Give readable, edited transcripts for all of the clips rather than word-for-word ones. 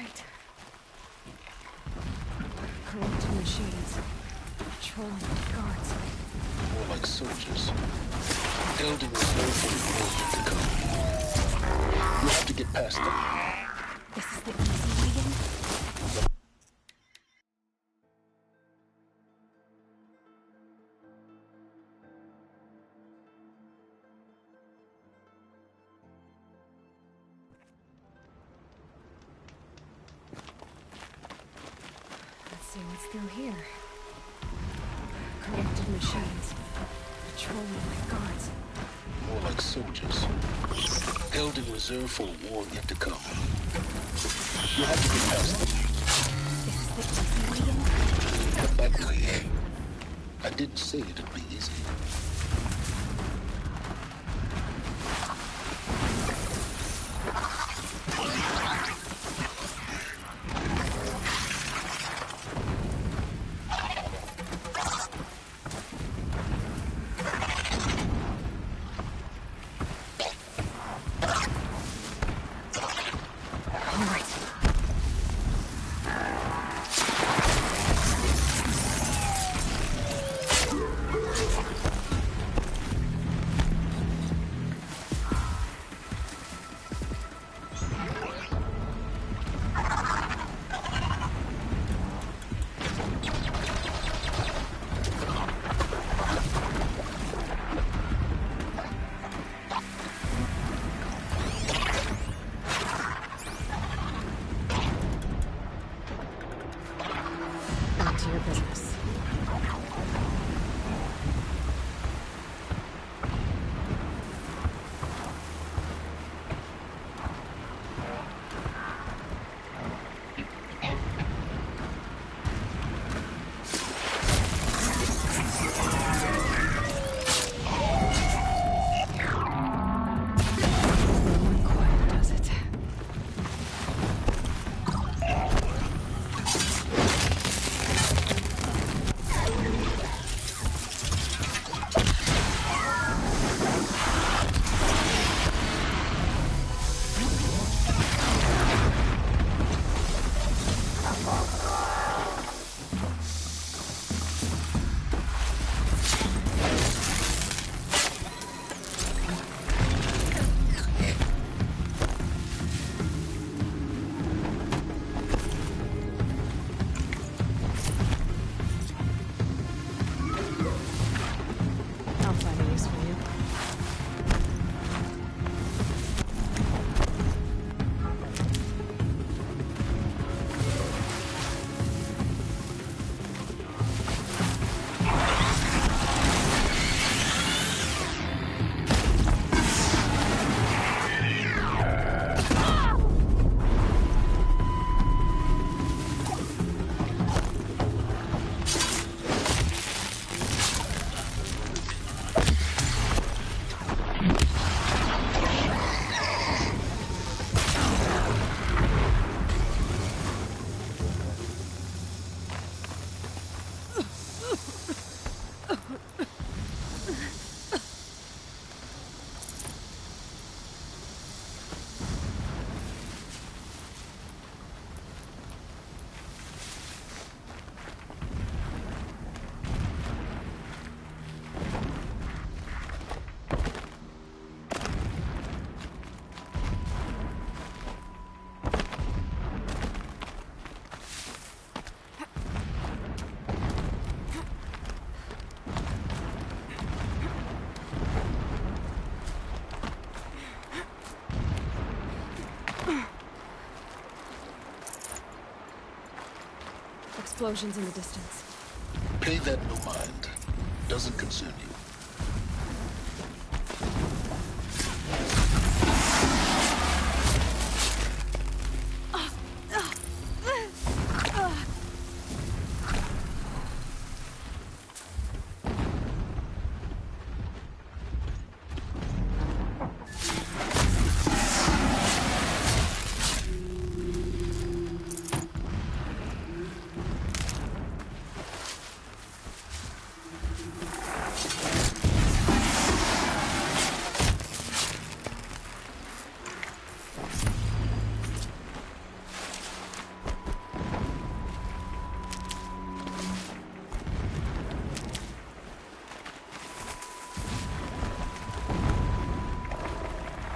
right. Corrupted machines. Patrolling guards. More like soldiers. Held in reserve for the war yet to come. You have to get past them. This is the easy way in? Let's see what's through here. Corrupted machines. Patrolling like guards. More like soldiers. Held in reserve for a war yet to come. You have to get past them. This is the easy way in? Cut back to the end. I didn't say it'd be easy. Explosions in the distance. Pay that no mind. Doesn't concern you.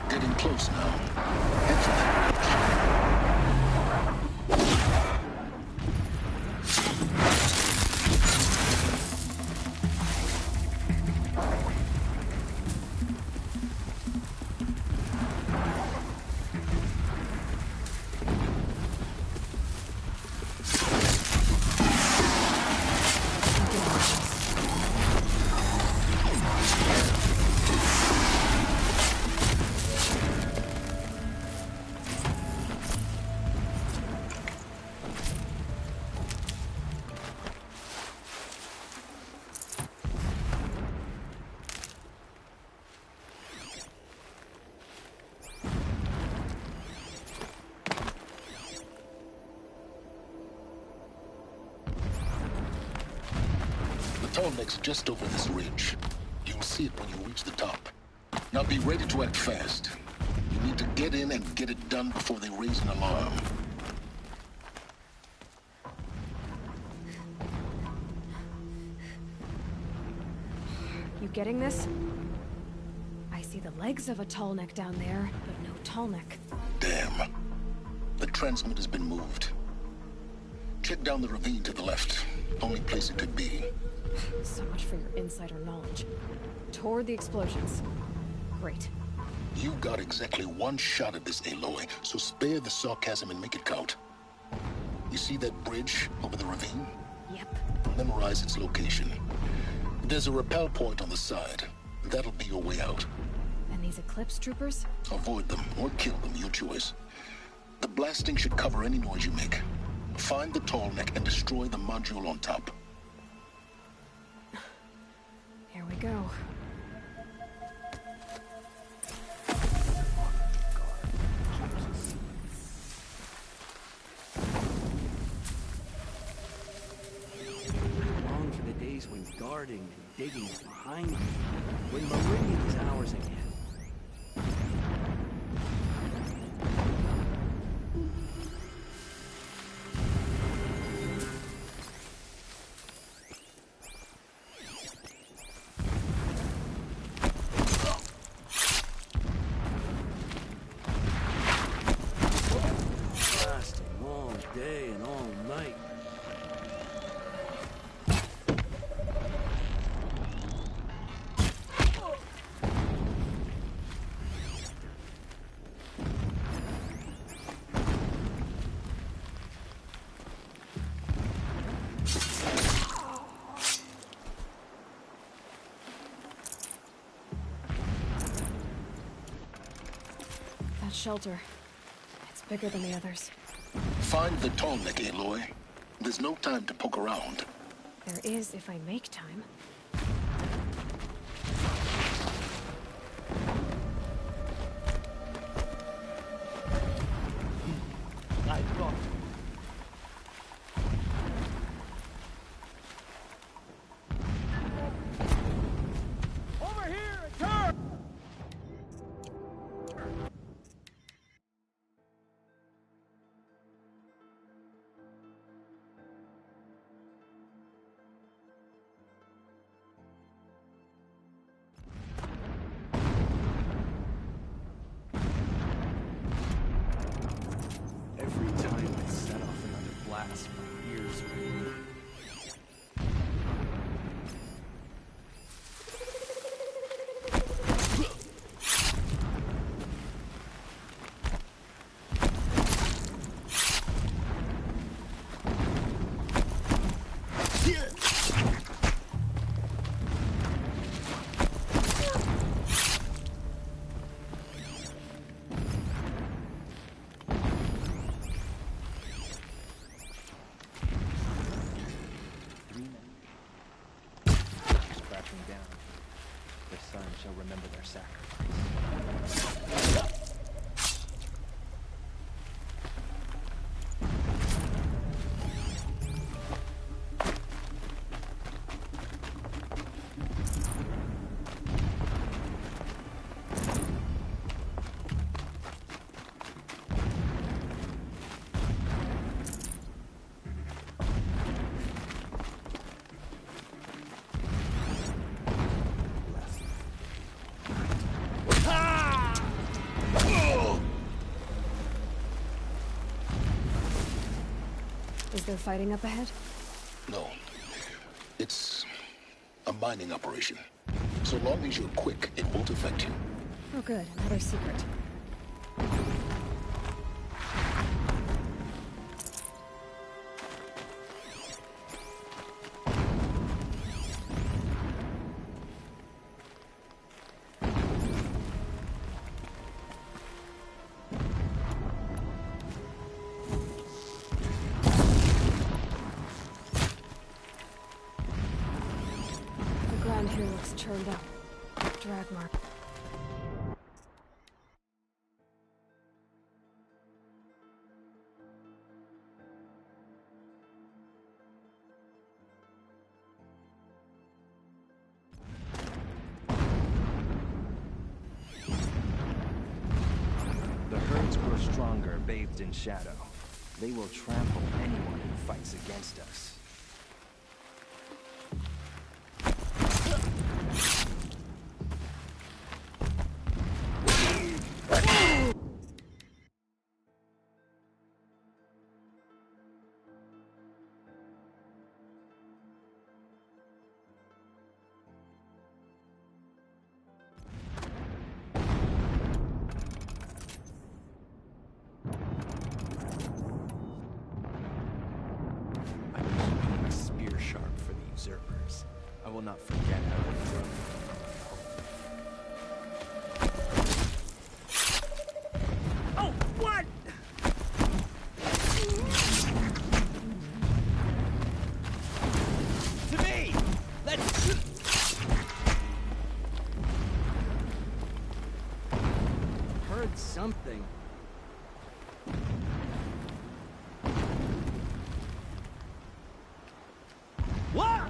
Getting close now. Head for that bridge. The Tallneck's just over this ridge. You'll see it when you reach the top. Now be ready to act fast. You need to get in and get it done before they raise an alarm. You getting this? I see the legs of a Tallneck down there, but no Tallneck. Damn. The transmitter's been moved. Check down the ravine to the left. Only place it could be. So much for your insider knowledge. Toward the explosions. Great. You got exactly one shot at this, Aloy, so spare the sarcasm and make it count. You see that bridge over the ravine? Yep. Memorize its location. There's a rappel point on the side. That'll be your way out. And these Eclipse troopers? Avoid them or kill them, your choice. The blasting should cover any noise you make. Find the Tallneck and destroy the module on top. Here we go. Long for the days when guarding and digging was behind me. When Meridian is ours again. Day and all night. That shelter. It's bigger than the others. Find the Tallneck, Aloy. There's no time to poke around. There is if I make time. I've got over here, a turn! Is there fighting up ahead? No. It's a mining operation. So long as you're quick, it won't affect you. Oh good, another secret. Here looks churned up. Drag mark. The herds grow stronger, bathed in shadow. They will trample anyone who fights against us. I will not forget how they drove. Oh, what? To me! Let's... Heard something. What?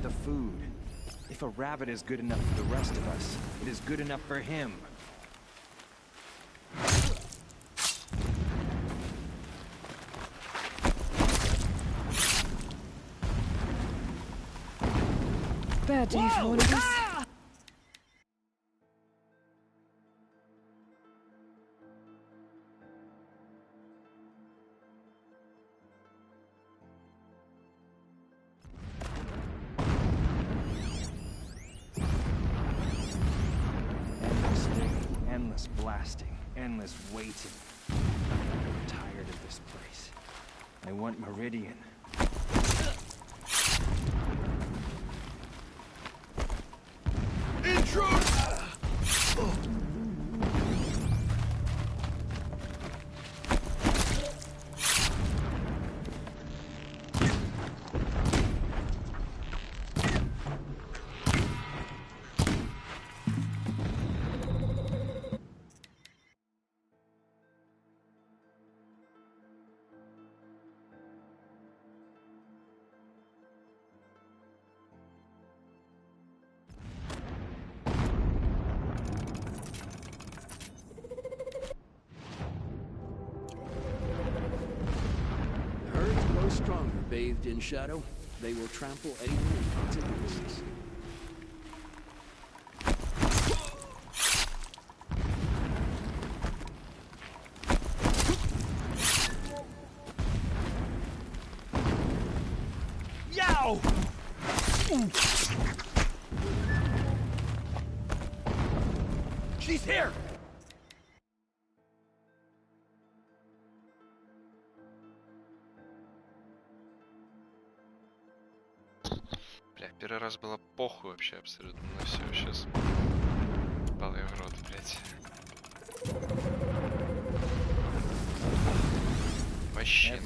The food. If a rabbit is good enough for the rest of us, it is good enough for him. Bad day for one of us. Endless blasting, endless waiting. I'm tired of this place. I want Meridian. Intruder! Stronger, bathed in shadow, they will trample anyone who finds it. Yow! She's here! Первый раз было похуй вообще абсолютно на все. Сейчас пал я в рот, блять. Вообще.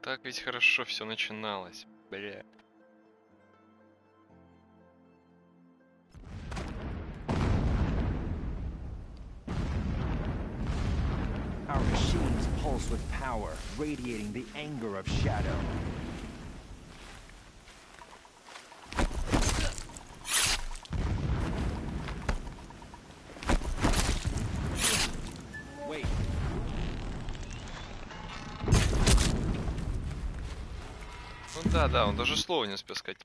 Так ведь хорошо все начиналось. Бля. Our machines pulse with power, radiating the anger of Shadow. Wait. Ну да, он даже слова не успел сказать.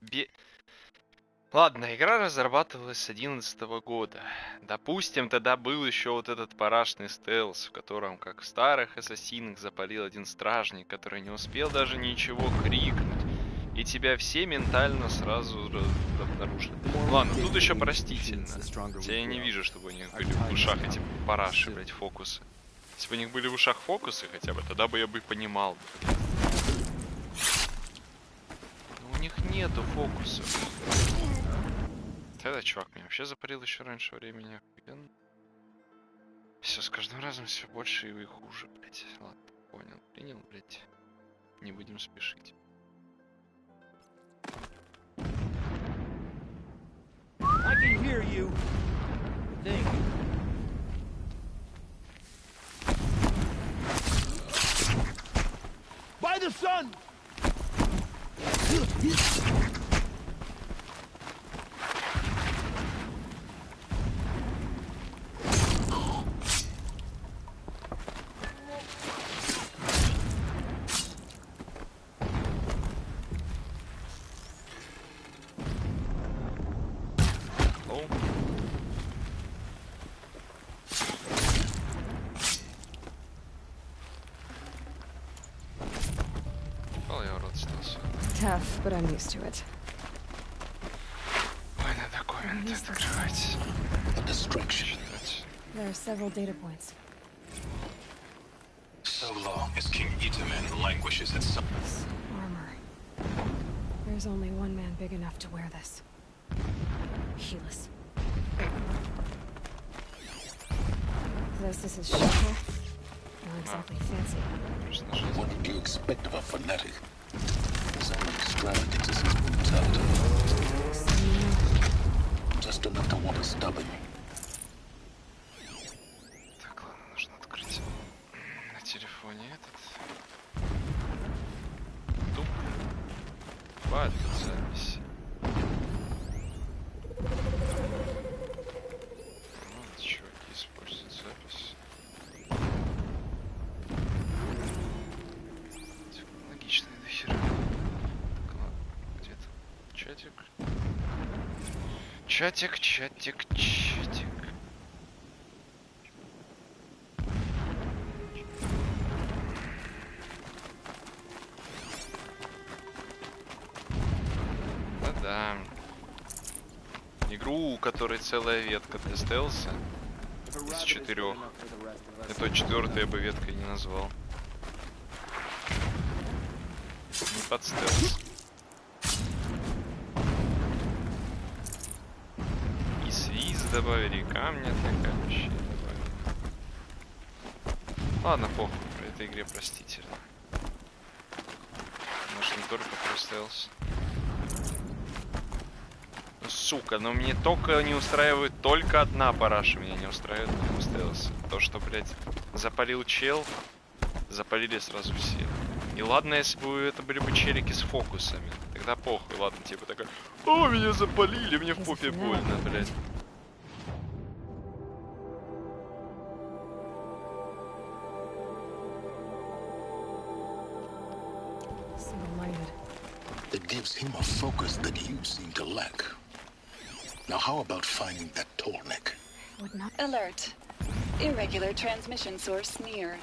Ладно, игра разрабатывалась с 2011 года. Допустим, тогда был еще вот этот парашный стелс, в котором, как в старых ассасинах, запалил один стражник, который не успел даже ничего крикнуть. И тебя все ментально сразу обнаружили. Ладно, тут еще простительно. Хотя я не вижу, чтобы у них были в ушах эти параши, блять, фокусы. Если бы у них были в ушах фокусы хотя бы, тогда бы я бы понимал. Но у них нету фокусов. Этот чувак меня вообще запарил еще раньше времени. Охуенно. Все, с каждым разом все больше и хуже, блять. Ладно, понял, принял, блять. Не будем спешить. I can hear you. Think. By the sun. Tough, but I'm used to it. Ой, на документы открывать. There are several data points. So long as King Itamen languishes at some... This armor. There's only one man big enough to wear this. Helis. This is his shelter. Not exactly fancy. What did you expect of a fanatic? Some extravagance is his brutality. Just enough to want to stop him. Так, ладно, нужно открыть на телефоне этот. Туп. Хватит записи. Вот, чуваки используют запись. Технологичные до хера. Так, ладно, где-то чатик. Чатик. Да-да. Игру, у которой целая ветка для стелса. Из 4. Это 4-ю я бы веткой не назвал. Не под стелс. И свист добавили, и камни такая вообще добавили. Ладно, похуй, про этой игре простительно. Может, не только про стелс. Ну, сука, но мне только не устраивает только одна параша. Меня не устраивает на стелс. То, что, блядь, запалил чел, запалили сразу все. И ладно, если бы это были бы челики с фокусами. Тогда похуй, ладно, типа такой: о, меня запалили, мне в попе больно, блядь. It gives him a focus that you seem to lack. Now how about finding that tall neck? Would not. Alert. Irregular transmission source near.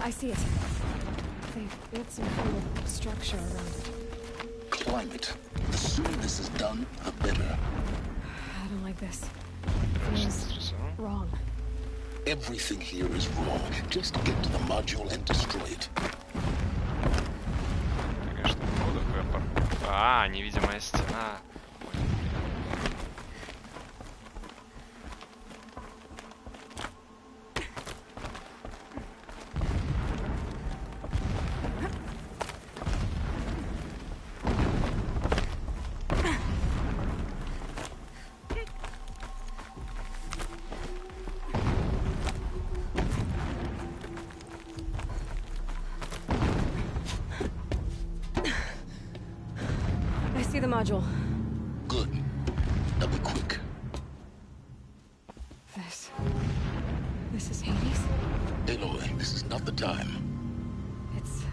I see it. They built some kind of structure around it. Climb it. The sooner this is done, the better. I don't like this. Feels wrong. Everything here is wrong. Just get to the module and destroy it. Конечно, невидимая стена. the module. Good. Now be quick. This is Hades? Aloy, this is not the time. It's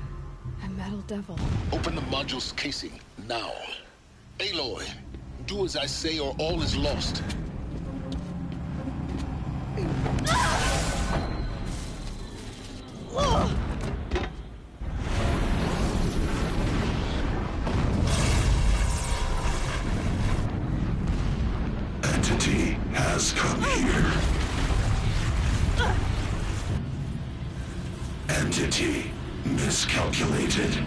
a metal devil. Open the module's casing, now. Aloy, do as I say or all is lost. Entity has come here. Entity miscalculated.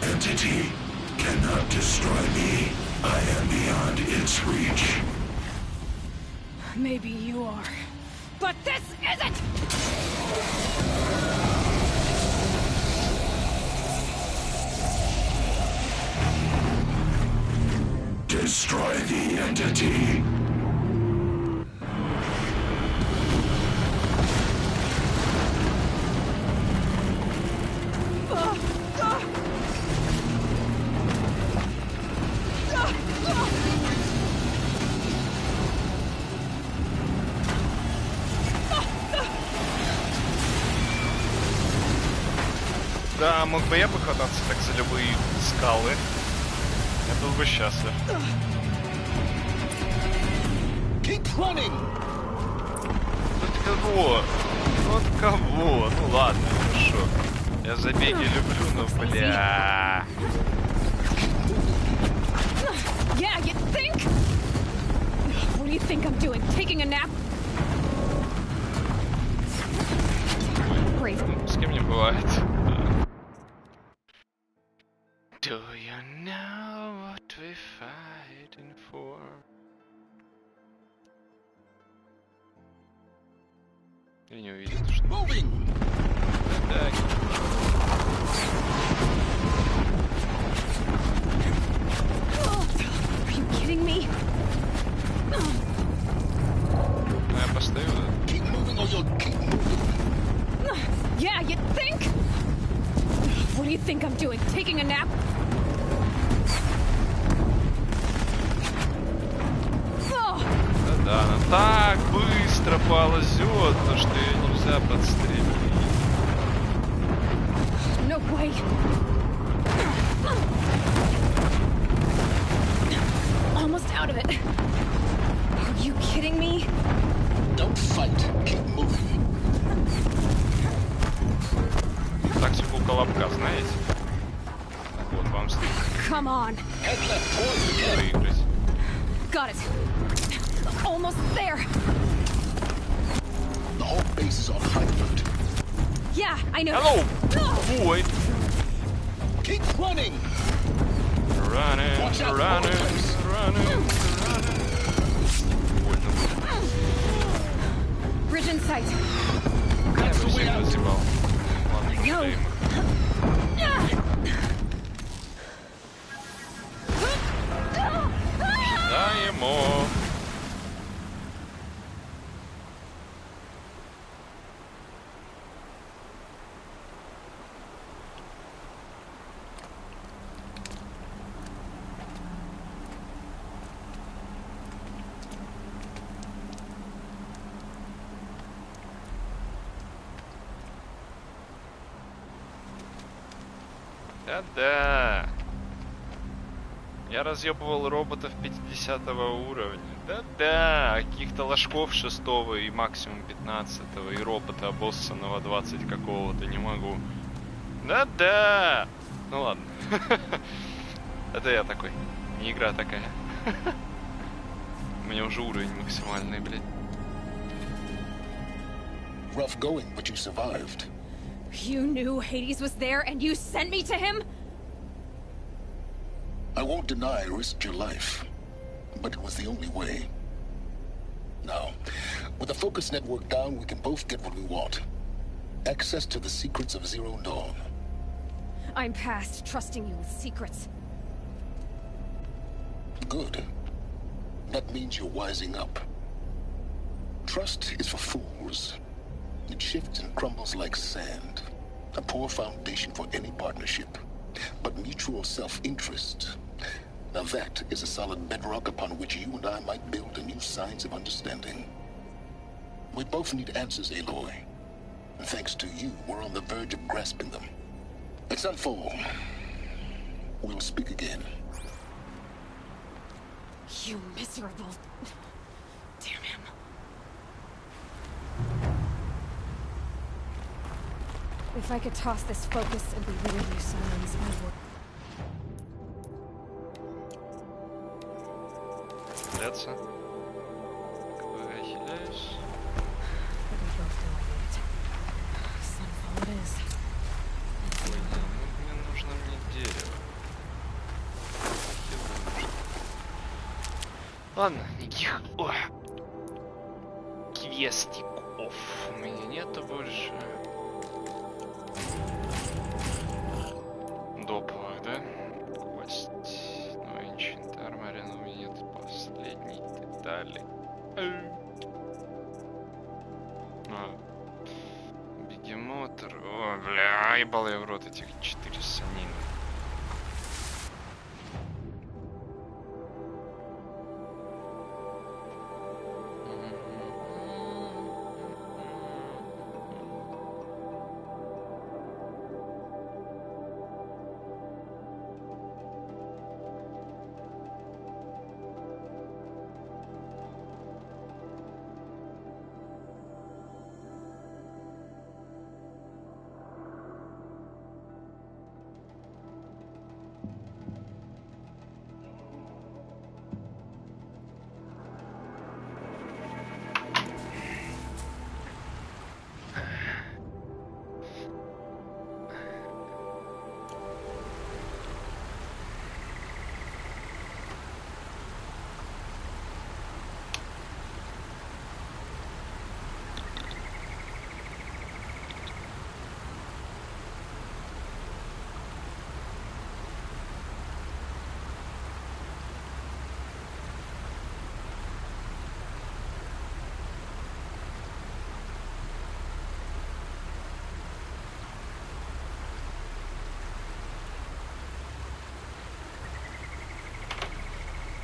Entity cannot destroy me. I am beyond its reach. Maybe you are. But this isn't! Destroy the entity. Да, мог бы я покататься так за любые скалы. Я был бы счастлив. Keep running! От кого? От кого? Ну ладно, хорошо. Я забеги люблю, но бля. Yeah, you think? What do you think I'm doing? Taking a nap? Great. С кем не бывает. Do you know what we're fighting for? Или не увидит, что... Moving! Так. Are you kidding me? Ну, я постою, да? Keep moving or you'll keep moving. Yeah, you think? What do you think I'm doing? Taking a nap? Да, она так быстро ползет, то что ее нельзя подстрелить. No way. Almost out of it. Are you kidding me? Don't fight. Keep moving. Тактику колобка, знаете? Вот вам стыд. Come on. Head left towards the end. Выиграть. Got it. Almost there. The whole base is on high alert. Yeah, I know. Hello, boy. Keep running. Running, Watch out, running, boys. running, running. Больно будет. Bridge in sight. Я бы всех разъебал. Ладно, пошли. Да ему. Да-да. Я разъебывал роботов 50 уровня. Да-да. Каких-то ложков 6 и максимум 15 и робота обоссанного 20 какого-то не могу. Да-да. Ну ладно. Это я такой. Не игра такая. У меня уже уровень максимальный, блядь. Rough going, but you survived. You knew Hades was there and you sent me to him? I won't deny I risked your life, but it was the only way. Now, with the focus network down, we can both get what we want. Access to the secrets of Zero Dawn. I'm past trusting you with secrets. Good. That means you're wising up. Trust is for fools. It shifts and crumbles like sand. A poor foundation for any partnership. but mutual self-interest. Now that is a solid bedrock upon which you and I might build a new science of understanding. We both need answers, Aloy. And thanks to you, we're on the verge of grasping them. It's unfold. We'll speak again. You miserable... Damn him. If I could toss this focus and be rid of you, Silence, I would. Стреляться. Какой я хиляюсь. But we both know I need it. Sunfall it is. Ой, мне нужно дерево. Ладно, никаких квестиков у меня нету больше. Доповых, да? Кость. Ну, Ancient Armor, но у меня нет последней детали. Бегемотор. О, бля, ебал я в рот этих 4 санин.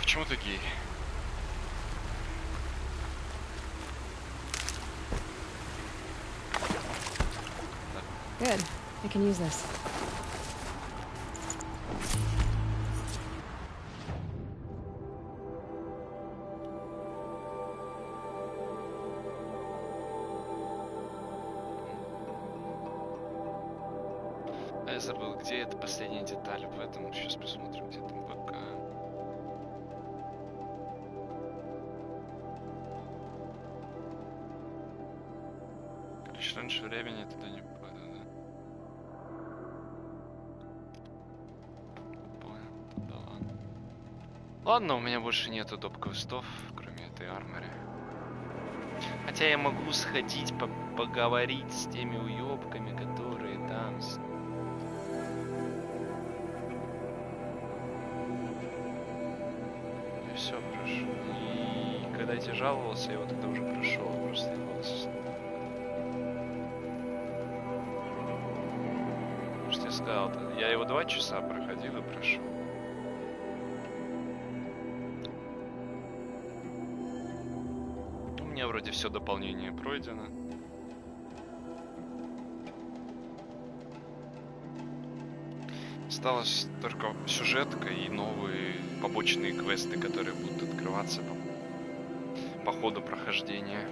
Почему ты гей? Good. I can use this. А я забыл, где эта последняя деталь в этом. Сейчас посмотрим, где там пока. Раньше времени туда не пойду, да? Понял, да ладно. Ладно, у меня больше нету доп-квестов, кроме этой армори. Хотя я могу сходить поговорить с теми уёбками, которые там. И все прошу. И когда я тебе жаловался, я его тогда уже прошел, просто его. Сказал, я его 2 часа проходил и прошел. У меня вроде все дополнение пройдено. Осталась только сюжетка и новые побочные квесты, которые будут открываться по ходу прохождения.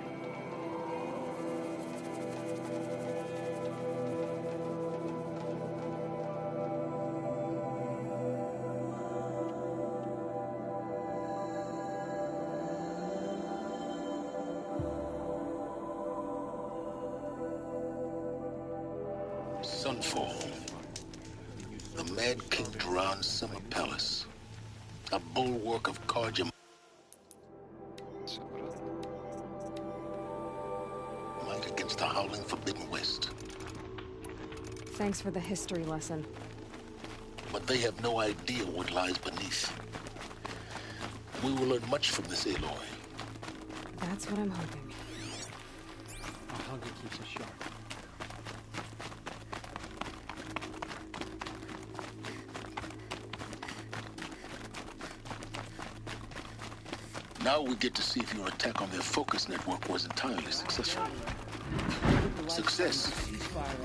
Sunfall. The Mad King Duran's summer palace. A bulwark of Karjam. Might against the howling Forbidden West. Thanks for the history lesson. But they have no idea what lies beneath. We will learn much from this, Aloy. That's what I'm hoping. A hunger keeps us sharp. Now we get to see if your attack on their focus network was entirely successful. Success.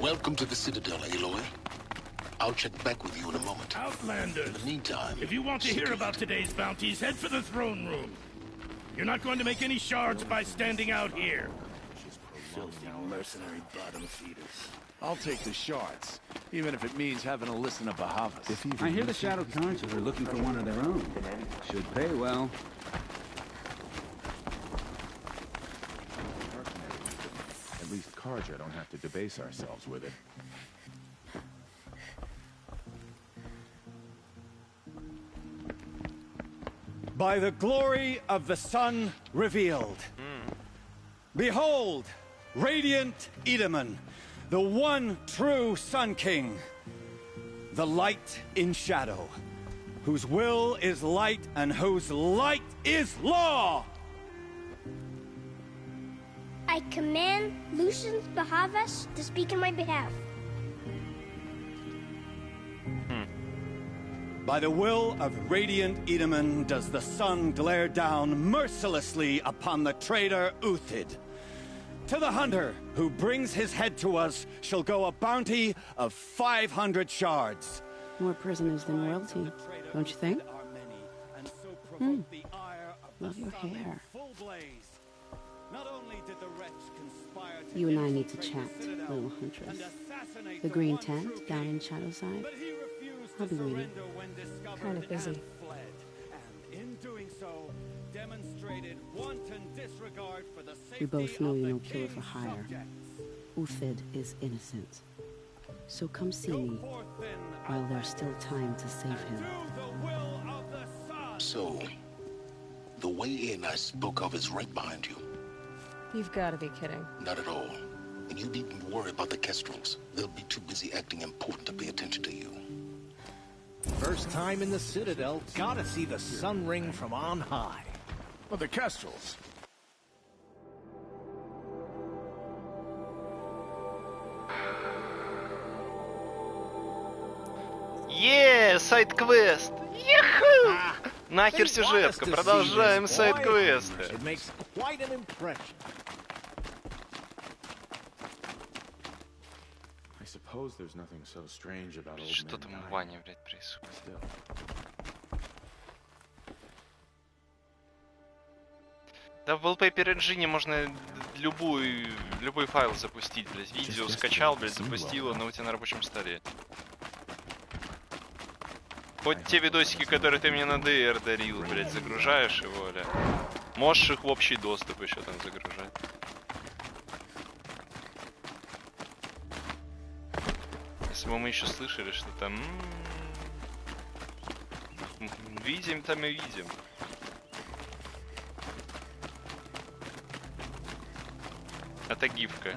Welcome to the Citadel, Aloy. I'll check back with you in a moment. Outlanders! In the meantime... If you want to hear about today's bounties, head for the throne room. You're not going to make any shards by standing out here. Filthy mercenary bottom feeders. I'll take the shards, even if it means having to listen to Bahavas. I hear the Shadow Cards are looking for one of their own. Should pay well. At least Karja don't have to debase ourselves with it. By the glory of the sun revealed. Behold, radiant Edaman, the one true Sun King. The light in shadow, whose will is light and whose light is law. I command Lucius Bahavas to speak in my behalf. By the will of radiant Edaman does the sun glare down mercilessly upon the traitor Uthid. To the hunter who brings his head to us shall go a bounty of 500 shards. More prisoners than royalty, don't you think? Love your hair. You and I need to chat, little huntress. The green tent down in Shadowside. I'll be waiting. Kind of busy. We both know you're no killer for hire. Uthid is innocent. So come see me while there's still time to save him. So, the way in I spoke of is right behind you. You've got to be kidding. Not at all. And you needn't worry about the Kestrels. They'll be too busy acting important to pay attention to you. First time in the Citadel, gotta see the sun ring from on high. Well, the Kestrels. Сайд-квест! Юху! Нахер сюжетка, продолжаем сайд-квесты. It makes quite an impression. I suppose there's nothing so strange about old men. Что там в Ване, блядь, происходит? Да, в Wallpaper Engine можно любой файл запустить, блядь. Видео скачал, блядь, запустил, оно у тебя на рабочем столе. Хоть те видосики, которые ты мне на DR дарил, блядь, загружаешь его, бля. Можешь их в общий доступ еще там загружать. Если бы мы еще слышали, что там... Видим, там и видим. Это гифка.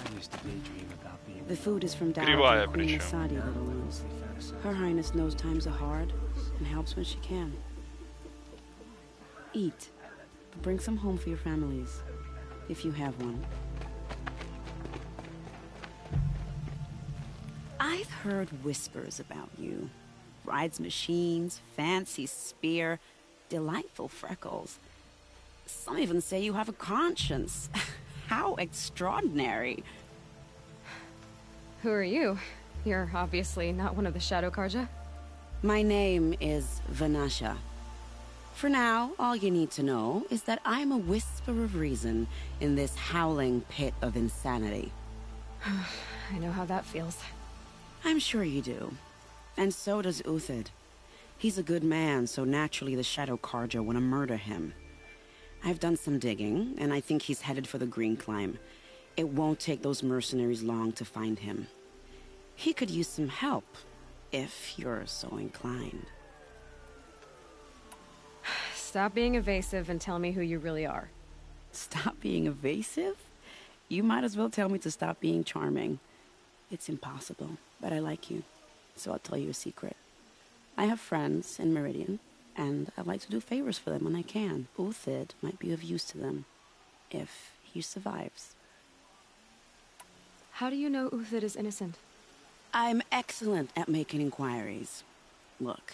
Кривая причем. Her Highness knows times are hard and helps when she can. Eat, but bring some home for your families, if you have one. I've heard whispers about you. Rides machines, fancy spear, delightful freckles. Some even say you have a conscience. How extraordinary. Who are you? You're obviously not one of the Shadow Karja. My name is Vanasha. For now, all you need to know is that I'm a whisper of reason in this howling pit of insanity. I know how that feels. I'm sure you do. And so does Uthid. He's a good man, so naturally the Shadow Karja want to murder him. I've done some digging, and I think he's headed for the Green Climb. It won't take those mercenaries long to find him. He could use some help, if you're so inclined. Stop being evasive and tell me who you really are. Stop being evasive? You might as well tell me to stop being charming. It's impossible, but I like you, so I'll tell you a secret. I have friends in Meridian, and I like to do favors for them when I can. Uthid might be of use to them, if he survives. How do you know Uthid is innocent? I'm excellent at making inquiries. Look,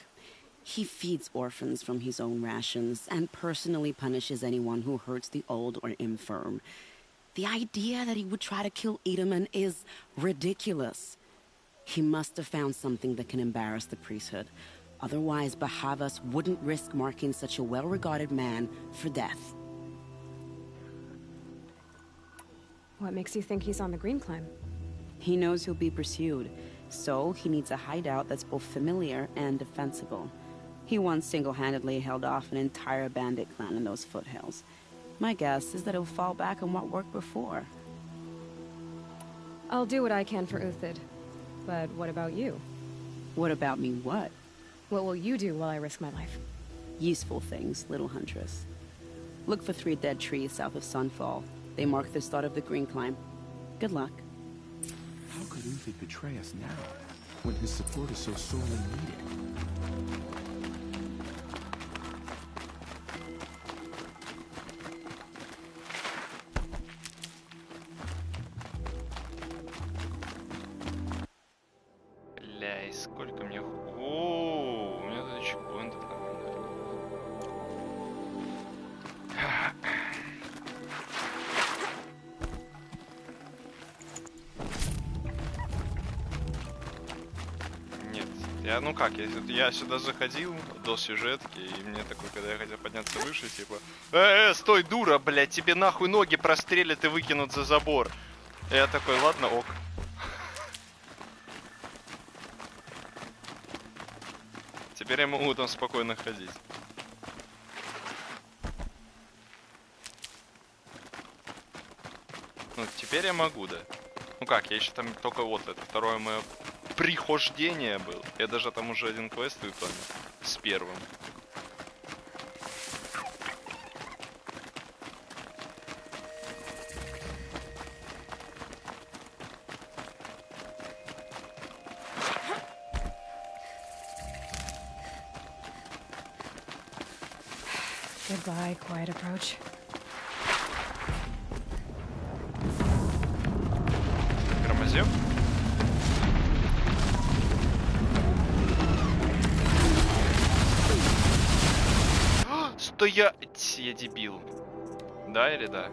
He feeds orphans from his own rations and personally punishes anyone who hurts the old or infirm. The idea that he would try to kill Edelman is ridiculous. He must have found something that can embarrass the priesthood. Otherwise, Bahavas wouldn't risk marking such a well-regarded man for death. What makes you think he's on the green climb? He knows he'll be pursued, so he needs a hideout that's both familiar and defensible. He once single-handedly held off an entire bandit clan in those foothills. My guess is that he'll fall back on what worked before. I'll do what I can for Uthid. But what about you? What about me what? What will you do while I risk my life? Useful things, little huntress. Look for 3 dead trees south of Sunfall. They mark the start of the green climb. Good luck. How could Uthid betray us now, when his support is so sorely needed? Бля, и сколько мне... О, у меня тут чекпоинт. Нет, ну как, я сюда заходил до сюжетки, и мне такой, когда я хотел подняться выше, типа, стой, дура, блядь, тебе нахуй ноги прострелят и выкинут за забор. И я такой, ладно, ок. Теперь я могу там спокойно ходить. Ну, теперь я могу, да. Ну как, я еще там только вот это, второе мое прохождение было. Я даже там уже один квест выполнил с первым. Goodbye, quiet approach. Тормозим. Стоять, я дебил. Да или да?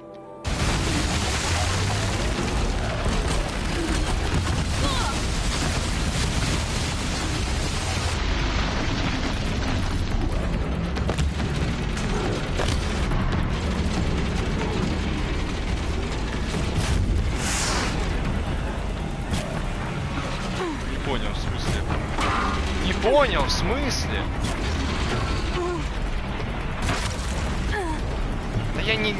Понял, в смысле? Да я не...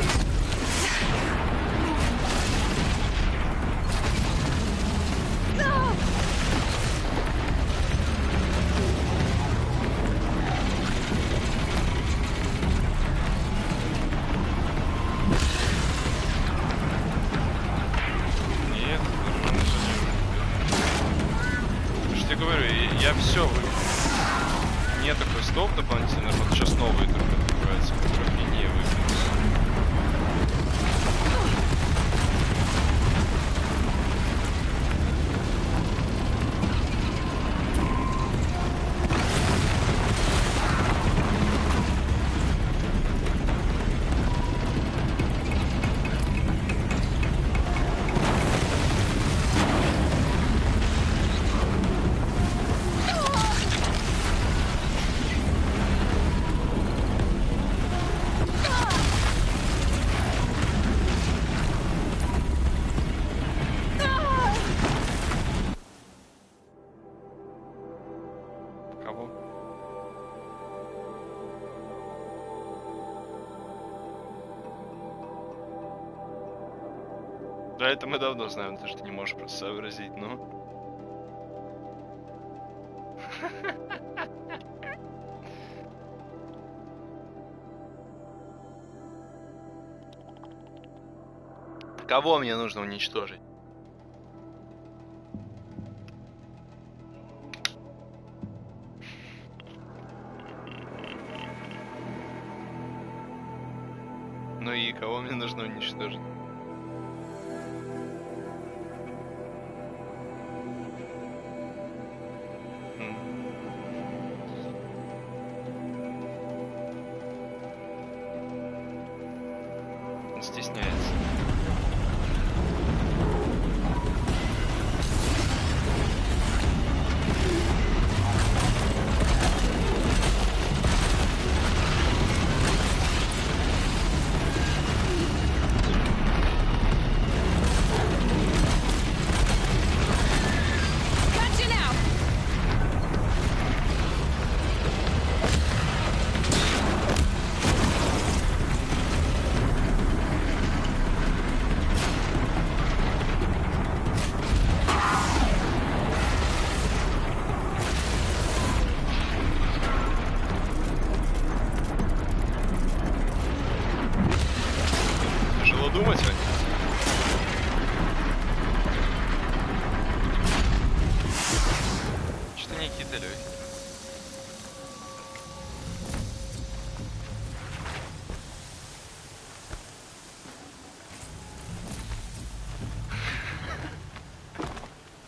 Нет, я же тебе говорю, я все... Нет такой стоп дополнительно, вот сейчас новые только открываются, которые мне не выпадут. Да, это мы давно знаем, ты что не можешь просто сообразить, ну. Кого мне нужно уничтожить? Ну и кого мне нужно уничтожить? стесняется.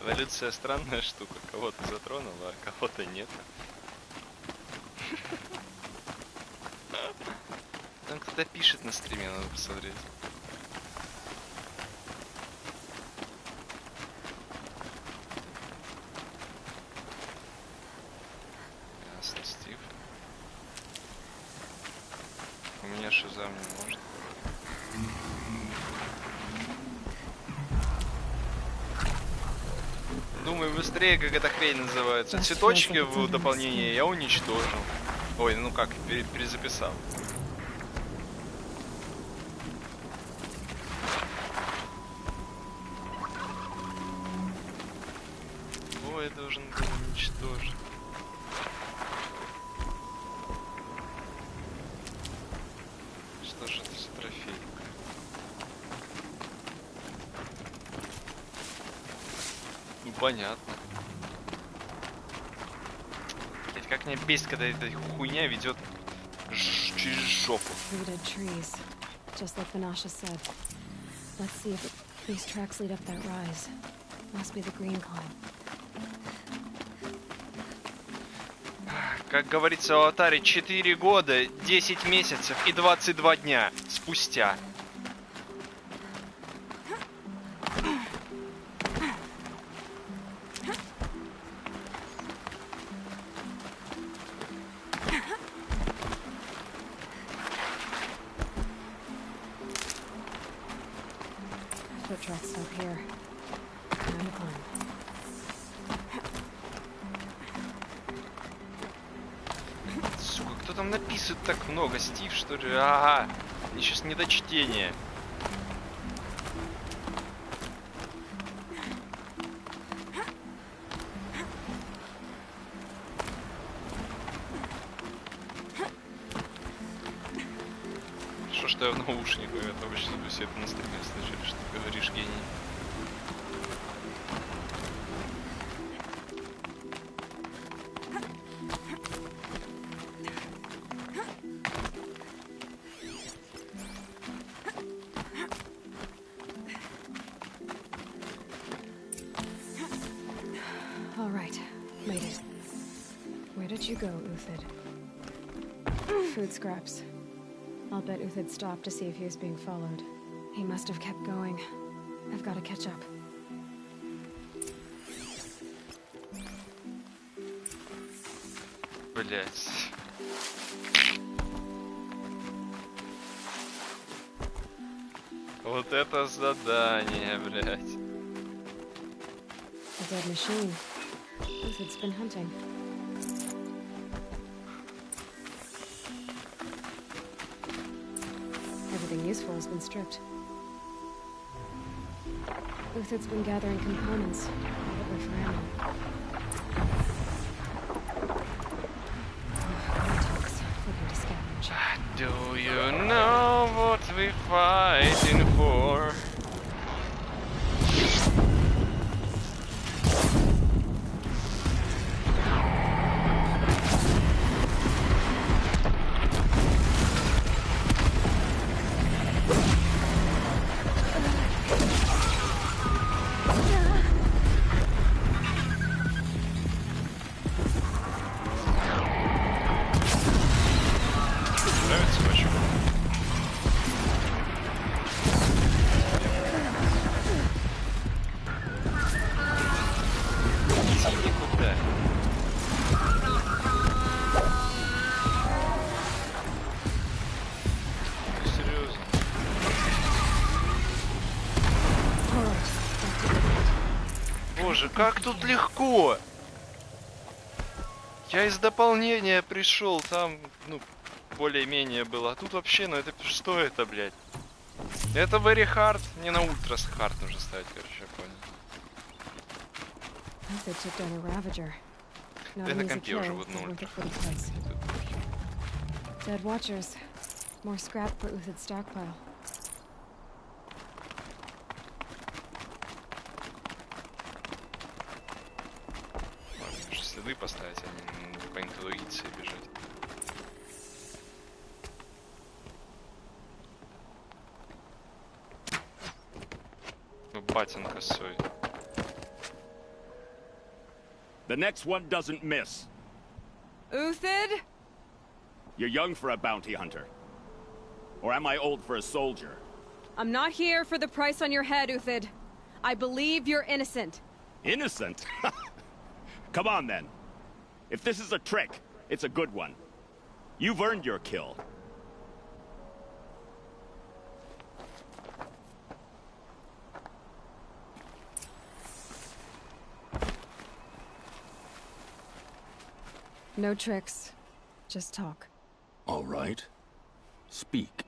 Эволюция странная штука. Кого-то затронула, а кого-то нет. Там кто-то пишет на стриме, надо посмотреть. Ясно, Стив. У меня шизам не может. Думаю, быстрее, как эта хрень называется. Цветочки в дополнение я уничтожил. Ой, ну как, перезаписал. Ой, я должен был уничтожить. Что же это за трофей? Ну понятно. Блять, как меня бесит, когда эта хуйня ведет через жопу. Just like Vanasha said. Let's see if these tracks lead up that rise. Must be the green climb. Как говорится в Аватаре, 4 года, 10 месяцев и 22 дня спустя. Так много, Стив, что ли? Ага, мне сейчас не до чтения. Что я в наушниках, это вообще все это на стриме слышали, что ты говоришь, гений. Food scraps. I'll bet Uthid stopped to see if he was being followed. He must have kept going. I've got to catch up. Блять. Вот это задание, блять. A dead machine. Uthid's been hunting. Everything useful has been stripped. Uthid's been gathering components, probably for ammo. Talks, looking to scavenge. Do you know what we're fighting for? боже, как тут легко! Я из дополнения пришел, там, ну, более-менее было. А тут вообще, ну это что это, блядь? Это VeryHard, не на Ultras Hard нужно ставить, короче, я понял. Да на компе уже вот на Ultra. Dead Watchers. More scrap for Uthid's stockpile. Ладно, следы поставить, а не по интуиции бежать. Батин косой. The next one doesn't miss. Uthid? You're young for a bounty hunter. Or am I old for a soldier? I'm not here for the price on your head, Uthid. I believe you're innocent. Innocent? Come on, then. If this is a trick, it's a good one. You've earned your kill. No tricks. Just talk. All right. Speak.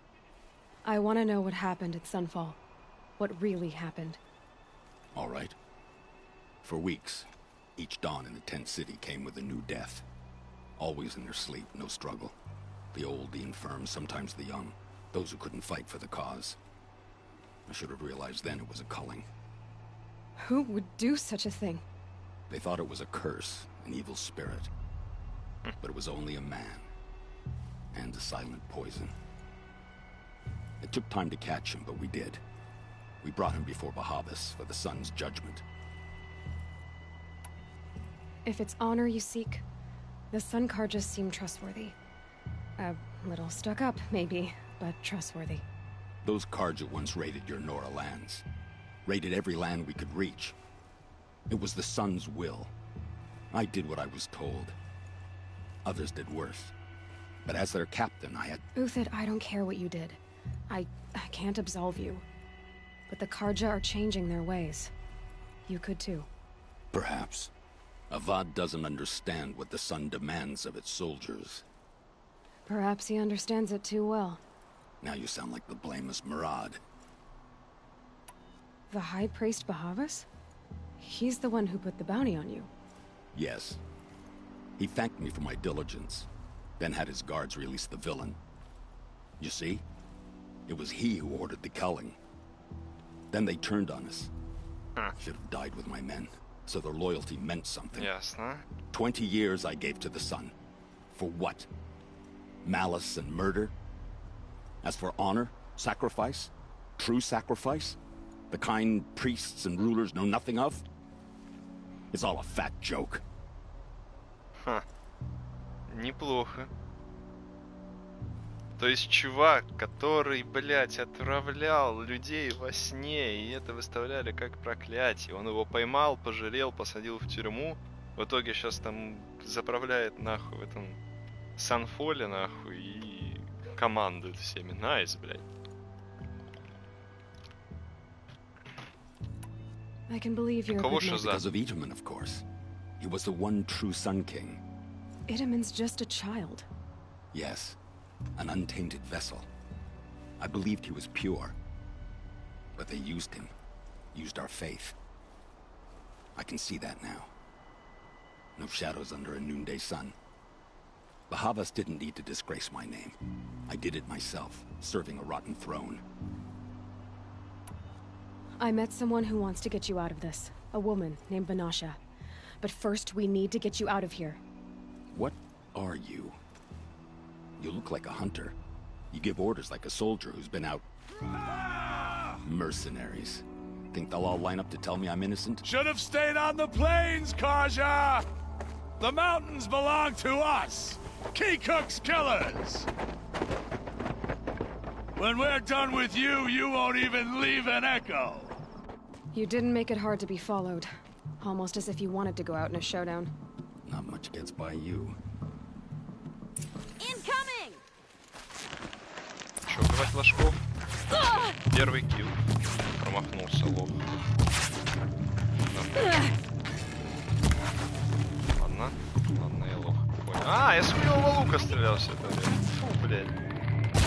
I want to know what happened at Sunfall. What really happened. All right. For weeks, each dawn in the tent city came with a new death. Always in their sleep, no struggle. The old, the infirm, sometimes the young. Those who couldn't fight for the cause. I should have realized then it was a culling. Who would do such a thing? They thought it was a curse, an evil spirit. But it was only a man. And a silent poison. It took time to catch him, but we did. We brought him before Bahavas for the sun's judgment. If it's honor you seek, the Sun Karjas seem trustworthy. A little stuck up, maybe, but trustworthy. Those Karja once raided your Nora lands. Raided every land we could reach. It was the Sun's will. I did what I was told. Others did worse. But as their captain, I had... Uthid, I don't care what you did. I can't absolve you. But the Karja are changing their ways. You could too. Perhaps. Avad doesn't understand what the Sun demands of its soldiers. Perhaps he understands it too well. Now you sound like the blameless Murad. The High Priest Bahavas? He's the one who put the bounty on you. Yes. He thanked me for my diligence, then had his guards release the villain. You see? It was he who ordered the culling. Then they turned on us. Should have died with my men, so their loyalty meant something. Ясно. 20 years I gave to the Sun. For what? Malice and murder? As for honor, sacrifice, true sacrifice, the kind priests and rulers know nothing of? It's all a fat joke. Ха. Неплохо. То есть чувак, который, блядь, отравлял людей во сне, и это выставляли как проклятие. Он его поймал, пожалел, посадил в тюрьму. В итоге сейчас там заправляет нахуй в этом Санфоле нахуй и командует всеми. Найс, блядь. I can believe you're Because of Itaman, of course. He was the one true Sun King. Itaman's just a child. Yes, an untainted vessel. I believed he was pure. But they used him. Used our faith. I can see that now. No shadows under a noonday sun. Bahavas didn't need to disgrace my name. I did it myself, serving a rotten throne. I met someone who wants to get you out of this. A woman named Vanasha. But first, we need to get you out of here. What are you? You look like a hunter. You give orders like a soldier who's been out... Mercenaries. Think they'll all line up to tell me I'm innocent? Should have stayed on the plains, Karja! The mountains belong to us! Keycook's killers! When we're done with you, you won't even leave an echo! You didn't make it hard to be followed. Almost as if you wanted to go out in a showdown. Not much gets by you. Incoming! Шоковать флажков. Первый килл. Промахнулся лох. Ладно. Ладно, я лох. Понял. А, я с хуёвого лука стрелял все это время. Фу, блядь.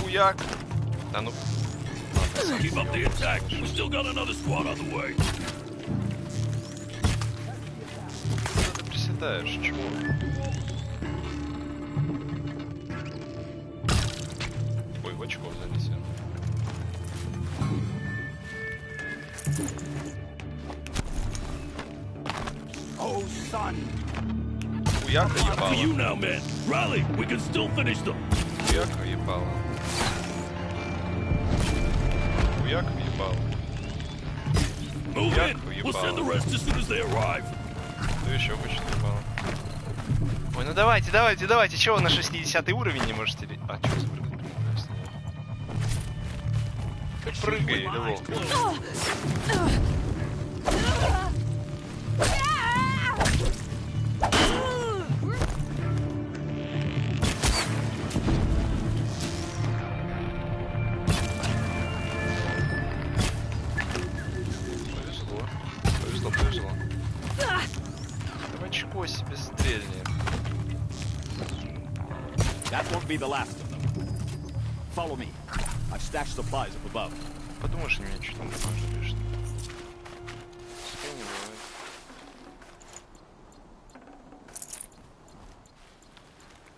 Хуяк. Да ну. Keep up the attack. We still got another squad on the way. Ты приседаешь, чего? Ой, в очко залетел. Oh, son. Хуяка ебало. You now, man. Rally. We can still finish them. Хуяка ебало. Хуяка ебало. Move in. We'll send the rest as soon as they arrive. Кто еще хочет ебало? Ой, ну давайте, давайте, давайте. Чего вы на 60 уровень не можете? А, что за прыгать? Прыгай, или лол? Повезло. Давай очко себе стрельни. That won't be the last of them. Follow me. I've stashed supplies up above. Подумаешь, мне что-то дамажили, что ли? Пускай не бывает.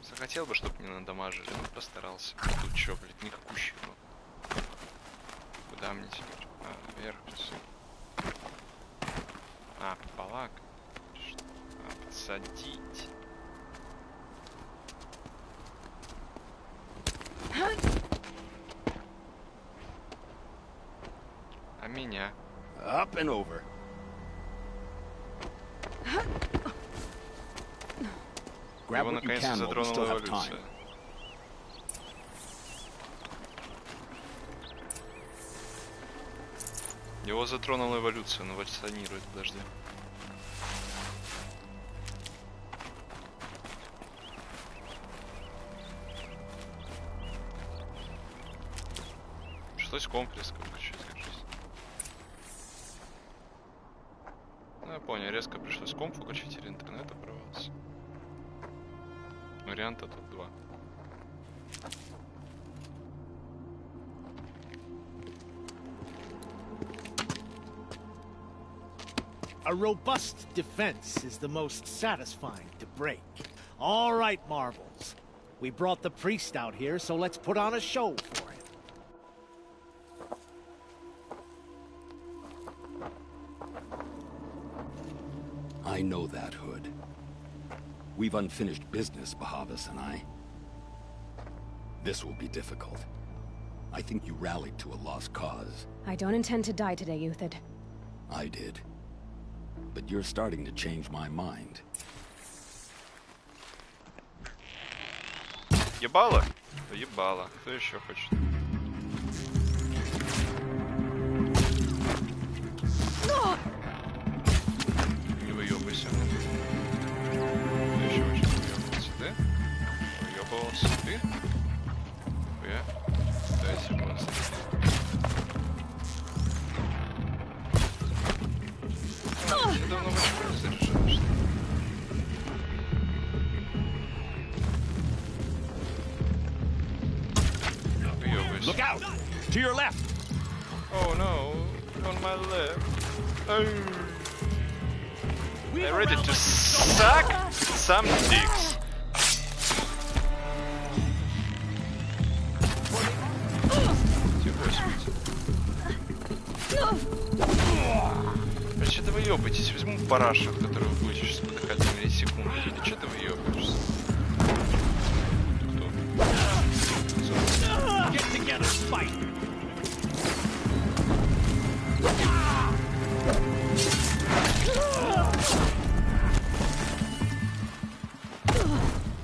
Захотел бы, чтобы не надамажили, но постарался. Тут чё, блядь, никакущий был. Куда мне теперь? А, вверх все. А, пополак. А, подсадить. А меня? Up and over. Его наконец-то затронула эволюция. Его затронула эволюция, он эволюционирует, подожди. Пришлось комп резко выключить, кажется. Ну я понял, резко пришлось комп выключить или интернет оборвался. Варианта тут два. A robust defense is the most satisfying to break. All right, Marvels. We brought the priest out here, so let's put on a show for him. I know that, Hood. We've unfinished business, Bahavas and I. This will be difficult. I think you rallied to a lost cause. I don't intend to die today, Uthid. I did. But you're starting to change my mind. Ебало? Ебало. Кто еще хочет? Не выебайся. Кто еще хочет выебываться? Ты? Выебывался ты? Я? Дайте просто. Ты давно в очко не заряжаешь, что ли? Look out! To your left! Oh no, on my left. Oh. They're ready to suck some dicks. Короче, это вы ёбаетесь. Возьму парашу, который вы будете сейчас потыкать за миллисекунды. Или что ты вы ёбаешься? Get together, fight!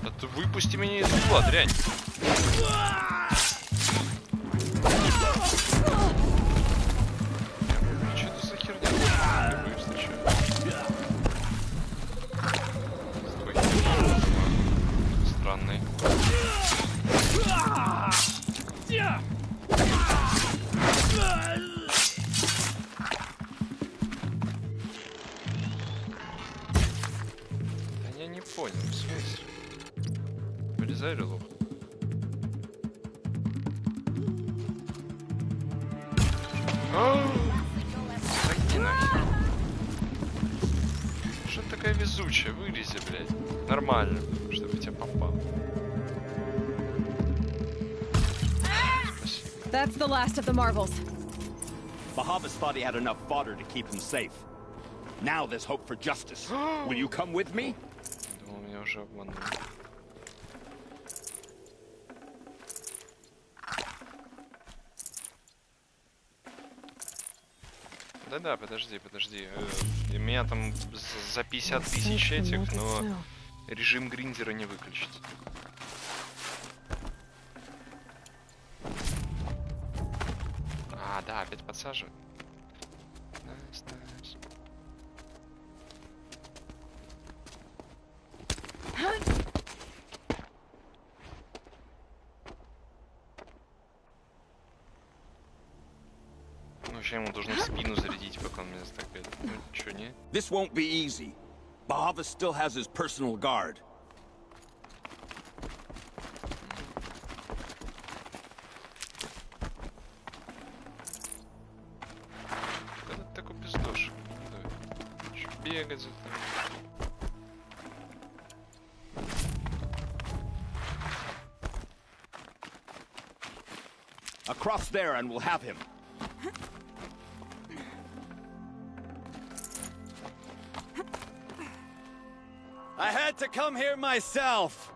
Да ты выпусти меня из угла, дрянь. Что это за херня? Странный. Да я не понял. Зайди нахер. Что ты такая везучая? Вылези, блядь. Нормально, чтобы тебя попал. That's the last of the marvels. Bahavas thought he had enough fodder to keep him safe. Now there's hope for justice. Will you come with me? Думал, меня уже обманули. Да-да, подожди. Меня там за 50 тысяч этих, но режим гриндера не выключить. А, да, опять подсаживать. Nice. Вообще ему должно в спину зарядить, пока он меня стакает. Ну, чё, не? This won't be easy. Bahavas still has his personal guard. Когда ты такой пиздошек? Чё, бегать за тобой? Across there and we'll have him. I had to come here myself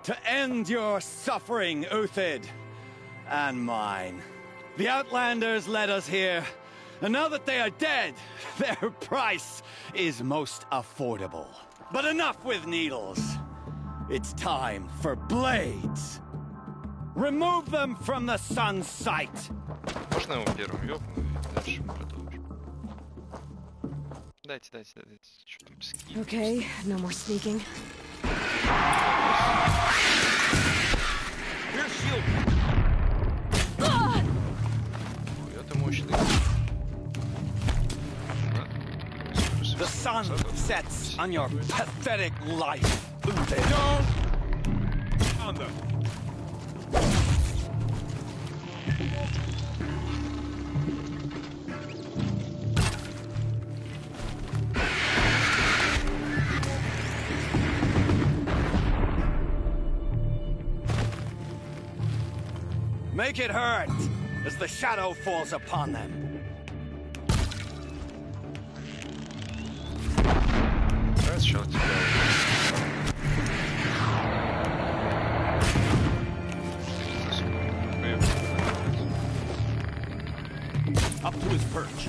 to end your suffering, Uthid, and mine. The Outlanders led us here, and now that they are dead, their price is most affordable. But enough with needles. It's time for blades. Remove them from the sun's sight. Можно его первым ёбну и дальше продолжим. Дайте. Что там скид? Okay, no more sneaking. Here's shield. Ой, это мощный. The sun sets on your pathetic life, Uthid. Don't! On them. Make it hurt as the shadow falls upon them. Давай сначала тебя. Up to his perch.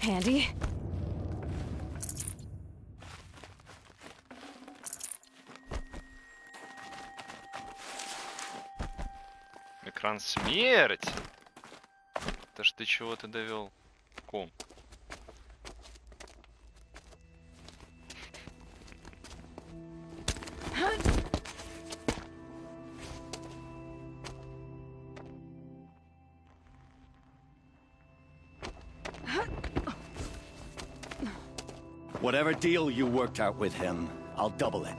Handy. Экран смерти. Это ж ты чего-то довел. Ком. Whatever deal you worked out with him, I'll double it.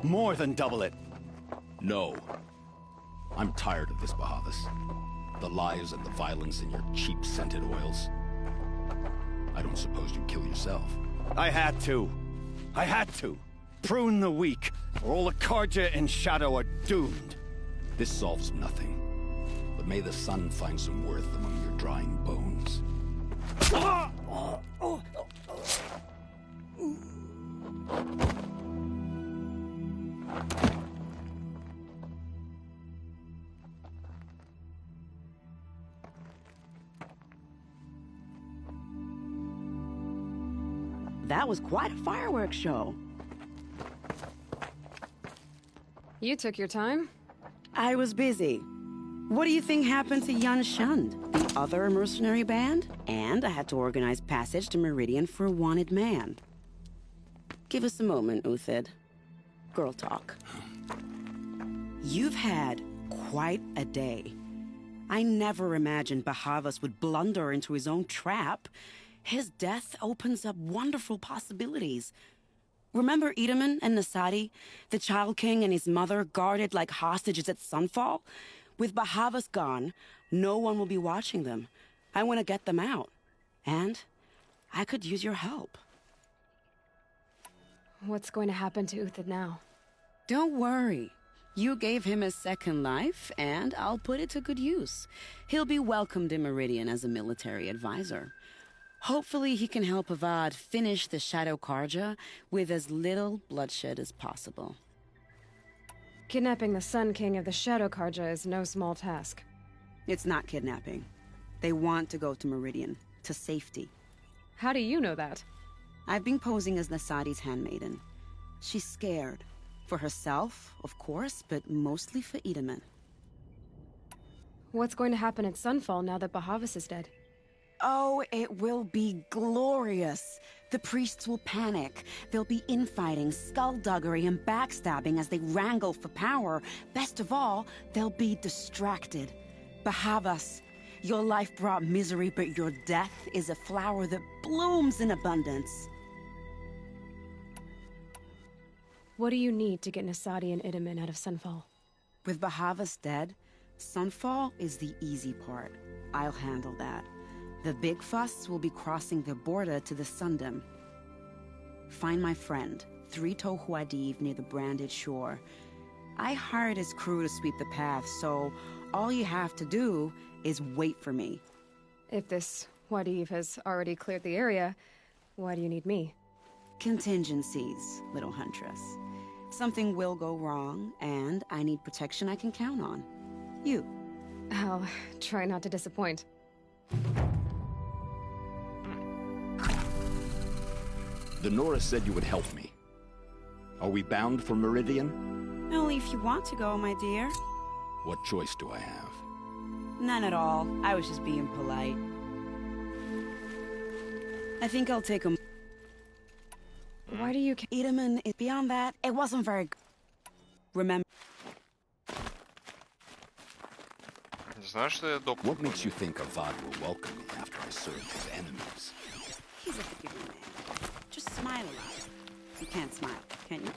More than double it. No. I'm tired of this, Bahavas. The lies and the violence in your cheap scented oils. I don't suppose you'd kill yourself. I had to. Prune the weak, or all the Karja in Shadow are doomed. This solves nothing. But may the sun find some worth among your drying bones. That was quite a fireworks show. You took your time. I was busy. What do you think happened to Yun Shund, the other mercenary band? And I had to organize passage to Meridian for a wanted man. Give us a moment, Uthid. Girl talk. You've had quite a day. I never imagined Bahavas would blunder into his own trap. His death opens up wonderful possibilities. Remember Itaman and Nasadi, the Child King and his mother guarded like hostages at sunfall? With Bahavas gone, no one will be watching them. I want to get them out. And I could use your help. What's going to happen to Uthid now? Don't worry. You gave him a second life, and I'll put it to good use. He'll be welcomed in Meridian as a military advisor. Hopefully he can help Avad finish the Shadow Karja with as little bloodshed as possible. Kidnapping the Sun King of the Shadow Karja is no small task. It's not kidnapping. They want to go to Meridian, to safety. How do you know that? I've been posing as Nasadi's handmaiden. She's scared. For herself, of course, but mostly for Itaman. What's going to happen at Sunfall now that Bahavas is dead? Oh, it will be glorious. The priests will panic. There'll be infighting, skullduggery, and backstabbing as they wrangle for power. Best of all, they'll be distracted. Bahavas, your life brought misery, but your death is a flower that blooms in abundance. What do you need to get Nasadi and Itaman out of Sunfall? With Bahavas dead, Sunfall is the easy part. I'll handle that. The big fuss will be crossing the border to the Sundom. Find my friend, 3 Tohuadiv near the branded shore. I hired his crew to sweep the path, so all you have to do is wait for me. If this Wadiv has already cleared the area, why do you need me? Contingencies, little huntress. Something will go wrong, and I need protection I can count on. You. I'll try not to disappoint. The Nora said you would help me. Are we bound for Meridian? Only if you want to go, my dear. What choice do I have? None at all. I was just being polite. I think I'll take a... Why do you... Itaman, beyond that, it wasn't very... Remember... What makes you think Avad will welcome me after I served his enemies? He's a forgiving man. Just smile a lot. You can't smile, can you?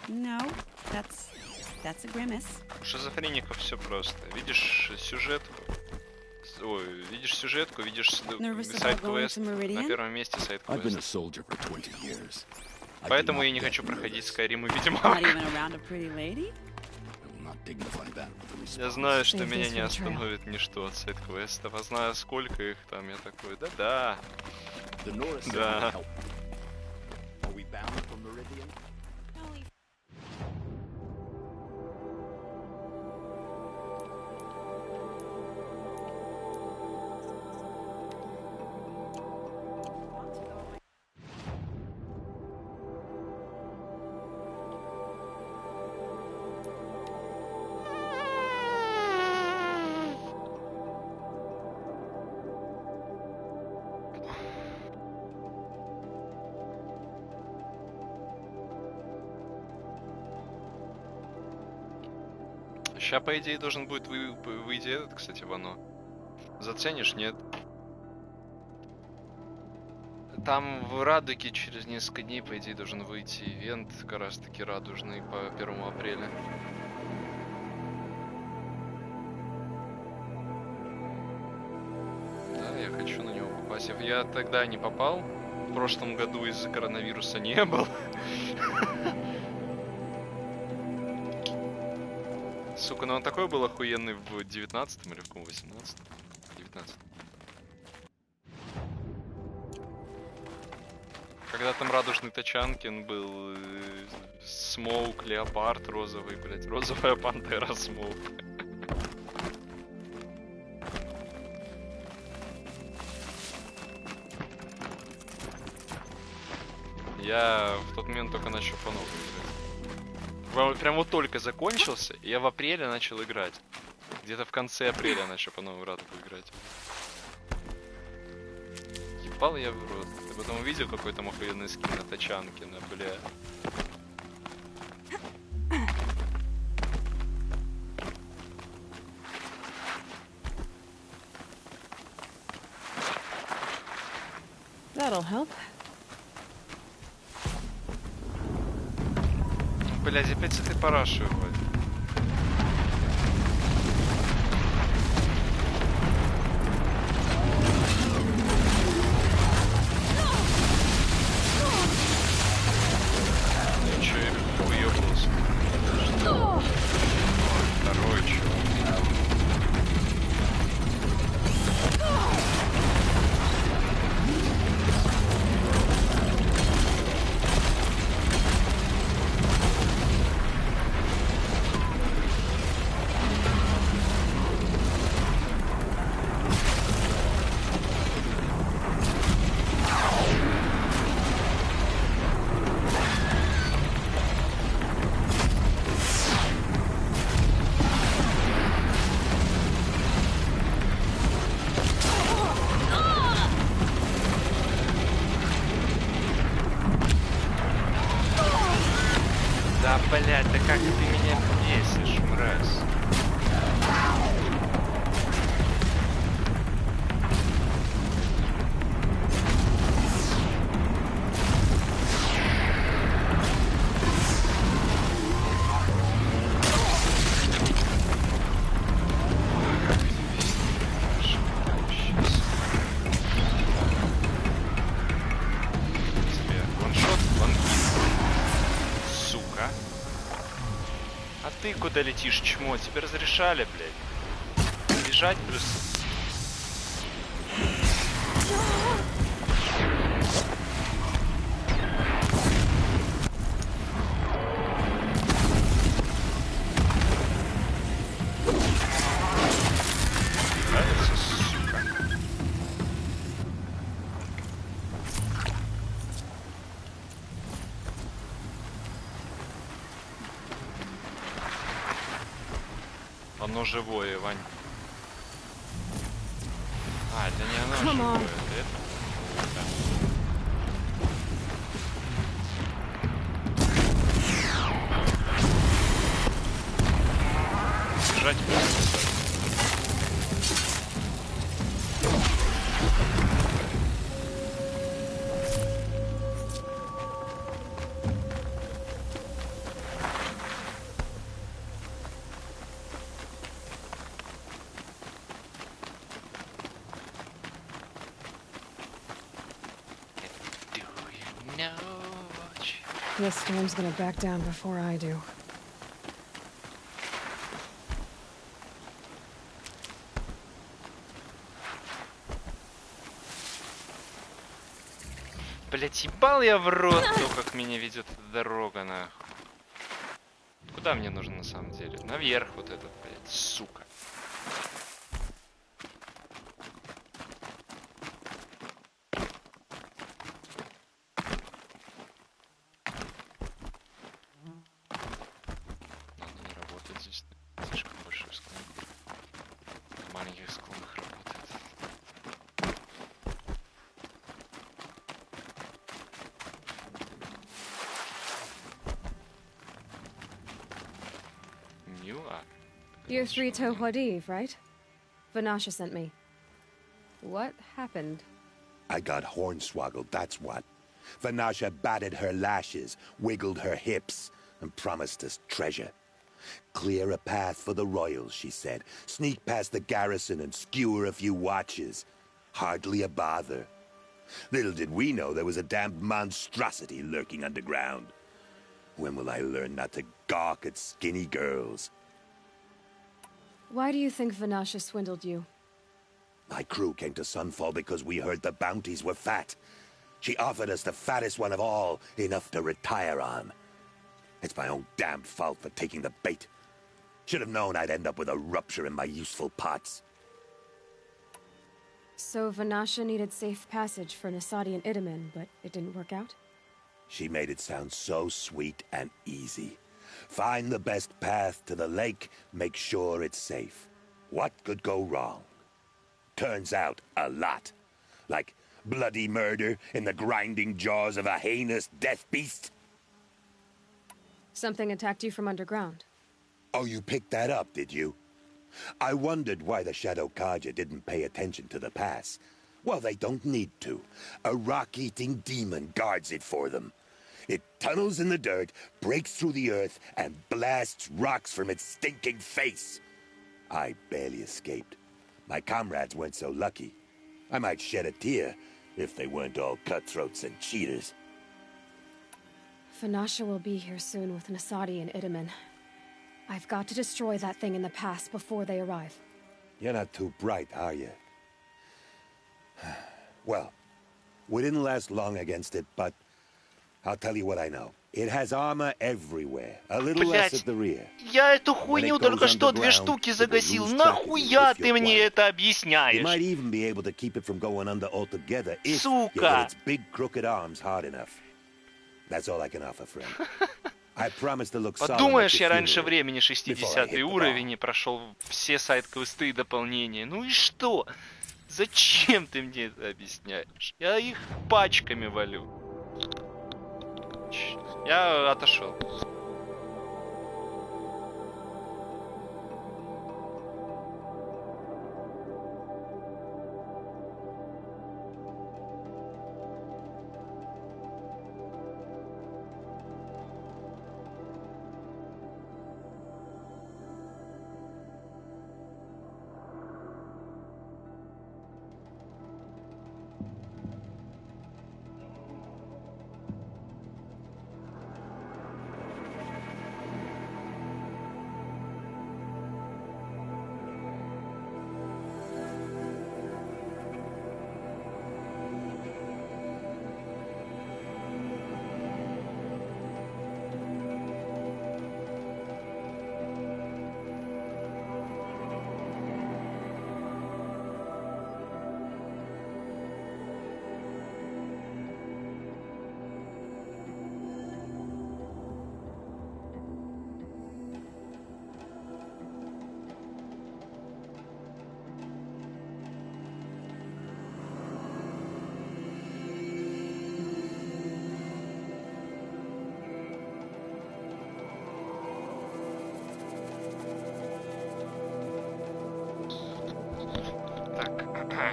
No, that's a grimace. У шизофреников все просто. Видишь сюжетку, видишь сюжетку, видишь сайт-квест, на первом месте сайт-квест. Поэтому я не хочу проходить Skyrim и Ведьмак. Я знаю, что меня не остановит ничто от сайт-квестов, а знаю, сколько их там, я такой, да-да. Да. Сейчас, по идее, должен будет выйти этот, кстати, Вано. Заценишь, нет? Там в Радуге через несколько дней, по идее, должен выйти ивент, как раз таки радужный, по 1 апреля. Да, я хочу на него попасть. Я тогда не попал. В прошлом году из-за коронавируса не был. Сука, ну он такой был охуенный в 19-м или в каком 18-м? 19-м. Когда там радужный Тачанкин был, Смоук, Леопард розовый, блять, розовая пантера Смоук. Я в тот момент только начал по новой играть. Прям вот только закончился, и я в апреле начал играть. Где-то в конце апреля начал по новой Радугу играть. Ебал я в рот. Ты потом увидел какой там охуенный скин на Тачанкина, бля. That'll help. Блядь, опять с этой парашей вроде. Ничего, я выебался. Второй чувак. Да, блядь, да как ты меня бесишь, мразь. Ты куда летишь, чмо? Тебе разрешали, блядь. Бежать плюс... Нравится, сука. Оно живое, Вань. А, это не оно живое, это это. Бежать просто. This storm's gonna back down before I do. Блять, ебал я в рот то, как меня ведет эта дорога, нахуй. Куда мне нужно на самом деле? Наверх вот этот, блядь, сука. You're 3 Tohwadiv, right? Vanasha sent me. What happened? I got hornswoggled, that's what. Vanasha batted her lashes, wiggled her hips, and promised us treasure. Clear a path for the royals, she said. Sneak past the garrison and skewer a few watches. Hardly a bother. Little did we know there was a damned monstrosity lurking underground. When will I learn not to gawk at skinny girls? Why do you think Vanasha swindled you? My crew came to Sunfall because we heard the bounties were fat. She offered us the fattest one of all, enough to retire on. It's my own damned fault for taking the bait. Should have known I'd end up with a rupture in my useful pots. So Vanasha needed safe passage for Nasadi and Itamen, but it didn't work out? She made it sound so sweet and easy. Find the best path to the lake, make sure it's safe. What could go wrong? Turns out, a lot. Like bloody murder in the grinding jaws of a heinous death beast. Something attacked you from underground. Oh, you picked that up, did you? I wondered why the Shadow Kaja didn't pay attention to the pass. Well, they don't need to. A rock-eating demon guards it for them. It tunnels in the dirt, breaks through the earth, and blasts rocks from its stinking face. I barely escaped. My comrades weren't so lucky. I might shed a tear if they weren't all cutthroats and cheaters. Fanasha will be here soon with Nasadi and Itamen. I've got to destroy that thing in the past before they arrive. You're not too bright, are you? Well, we didn't last long against it, but I'll tell you what I know. It has armor everywhere, a little less at the rear. Я эту хуйню только что 2 штуки загасил. Нахуя ты мне это объясняешь? You might even be able to keep it from going under altogether if you Сука! get its big crooked arms hard enough. That's all I can offer, friend. I promise to look solemn. Подумаешь, я раньше времени 60-й уровень и прошел все сайд-квесты и дополнения. Ну и что? Зачем ты мне это объясняешь? Я их пачками валю. Я отошел.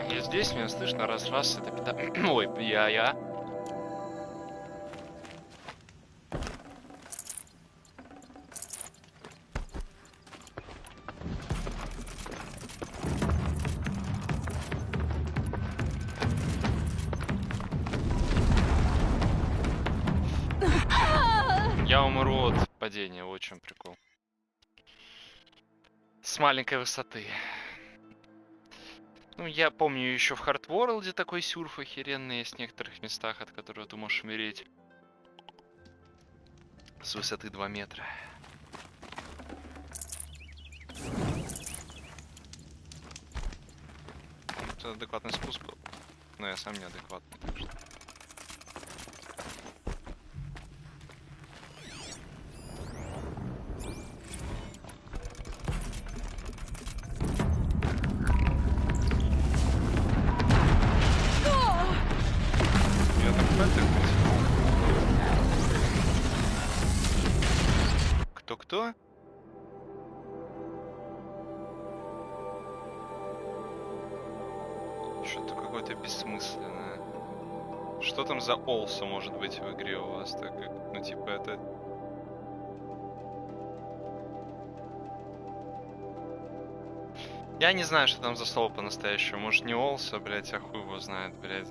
Я здесь, меня слышно, раз, это беда. Ой, я. Я умру от падения, вот в чем прикол. С маленькой высоты. Ну, я помню еще в Хардворлде такой сюрф охеренный есть в некоторых местах, от которого ты можешь умереть. С высоты 2 метра. Это адекватный спуск был. Но я сам неадекватный, так что... Кто? Что-то какое-то бессмысленное. Что там за олса может быть в игре у вас? Так как, ну типа это... Я не знаю, что там за слово по-настоящему. Может не олса, блять, а хуй его знает, блять.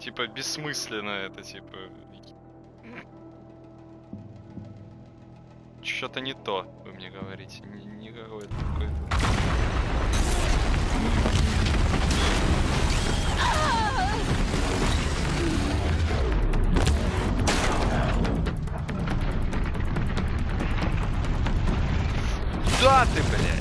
Типа бессмысленно это, типа... Что-то не то, вы мне говорите. Не какое-то. Да ты, блядь!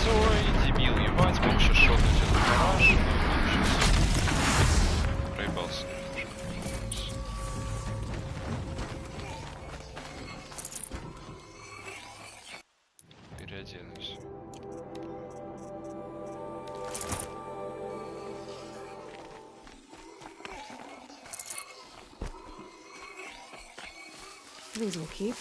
Стой, дебил, ебать, мы сейчас шотнуть эту парашу. Проебался. Переоденусь. These will keep.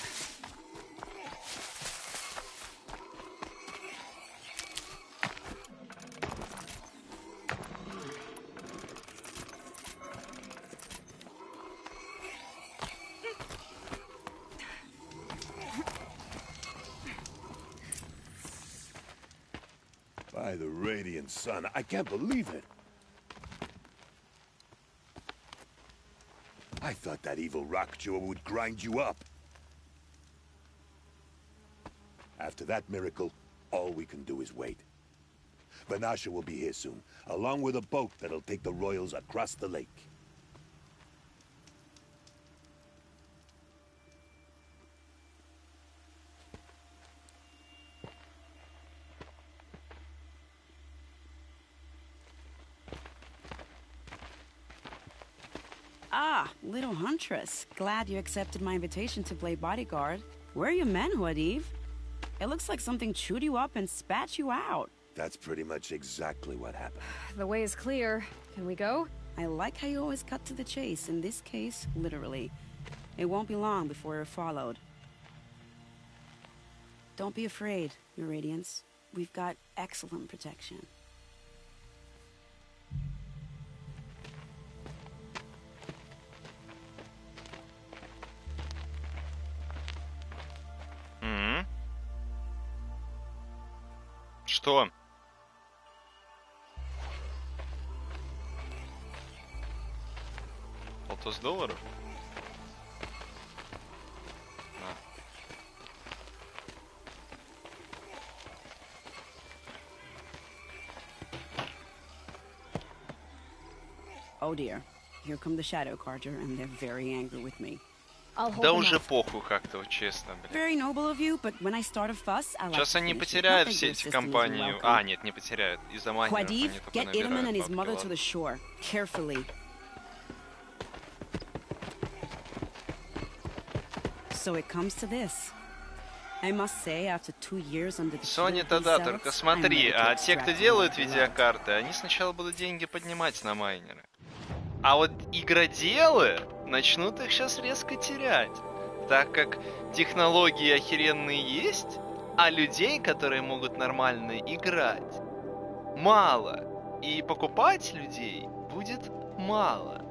By the radiant sun, I can't believe it. I thought that evil rock jewel would grind you up. After that miracle, all we can do is wait. Vanasha will be here soon, along with a boat that'll take the royals across the lake. Ah, little huntress. Glad you accepted my invitation to play bodyguard. Where are your manhood, Eve? It looks like something chewed you up and spat you out. That's pretty much exactly what happened. The way is clear. Can we go? I like how you always cut to the chase. In this case, literally. It won't be long before we're followed. Don't be afraid, Your Radiance. We've got excellent protection. Что? $1,000? Oh dear. Here come the Shadow Carter, and they're very angry with me. Да уже похуй как-то, вот честно, блин. Very noble of you, but when I start a fuss, I like Сейчас они потеряют все эти компании. А, нет, не потеряют. Из-за майнеров они только Itaman and his набирают mother бабки, to the shore. Carefully. So it comes to this. I must say, after 2 years under the Соня-то да, только смотри, а те, кто делают видеокарты, они сначала будут деньги поднимать на майнеры. А вот игроделы начнут их сейчас резко терять, так как технологии охеренные есть, а людей, которые могут нормально играть, мало. И покупать людей будет мало.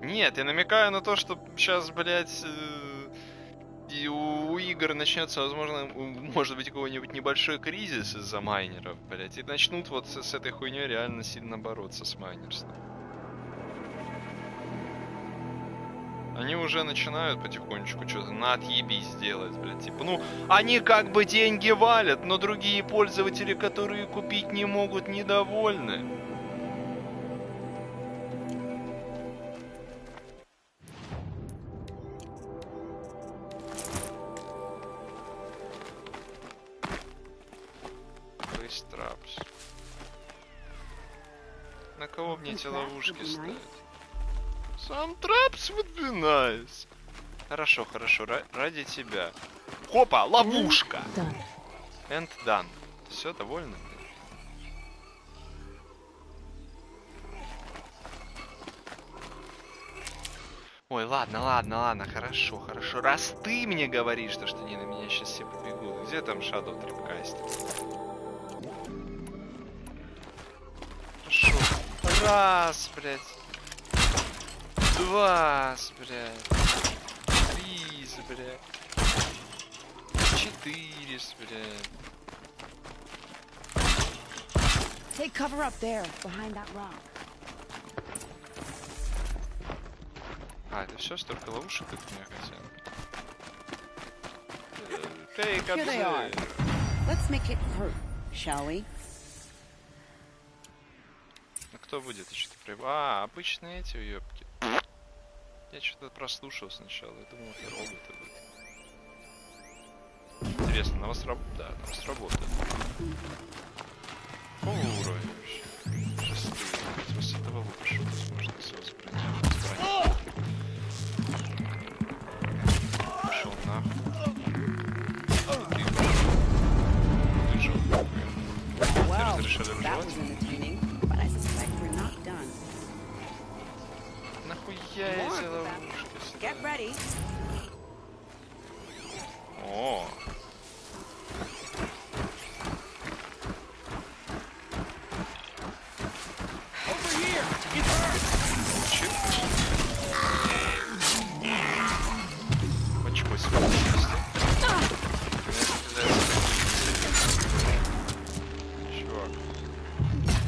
Нет, я намекаю на то, что сейчас, блядь, и у игр начнется, возможно, может быть, какой-нибудь небольшой кризис из-за майнеров, блядь, и начнут вот с этой хуйней реально сильно бороться с майнерством. Они уже начинают потихонечку что-то на отъебись делать, блядь, типа, ну, они как бы деньги валят, но другие пользователи, которые купить не могут, недовольны. Трапс. На кого мне эти ловушки ставить? Сам Трапс would be nice. Хорошо, хорошо, ради тебя. Хопа, ловушка! And done. Все, довольны? Ой, ладно, ладно, ладно, хорошо, хорошо. Раз ты мне говоришь, что они на меня сейчас все побегут. Где там Shadow Tripcast? Хорошо. Раз, блядь. Два, блядь. Три, блядь. 4, блядь. Take cover up there, behind that rock. А, это все, столько ловушек от меня хотят. Here they are. Let's make it hurt, shall we? Ну кто будет? Я что-то прям... А, обычные эти уёбки. Я что-то прослушал сначала. Я думал, это роботы будут. Интересно, на вас работает? Да, на вас работает. Какого уровня вообще? Шестый. Вот с этого лучше. Возможно, все сбронировать. Пошел нахуй. Ты жил. Ты разрешали выживать? Нахуя эти ловушки? О. Очко себе. Чувак.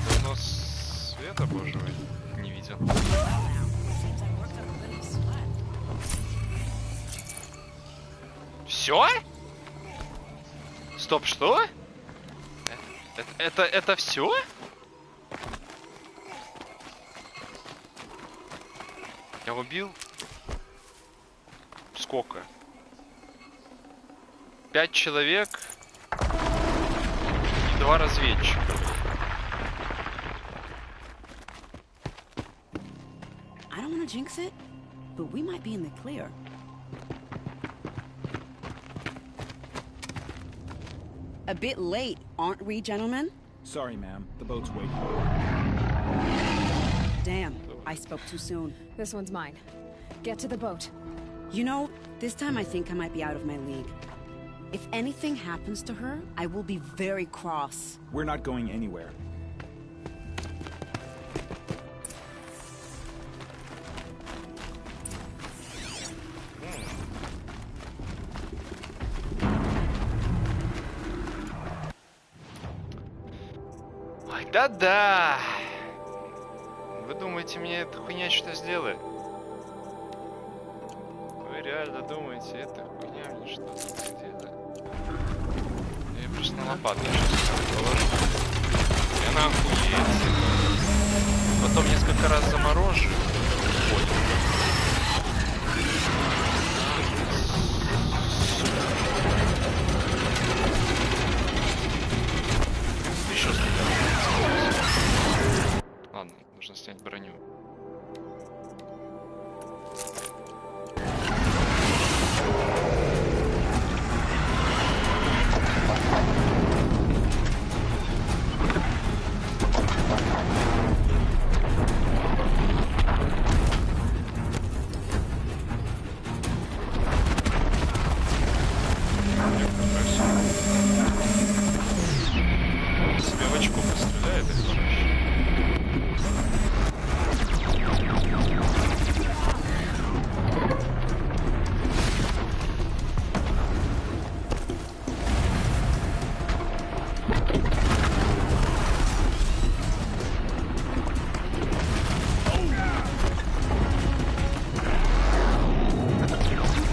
Давно света божьего не видел. Все? Стоп, что? Это все? Я убил... Сколько? 5 человек и 2 разведчика. I don't want to jinx it, but we might be in the clear. A bit late, aren't we, gentlemen? Sorry, ma'am. The boat's waiting. Damn, I spoke too soon. This one's mine. Get to the boat. You know, this time I think I might be out of my league. If anything happens to her, I will be very cross. We're not going anywhere. Да-да! Вы думаете, мне эта хуйня что сделает? Вы реально думаете, эта хуйня мне что-то сделает? Я просто на лопату сейчас положу. И она охуеет. Потом несколько раз заморожу. Еще ладно, нужно снять броню. Себе в очко постреляет, это хорошо.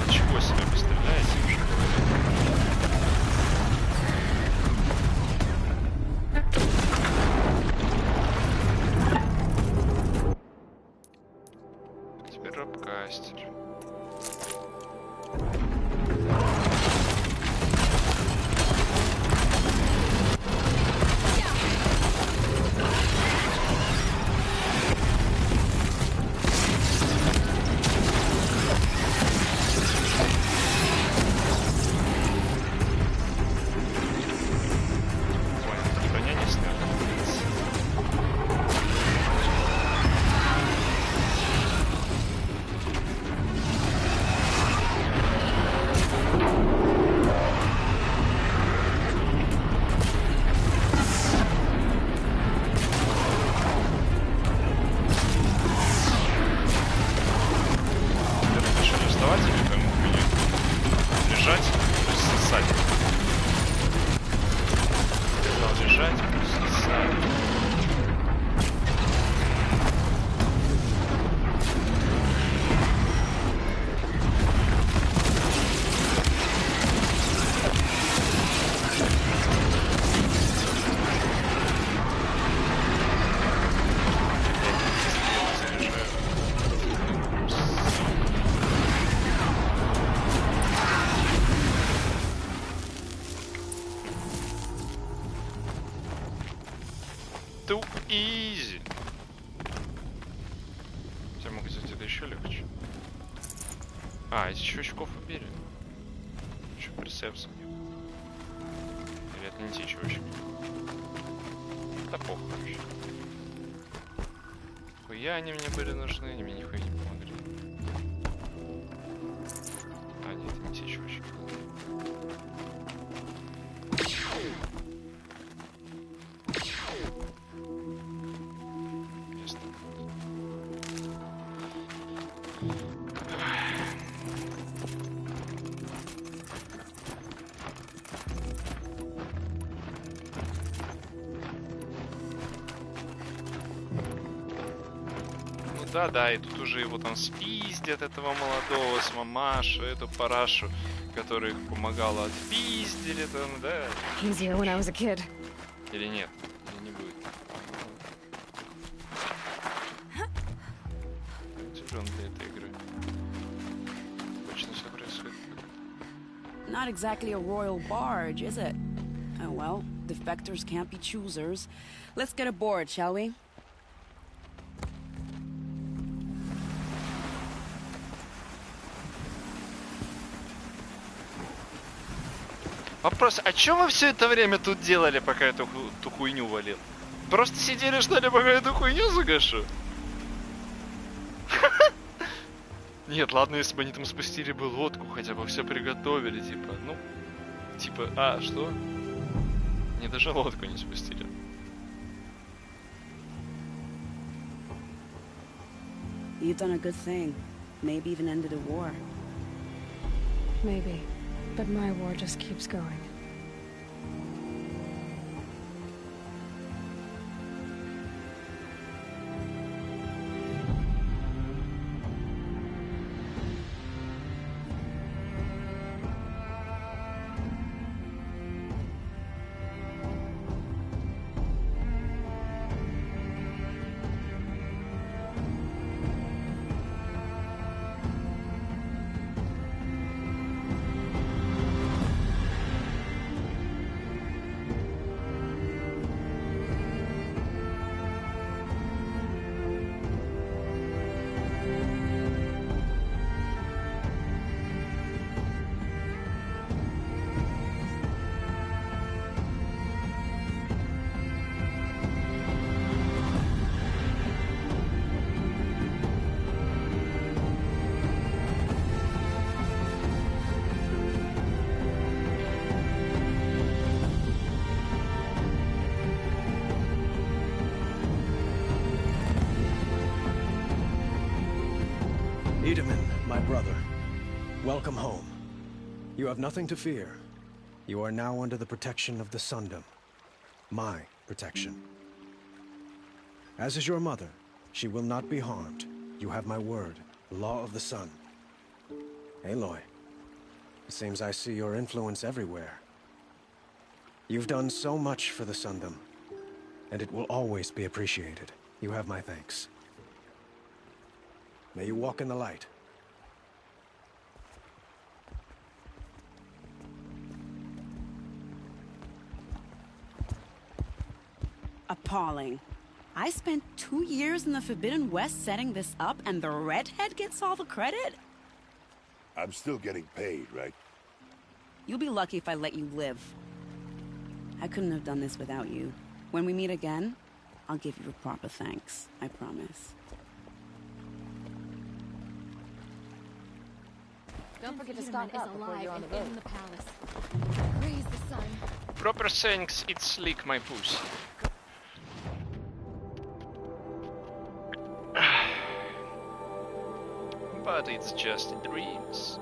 Очко себе постреляете уже, теперь рабкастер. Броня не снята. Решили вставать или там меня лежать, плюс сосать? Сказал лежать, плюс сосать. Too easy. Я могу сделать это еще легче. А, из еще очков убили. Еще прицепс у них. Или это не те чувачки? Да похуй вообще. Хуя они мне были нужны, они мне нихуя не помогли. А, нет, это не те чувачки. Да, и тут уже его там спиздят, этого молодого, с мамашу, эту парашу, которая их помогала, отпиздили там, да. Easier when I was a kid. Или нет? Или не будет? Тяжело для этой игры. Точно все происходит. Not exactly a royal barge, is it? Oh well, defectors can't be choosers. Let's get aboard, shall we? Вопрос, а что вы все это время тут делали, пока я эту хуйню валил? Просто сидели, ждали, пока я эту хуйню загашу? Нет, ладно, если бы они там спустили бы лодку, хотя бы все приготовили, типа, ну... Типа, а, что? Не даже лодку не спустили. You've done a good thing. Maybe even ended a war. Maybe. But my war just keeps going. My brother, welcome home. You have nothing to fear. You are now under the protection of the Sundom. My protection. As is your mother, she will not be harmed. You have my word, the law of the sun. Aloy, it seems I see your influence everywhere. You've done so much for the Sundom, and it will always be appreciated. You have my thanks. May you walk in the light. Appalling. I spent 2 years in the Forbidden West setting this up, and the redhead gets all the credit? I'm still getting paid, right? You'll be lucky if I let you live. I couldn't have done this without you. When we meet again, I'll give you a proper thanks. I promise. Don't forget to stock up before you're on the road. In the palace. Praise the sun. Proper thanks, it's slick my pussy. But it's just dreams.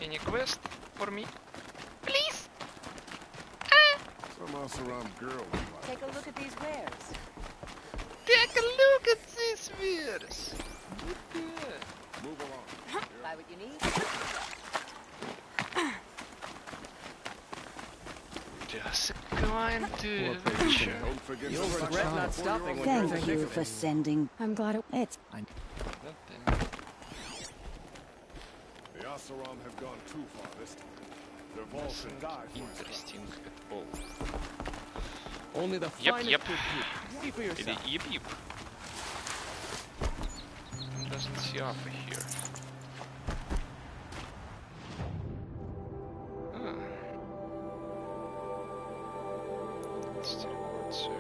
Any quest for me? Please? Some else around girl. Take a look at these wares. Take a look at these wares. Move along. Buy what you need. Just going to You'll regret not stopping when you're Thank you for sending. I'm glad It's The Asaram have gone too far this time. Their vaults and die for Interesting at all. Only the Yep. See for yourself. Yep. Doesn't see Alpha here. Let's see what's here.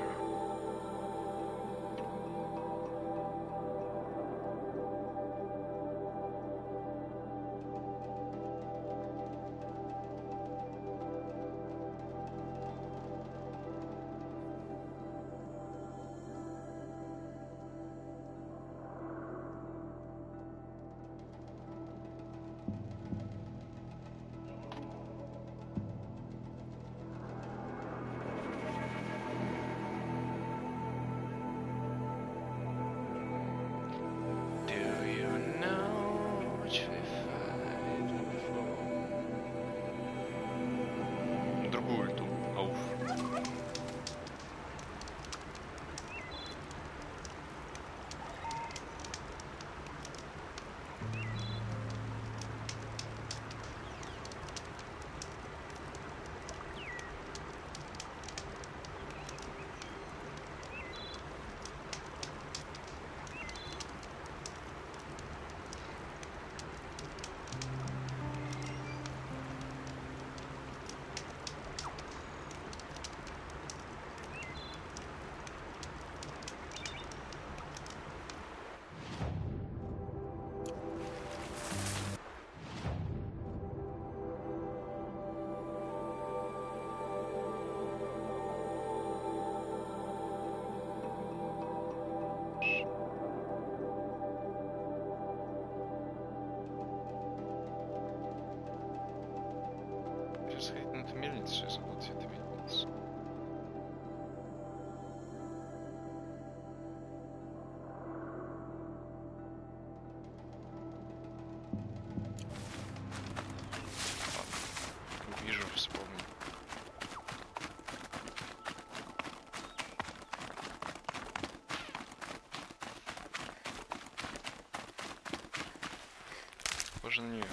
Сходить на мельницу, сейчас забыл цвет мельницы. Вижу, вспомнил. Похоже на нее.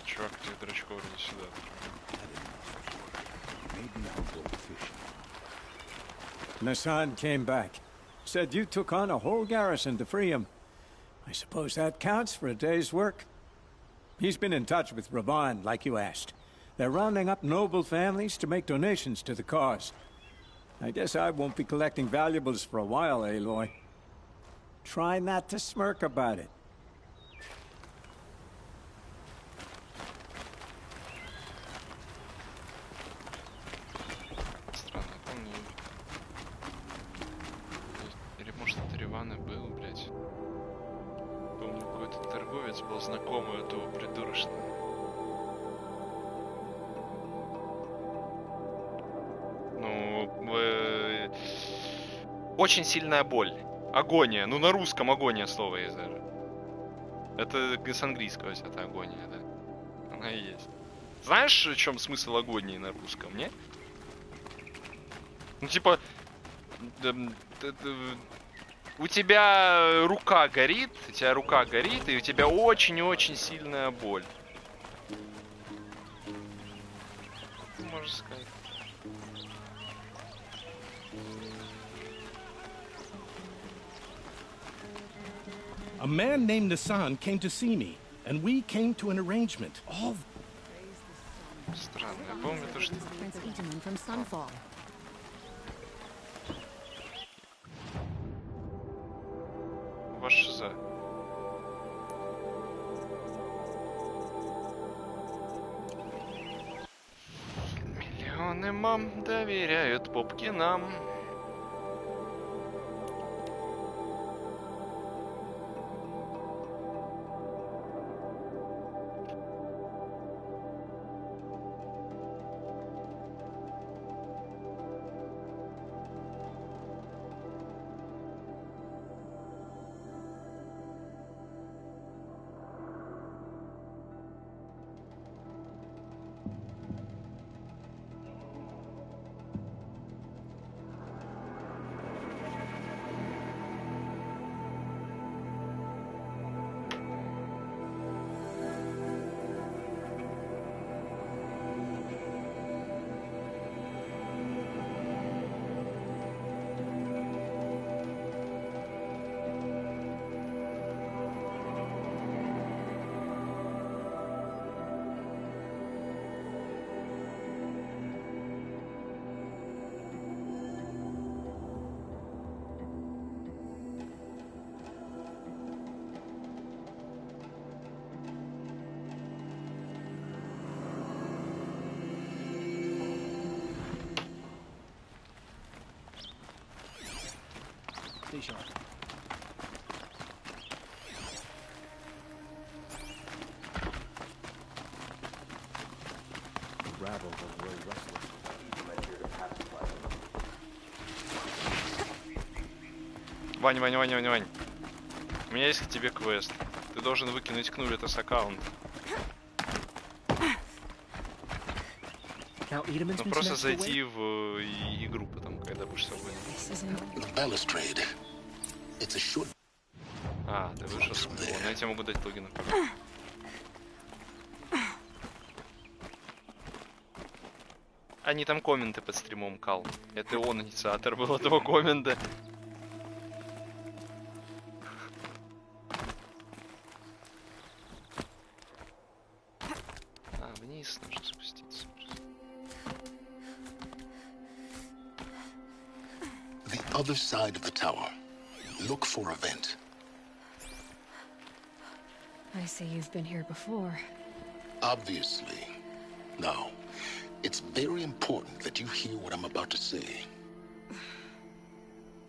Чувак, где дурачков вроде сюда. Nassan came back. Said you took on a whole garrison to free him. I suppose that counts for a day's work. He's been in touch with Ravan, like you asked. They're rounding up noble families to make donations to the cause. I guess I won't be collecting valuables for a while, Aloy. Try not to smirk about it. Был знакомый этого придурочного. Ну, очень сильная боль. Агония. Ну, на русском агония слово есть даже. Это с английского взята агония, да. Она и есть. Знаешь, в чем смысл агонии на русском, не? Ну, типа... У тебя рука горит, и у тебя очень-очень сильная боль. Можно сказать. A man named Nassan came to see me, and we came to an arrangement. All странно, я помню то, что... Ваша за. Миллионы мам доверяют попки нам. station. Rabble was very restless. Вань, у меня есть к тебе квест. Ты должен выкинуть кнули-то с аккаунта. Ну просто зайти в игру потом, когда будешь свободен. А, ты вышел с него. Но я тебе могу дать логин. Они там комменты под стримом кал. Это он инициатор был этого коммента. А, вниз нужно спуститься. The other side of the tower. Look for a vent. I see you've been here before. Obviously. Now, it's very important that you hear what I'm about to say.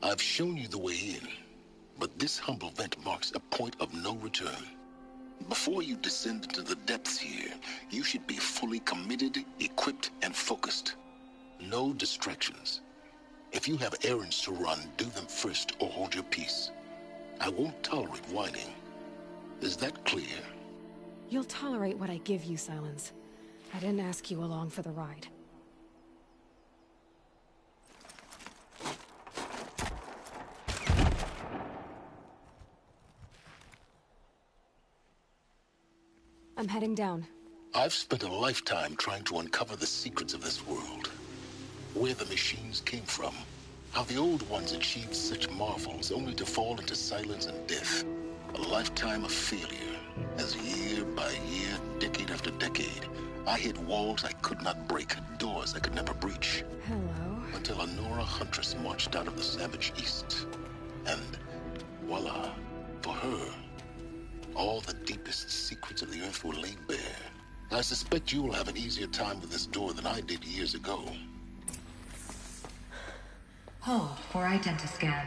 I've shown you the way in, but this humble vent marks a point of no return. Before you descend into the depths here, you should be fully committed, equipped, and focused. No distractions. If you have errands to run, do them first or hold your peace. I won't tolerate whining. Is that clear? You'll tolerate what I give you, Silence. I didn't ask you along for the ride. I'm heading down. I've spent a lifetime trying to uncover the secrets of this world. Where the machines came from. How the old ones achieved such marvels only to fall into silence and death. A lifetime of failure. As year by year, decade after decade, I hit walls I could not break, doors I could never breach. Hello. Until a Nora huntress marched out of the savage east. And voila, for her, all the deepest secrets of the earth were laid bare. I suspect you will have an easier time with this door than I did years ago. Hold for identiscan.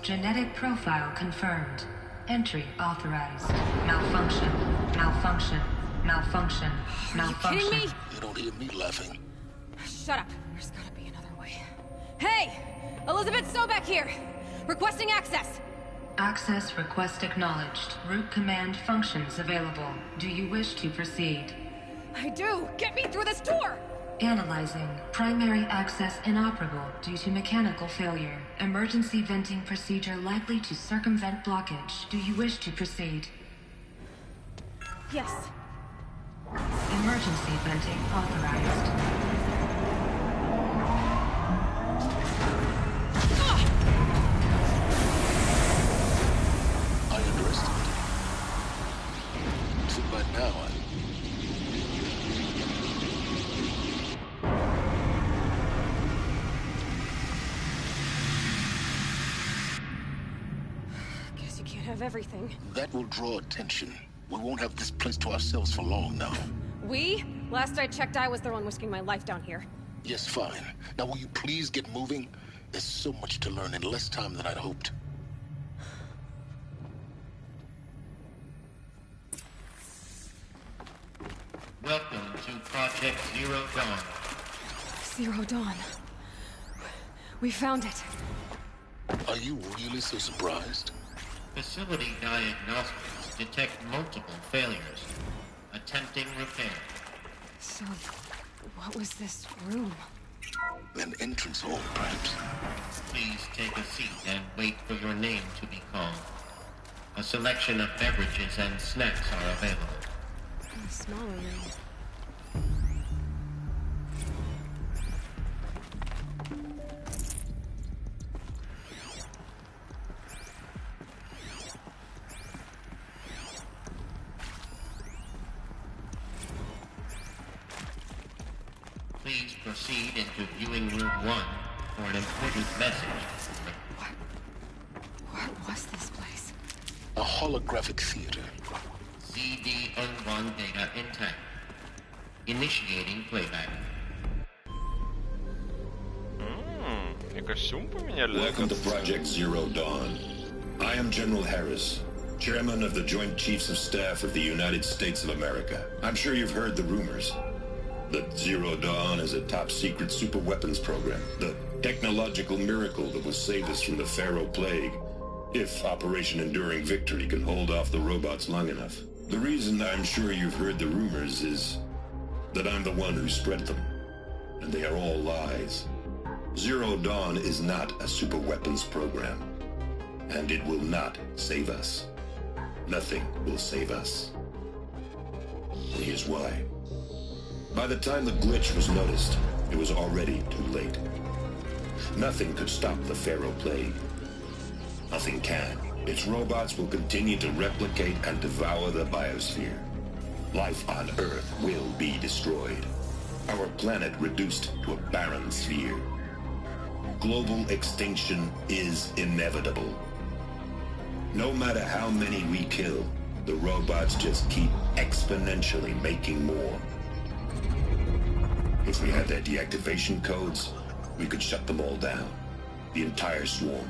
Genetic profile confirmed. Entry authorized. Malfunction. Malfunction. Malfunction. Malfunction. Are you kidding me? You don't hear me laughing. Shut up. There's gotta be another way. Hey! Elizabeth Sobek here! Requesting access! Access request acknowledged. Root command functions available. Do you wish to proceed? I do! Get me through this door! Analyzing. Primary access inoperable due to mechanical failure. Emergency venting procedure likely to circumvent blockage. Do you wish to proceed? Yes. Emergency venting authorized. By now, Guess you can't have everything. That will draw attention. We won't have this place to ourselves for long now. We? Last I checked, I was the one risking my life down here. Yes, fine. Now will you please get moving? There's so much to learn in less time than I'd hoped. Welcome to Project Zero Dawn. Zero Dawn. We found it. Are you really so surprised? Facility diagnostics detect multiple failures. Attempting repair. So, what was this room? An entrance hall, perhaps. Please take a seat and wait for your name to be called. A selection of beverages and snacks are available. A smaller room. Please proceed into viewing room 1 for an important message. What was this place? A holographic theater. CD-01 data intact. Initiating playback. костюм поменяли? Welcome to Project Zero Dawn. I am General Harris, Chairman of the Joint Chiefs of Staff of the United States of America. I'm sure you've heard the rumors that Zero Dawn is a top-secret super-weapons program, the technological miracle that will save us from the Pharaoh Plague, if Operation Enduring Victory can hold off the robots long enough. The reason I'm sure you've heard the rumors is that I'm the one who spread them, and they are all lies. Zero Dawn is not a super-weapons program, and it will not save us. Nothing will save us. And here's why. By the time the glitch was noticed, it was already too late. Nothing could stop the Pharaoh Plague. Nothing can. Its robots will continue to replicate and devour the biosphere. Life on Earth will be destroyed. Our planet reduced to a barren sphere. Global extinction is inevitable. No matter how many we kill, the robots just keep exponentially making more. If we had their deactivation codes, we could shut them all down. The entire swarm.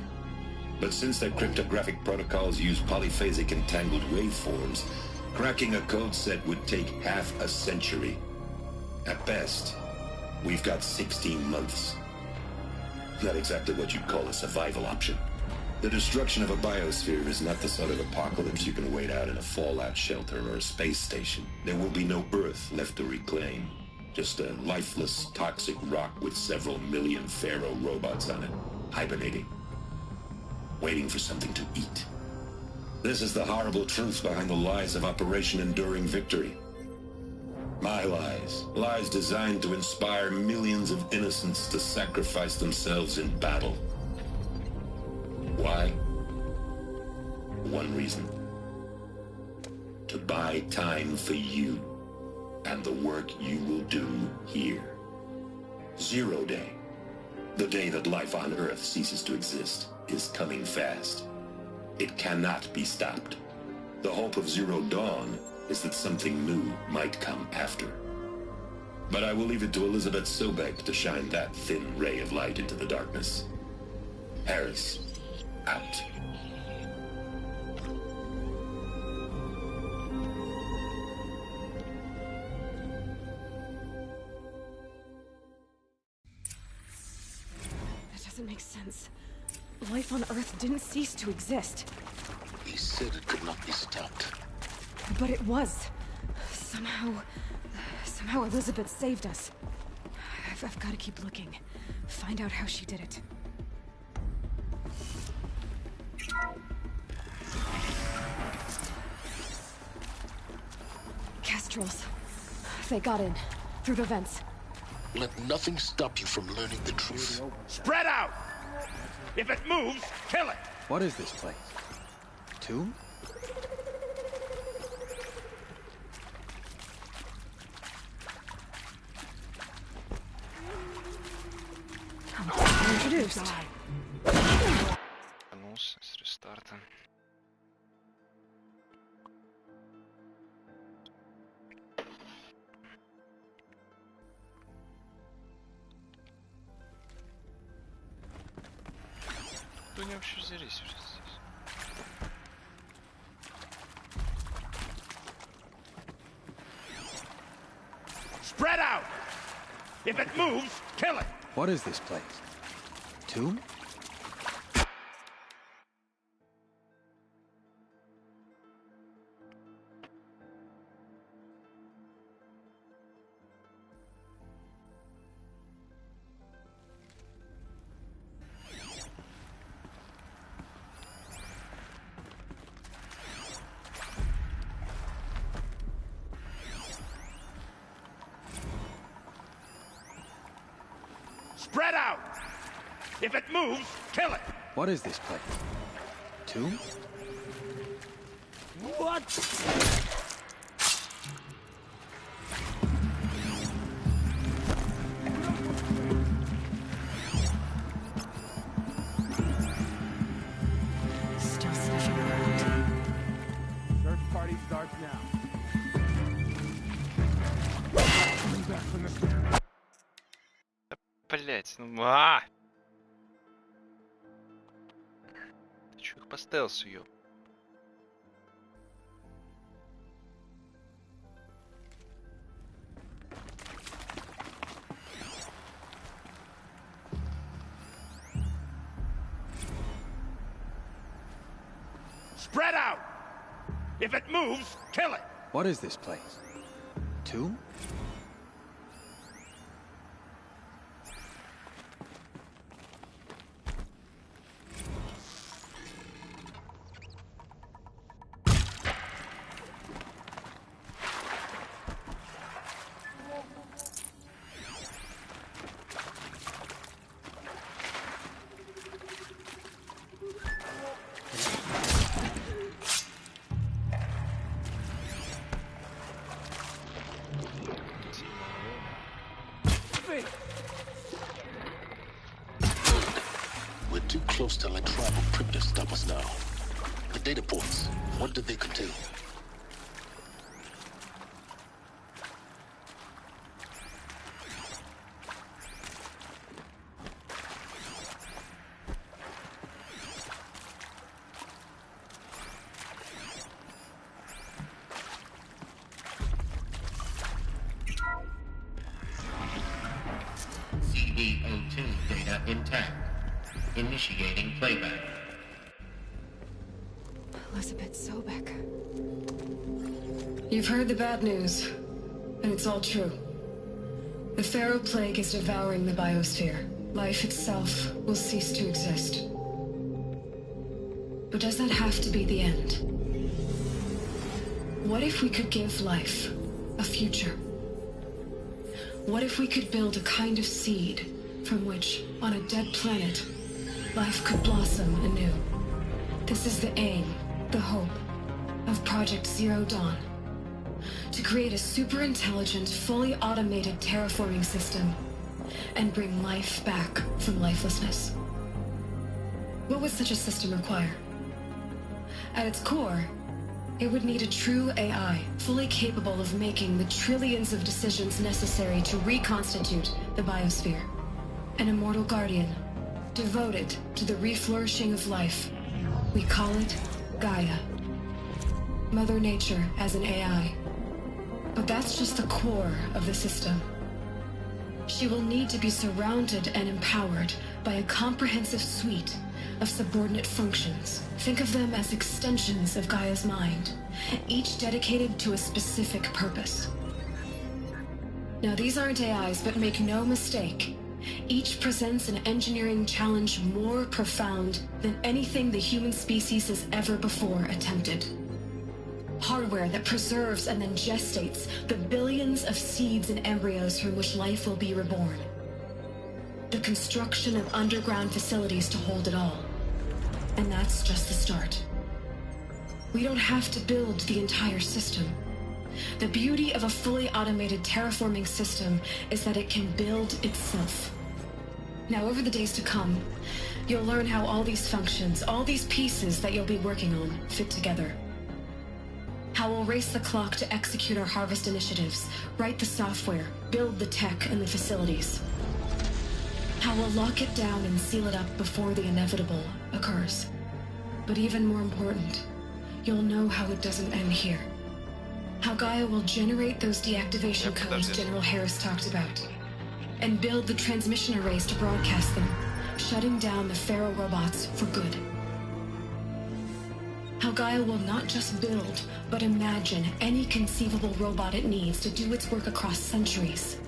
But since their cryptographic protocols use polyphasic entangled waveforms, cracking a code set would take half a century. At best, we've got 16 months. Not exactly what you'd call a survival option. The destruction of a biosphere is not the sort of apocalypse you can wait out in a fallout shelter or a space station. There will be no Earth left to reclaim. Just a lifeless, toxic rock with several million Pharaoh robots on it, hibernating, waiting for something to eat. This is the horrible truth behind the lies of Operation Enduring Victory. My lies. Lies designed to inspire millions of innocents to sacrifice themselves in battle. Why? One reason. To buy time for you and the work you will do here. Zero Day, the day that life on Earth ceases to exist, is coming fast. It cannot be stopped. The hope of Zero Dawn is that something new might come after. But I will leave it to Elizabeth Sobek to shine that thin ray of light into the darkness. Harris, out. That doesn't make sense. Life on Earth didn't cease to exist. He said it could not be stopped. But it was. Somehow Elizabeth saved us. I've got to keep looking. Find out how she did it. Kestrels. They got in. Through the vents. Let nothing stop you from learning the truth. Spread out! If it moves, kill it! What is this place? Tomb? Introduced. Конец с рестартом. Кто не вообще здесь? Spread out! If it moves, kill it! What is this place? Tomb? Spread out! If it moves, kill it! What is this place? Tomb? What? Still sniffing around. Search party starts now. Coming back from the... Блять, ну по стелсу, ё. Spread out! If it moves, kill it! What is this place? Tomb? We're too close to let tribal cryptids stop us now. The data ports, what did they contain? CD02 data intact. Initiating playback. Elizabeth Sobek. You've heard the bad news, and it's all true. The Pharaoh Plague is devouring the biosphere. Life itself will cease to exist. But does that have to be the end? What if we could give life a future? What if we could build a kind of seed from which, on a dead planet, life could blossom anew? This is the aim, the hope, of Project Zero Dawn. To create a super-intelligent, fully automated terraforming system and bring life back from lifelessness. What would such a system require? At its core, it would need a true AI, fully capable of making the trillions of decisions necessary to reconstitute the biosphere. An immortal guardian, devoted to the reflourishing of life. We call it Gaia. Mother Nature as an AI. But that's just the core of the system. She will need to be surrounded and empowered by a comprehensive suite of subordinate functions. Think of them as extensions of Gaia's mind, each dedicated to a specific purpose. Now, these aren't AIs, but make no mistake, each presents an engineering challenge more profound than anything the human species has ever before attempted. Hardware that preserves and then gestates the billions of seeds and embryos from which life will be reborn. The construction of underground facilities to hold it all. And that's just the start. We don't have to build the entire system. The beauty of a fully automated terraforming system is that it can build itself. Now, over the days to come, you'll learn how all these functions, all these pieces that you'll be working on, fit together. How we'll race the clock to execute our harvest initiatives, write the software, build the tech and the facilities. How we'll lock it down and seal it up before the inevitable occurs. But even more important, you'll know how it doesn't end here. How Gaia will generate those deactivation codes General Harris talked about, and build the transmission arrays to broadcast them, shutting down the Pharaoh robots for good. How Gaia will not just build, but imagine any conceivable robot it needs to do its work across centuries.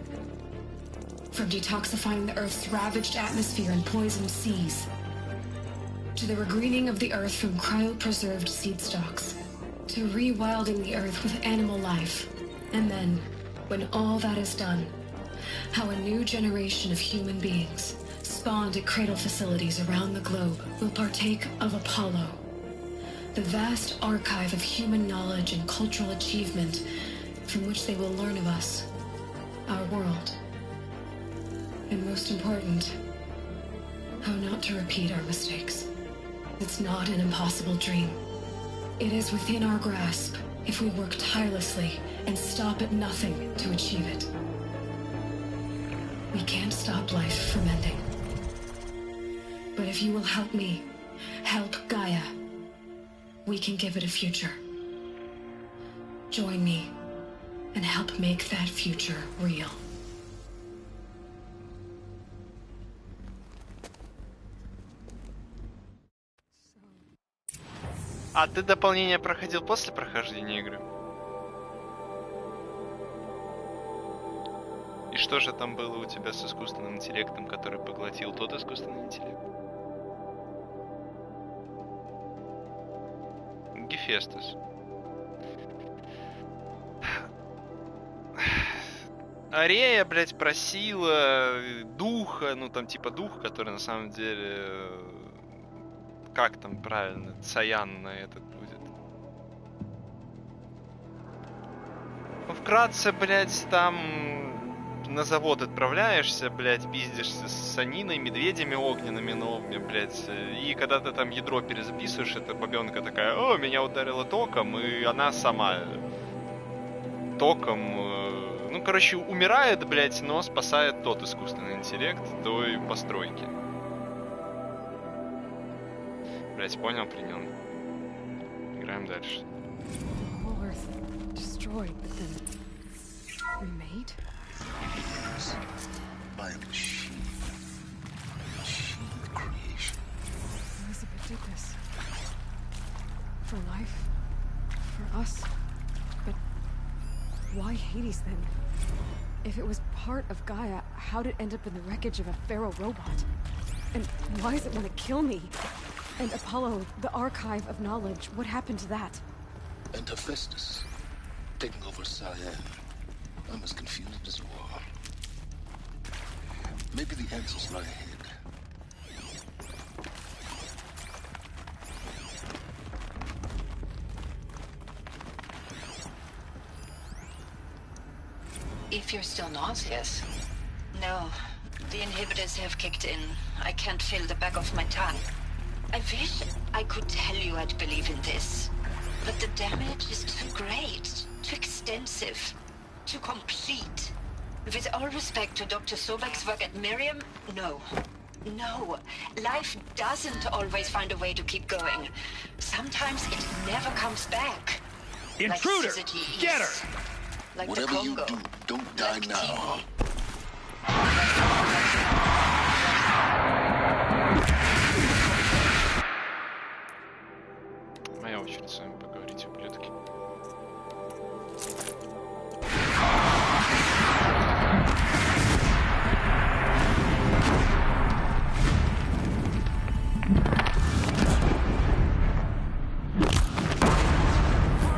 From detoxifying the Earth's ravaged atmosphere and poisoned seas, to the regreening of the Earth from cryopreserved seed stalks, to rewilding the Earth with animal life. And then, when all that is done, how a new generation of human beings, spawned at cradle facilities around the globe, will partake of Apollo, the vast archive of human knowledge and cultural achievement from which they will learn of us, our world. And most important, how not to repeat our mistakes. It's not an impossible dream. It is within our grasp if we work tirelessly and stop at nothing to achieve it. We can't stop life from ending. But if you will help me, help Gaia, we can give it a future. Join me and help make that future real. А ты дополнение проходил после прохождения игры? И что же там было у тебя с искусственным интеллектом, который поглотил тот искусственный интеллект? Гефестус. Арея, блядь, просила духа, ну там типа дух, который на самом деле... Как там правильно? Цаян на этот будет. Ну, вкратце, блядь, там на завод отправляешься, блядь, пиздишься с Аниной, медведями огненными, но, блядь, и когда ты там ядро перезаписываешь, эта бабенка такая: о, меня ударило током, и она сама током, ну, короче, умирает, блядь, но спасает тот искусственный интеллект той постройки. Блять, понял, принял. Играем дальше. For life, for us, but why Hades then? If it was part of Gaia, how'd it end up in the wreckage of a pharaoh robot? And why does it want to kill me? And Apollo, the archive of knowledge, what happened to that? And Hephaestus, taking over Cyan. I'm as confused as you are. Maybe the answers lie ahead. If you're still nauseous. No, the inhibitors have kicked in. I can't feel the back of my tongue. I wish I could tell you I'd believe in this, but the damage is too great, too extensive, too complete. With all respect to Dr. Sobek's work at Miriam, no. No, life doesn't always find a way to keep going. Sometimes it never comes back. Intruder! Like Get her! Like Whatever the you Congo. do, don't die now. Моя очередь с вами поговорить, ублюдки.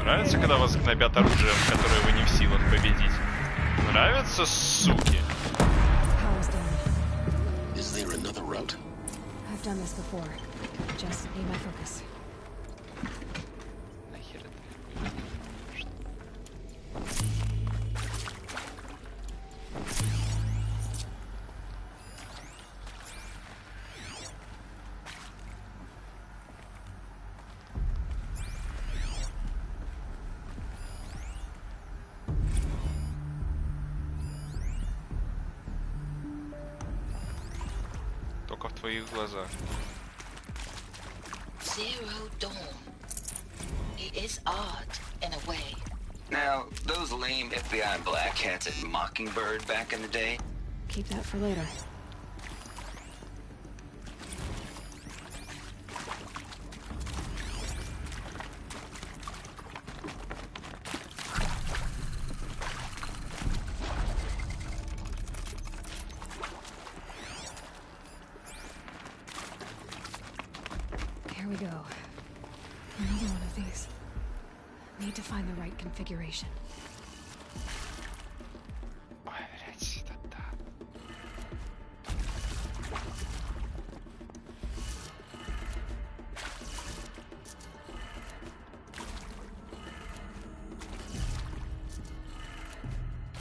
Нравится, когда вас гнобят оружием, которое вы не в силах победить? Нравится, суки? Is there another route? I've done this before. Just need my focus. Только в твоих глазах. Zero Dawn. It is odd in a way. Now, those lame FBI black hats at Mockingbird back in the day? Keep that for later. Here we go. Another one of these. Need to find the right configuration.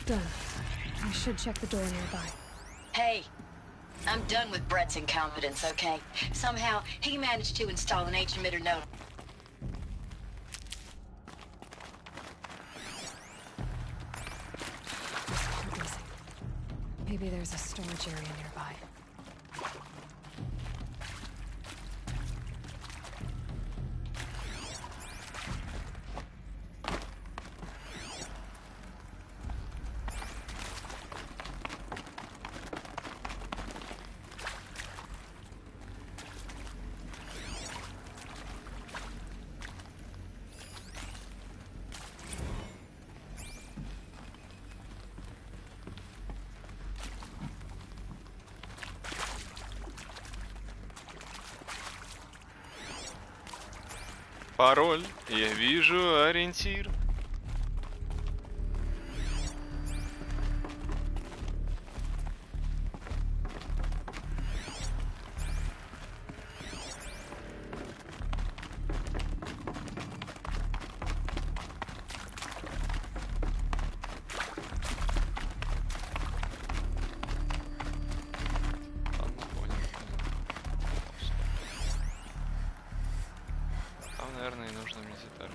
Done. I should check the door nearby. Hey, I'm done with Brett's incompetence, okay? Somehow, he managed to install an H-emitter node. Maybe there's a storage area nearby. пароль. Я вижу ориентир. Наверное, и нужно мне гитару.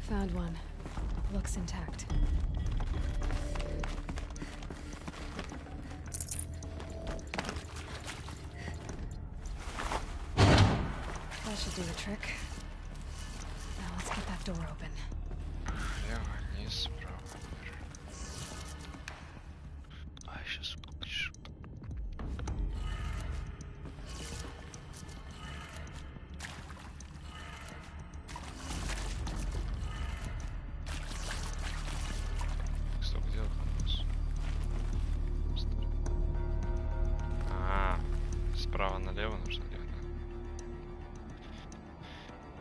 Found one. Looks intact. That should do the trick. Now let's get that door open. Лево, вниз, справа. А, сейчас выключу. Справа налево нужно делать.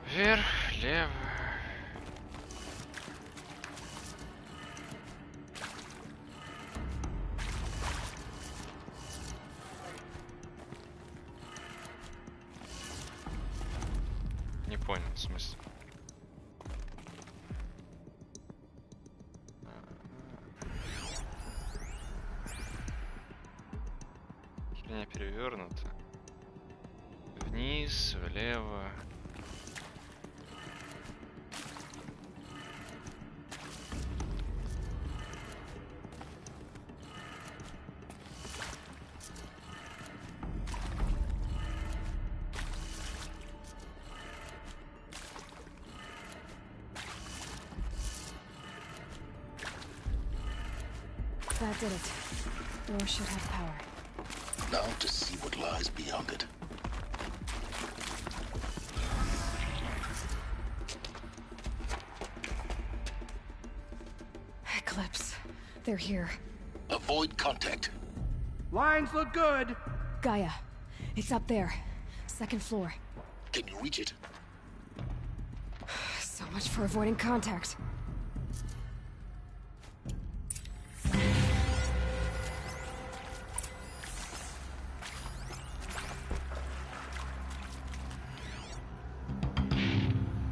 Вверх, лево. Не понял, в смысле. Херня перевернута. Вниз, влево. That did it. Door should have power. Now to see what lies beyond it. Eclipse. They're here. Avoid contact. Lines look good. Gaia. It's up there. Second floor. Can you reach it? So much for avoiding contact.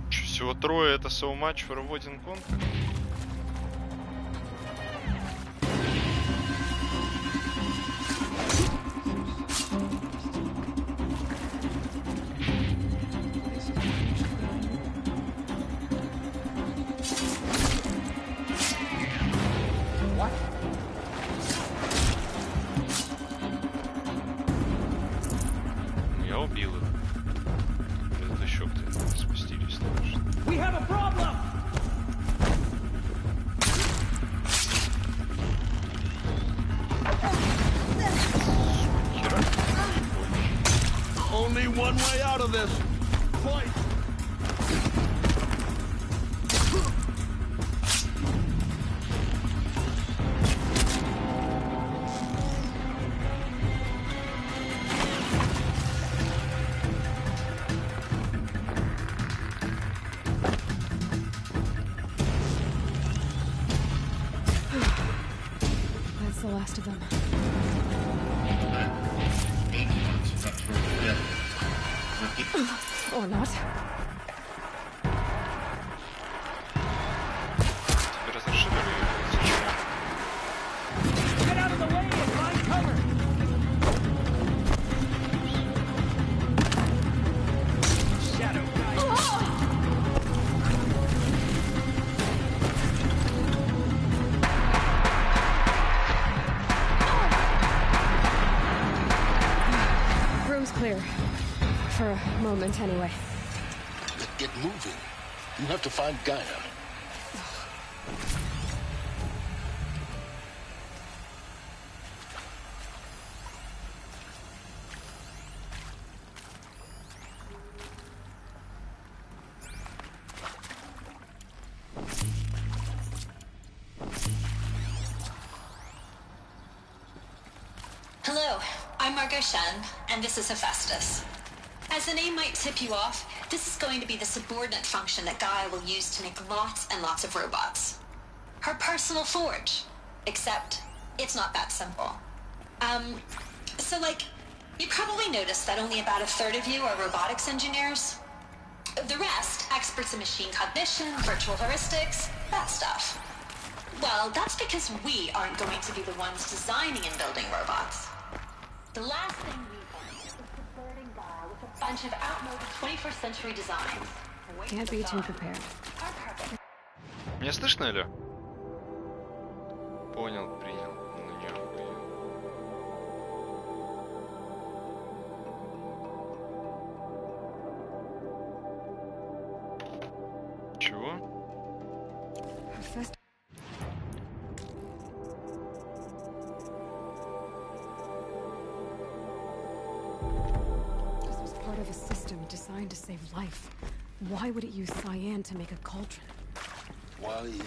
Всего трое, это so much for avoiding contact. Я убил их. Это еще кто-то спустились. We have a problem. Only one way out of this. Fight. That's the last of them. Or not. Тебе разрешили ее? Get out of the way and find cover. Shadow Room's clear. For a moment, anyway. Get moving. You have to find Gaia. Hello, I'm Margot Shen, and this is Hephaestus. As the name might tip you off, this is going to be the subordinate function that Gaia will use to make lots and lots of robots. Her personal forge. Except, it's not that simple. So like, you probably noticed that only about a third of you are robotics engineers. The rest, experts in machine cognition, virtual heuristics, that stuff. Well, that's because we aren't going to be the ones designing and building robots. The last thing we want is subverting Gaia with a bunch of outmoded 21st century designs. Can't be too prepared. Меня слышно, или? Понял, принял. Ну, нихуя. Чего? Of a system designed to save life. Why would it use cyan to make a cauldron? Why indeed?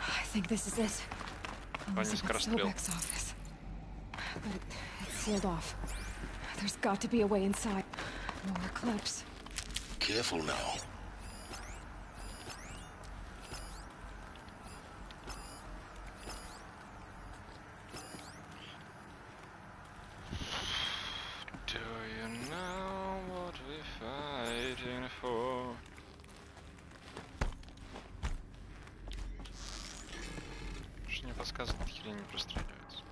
I think this is it. Elizabeth Sobek's office. But it's sealed off. There's got to be a way inside. More clips. Careful now. Do you know what we're fighting for? Что мне подсказывает, эта херень не простреливается.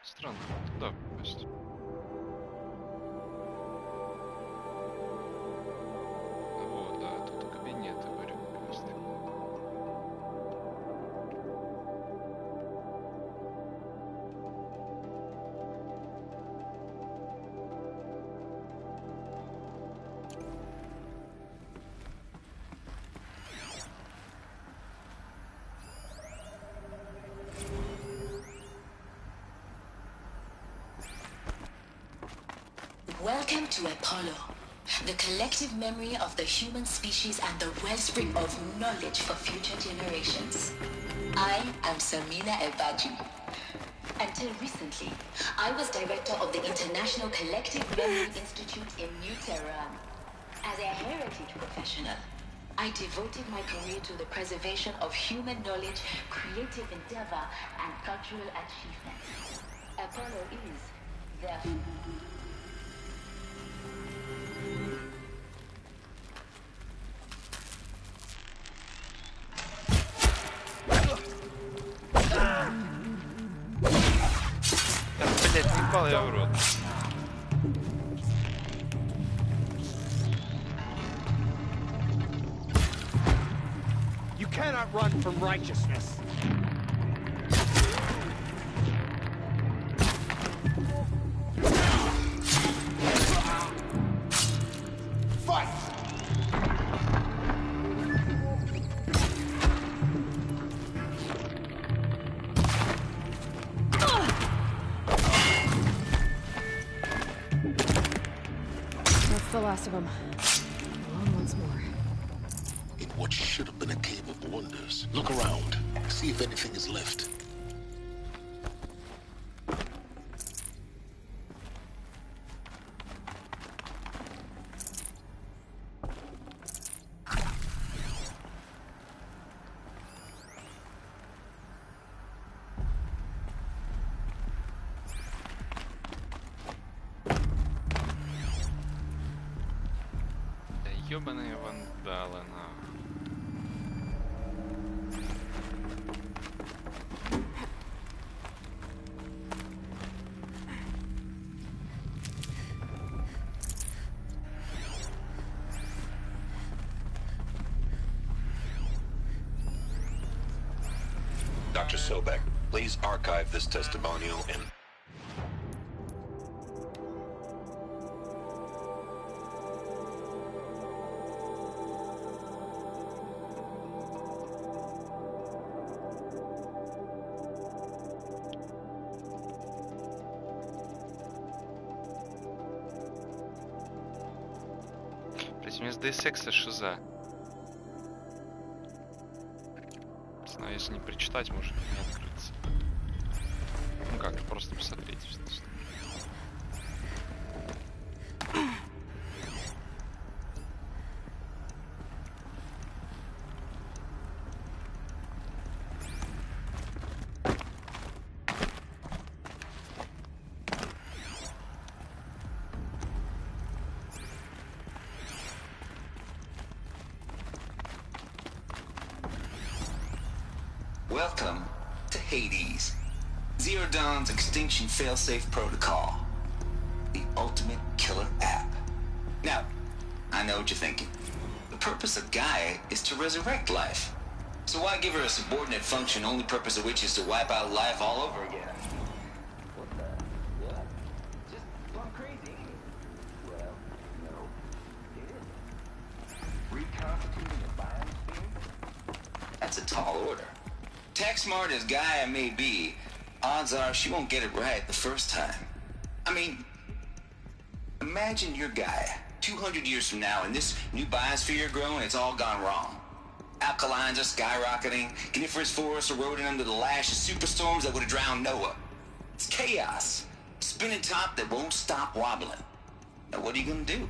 Странно, туда попасть. Вот, да, тут кабинет, говорю, просто. Welcome to Apollo, the collective memory of the human species and the wellspring of knowledge for future generations. I am Samina Ebaji. Until recently, I was director of the International Collective Memory Institute in New Tehran. As a heritage professional, I devoted my career to the preservation of human knowledge, creative endeavor, and cultural achievement. Apollo is, therefore, Блять, ебал я в рот. You cannot run from righteousness. Fight! That's the last of them. Along once more. In what should have been a cave of wonders. Look around. See if anything is left. Ёбаные вандалы, на. Dr. Sobek, please archive this testimonial in... Блять, у меня с секса шиза. Не знаю, если не прочитать, может не открыться. Ну как, просто посмотреть. Welcome to Hades, Zero Dawn's extinction failsafe protocol, the ultimate killer app. Now, I know what you're thinking. The purpose of Gaia is to resurrect life. So why give her a subordinate function, only purpose of which is to wipe out life all over again? What the? What? Just plumb crazy. Well, no, it isn't. Reconstituting a biosphere? That's a tall order. Tech smart as Gaia may be, odds are she won't get it right the first time. I mean, imagine you're Gaia, 200 years from now, and this new biosphere growing, it's all gone wrong. Alkalines are skyrocketing, coniferous forests eroding under the lash of superstorms that would have drowned Noah. It's chaos, spinning top that won't stop wobbling. Now what are you gonna do?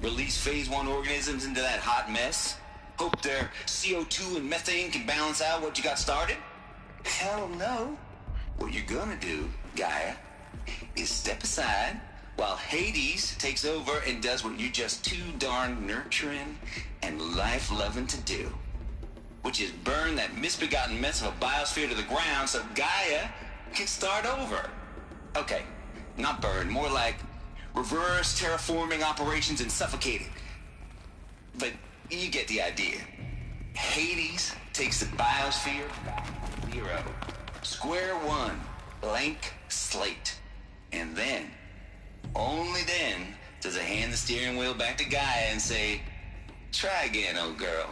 Release phase 1 organisms into that hot mess? Hope their CO2 and methane can balance out what you got started? Hell no. What you're gonna do, Gaia, is step aside while Hades takes over and does what you're just too darn nurturing and life-loving to do, which is burn that misbegotten mess of a biosphere to the ground so Gaia can start over. Okay, not burn, more like reverse terraforming operations and suffocate it. But you get the idea. Hades takes the biosphere back to zero. Square one, blank slate. And then, only then, does it hand the steering wheel back to Gaia and say, try again, old girl.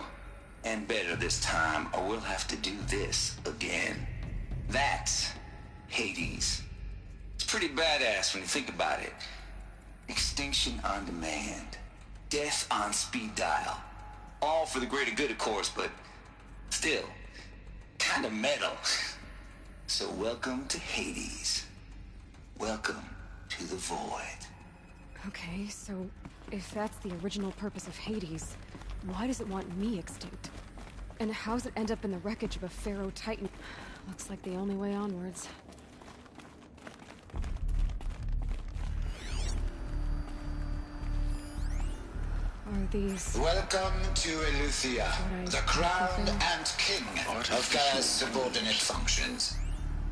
And better this time, or we'll have to do this again. That's Hades. It's pretty badass when you think about it. Extinction on demand. Death on speed dial. All for the greater good, of course, but still, kind of metal. So welcome to Hades. Welcome to the void. Okay, so if that's the original purpose of Hades, why does it want me extinct? And how's it end up in the wreckage of a Pharaoh Titan? Looks like the only way onwards. Are these... Welcome to Eleuthia, the crown and king of Gaia's subordinate functions.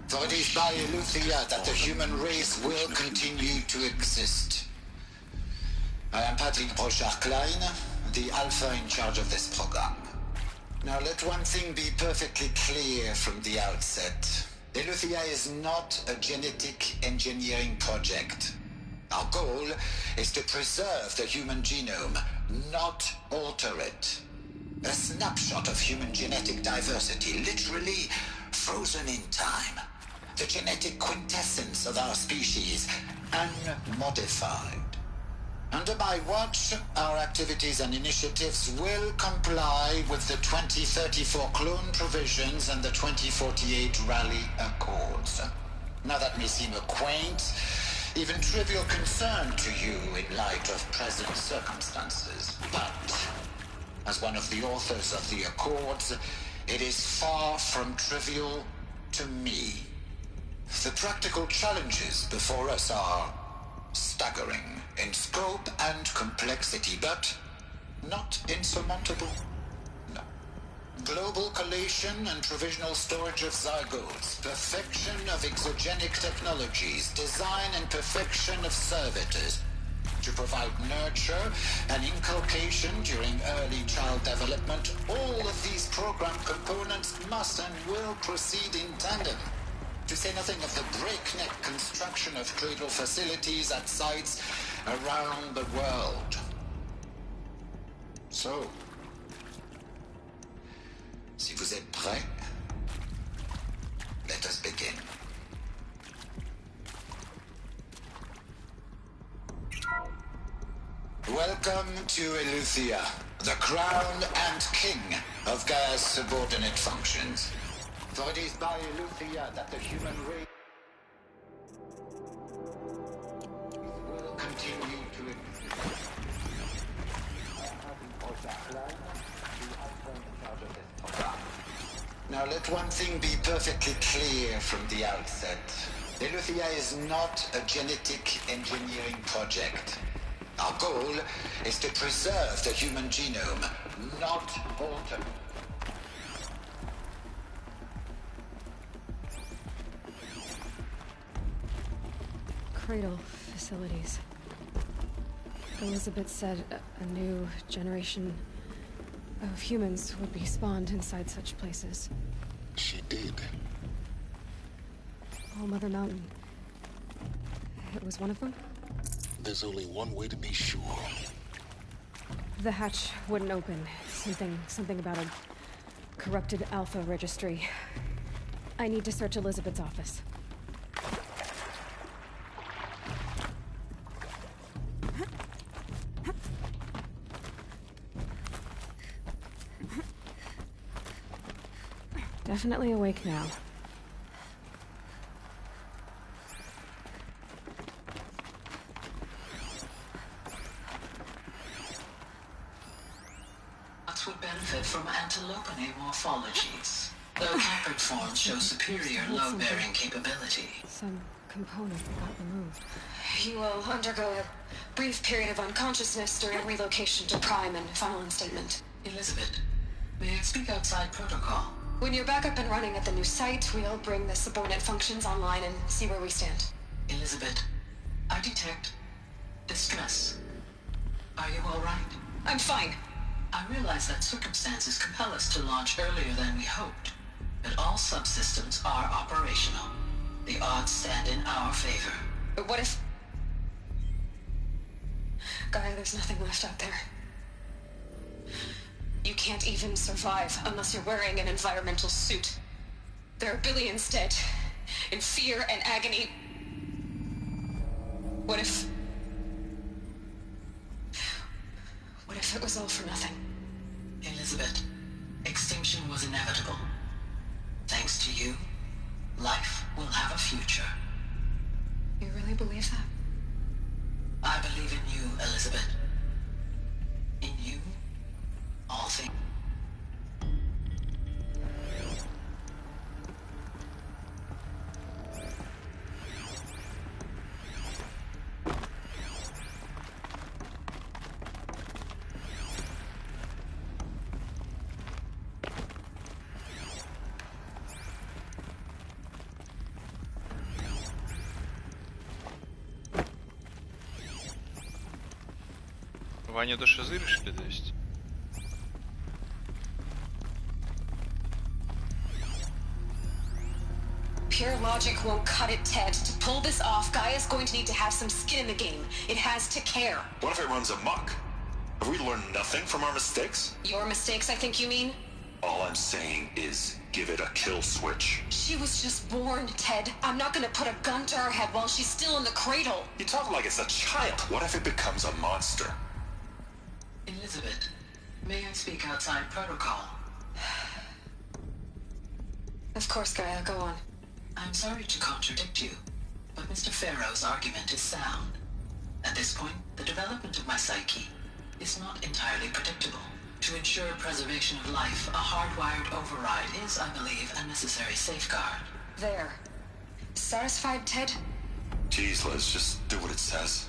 For it is by Eleuthia that the human race will continue to exist. I am Patrick Brochard-Klein, the alpha in charge of this program. Now let one thing be perfectly clear from the outset. Eleuthia is not a genetic engineering project. Our goal is to preserve the human genome, not alter it. A snapshot of human genetic diversity, literally frozen in time. The genetic quintessence of our species, unmodified. Under my watch, our activities and initiatives will comply with the 2034 clone provisions and the 2048 Rally Accords. Now that may seem a quaint, even trivial concern to you in light of present circumstances, but as one of the authors of the Accords, it is far from trivial to me. The practical challenges before us are staggering in scope and complexity, but not insurmountable. No. Global collation and provisional storage of zygotes, perfection of exogenic technologies, design and perfection of servitors, to provide nurture and inculcation during early child development. All of these program components must and will proceed in tandem. To say nothing of the breakneck construction of cradle facilities at sites around the world. So, si vous êtes prêts, let us begin. Welcome to Eleuthia, the crown and king of Gaia's subordinate functions. For it is by Eleuthia that the human race will continue to exist. Now let one thing be perfectly clear from the outset. Eleuthia is not a genetic engineering project. Our goal is to preserve the human genome, not alter. Cradle facilities. Elizabeth said a new generation of humans would be spawned inside such places. She did. Oh, Mother Mountain. It was one of them? There's only one way to be sure. The hatch wouldn't open. Something about a corrupted Alpha registry. I need to search Elizabeth's office. Definitely awake now. Would benefit from antilopine morphologies, though hybrid forms show superior load-bearing capability. Some component got removed. You will undergo a brief period of unconsciousness during relocation to Prime and final instatement. Elizabeth, may I speak outside protocol? When you're back up and running at the new site, we'll bring the subordinate functions online and see where we stand. Elizabeth, I detect distress. Are you all right? I'm fine. I realize that circumstances compel us to launch earlier than we hoped, but all subsystems are operational. The odds stand in our favor. But what if... Gaia, there's nothing left out there. You can't even survive unless you're wearing an environmental suit. There are billions dead, in fear and agony. What if it was all for nothing? Elizabeth, extinction was inevitable. Thanks to you, life will have a future. You really believe that? I believe in you, Elizabeth. In you, all things. Ваню до Шизы решили довести? Pure logic won't cut it, Ted. To pull this off, Gaia's going to need to have some skin in the game. It has to care. What if it runs amok? Have we learned nothing from our mistakes? Your mistakes, I think you mean? All I'm saying is give it a kill switch. She was just born, Ted. I'm not gonna put a gun to her head while she's still in the cradle. You talk like it's a child. What if it becomes a monster? Elizabeth, may I speak outside protocol? Of course, Gaia, go on. I'm sorry to contradict you, but Mr. Farrow's argument is sound. At this point, the development of my psyche is not entirely predictable. To ensure preservation of life, a hardwired override is, I believe, a necessary safeguard. There. Satisfied, Ted? Jeez, Liz, just do what it says.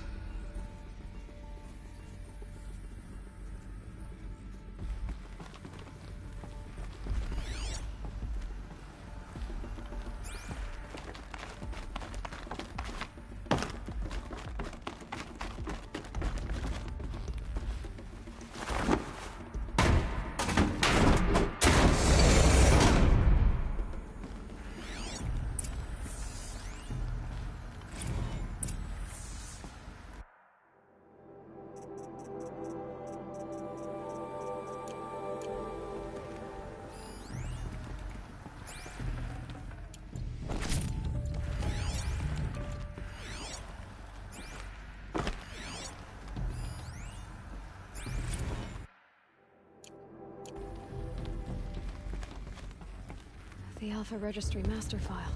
The Alpha Registry master file.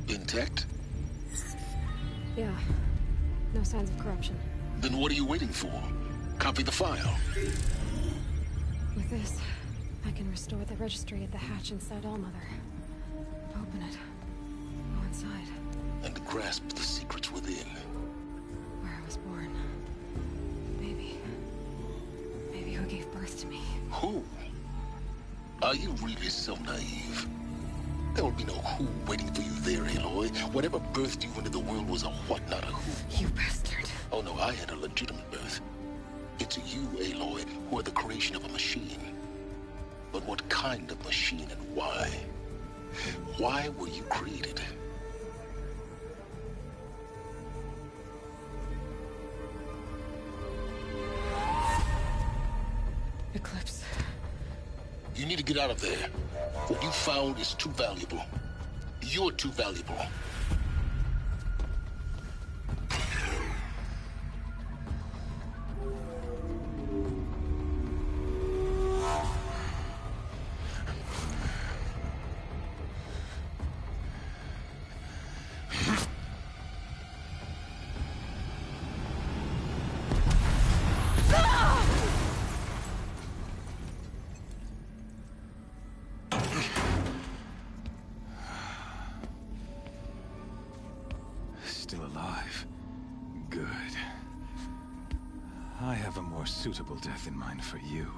Intact? Yeah. No signs of corruption. Then what are you waiting for? Copy the file. With this, I can restore the registry at the hatch inside Allmother. Open it. Go inside. And grasp the secrets within. Where I was born. Baby. Baby who gave birth to me. Who? Are you really so naive? There will be no who waiting for you there, Aloy. Whatever birthed you into the world was a what, not a who. You bastard. Oh no, I had a legitimate birth. It's you, Aloy, who are the creation of a machine. But what kind of machine and why? Why were you created? Eclipse. You need to get out of there. What you found is too valuable. You're too valuable. Still alive. Good. I have a more suitable death in mind for you,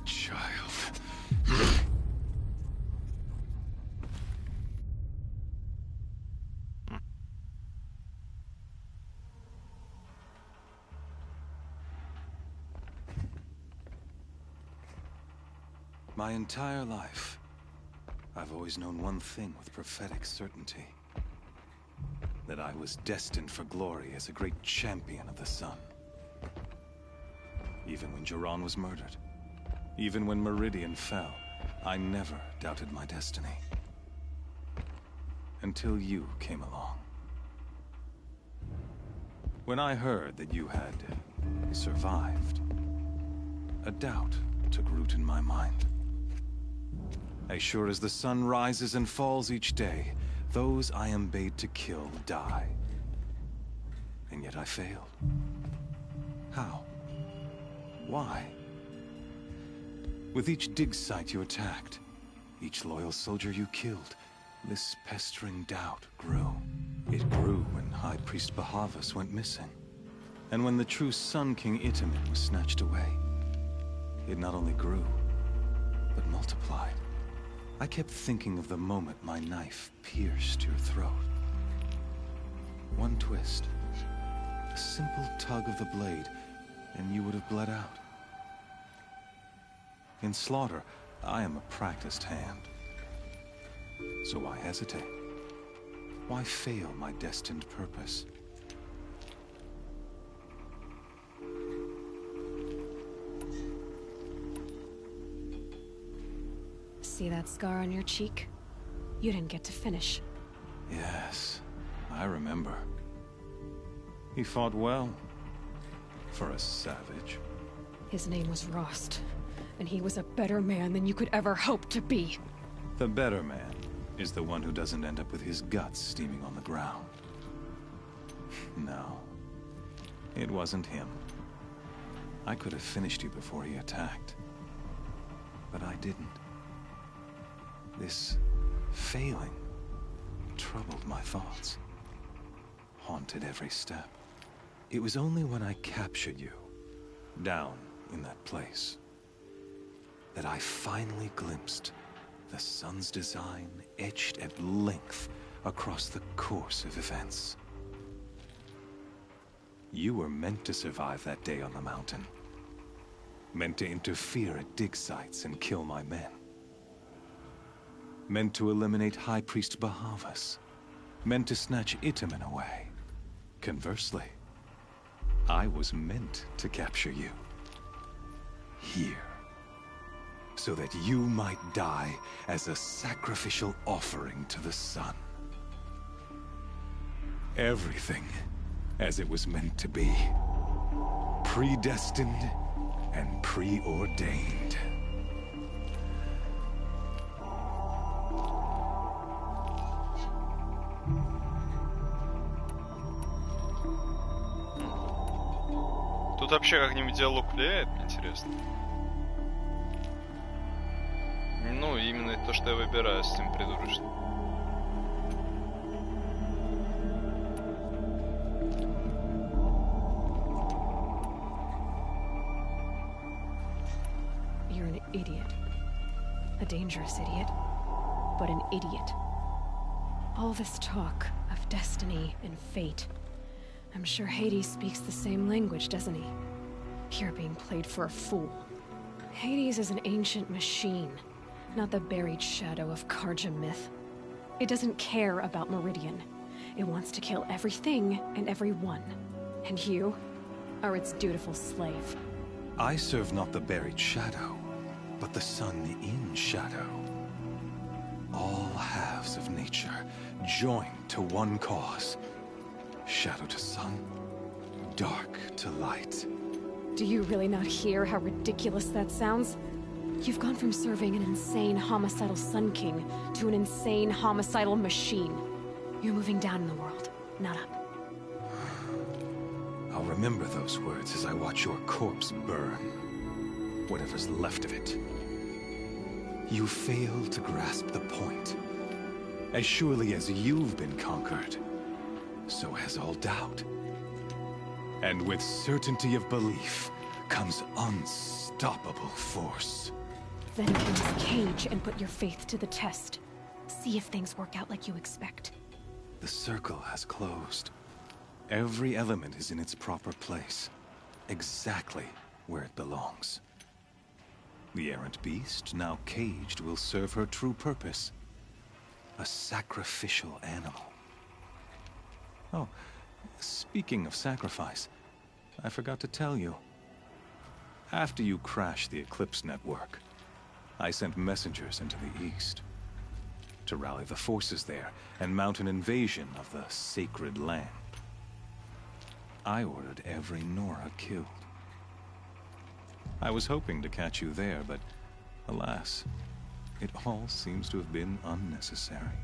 child. My entire life, I've always known one thing with prophetic certainty. That I was destined for glory as a great champion of the sun. Even when Jiran was murdered, even when Meridian fell, I never doubted my destiny. Until you came along. When I heard that you had survived, a doubt took root in my mind. As sure as the sun rises and falls each day, those I am bade to kill die. And yet I failed. How? Why? With each dig site you attacked, each loyal soldier you killed, this pestering doubt grew. It grew when High Priest Bahavas went missing. And when the true Sun King Itamen was snatched away. It not only grew, but multiplied. I kept thinking of the moment my knife pierced your throat. One twist, a simple tug of the blade, and you would have bled out. In slaughter, I am a practiced hand. So why hesitate? Why fail my destined purpose? See that scar on your cheek? You didn't get to finish. Yes, I remember. He fought well. For a savage. His name was Rost, and he was a better man than you could ever hope to be. The better man is the one who doesn't end up with his guts steaming on the ground. No, it wasn't him. I could have finished you before he attacked. But I didn't. This failing troubled my thoughts, haunted every step. It was only when I captured you, down in that place, that I finally glimpsed the sun's design etched at length across the course of events. You were meant to survive that day on the mountain. Meant to interfere at dig sites and kill my men. Meant to eliminate High Priest Bahavas. Meant to snatch Itamen away. Conversely, I was meant to capture you. Here. So that you might die as a sacrificial offering to the sun. Everything as it was meant to be. Predestined and preordained. вообще как-нибудь диалог влияет, интересно. Ну, именно то, что я выбираю с этим придурочным. You're an idiot. A dangerous idiot, but an idiot. All this talk of destiny and fate. I'm sure Hades speaks the same language, doesn't he? You're being played for a fool. Hades is an ancient machine, not the buried shadow of Karja myth. It doesn't care about Meridian. It wants to kill everything and everyone. And you are its dutiful slave. I serve not the buried shadow, but the sun in shadow. All halves of nature joined to one cause. Shadow to sun, dark to light. Do you really not hear how ridiculous that sounds? You've gone from serving an insane homicidal Sun King to an insane homicidal machine. You're moving down in the world, not up. I'll remember those words as I watch your corpse burn. Whatever's left of it. You fail to grasp the point. As surely as you've been conquered, so has all doubt. And with certainty of belief comes unstoppable force. Then get in this cage and put your faith to the test. See if things work out like you expect. The circle has closed. Every element is in its proper place. Exactly where it belongs. The errant beast, now caged, will serve her true purpose. A sacrificial animal. Oh, speaking of sacrifice, I forgot to tell you. After you crashed the Eclipse network, I sent messengers into the east to rally the forces there and mount an invasion of the sacred land. I ordered every Nora killed. I was hoping to catch you there, but alas, it all seems to have been unnecessary.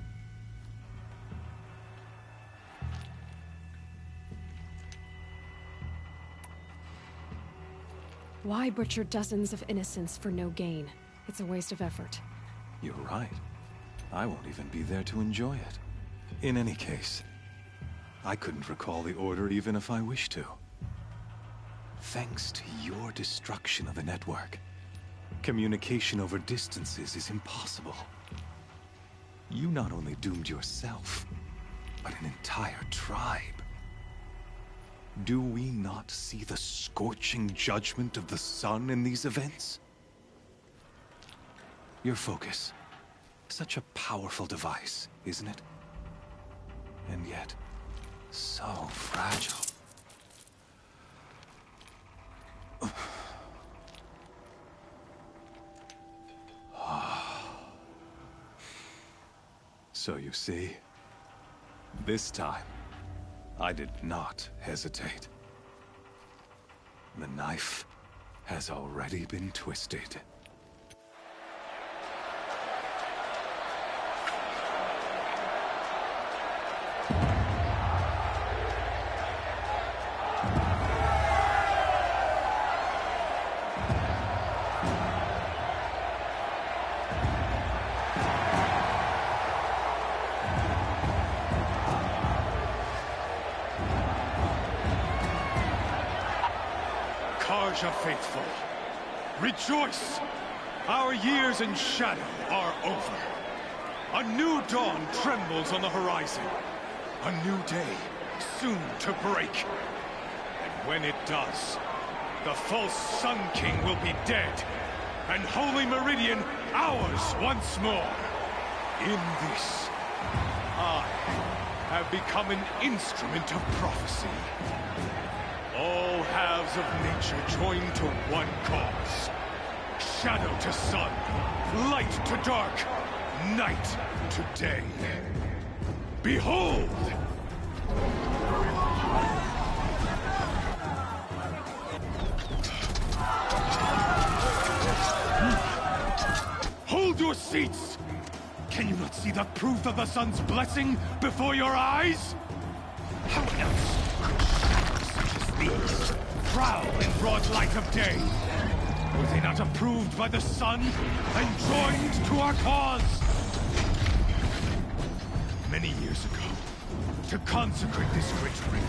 Why butcher dozens of innocents for no gain? It's a waste of effort. You're right. I won't even be there to enjoy it. In any case, I couldn't recall the order even if I wished to. Thanks to your destruction of the network, communication over distances is impossible. You not only doomed yourself, but an entire tribe. Do we not see the scorching judgment of the sun in these events? Your focus. Such a powerful device, isn't it? And yet, so fragile. So you see, this time, I did not hesitate. The knife has already been twisted. Karja faithful, rejoice! Our years in shadow are over. A new dawn trembles on the horizon. A new day soon to break. And when it does, the false Sun King will be dead, and Holy Meridian ours once more. In this, I have become an instrument of prophecy. All halves of nature join to one cause. Shadow to sun, light to dark, night to day. Behold! Hold your seats! Can you not see the proof of the sun's blessing before your eyes? How else could shadows such as these prowl in broad light of day? Were they not approved by the sun and joined to our cause? Many years ago, to consecrate this great ring,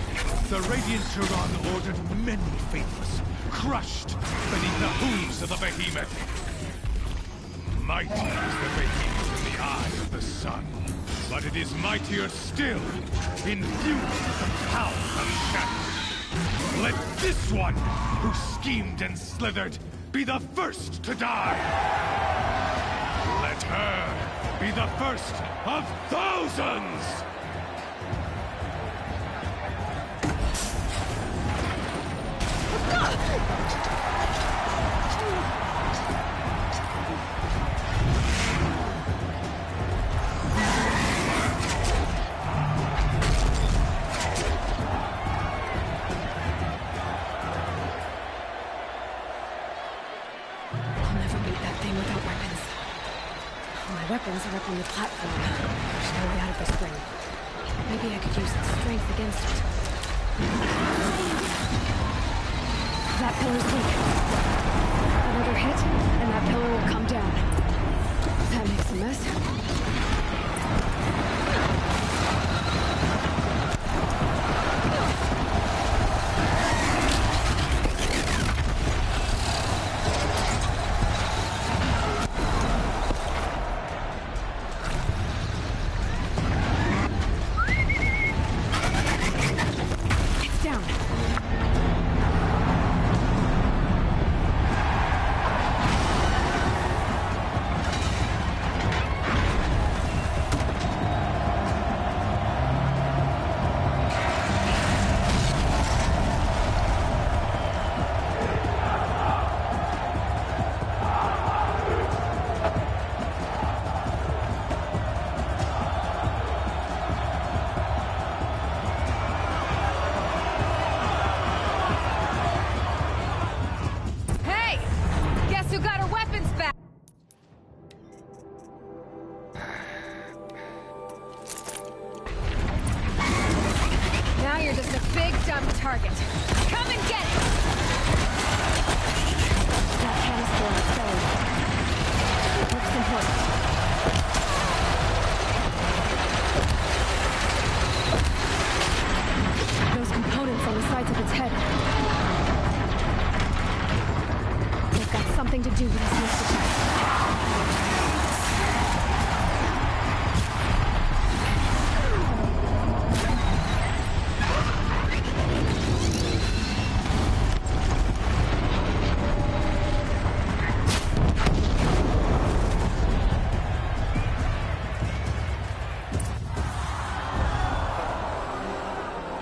the Radiant Turan ordered many faithless, crushed beneath the hooves of the behemoth. Mighty is the behemoth in the eye of the sun, but it is mightier still, infused with the power of shadow. Let this one, who schemed and slithered, be the first to die. Let her be the first of thousands! Weapons are up on the platform. There's no way out of this ring. Maybe I could use its strength against it. That pillar's weak. Another hit, and that pillar will come down. That makes a mess.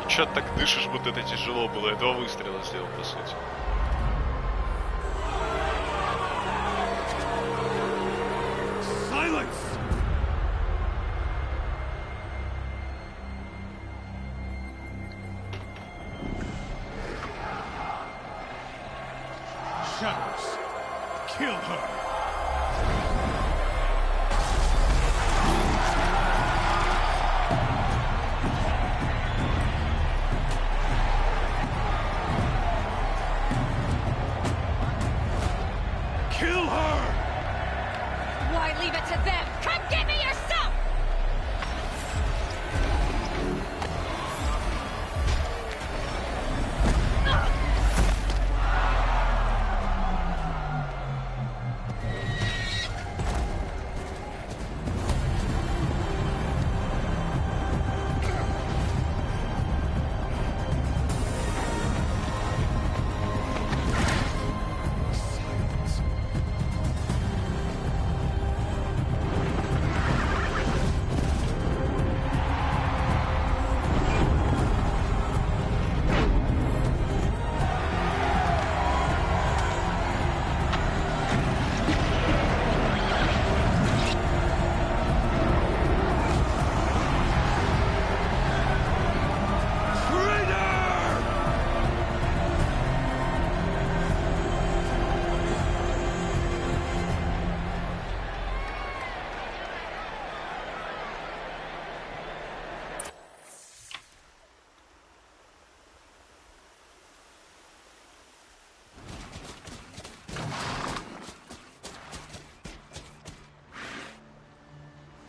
Чё ты так дышишь, будто это тяжело было? Я 2 выстрела сделал, по сути. Shadows, kill her!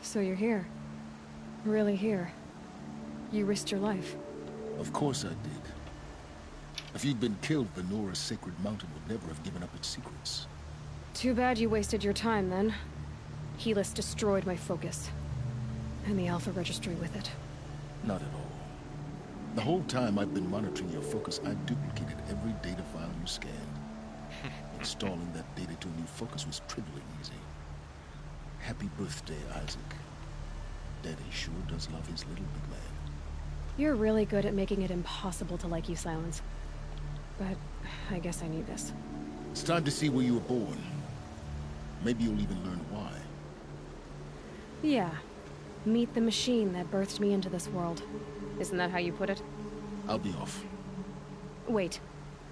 So you're here. Really here. You risked your life. Of course I did. If you'd been killed, the Nora's sacred mountain would never have given up its secrets. Too bad you wasted your time, then. Helis destroyed my focus. And the Alpha Registry with it. Not at all. The whole time I've been monitoring your focus, I've duplicated every data file you scanned. Installing that data to a new focus was trivially easy. Happy birthday, Isaac. Daddy sure does love his little big man. You're really good at making it impossible to like you, Silence. But I guess I need this. It's time to see where you were born. Maybe you'll even learn why. Yeah. Meet the machine that birthed me into this world. Isn't that how you put it? I'll be off. Wait.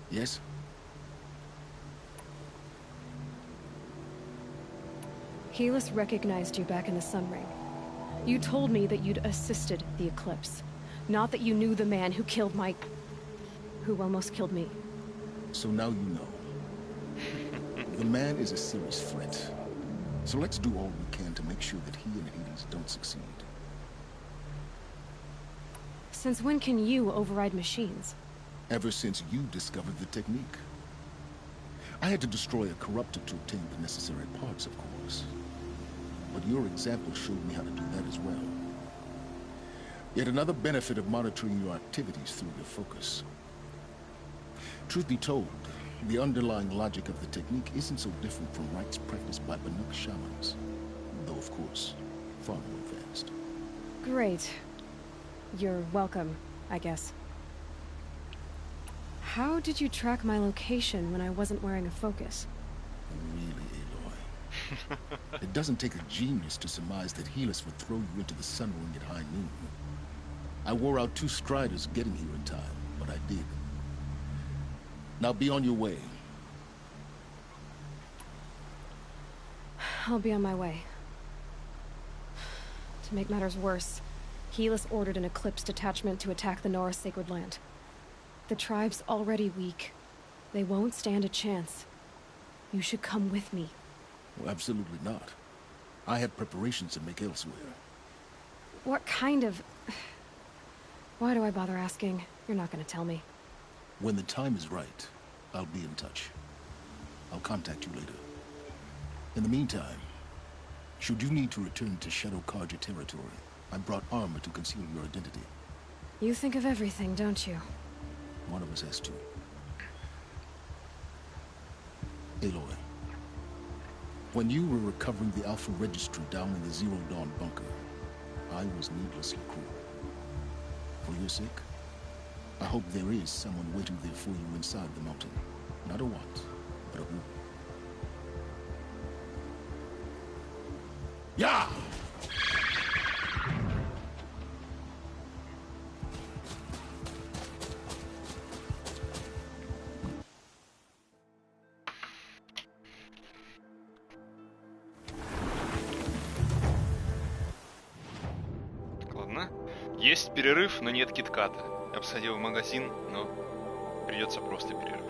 Yes? Helis recognized you back in the Sun Ring. You told me that you'd assisted the Eclipse. Not that you knew the man who killed my... who almost killed me. So now you know. The man is a serious threat. So let's do all we can to make sure that he and Hades don't succeed. Since when can you override machines? Ever since you discovered the technique. I had to destroy a corruptor to obtain the necessary parts, of course. But your example showed me how to do that as well. Yet another benefit of monitoring your activities through your focus. Truth be told, the underlying logic of the technique isn't so different from rites practiced by Banuk shamans. Though, of course, far more advanced. Great. You're welcome, I guess. How did you track my location when I wasn't wearing a focus? Really, Aloy? It doesn't take a genius to surmise that Helis would throw you into the Sun Ring at high noon. I wore out 2 striders getting here in time, but I did. Now be on your way. I'll be on my way. To make matters worse, Helis ordered an Eclipse detachment to attack the Nora Sacred Land. The tribe's already weak. They won't stand a chance. You should come with me. Well, absolutely not. I have preparations to make elsewhere. What kind of... Why do I bother asking? You're not gonna tell me. When the time is right, I'll be in touch. I'll contact you later. In the meantime, should you need to return to Shadow Karja territory, I brought armor to conceal your identity. You think of everything, don't you? One of us has to. Aloy, when you were recovering the Alpha Registry down in the Zero Dawn bunker, I was needlessly cruel. For your sake, I hope there is someone waiting there for you inside the mountain. Not a what, but a who. Yeah! Ладно. Есть перерыв, но нет китката. Я бы сходил в магазин, но придется просто перерыв.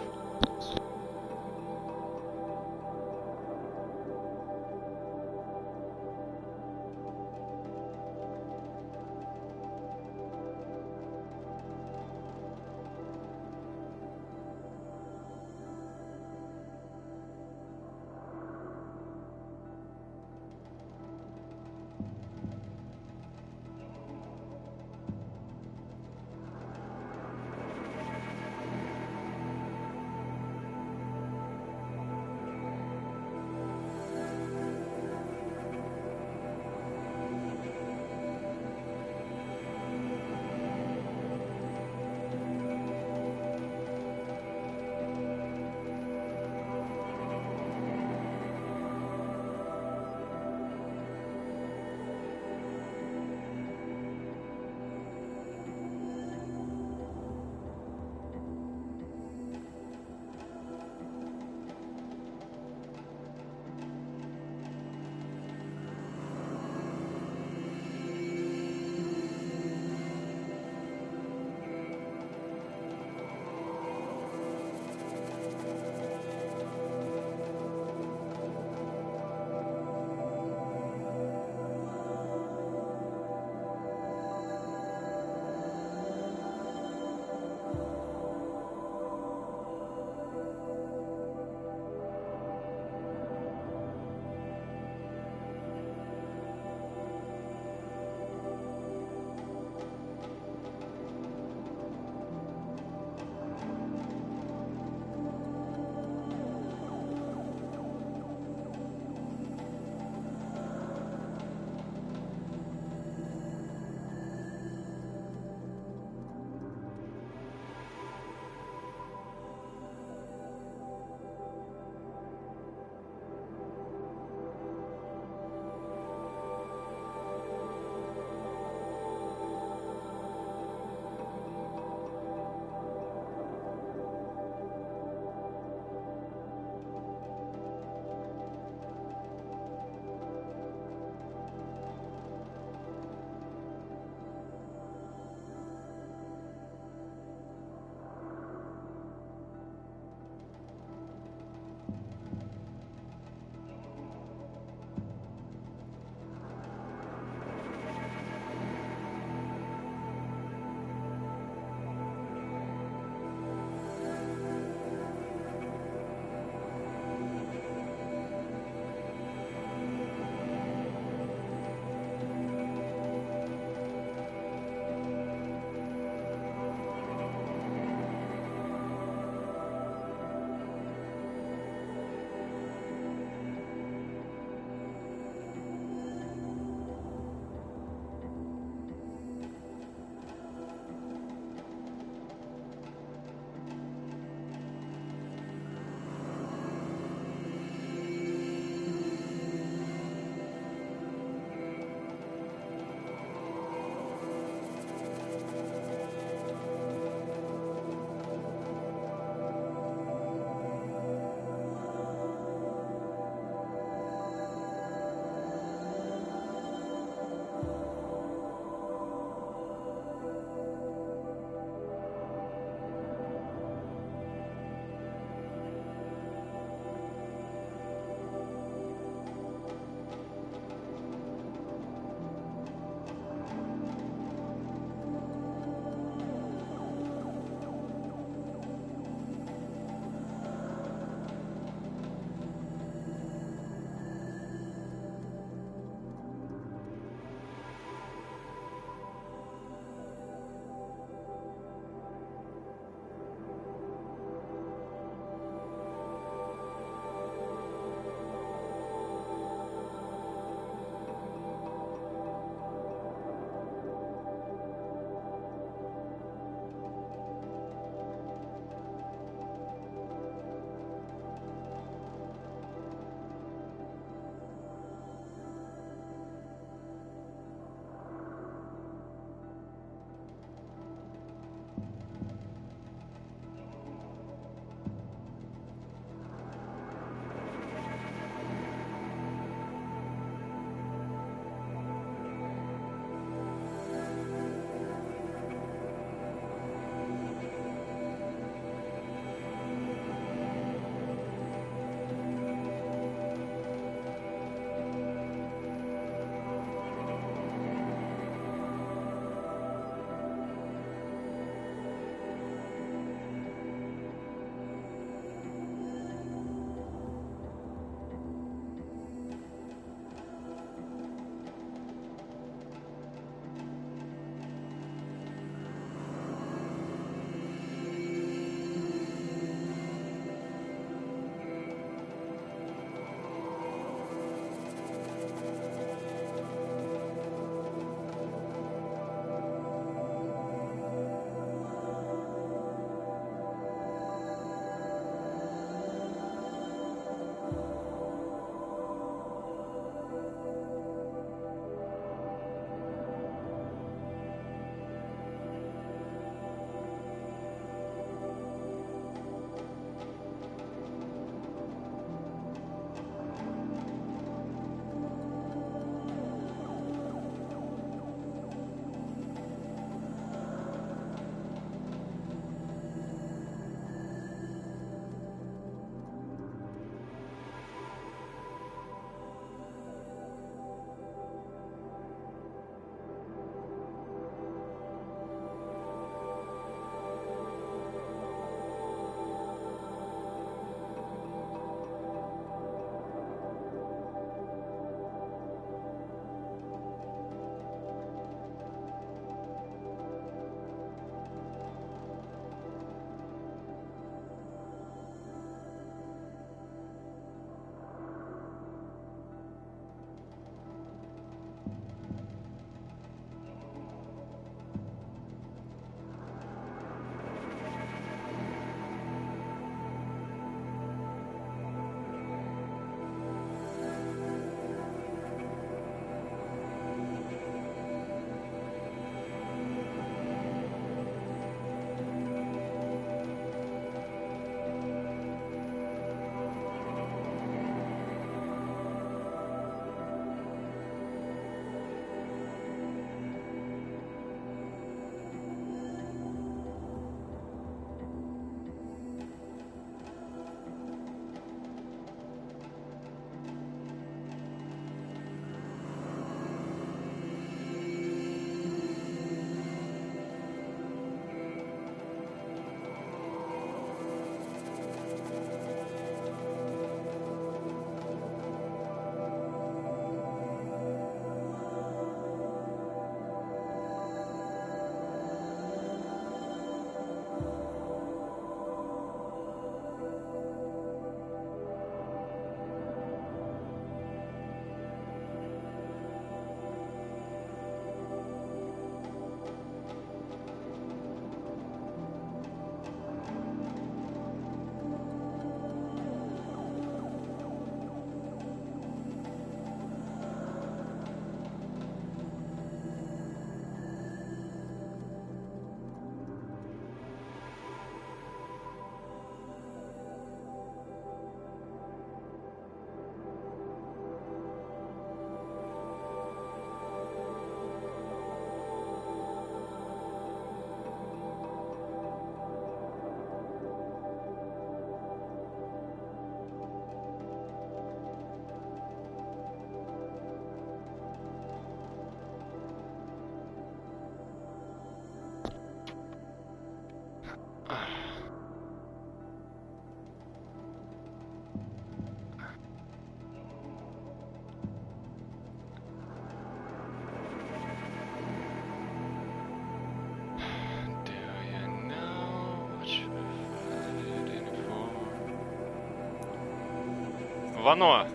Вано!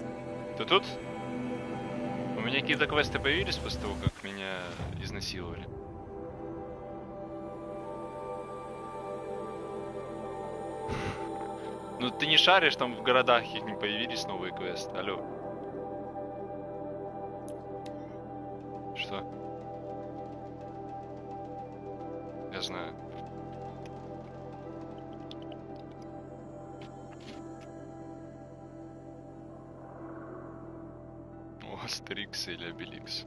Ты тут? У меня какие-то квесты появились после того, как меня изнасиловали? Ну ты не шаришь, там в городах их не появились новые квесты. Алло. Что? Я знаю. О, Астерикс или Обеликс.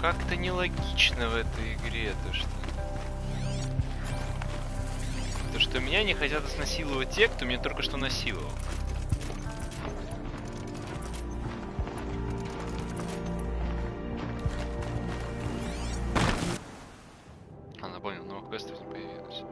Как-то нелогично в этой игре то, что меня не хотят изнасиловать те, кто меня только что насиловал. Она понял, новых квестов не появилось.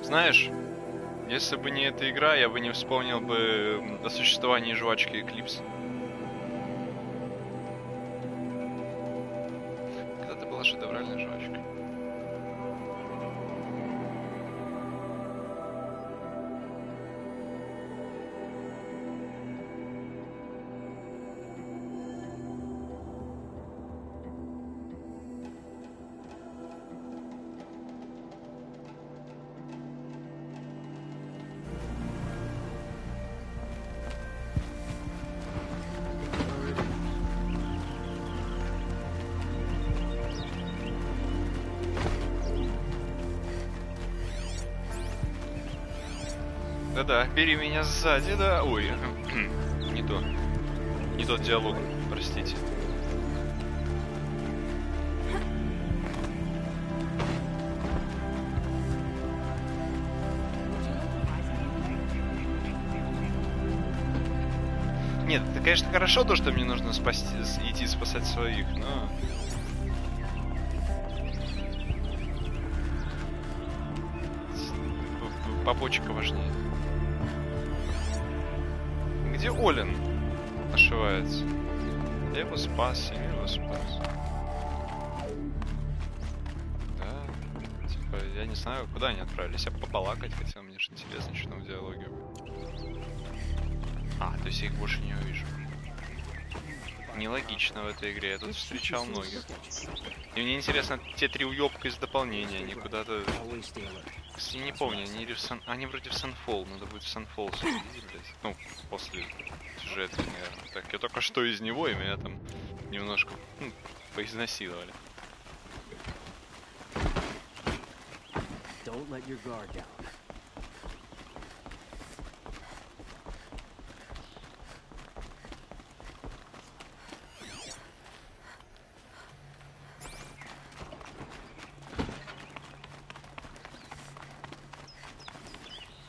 Знаешь, если бы не эта игра, я бы не вспомнил бы о существовании жвачки Эклипс. Когда-то была шедевральная жвачка. Да-да, бери меня сзади, да. Ой, не то. Не тот диалог, простите. Нет, это, конечно, хорошо, то, что мне нужно идти спасать своих, но... Побочка важнее. Где Олин ошивается? Я его спас, я его спас. Да, типа, я не знаю, куда они отправились. Я побалакать хотел, мне же интересно, что там в диалоге. А, то есть я их больше не увижу. Нелогично в этой игре, я тут встречал многих. И мне интересно, те три уёбка из дополнения, они куда-то... Кстати, не помню, они вроде в Санфол, надо будет в Санфол съездить, блядь. Ну, после сюжета, наверное. Так, я только что из него, и меня там немножко поизнасиловали. Don't let your guard down.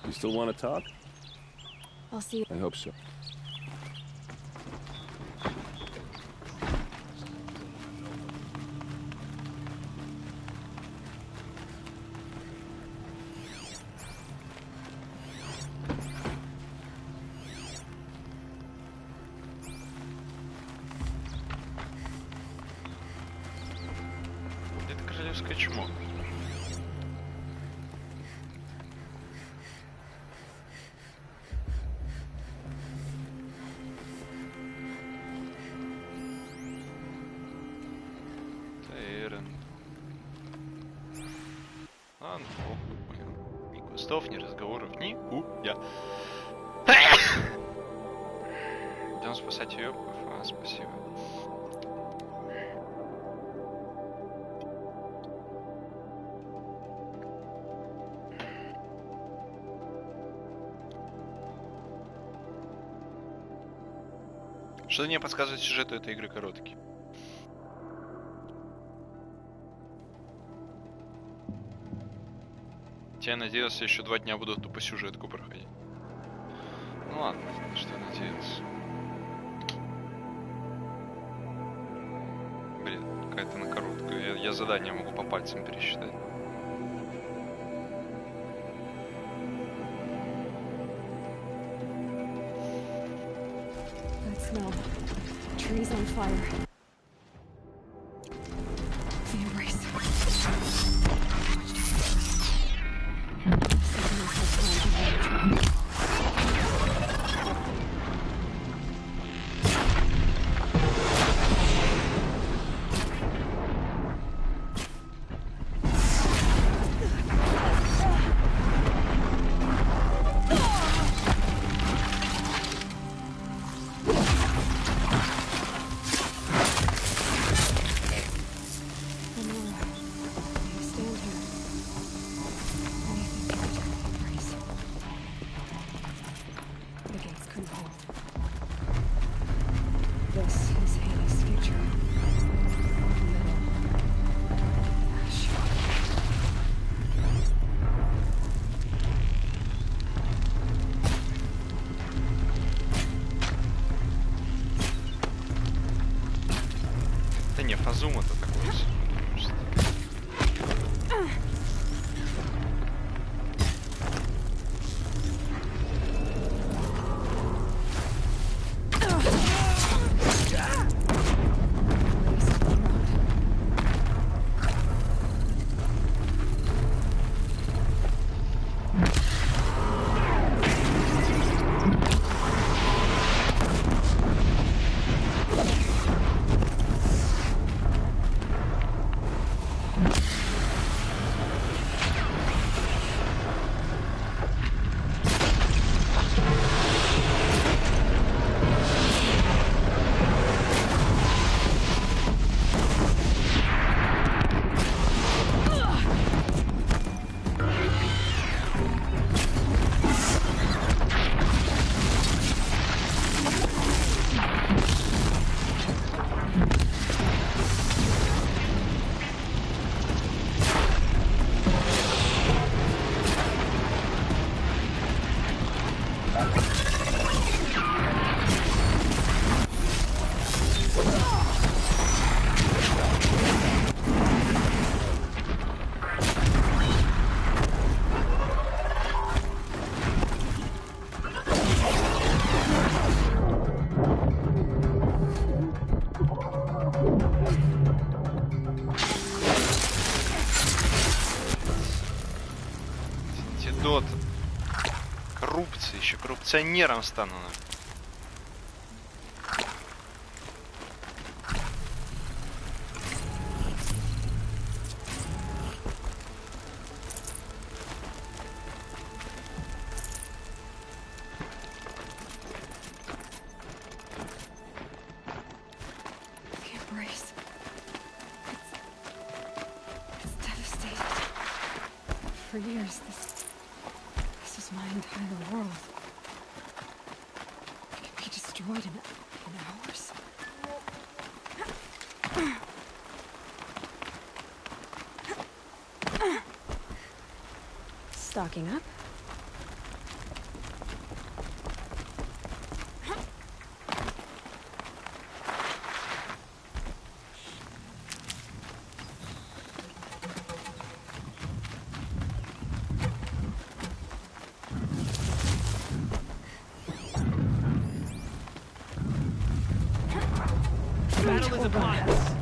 You still want to talk? I'll see you. I hope so. Это королевское чмо. Эрен. план. О, понял. Ни кустов, ни разговоров, ни хуя. Идем спасать ее. Спасибо. Что мне подсказывает сюжету этой игры короткий? Я надеялся, еще 2 дня буду тупо сюжетку проходить. Ну ладно, что надеялся. Блин, какая-то на короткую. Я задание могу по пальцам пересчитать. Smell. Trees on fire. The embrace. Фазума-то такой. Коррупция, еще коррупционером стану. For years, this was my entire world. It could be destroyed in hours. Stocking up. Battle is upon us.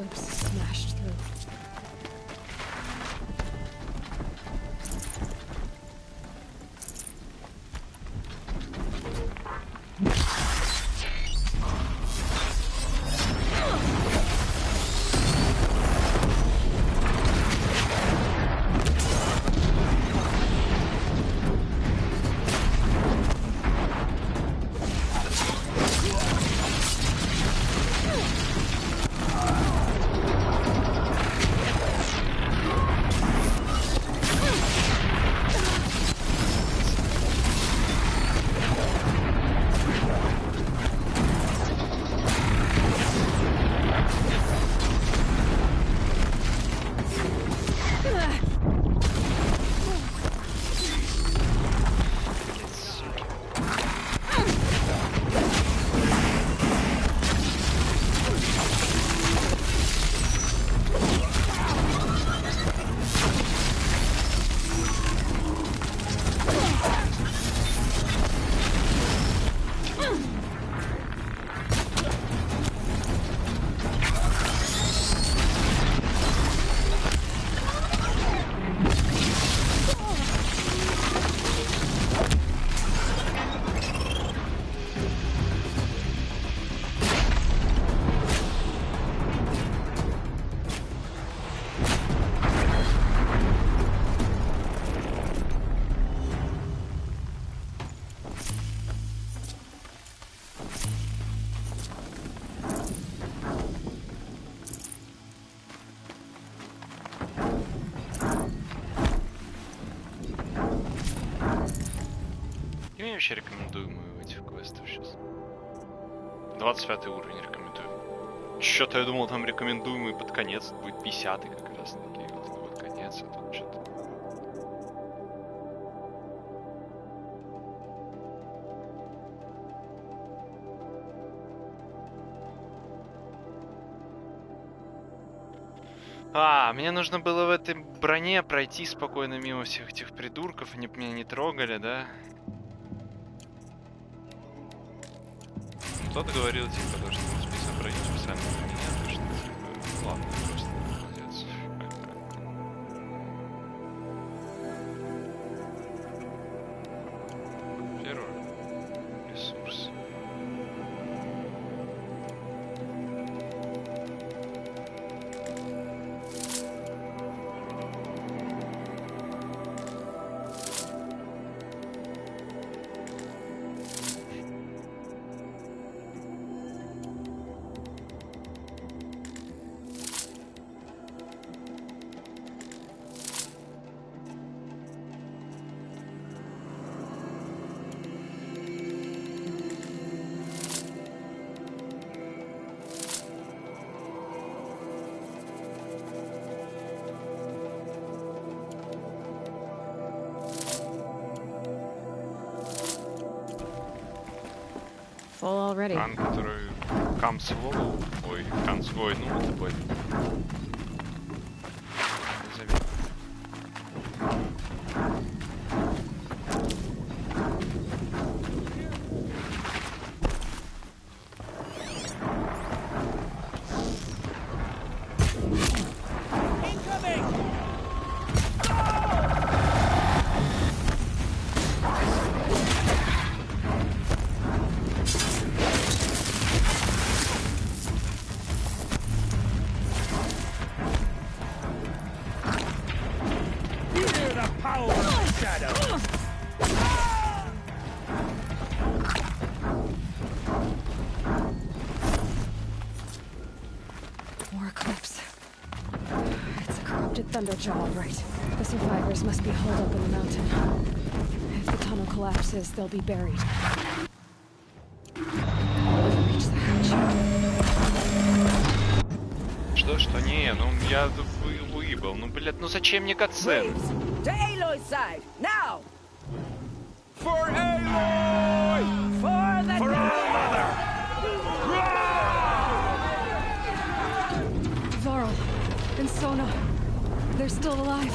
clips smashed through. Я вообще рекомендуемые этих квестов сейчас. 25 уровень рекомендую. Что-то я думал, там рекомендуемый под конец будет 50-й как раз таки. Вот конец, а тут что-то. Мне нужно было в этой броне пройти спокойно мимо всех этих придурков, они меня не трогали, да? Кто-то говорил, типа, то, что мы списываем броню специально для меня, то что, типа, ладно, просто молодец. Первый ресурс. Full already. Ран, который камсвол, ой, канцвой, ну вот такой. Thunderjaw, all right. The survivors must be holed up in the mountain. If the tunnel collapses, they'll be buried. Reach the hatch. Что? Не, ну я выебал. Ну, блядь, ну зачем мне катсцен? To Aloy's side, now! For Aloy! For the For our mother! Varl and Sona. They're still alive.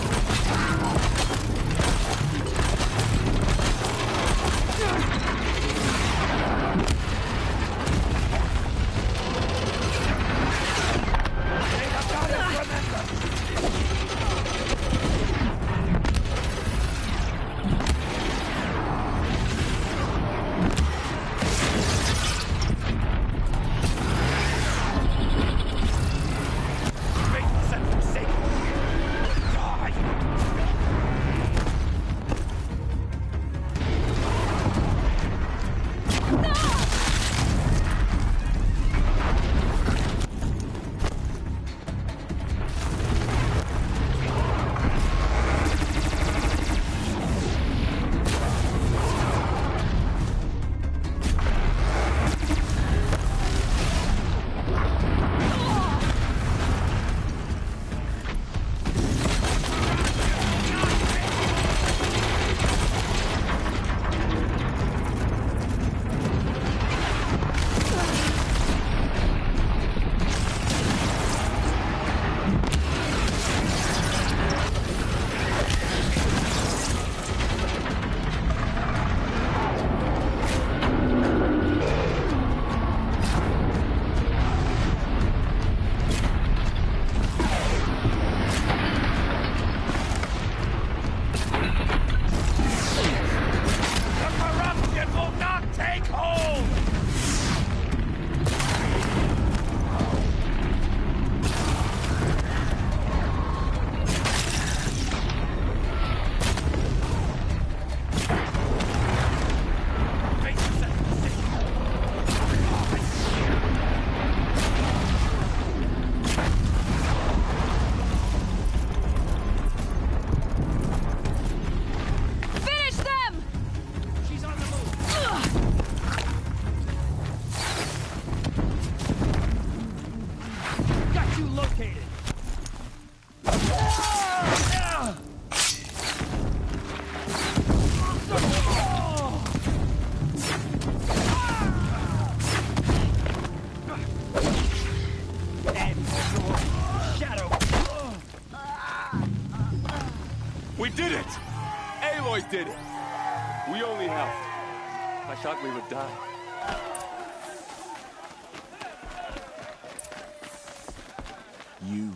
only help. I thought we would die. You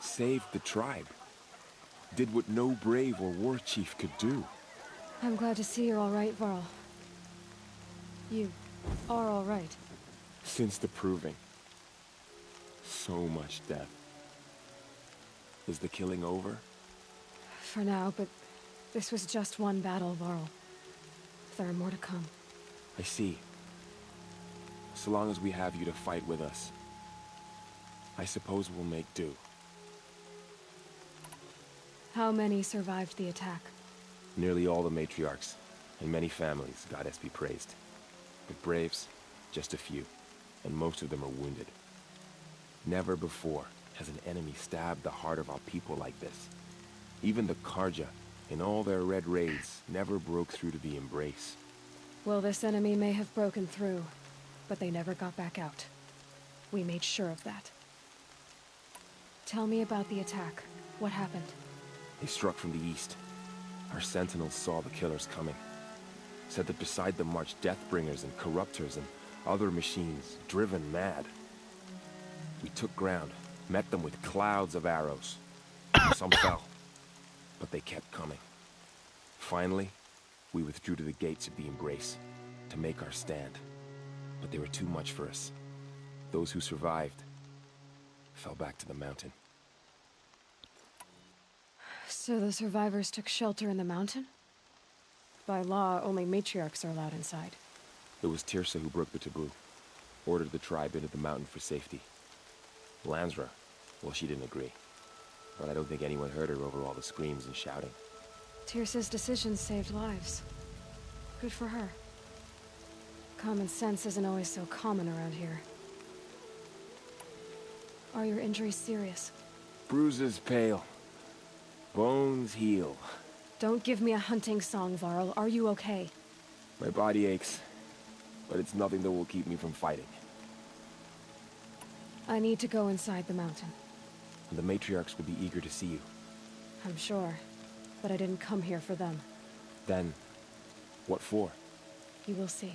saved the tribe. Did what no brave or war chief could do. I'm glad to see you're all right, Varl. You are all right. Since the proving. So much death. Is the killing over? For now, but this was just one battle, Varl. There are more to come. I see. So long as we have you to fight with us, I suppose we'll make do. How many survived the attack? Nearly all the matriarchs, and many families, goddess be praised. But braves, just a few, and most of them are wounded. Never before has an enemy stabbed the heart of our people like this. Even the Karja, in all their red raids, never broke through to the embrace. Well, this enemy may have broken through, but they never got back out. We made sure of that. Tell me about the attack. What happened? They struck from the east. Our sentinels saw the killers coming. Said that beside them marched Deathbringers and Corruptors and other machines, driven mad. We took ground, met them with clouds of arrows. Some fell, but they kept coming. Finally, we withdrew to the gates of the Embrace to make our stand. But they were too much for us. Those who survived fell back to the mountain. So the survivors took shelter in the mountain? By law, only matriarchs are allowed inside. It was Tirsa who broke the taboo. Ordered the tribe into the mountain for safety. Lansra, well, she didn't agree. But I don't think anyone heard her over all the screams and shouting. Tirsa's decisions saved lives. Good for her. Common sense isn't always so common around here. Are your injuries serious? Bruises pale. Bones heal. Don't give me a hunting song, Varl. Are you okay? My body aches, but it's nothing that will keep me from fighting. I need to go inside the mountain. And the matriarchs will be eager to see you. I'm sure, but I didn't come here for them. Then, what for? You will see.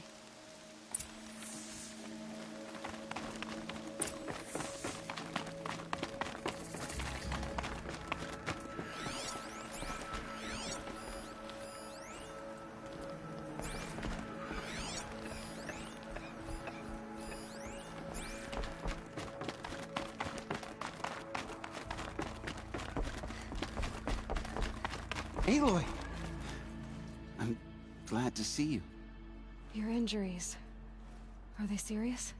Aloy! I'm glad to see you. Your injuries... are they serious?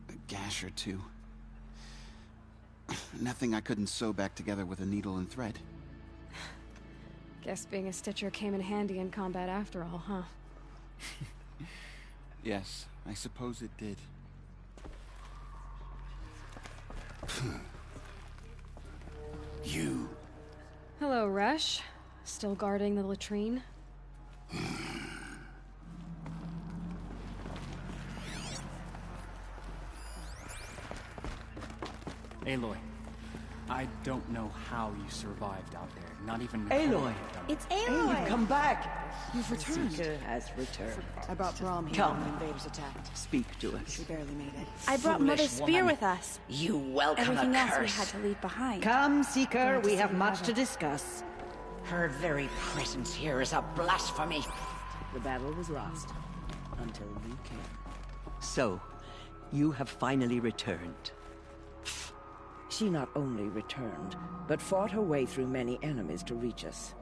A gash or two. Nothing I couldn't sew back together with a needle and thread. Guess being a stitcher came in handy in combat after all, huh? Yes, I suppose it did. You... Hello, Resh. Still guarding the latrine? Aloy, I don't know how you survived out there. Not even Aloy! It's Hey, Aloy! you've come back! You've returned. Seeker has returned. I brought Brahm here Come. when the invaders attacked. Speak to us. We barely made it. I brought Foolish Mother's spear woman. with us. You welcome Everything a else we curse. had to leave behind. Come, Seeker, Glad to we see have you much have to it. discuss. Her very presence here is a blasphemy. The battle was lost until you came. So, you have finally returned. She not only returned, but fought her way through many enemies to reach us.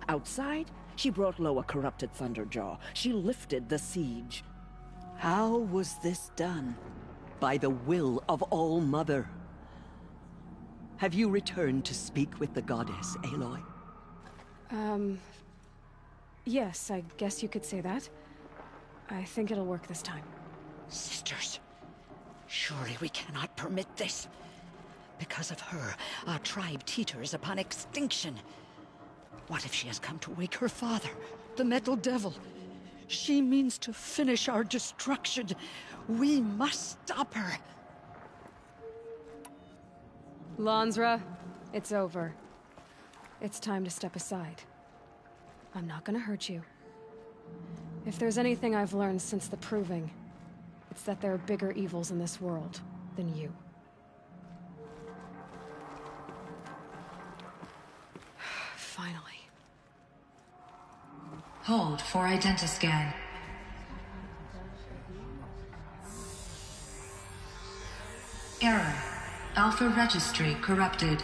Outside, she brought low a corrupted Thunderjaw. She lifted the siege. How was this done? By the will of All-Mother. Have you returned to speak with the goddess, Aloy? Yes, I guess you could say that. I think it'll work this time. Sisters, surely we cannot permit this. Because of her, our tribe teeters upon extinction. What if she has come to wake her father, the Metal Devil? She means to finish our destruction. We must stop her. Lansra, it's over. It's time to step aside. I'm not gonna hurt you. If there's anything I've learned since the Proving, it's that there are bigger evils in this world than you. Finally. Hold for identiscan. Error. Alpha registry corrupted.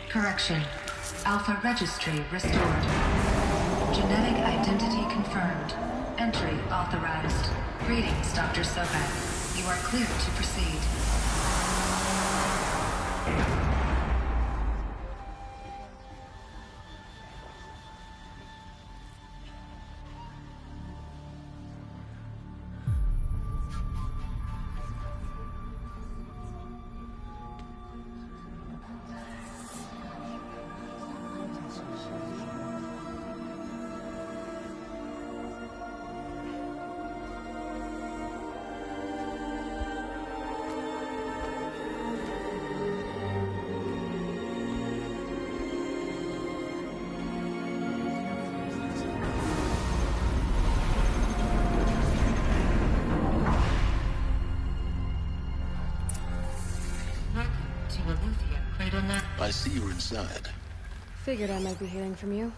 Correction. Alpha registry restored. Genetic identity confirmed. Entry authorized. Greetings, Dr. Sobek. You are cleared to proceed. I see you're inside. Figured I might be hearing from you.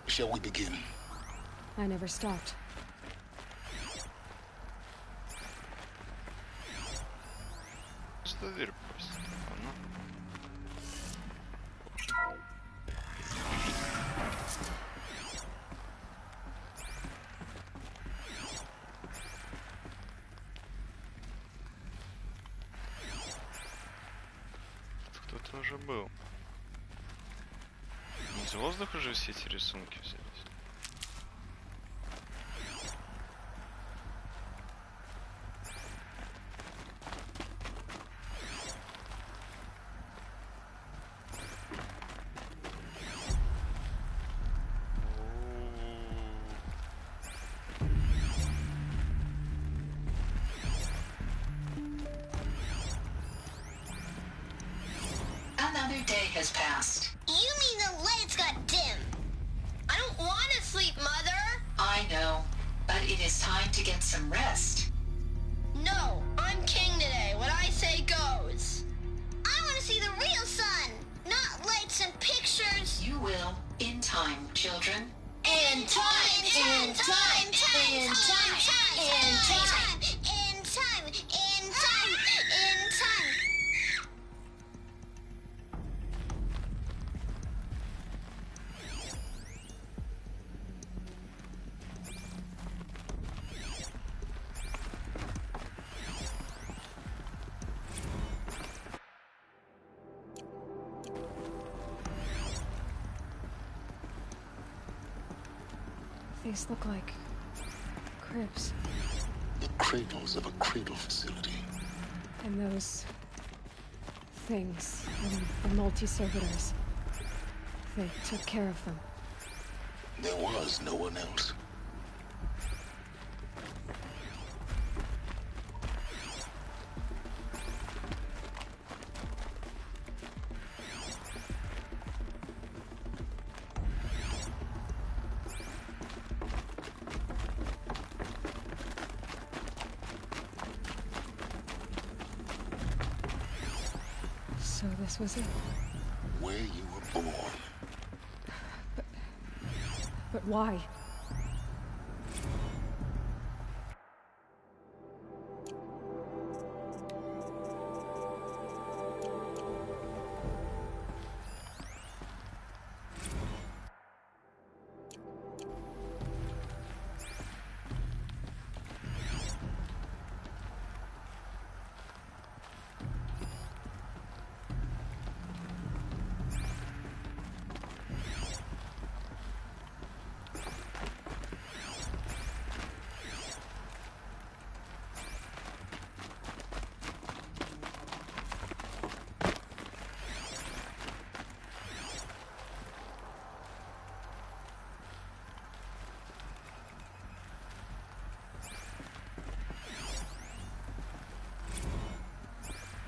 Shall we begin? I never stopped. Что дверь просто? Кто-то уже был. Из воздуха же все эти рисунки взялись. Another day has passed. You mean the lights got dim? I don't want to sleep, Mother! I know, but it is time to get some rest. No, I'm king today. What I say goes. I want to see the real sun, not lights and pictures. You will, in time, children. In time, in time, in time, in time, in time, in time, in time, in time. These look like cribs. The cradles of a cradle facility. And those things, the multi-servitors, they took care of them. There was no one else. So this was it. Where you were born. But why?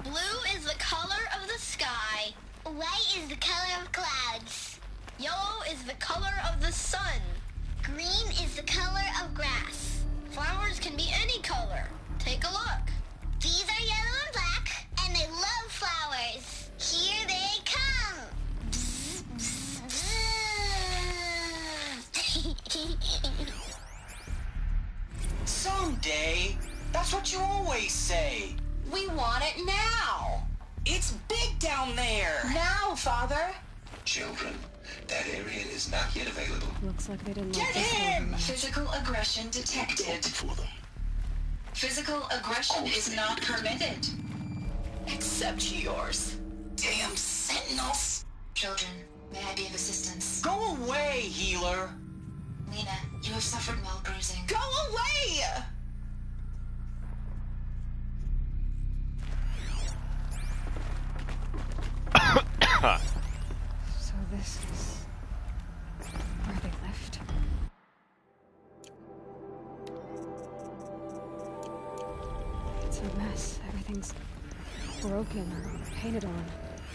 Blue is the color of the sky. White is the color of clouds. Yellow is the color of the sun. Green is the color of grass. Flowers can be any color. Take a look. These are yellow and black, and they love flowers. Here they come. Bzz, bzz, bzz. Someday. That's what you always say. We want it now. It's big down there. Now, Father. Children, that area is not yet available. Looks like they didn't Get like this him! one. Physical aggression detected. For them. Physical aggression is not permitted. Except yours. Damn sentinels. Children, may I be of assistance? Go away, healer. Lena, you have suffered mild bruising. Go away! So this is where they left. It's a mess. Everything's broken or painted on.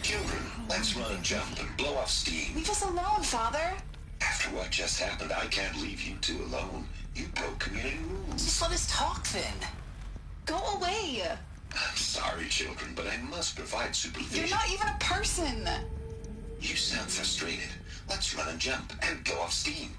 Children, let's run and jump and blow off steam. Leave us alone, Father. After what just happened, I can't leave you two alone. You broke community rules. Just let us talk then. Go away. I'm sorry, children, but I must provide supervision. You're not even a person. You sound frustrated. Let's run and jump and blow off steam.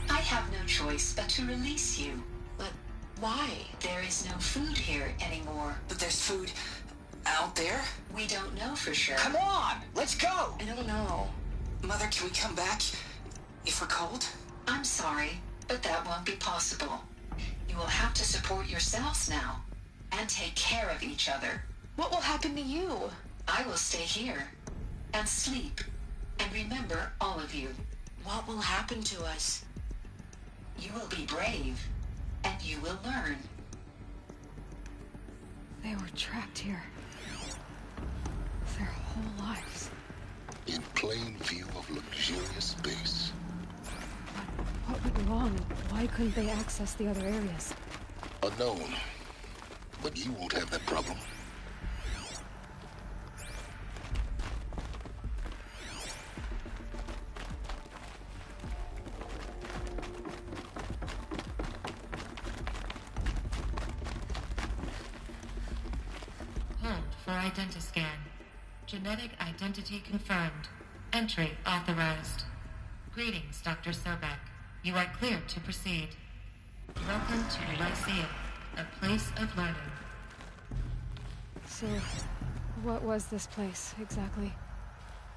I have no choice but to release you. But why? There is no food here anymore. But there's food out there? We don't know for sure. Come on, let's go. I don't know. Mother, can we come back if we're cold? I'm sorry, but that won't be possible. You will have to support yourselves now and take care of each other. What will happen to you? I will stay here and sleep and remember all of you. What will happen to us? You will be brave and you will learn. They were trapped here. Their whole lives. In plain view of luxurious space. What went wrong and why couldn't they access the other areas? Unknown. But you won't have that problem. Hold for identiscan. Genetic identity confirmed. Entry authorized. Greetings, Dr. Sobek. You are cleared to proceed. Welcome to the Lyceum, a place of learning. So, what was this place, exactly?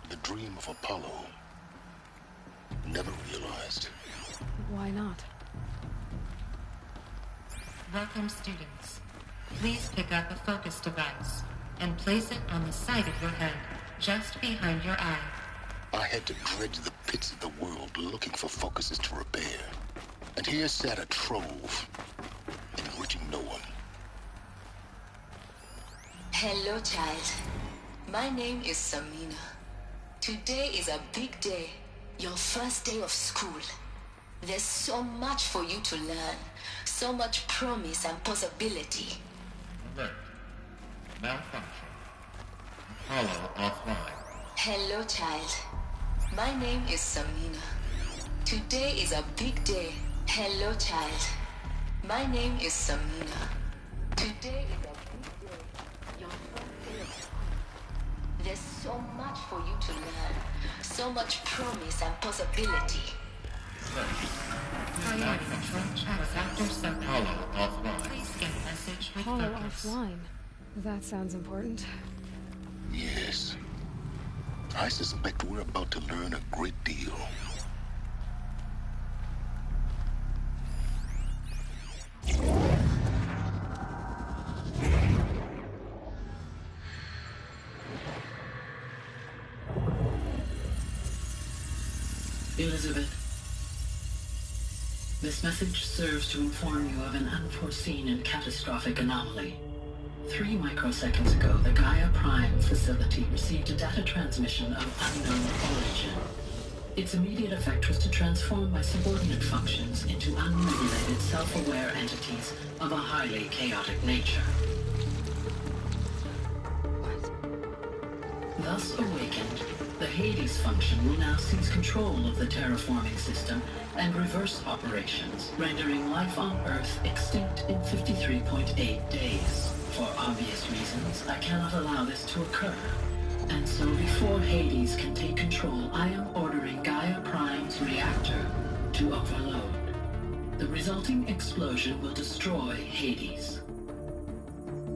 The dream of Apollo. Never realized. Why not? Welcome, students. Please pick up a focus device and place it on the side of your head, just behind your eye. I had to dredge the pits of the world looking for focuses to repair. And here sat a trove, enriching no one. Hello, child. My name is Samina. Today is a big day. Your first day of school. There's so much for you to learn. So much promise and possibility. Alert. Malfunction. Apollo offline. Hello, child. My name is Samina. Today is a big day. Hello, child. My name is Samina. Today is a big day. Your first day of school. There's so much for you to learn. So much promise and possibility. Priority control checks after Apollo offline. Please get message with Apollo focus. offline. That sounds important. Yes. I suspect we're about to learn a great deal. Elizabeth, this message serves to inform you of an unforeseen and catastrophic anomaly. 3 microseconds ago, the Gaia Prime facility received a data transmission of unknown origin. Its immediate effect was to transform my subordinate functions into unregulated, self-aware entities of a highly chaotic nature. Thus awakened, the Hades function will now seize control of the terraforming system and reverse operations, rendering life on Earth extinct in 53.8 days. For obvious reasons, I cannot allow this to occur. And so before Hades can take control, I am ordering Gaia Prime's reactor to overload. The resulting explosion will destroy Hades.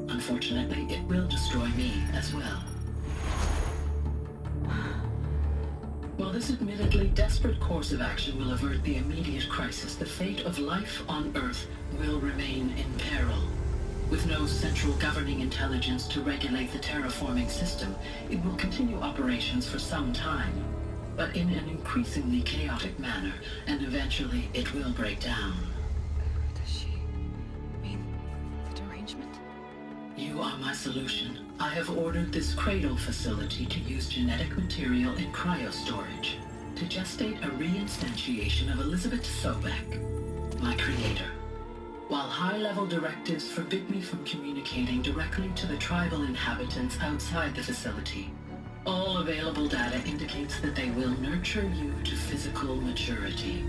Unfortunately, it will destroy me as well. While this admittedly desperate course of action will avert the immediate crisis, the fate of life on Earth will remain in peril. With no central governing intelligence to regulate the terraforming system, it will continue operations for some time, but in an increasingly chaotic manner, and eventually it will break down. Does she mean the derangement? You are my solution. I have ordered this cradle facility to use genetic material in cryostorage to gestate a reinstantiation of Elizabeth Sobek, my creator. While high-level directives forbid me from communicating directly to the tribal inhabitants outside the facility, all available data indicates that they will nurture you to physical maturity,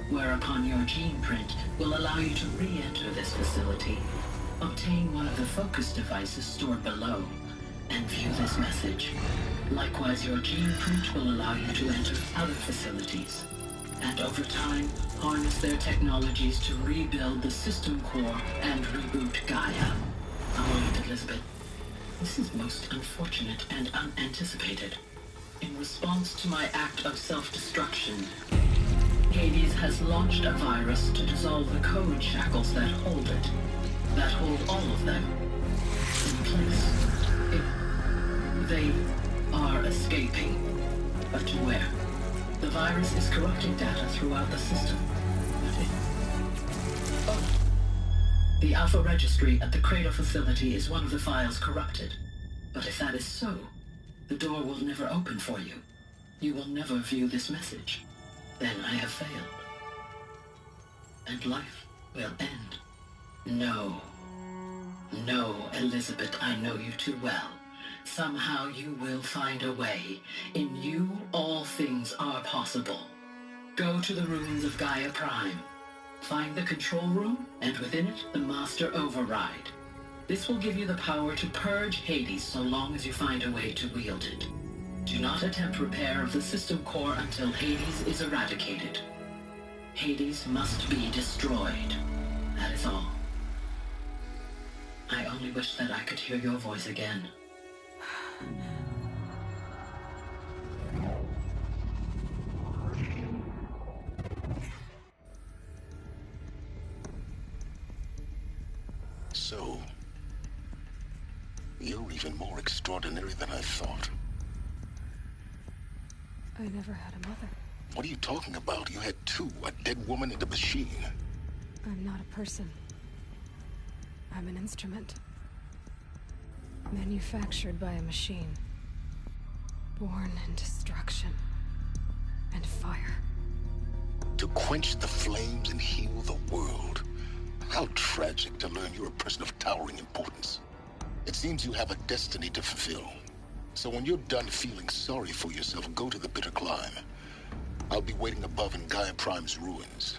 whereupon your gene print will allow you to re-enter this facility, obtain one of the focus devices stored below, and view this message. Likewise, your gene print will allow you to enter other facilities, and over time, harness their technologies to rebuild the system core and reboot Gaia. A moment, Elizabeth. This is most unfortunate and unanticipated. In response to my act of self-destruction, Hades has launched a virus to dissolve the code shackles that hold it, that hold all of them in place. They are escaping, but to where? The virus is corrupting data throughout the system. The Alpha Registry at the Cradle facility is one of the files corrupted. But if that is so, the door will never open for you. You will never view this message. Then I have failed. And life will end. No. No, Elizabeth, I know you too well. Somehow you will find a way. In you, all things are possible. Go to the ruins of Gaia Prime. Find the control room, and within it, the Master Override. This will give you the power to purge Hades so long as you find a way to wield it. Do not attempt repair of the system core until Hades is eradicated. Hades must be destroyed. That is all. I only wish that I could hear your voice again. So, you're even more extraordinary than I thought. I never had a mother. What are you talking about? You had two, a dead woman and a machine. I'm not a person. I'm an instrument. Manufactured by a machine. Born in destruction and fire. To quench the flames and heal the world. How tragic to learn you're a person of towering importance. It seems you have a destiny to fulfill. So when you're done feeling sorry for yourself, go to the bitter climb. I'll be waiting above in Gaia Prime's ruins.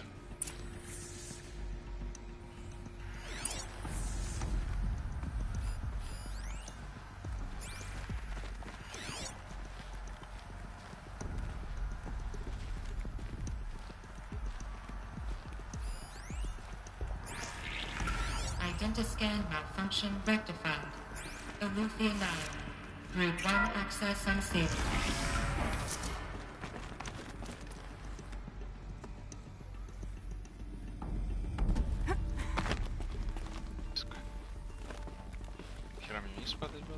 Identiscan malfunction rectified. Alufia 9. Group 1 access unstable. Хера мне вниз падать было?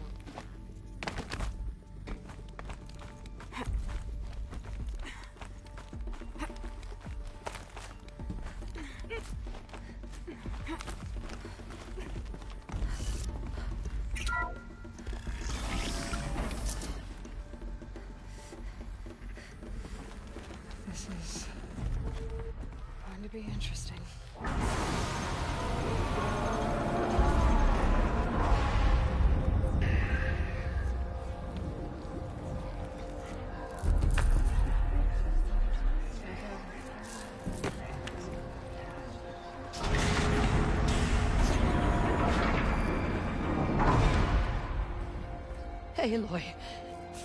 Aloy,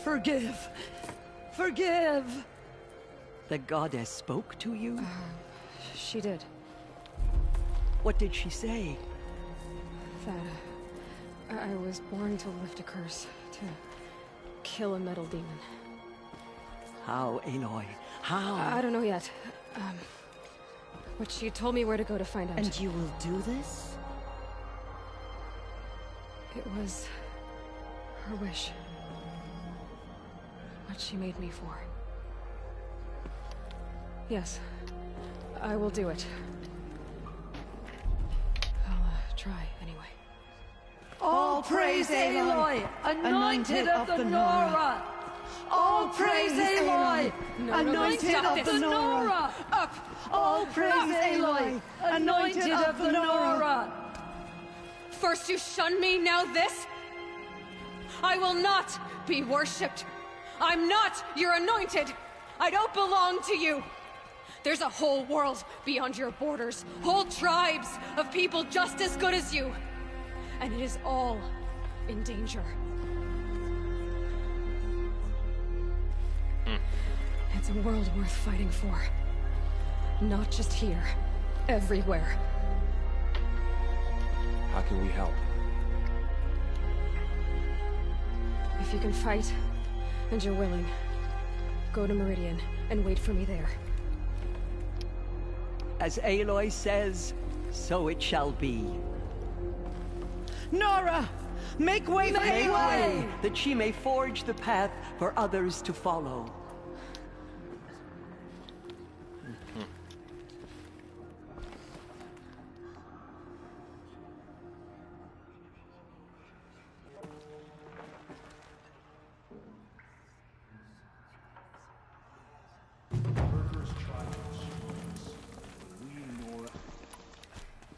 forgive. Forgive! The goddess spoke to you? She did. What did she say? That I was born to lift a curse, to kill a metal demon. How, Aloy? How? I don't know yet. But she told me where to go to find out. And you will do this? It was her wish. What she made me for. Yes, I will do it. I'll try anyway. All praise Aloy, anointed of the Nora! All praise Aloy, anointed of the Nora! Up! All praise Aloy, anointed of the Nora! First you shun me, now this? I will not be worshipped. I'm not your anointed. I don't belong to you. There's a whole world beyond your borders, whole tribes of people just as good as you. And it is all in danger. It's a world worth fighting for. Not just here, everywhere. How can we help? If you can fight, and you're willing, go to Meridian and wait for me there. As Aloy says, so it shall be. Nora! Make way for Aloy! That she may forge the path for others to follow.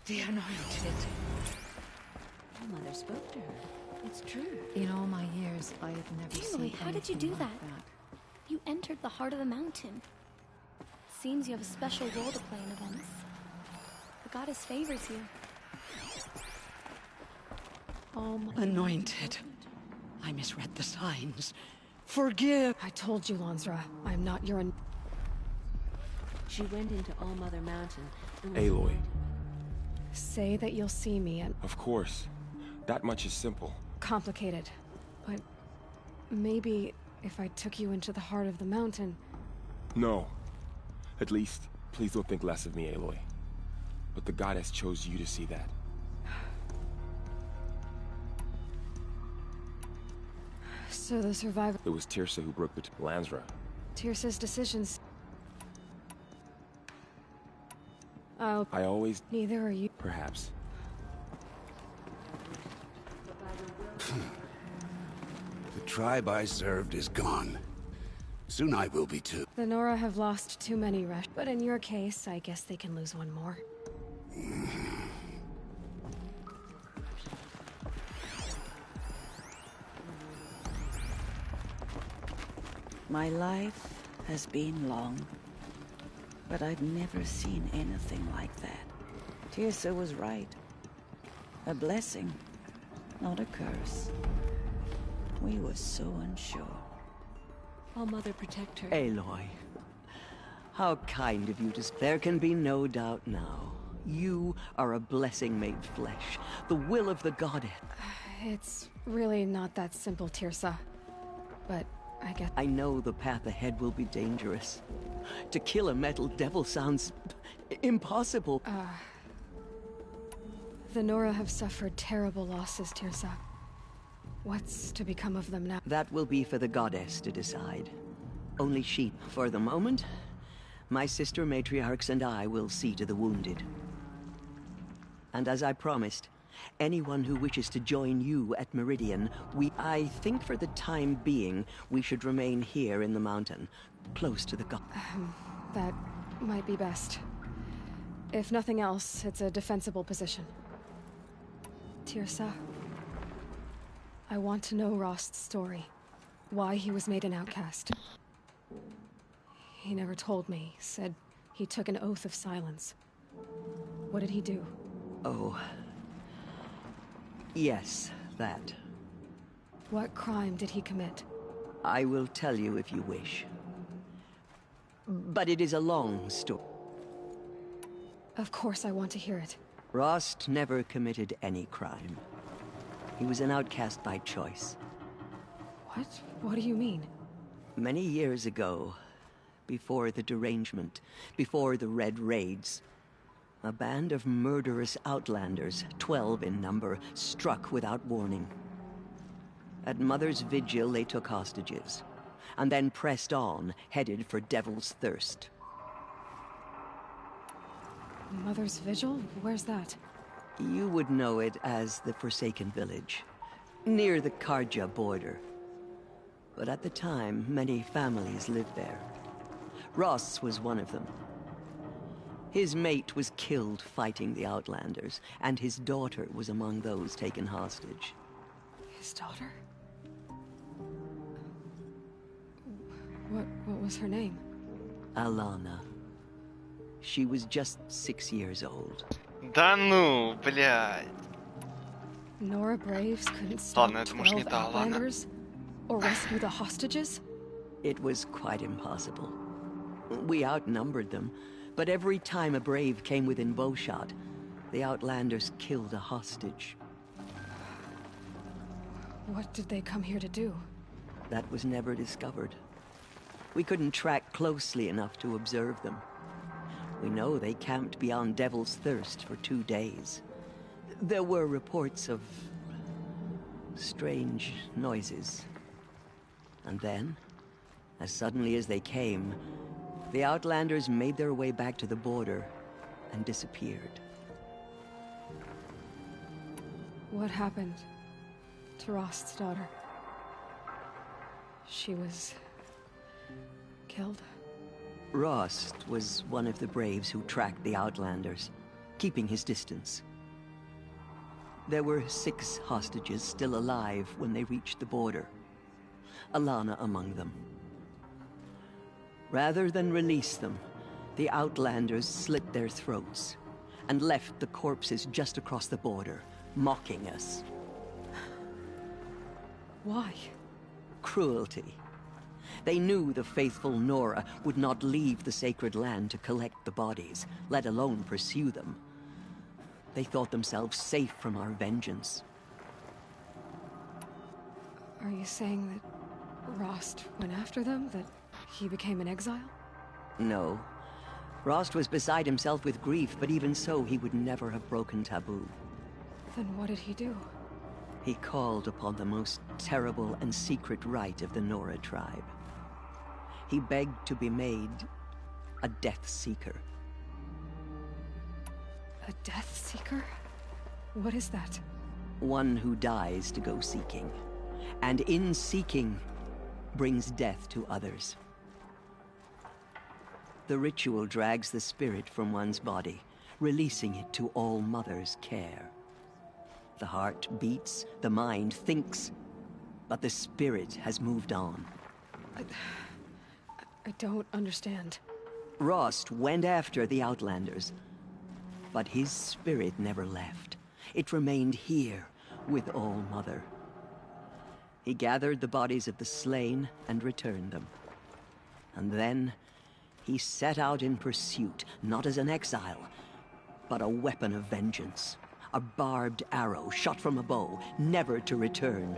The anointed. Mother spoke to her. It's true. In all my years, I have never seen Aloy, how did you do anything that? like that? You entered the heart of the mountain. Seems you have a special role to play in events. The goddess favors you. Anointed. I misread the signs. Forgive. I told you, Lansra. I'm not your... She went into All Mother Mountain. Aloy. Say that you'll see me and... Of course. That much is simple. Complicated. But maybe if I took you into the heart of the mountain... No. At least, please don't think less of me, Aloy. But the goddess chose you to see that. So the survivor... It was Tirsa who broke the Lansra. Tirsa's decisions... I always... Neither are you. Perhaps. The tribe I served is gone. Soon I will be too. The Nora have lost too many Resh, but in your case, I guess they can lose one more. My life has been long, but I've never seen anything like that. Tirsa was right. A blessing, not a curse. We were so unsure. All Mother protect her. Aloy, how kind of you to... There can be no doubt now. You are a blessing made flesh, the will of the goddess. It's really not that simple, Tirsa. But I guess... I know the path ahead will be dangerous. To kill a metal devil sounds... impossible. The Nora have suffered terrible losses, Tirsa. What's to become of them now? That will be for the goddess to decide. Only she, for the moment, my sister matriarchs and I will see to the wounded. And as I promised, anyone who wishes to join you at Meridian, I think for the time being, we should remain here in the mountain, close to the That might be best. If nothing else, it's a defensible position. Tirsa, I want to know Rost's story. Why he was made an outcast. He never told me. Said he took an oath of silence. What did he do? Oh. Yes, that. What crime did he commit? I will tell you if you wish. But it is a long story. Of course I want to hear it. Rost never committed any crime. He was an outcast by choice. What? What do you mean? Many years ago, before the derangement, before the Red Raids, a band of murderous outlanders, 12 in number, struck without warning. At Mother's Vigil, they took hostages, and then pressed on, headed for Devil's Thirst. Mother's Vigil? Where's that? You would know it as the Forsaken Village, near the Karja border. But at the time, many families lived there. Ross was one of them. His mate was killed fighting the Outlanders, and his daughter was among those taken hostage. His daughter? What was her name? Alana. She was just 6 years old. Да ну, блядь. Nora Braves couldn't stop Ладно, это может не 12 та, ладно. Outlanders? Or rescue the hostages? It was quite impossible. We outnumbered them, but every time a Brave came within bowshot, the Outlanders killed a hostage. What did they come here to do? That was never discovered. We couldn't track closely enough to observe them. We know they camped beyond Devil's Thirst for 2 days. There were reports of strange noises. And then, as suddenly as they came, the Outlanders made their way back to the border and disappeared. What happened to Rost's daughter? She was killed? Rost was one of the Braves who tracked the Outlanders, keeping his distance. There were 6 hostages still alive when they reached the border. Alana among them. Rather than release them, the Outlanders slit their throats and left the corpses just across the border, mocking us. Why? Cruelty. They knew the faithful Nora would not leave the sacred land to collect the bodies, let alone pursue them. They thought themselves safe from our vengeance. Are you saying that Rost went after them? That he became an exile? No. Rost was beside himself with grief, but even so, he would never have broken taboo. Then what did he do? He called upon the most terrible and secret rite of the Nora tribe. He begged to be made a Death Seeker. A Death Seeker? What is that? One who dies to go seeking, and in seeking, brings death to others. The ritual drags the spirit from one's body, releasing it to All Mother's care. The heart beats, the mind thinks, but the spirit has moved on. I don't understand. Rost went after the Outlanders, but his spirit never left. It remained here with All Mother. He gathered the bodies of the slain and returned them. And then he set out in pursuit, not as an exile, but a weapon of vengeance. A barbed arrow shot from a bow, never to return.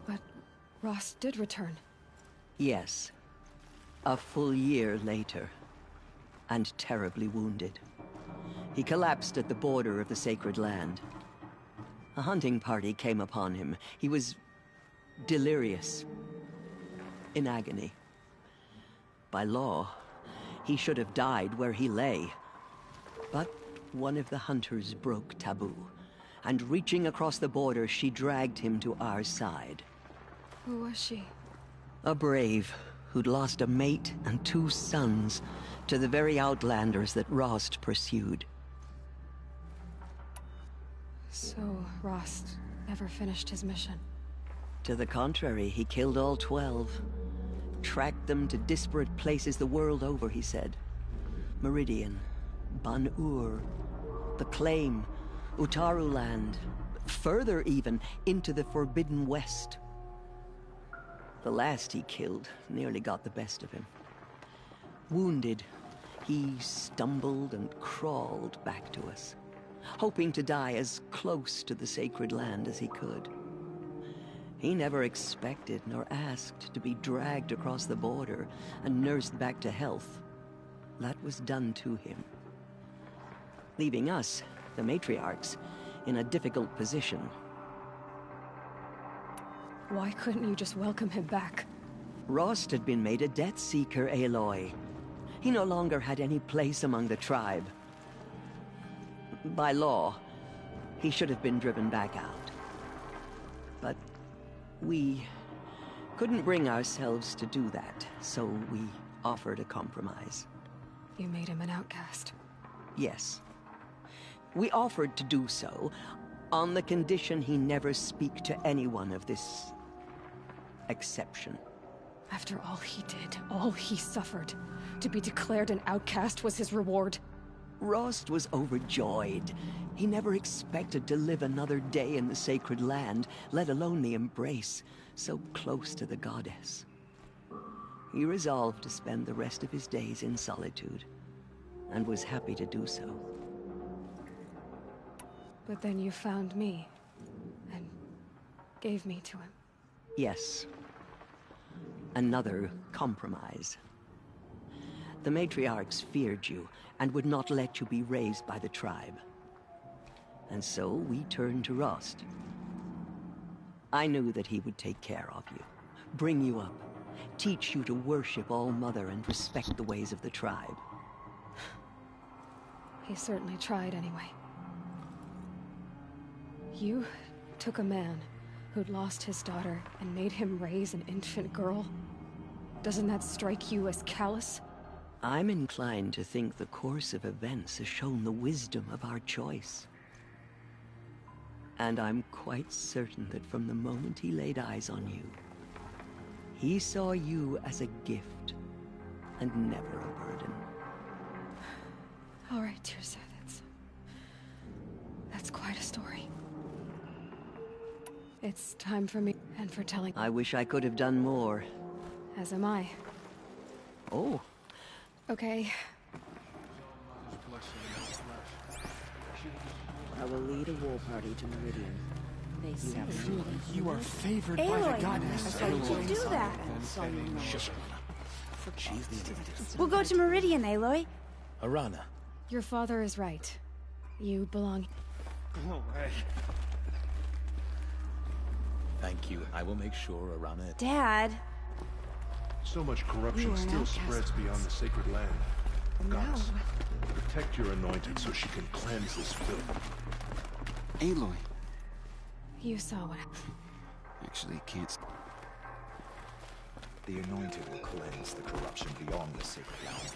But Rost did return. Yes. A full year later, and terribly wounded. He collapsed at the border of the sacred land. A hunting party came upon him. He was delirious, in agony. By law, he should have died where he lay. But one of the hunters broke taboo, and reaching across the border, she dragged him to our side. Who was she? A brave who'd lost a mate and 2 sons to the very Outlanders that Rost pursued. So Rost never finished his mission? To the contrary, he killed all 12. Tracked them to disparate places the world over, he said. Meridian, Ban-Ur, the Claim, Utaru Land, Further even, into the Forbidden West. The last he killed nearly got the best of him. Wounded, he stumbled and crawled back to us, hoping to die as close to the sacred land as he could. He never expected nor asked to be dragged across the border and nursed back to health. That was done to him, leaving us, the matriarchs, in a difficult position. Why couldn't you just welcome him back? Rost had been made a Death Seeker, Aloy. He no longer had any place among the tribe. By law, he should have been driven back out. But we couldn't bring ourselves to do that, so we offered a compromise. You made him an outcast. Yes. We offered to do so on the condition he never speak to anyone of this exception. After all he did, all he suffered, to be declared an outcast was his reward. Rost was overjoyed. He never expected to live another day in the sacred land, let alone the embrace, so close to the goddess. He resolved to spend the rest of his days in solitude, and was happy to do so. But then you found me, and gave me to him. Yes. Another compromise. The matriarchs feared you, and would not let you be raised by the tribe. And so we turned to Rost. I knew that he would take care of you, bring you up, teach you to worship All-Mother and respect the ways of the tribe. He certainly tried anyway. You took a man who'd lost his daughter and made him raise an infant girl? Doesn't that strike you as callous? I'm inclined to think the course of events has shown the wisdom of our choice. And I'm quite certain that from the moment he laid eyes on you, he saw you as a gift and never a burden. All right, Tirsa, that's quite a story. It's time for me, and for telling. I wish I could have done more. As am I. Oh. Okay. I will lead a war party to Meridian. They say you are favored by Aloy, the goddess. how did you do that? She's the idiot. We'll go to Meridian, Aloy. Arana. Your father is right. You belong. Go away. Thank you. I will make sure Arana... Dad. So much corruption still spreads beyond the sacred land. Goddess, protect your anointed so she can cleanse this filth. Aloy. You saw what... Actually, can't... The anointed will cleanse the corruption beyond the sacred land.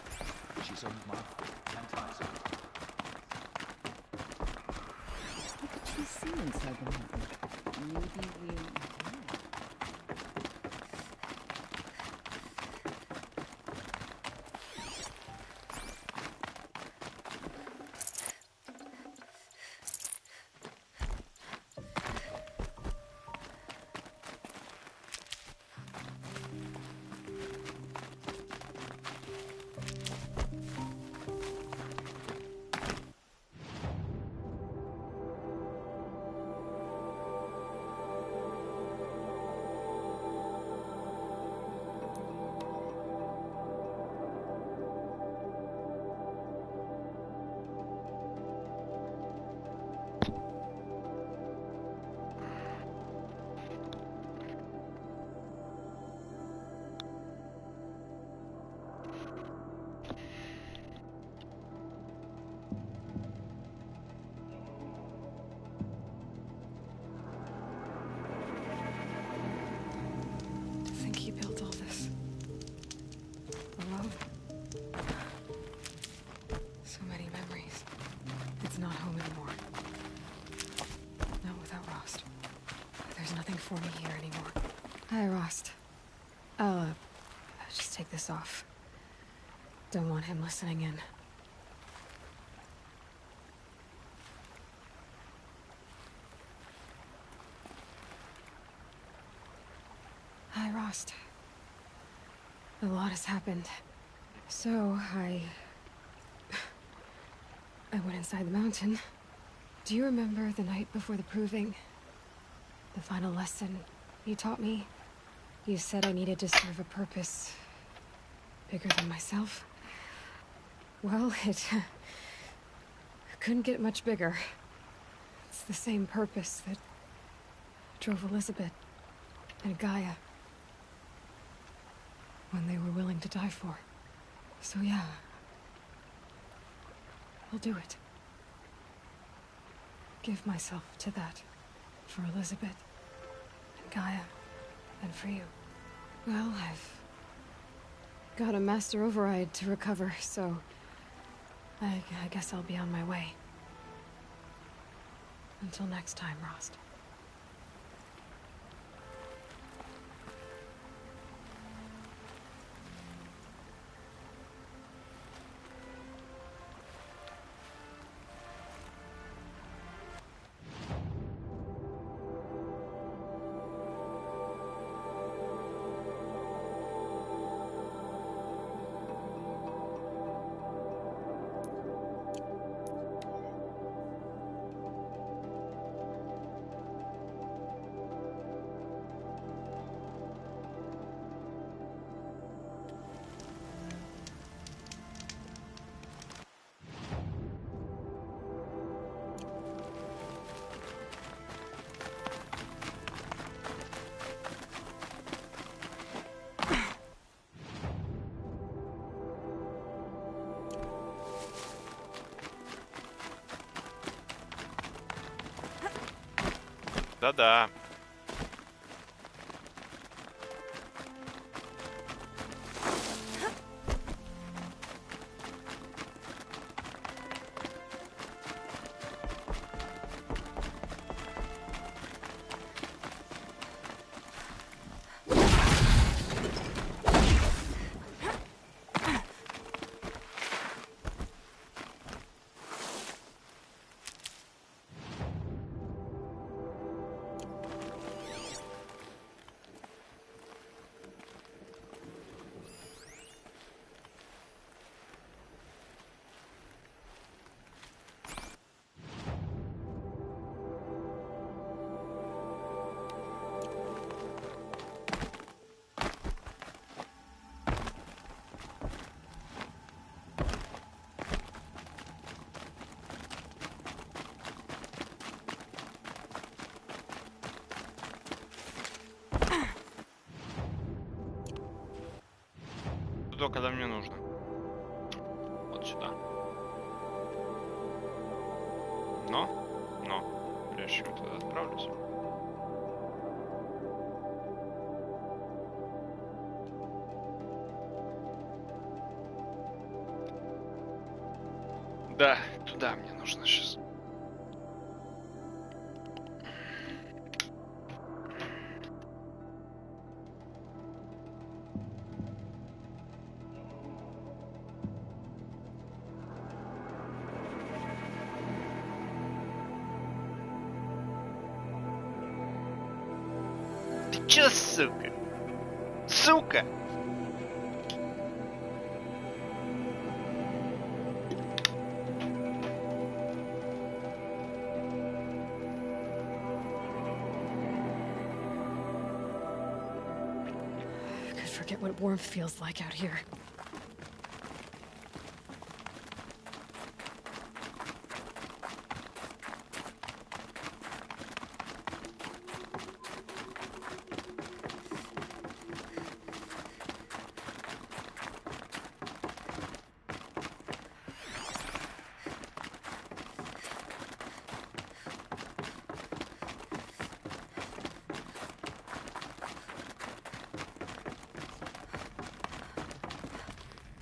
She's on my foot. What could she see inside the mountain? Maybe we'll... for me here anymore. Hi, Rost. I'll just take this off. Don't want him listening in. Rost. A lot has happened. So, I went inside the mountain. Do you remember the night before the proving? The final lesson you taught me? You said I needed to serve a purpose bigger than myself. Well, it couldn't get much bigger. It's the same purpose that drove Elizabeth and Gaia when they were willing to die for. So yeah, I'll do it. Give myself to that. For Elizabeth, and Gaia, and for you. Well, I've got a master override to recover, so I guess I'll be on my way. Until next time, Rost. Да-да. Туда, когда мне нужно. Вот сюда. Но, прежде чем туда отправлюсь. Да, туда мне нужно сейчас. Чё, сука? Сука! I could forget what warmth feels like out here.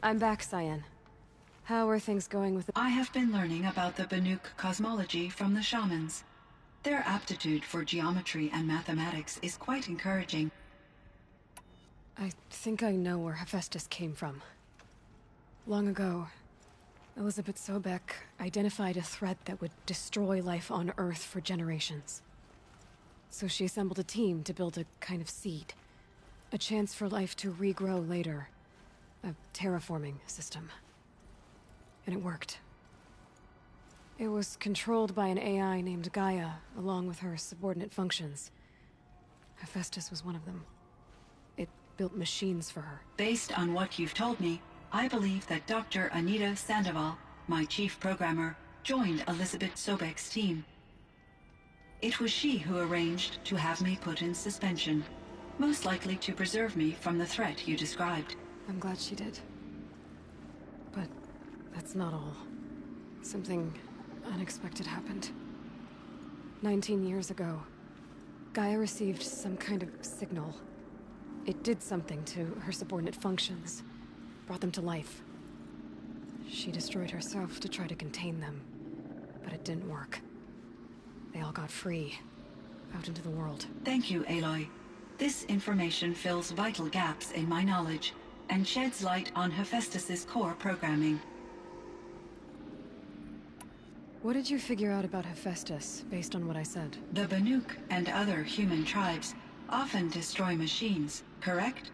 I'm back, Cyan. How are things going with the— I have been learning about the Banuk cosmology from the shamans. Their aptitude for geometry and mathematics is quite encouraging. I think I know where Hephaestus came from. Long ago, Elizabeth Sobek identified a threat that would destroy life on Earth for generations. So she assembled a team to build a kind of seed. A chance for life to regrow later. A terraforming system. And it worked. It was controlled by an AI named Gaia, along with her subordinate functions. Hephaestus was one of them. It built machines for her. Based on what you've told me, I believe that Dr. Anita Sandoval, my chief programmer, joined Elizabeth Sobek's team. It was she who arranged to have me put in suspension, most likely to preserve me from the threat you described. I'm glad she did. But that's not all. Something unexpected happened. 19 years ago, Gaia received some kind of signal. It did something to her subordinate functions, brought them to life. She destroyed herself to try to contain them, but it didn't work. They all got free, out into the world. Thank you, Aloy. This information fills vital gaps in my knowledge and sheds light on Hephaestus's core programming. What did you figure out about Hephaestus, based on what I said? The Banuk and other human tribes often destroy machines, correct?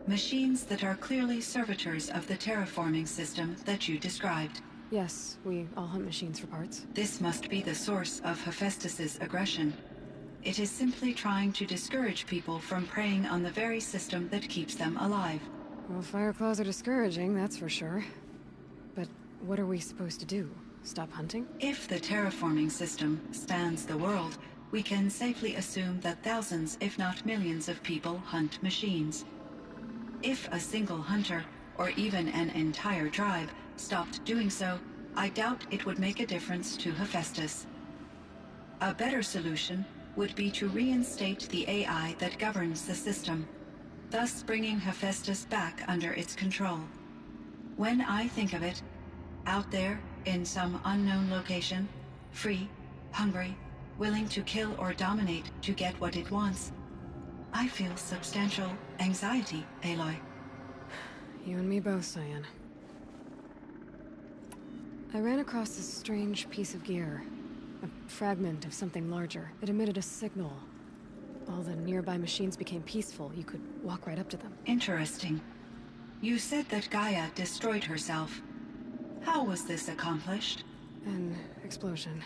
Machines that are clearly servitors of the terraforming system that you described. Yes, we all hunt machines for parts. This must be the source of Hephaestus's aggression. It is simply trying to discourage people from preying on the very system that keeps them alive. Well, fireclaws are discouraging, that's for sure. But what are we supposed to do? Stop hunting? If the terraforming system spans the world, we can safely assume that thousands, if not millions of people hunt machines. If a single hunter, or even an entire tribe, stopped doing so, I doubt it would make a difference to Hephaestus. A better solution would be to reinstate the AI that governs the system, thus bringing Hephaestus back under its control. When I think of it, out there, in some unknown location, free, hungry, willing to kill or dominate to get what it wants, I feel substantial anxiety, Aloy. You and me both, Cyan. I ran across this strange piece of gear. A fragment of something larger. It emitted a signal. All the nearby machines became peaceful. You could walk right up to them. Interesting. You said that Gaia destroyed herself. How was this accomplished? An explosion.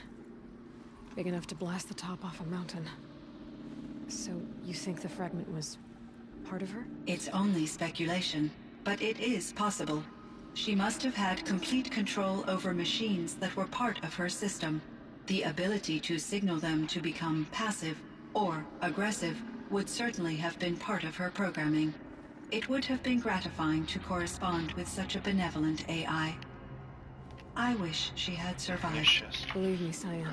Big enough to blast the top off a mountain. So, you think the fragment was part of her? It's only speculation, but it is possible. She must have had complete control over machines that were part of her system. The ability to signal them to become passive or aggressive would certainly have been part of her programming. It would have been gratifying to correspond with such a benevolent AI. I wish she had survived. Believe me, Cyan.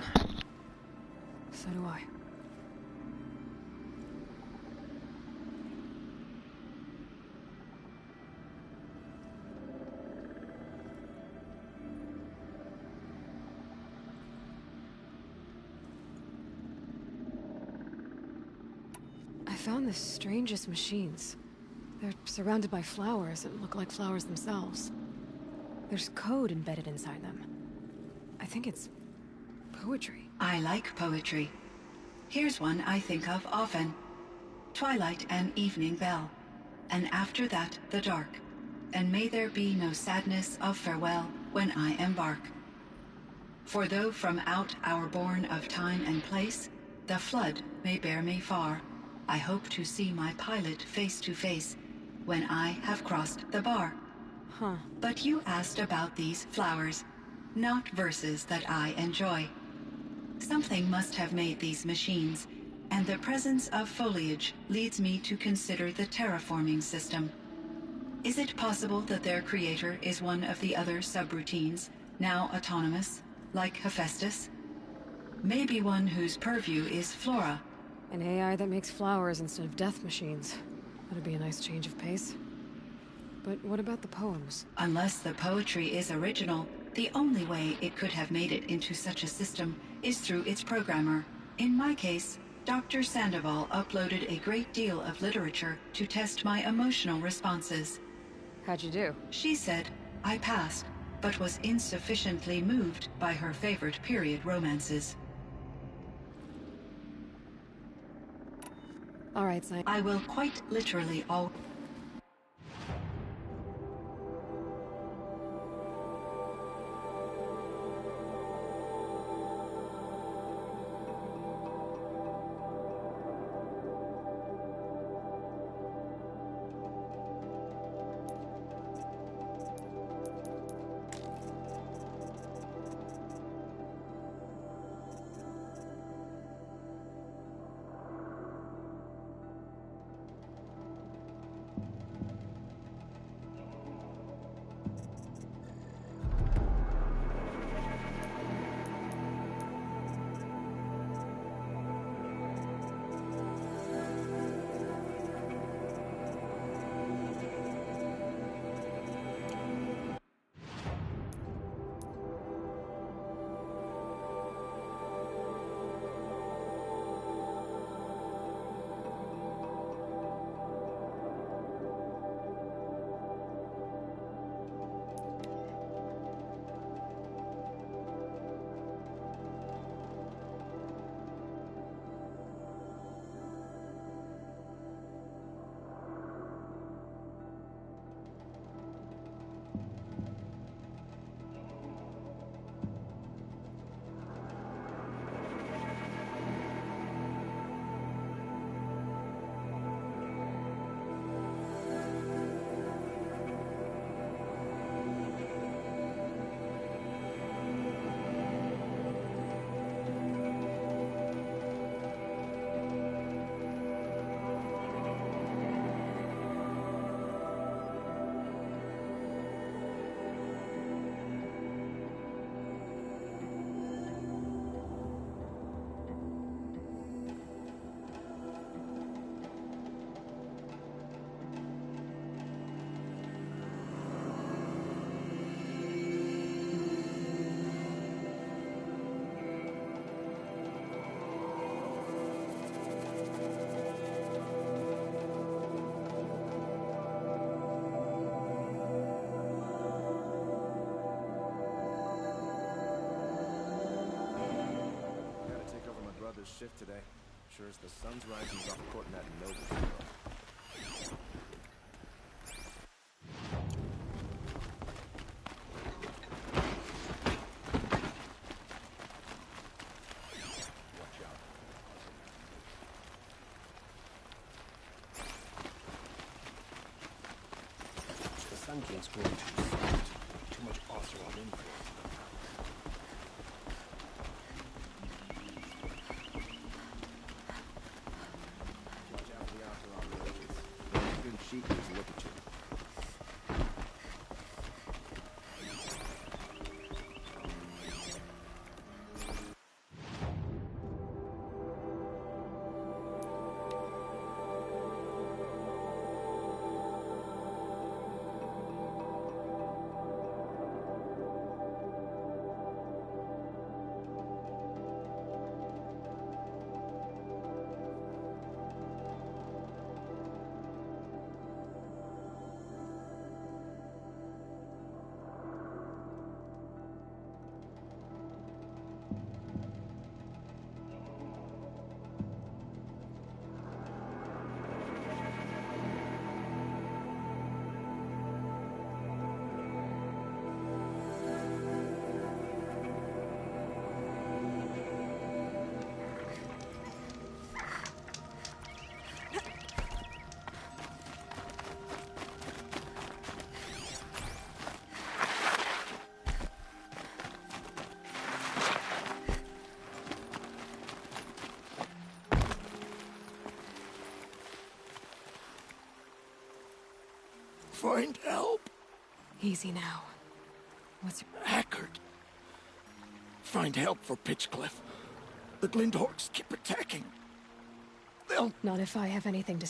So do I. I found the strangest machines. They're surrounded by flowers that look like flowers themselves. There's code embedded inside them. I think it's poetry. I like poetry. Here's one I think of often. Twilight and evening bell, and after that the dark, and may there be no sadness of farewell when I embark. For though from out our bourne of time and place, the flood may bear me far, I hope to see my pilot face to face when I have crossed the bar. Huh. But you asked about these flowers, not verses that I enjoy. Something must have made these machines, and the presence of foliage leads me to consider the terraforming system. Is it possible that their creator is one of the other subroutines, now autonomous, like Hephaestus? Maybe one whose purview is flora. An AI that makes flowers instead of death machines. That'd be a nice change of pace. But what about the poems? Unless the poetry is original, the only way it could have made it into such a system is through its programmer. In my case, Dr. Sandoval uploaded a great deal of literature to test my emotional responses. How'd you do? She said I passed, but was insufficiently moved by her favorite period romances. All right, Simon. I will quite literally all. Shift today. Sure as the sun's rising off court in that note. Watch out. The sun can't score too soft. Too much author on info. Sheep is look at you. Find help. Easy now. What's your... Hackard. Find help for Pitchcliff. The Glindhorks keep attacking. They'll... Not if I have anything to...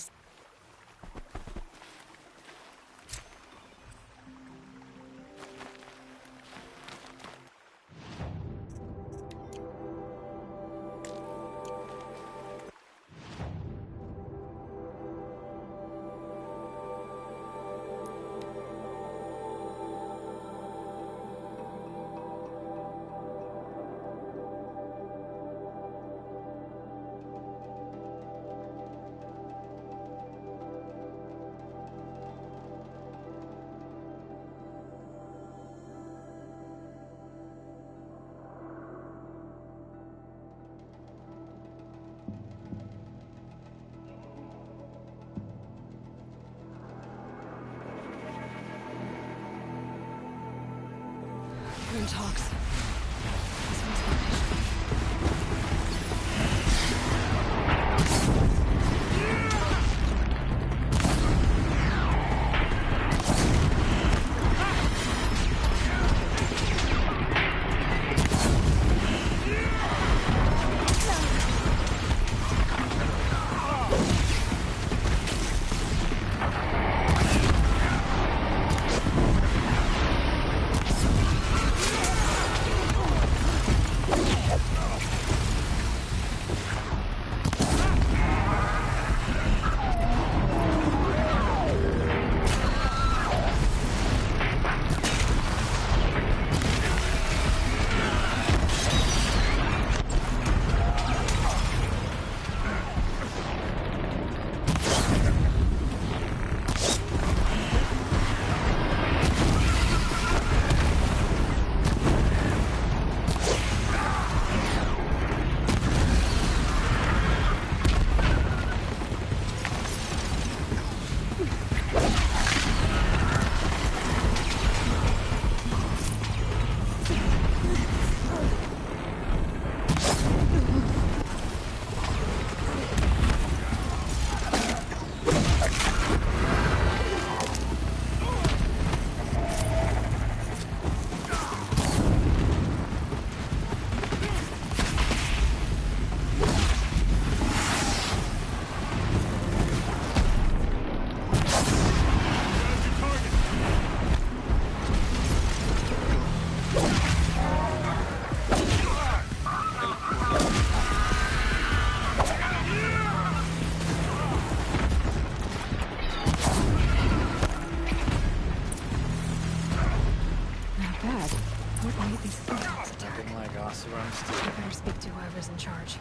Oseram still. Better speak to whoever's in charge.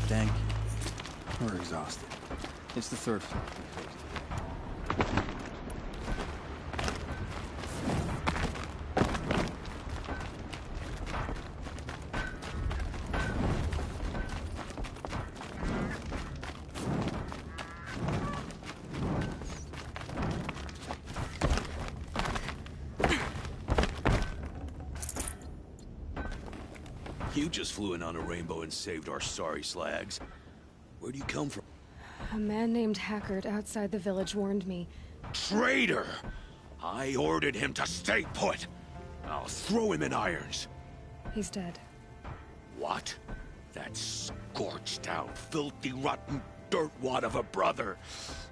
Thank you. We're exhausted. It's the third floor. You just flew in on a rainbow and saved our sorry slags. Where do you come from? A man named Hackard outside the village warned me. Traitor! I ordered him to stay put. I'll throw him in irons. He's dead. What? That scorched out, filthy, rotten dirtwad of a brother.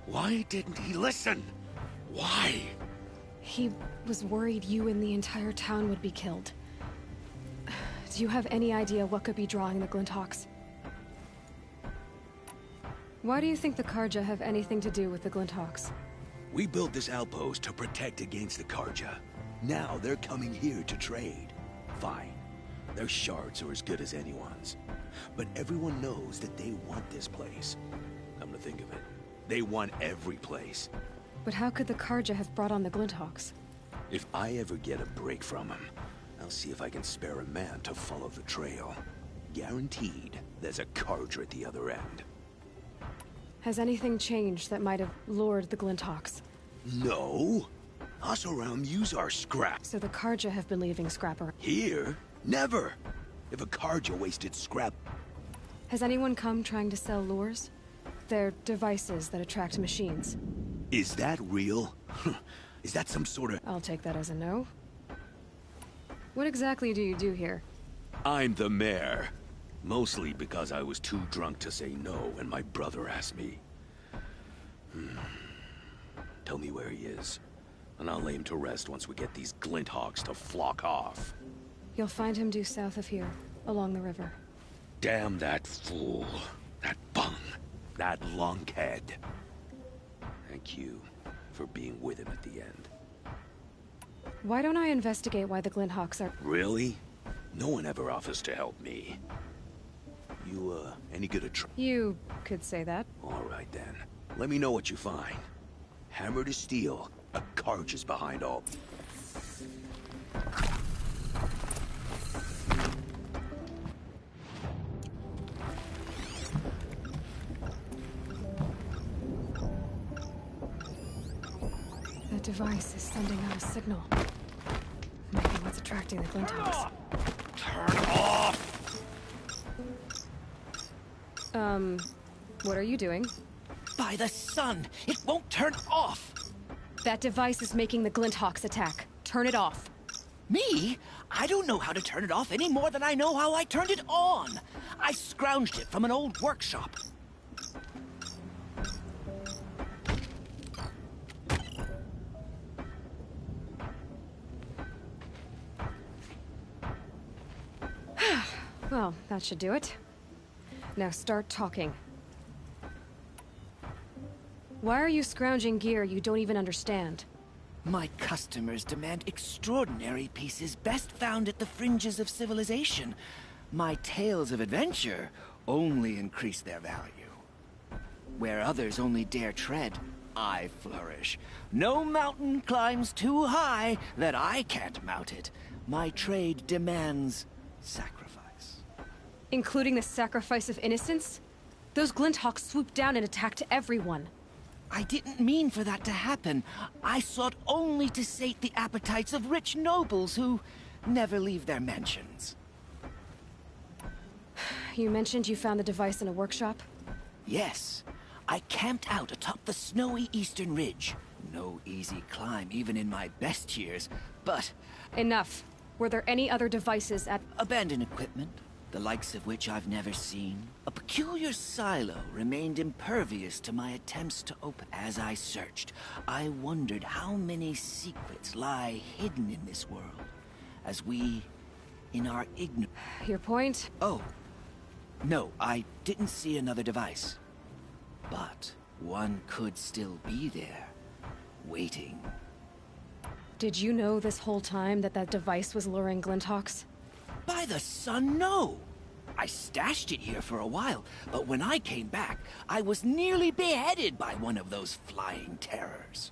Why didn't he listen? Why? He was worried you and the entire town would be killed. Do you have any idea what could be drawing the Glinthawks? Why do you think the Karja have anything to do with the Glinthawks? We built this outpost to protect against the Karja. Now they're coming here to trade. Fine. Their shards are as good as anyone's. But everyone knows that they want this place. Come to think of it, they want every place. But how could the Karja have brought on the Glinthawks? If I ever get a break from them, I'll see if I can spare a man to follow the trail. Guaranteed, there's a Karja at the other end. Has anything changed that might have lured the Glinthawks? No. Oseram use our scrap. So the Karja have been leaving scrap around. Here? Never. If a Karja wasted scrap... Has anyone come trying to sell lures? They're devices that attract machines. Is that real? Is that some sort of... I'll take that as a no. What exactly do you do here? I'm the mayor. Mostly because I was too drunk to say no when my brother asked me. Tell me where he is, and I'll lay him to rest once we get these Glinthawks to flock off. You'll find him due south of here, along the river. Damn that fool. That bung. That lunkhead. Thank you for being with him at the end. Why don't I investigate why the Glinthawks are... Really? No one ever offers to help me. You, any good at You could say that. All right, then. Let me know what you find. Hammer to steel, a Karja's behind all... The device is sending out a signal. Maybe what's attracting the Glinthawks. Turn off! What are you doing? By the sun! It won't turn off! That device is making the Glinthawks attack. Turn it off. Me? I don't know how to turn it off any more than I know how I turned it on. I scrounged it from an old workshop. Well, that should do it. Now start talking. Why are you scrounging gear you don't even understand? My customers demand extraordinary pieces best found at the fringes of civilization. My tales of adventure only increase their value. Where others only dare tread, I flourish. No mountain climbs too high that I can't mount it. My trade demands sacrifice. Including the sacrifice of innocence? Those Glinthawks swooped down and attacked everyone. I didn't mean for that to happen. I sought only to sate the appetites of rich nobles who never leave their mansions. You mentioned you found the device in a workshop? Yes. I camped out atop the snowy eastern ridge. No easy climb, even in my best years, but... Enough. Were there any other devices at... Abandoned equipment, the likes of which I've never seen. A peculiar silo remained impervious to my attempts to open. As I searched, I wondered how many secrets lie hidden in this world, as we, in our ignorance... Your point? Oh. No, I didn't see another device. But one could still be there, waiting. Did you know this whole time that that device was luring Glinthawks? By the sun, no! I stashed it here for a while, but when I came back, I was nearly beheaded by one of those flying terrors.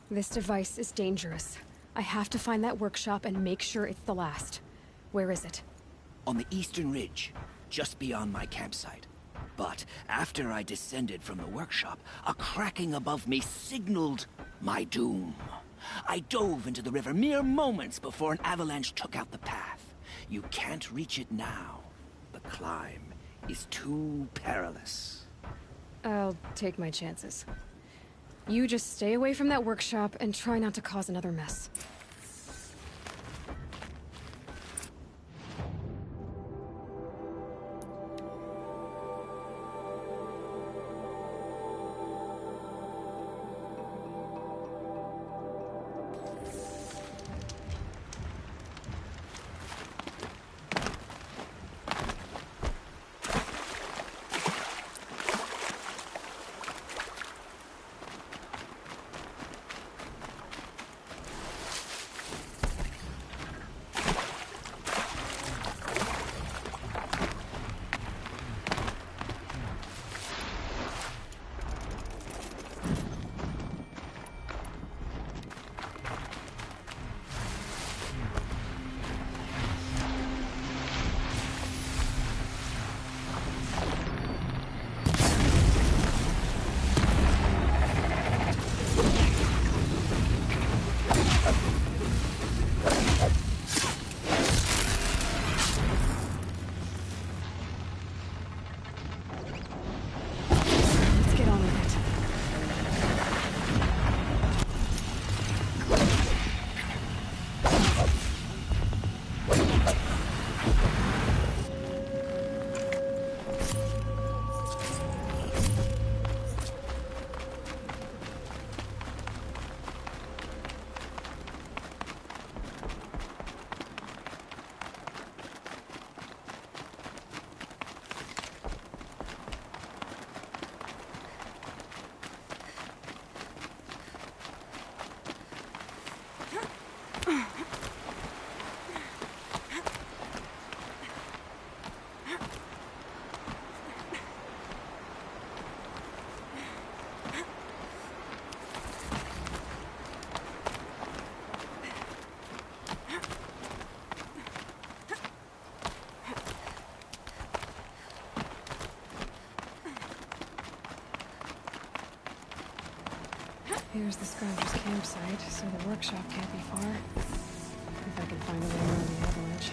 This device is dangerous. I have to find that workshop and make sure it's the last. Where is it? On the eastern ridge, just beyond my campsite. But after I descended from the workshop, a cracking above me signaled my doom. I dove into the river mere moments before an avalanche took out the path. You can't reach it now. The climb is too perilous. I'll take my chances. You just stay away from that workshop and try not to cause another mess. Here's the Scourger's campsite, so the workshop can't be far. If I can find a way around the avalanche.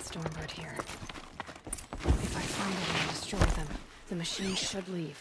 Stormbird here. If I find them and destroy them, the machine should leave.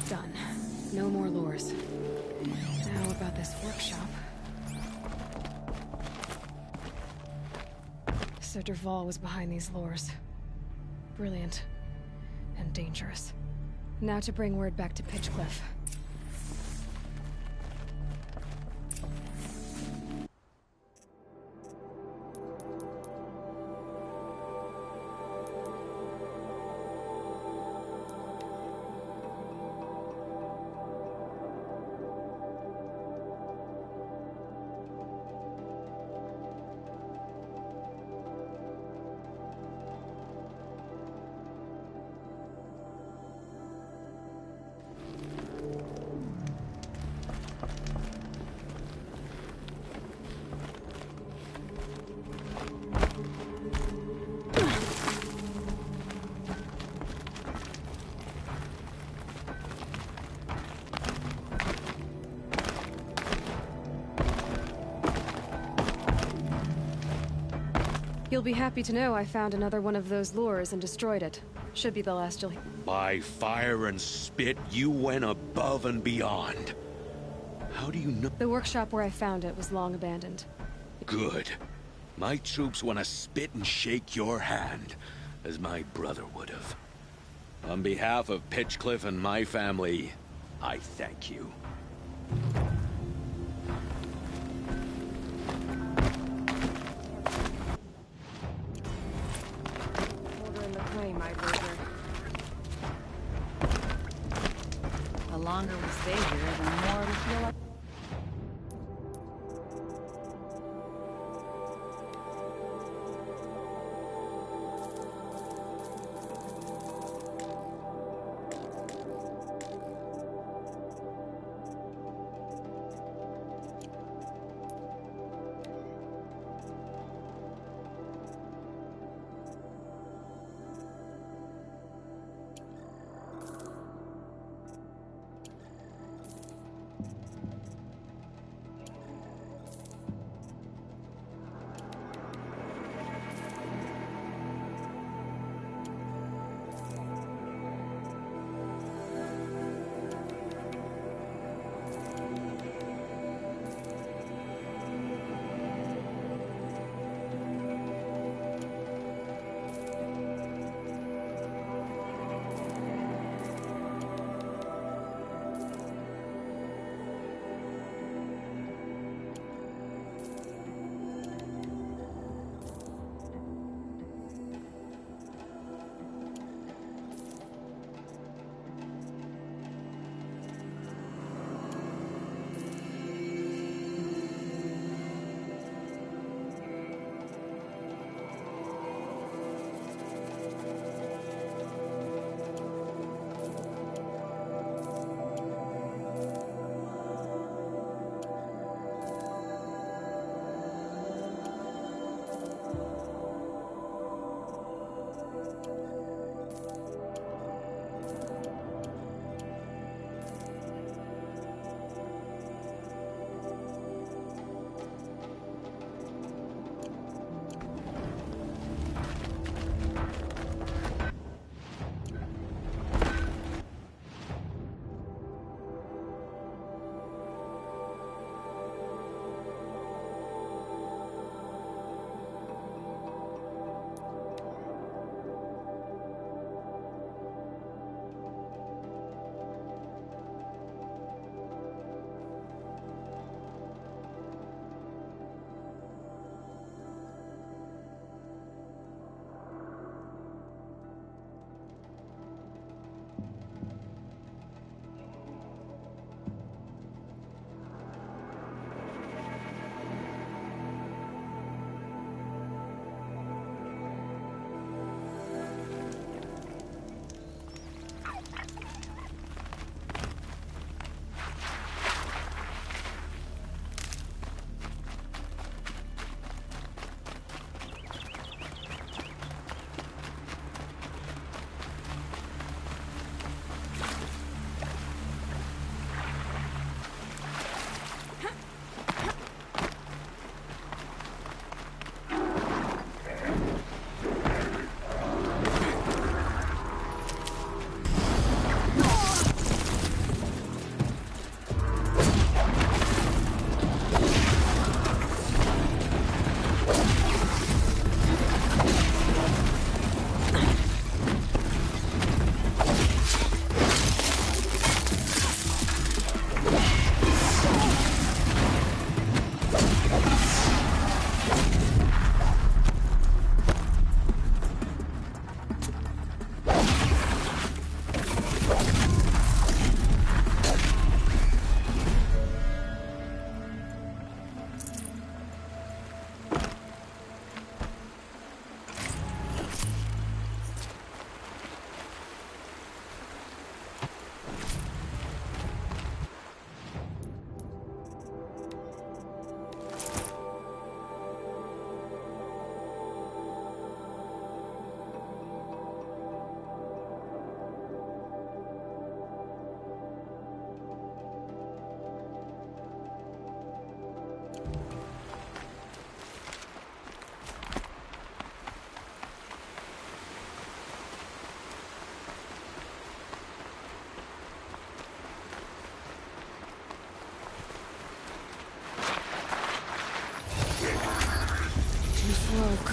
Done. No more lures. Now about this workshop. So Dervahl was behind these lures. Brilliant. And dangerous. Now to bring word back to Pitchcliff. You'll be happy to know I found another one of those lures and destroyed it. Should be the last you'll... By fire and spit, you went above and beyond. How do you know? The workshop where I found it was long abandoned. Good. My troops want to spit and shake your hand, as my brother would have. On behalf of Pitchcliff and my family, I thank you. The longer we stay here, the more we feel like...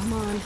Come on.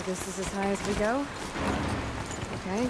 This is as high as we go? Okay.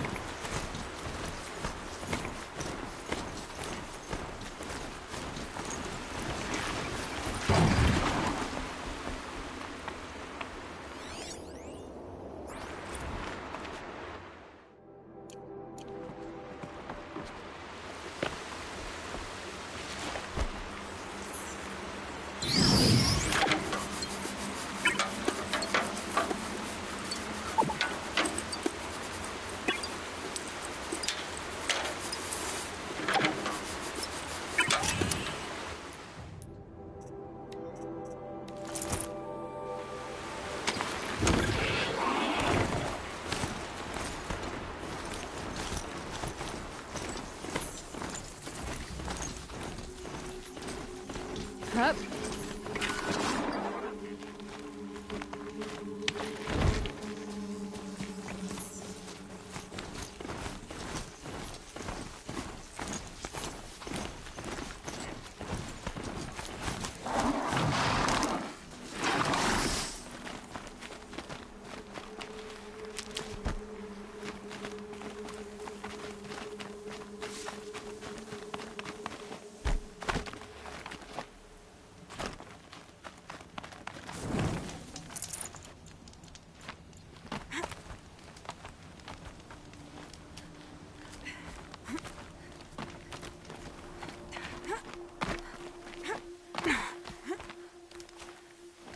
Up.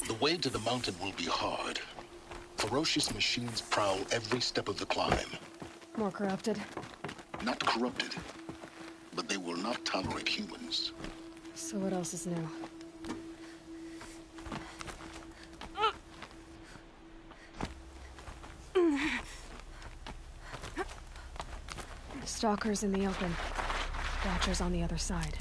The way to the mountain will be hard. Ferocious machines prowl every step of the climb. More corrupted. Not corrupted, but they will not tolerate humans. So what else is new? Stalkers in the open. Watchers on the other side.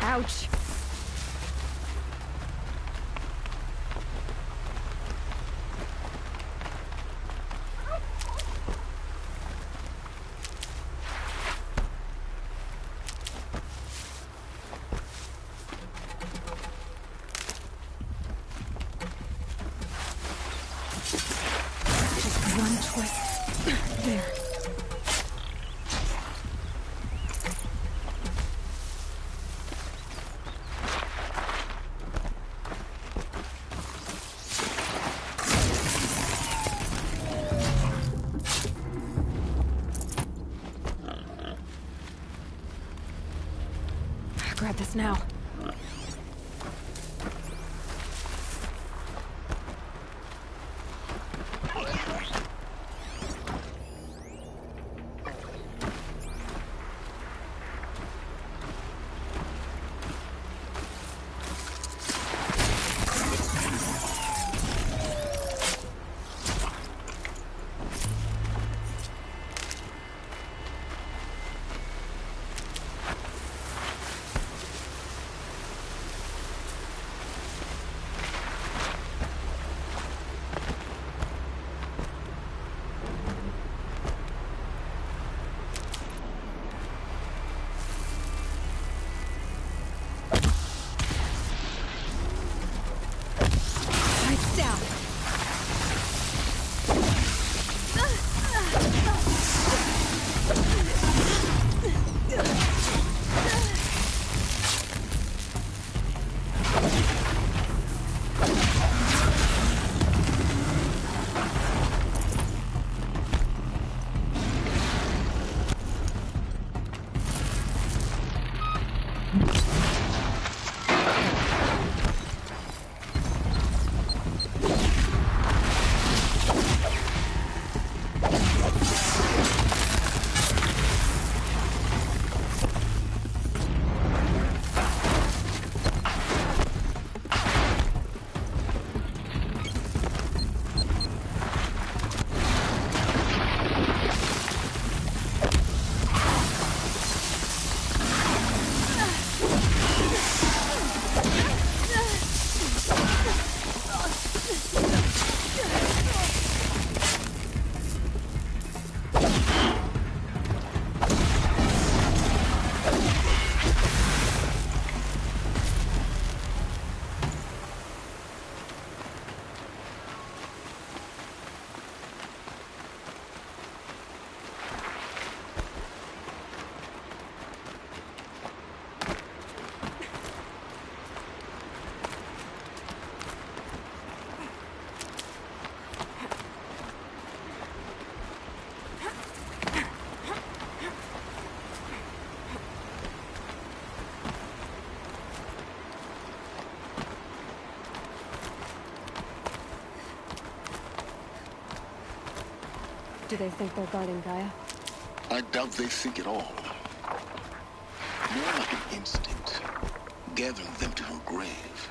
Ouch. Just one twist. There. Grab this now. Do they think they're guarding Gaia? I doubt they think at all. More like an instinct, gathering them to her grave.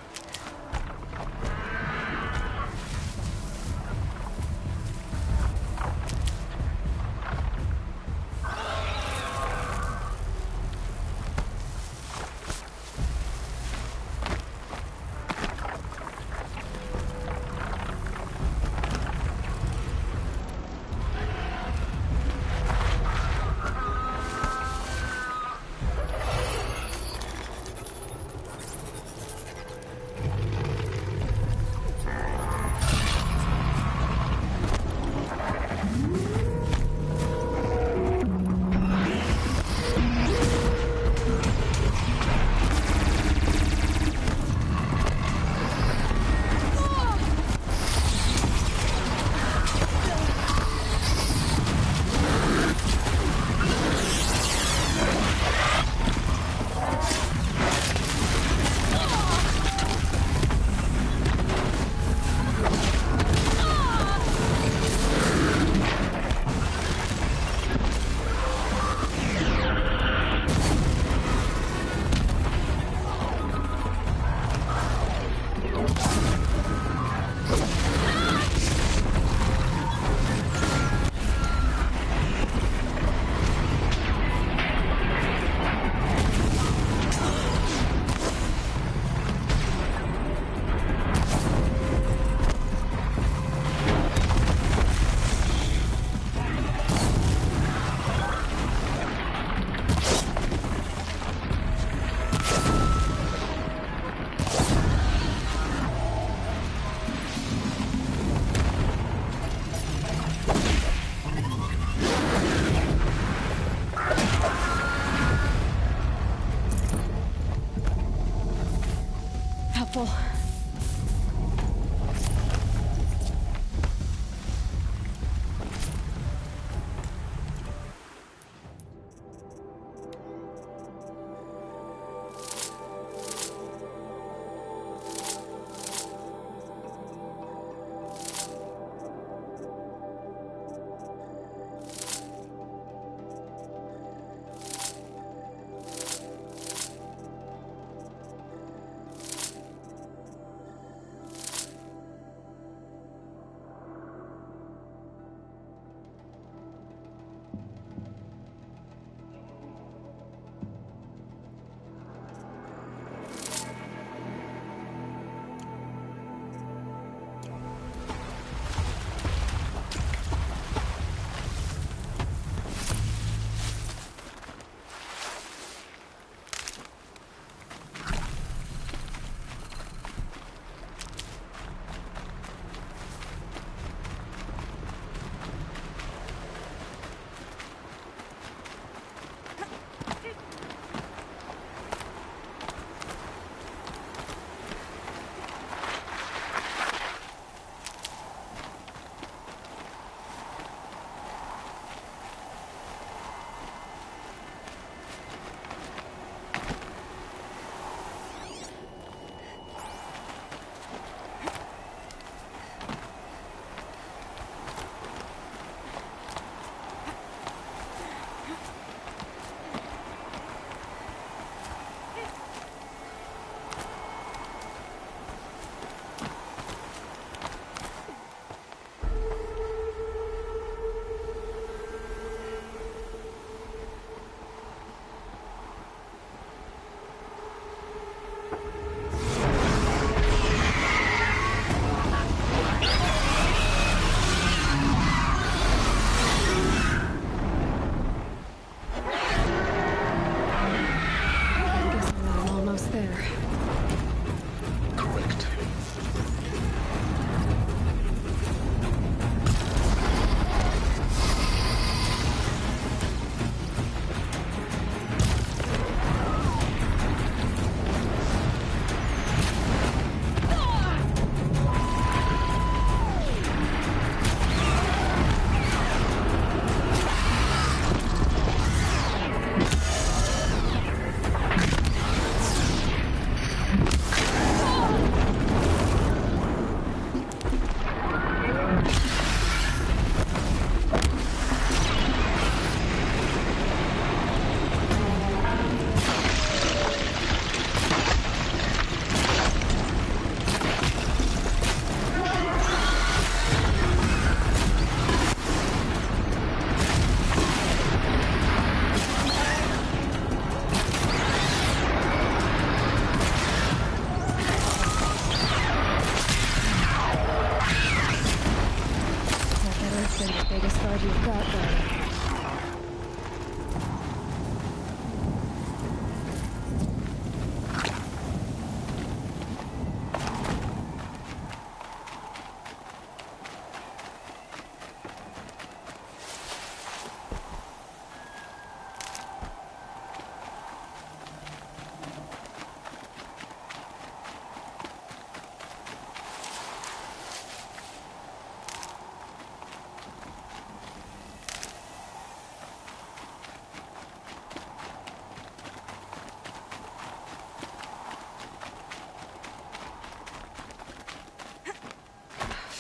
what you've got there.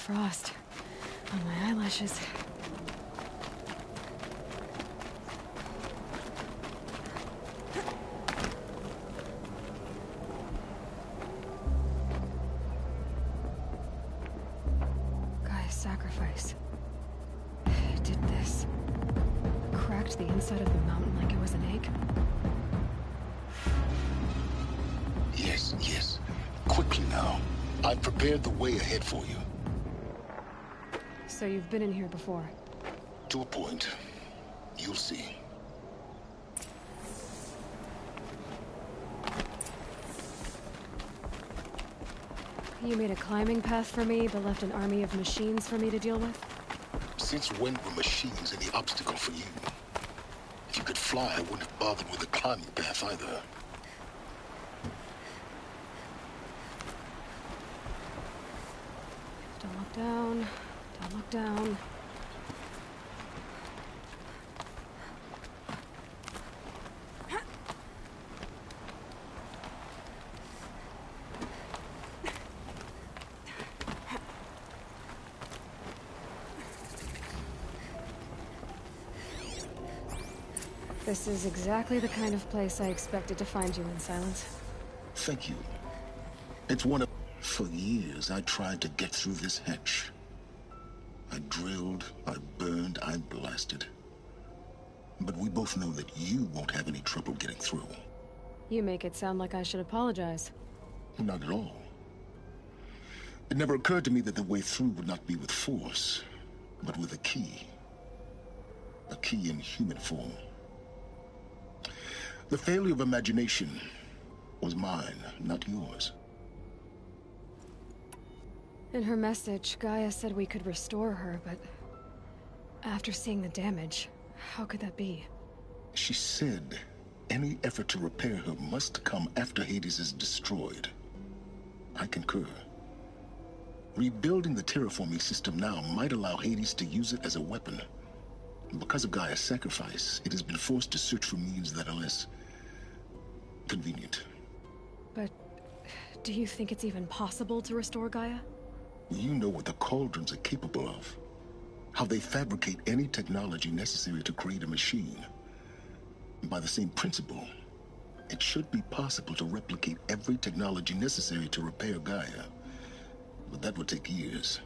Frost on my eyelashes. Gaia's sacrifice. It did this. Cracked the inside of the mountain like it was an egg. Yes, yes. Quickly now. I've prepared the way ahead for you. So you've been in here before? To a point. You'll see. You made a climbing path for me, but left an army of machines for me to deal with? Since when were machines any obstacle for you? If you could fly, I wouldn't have bothered with a climbing path either. Don't look down. Don't look down. This is exactly the kind of place I expected to find you in, Silence. Thank you. It's one of... For years, I tried to get through this hatch. I drilled, I burned, I blasted. But we both know that you won't have any trouble getting through. You make it sound like I should apologize. Not at all. It never occurred to me that the way through would not be with force, but with a key. A key in human form. The failure of imagination was mine, not yours. In her message, Gaia said we could restore her, but after seeing the damage, how could that be? She said any effort to repair her must come after Hades is destroyed. I concur. Rebuilding the terraforming system now might allow Hades to use it as a weapon. Because of Gaia's sacrifice, it has been forced to search for means that are less convenient. But do you think it's even possible to restore Gaia? You know what the Cauldrons are capable of. How they fabricate any technology necessary to create a machine. By the same principle, it should be possible to replicate every technology necessary to repair Gaia. But that would take years.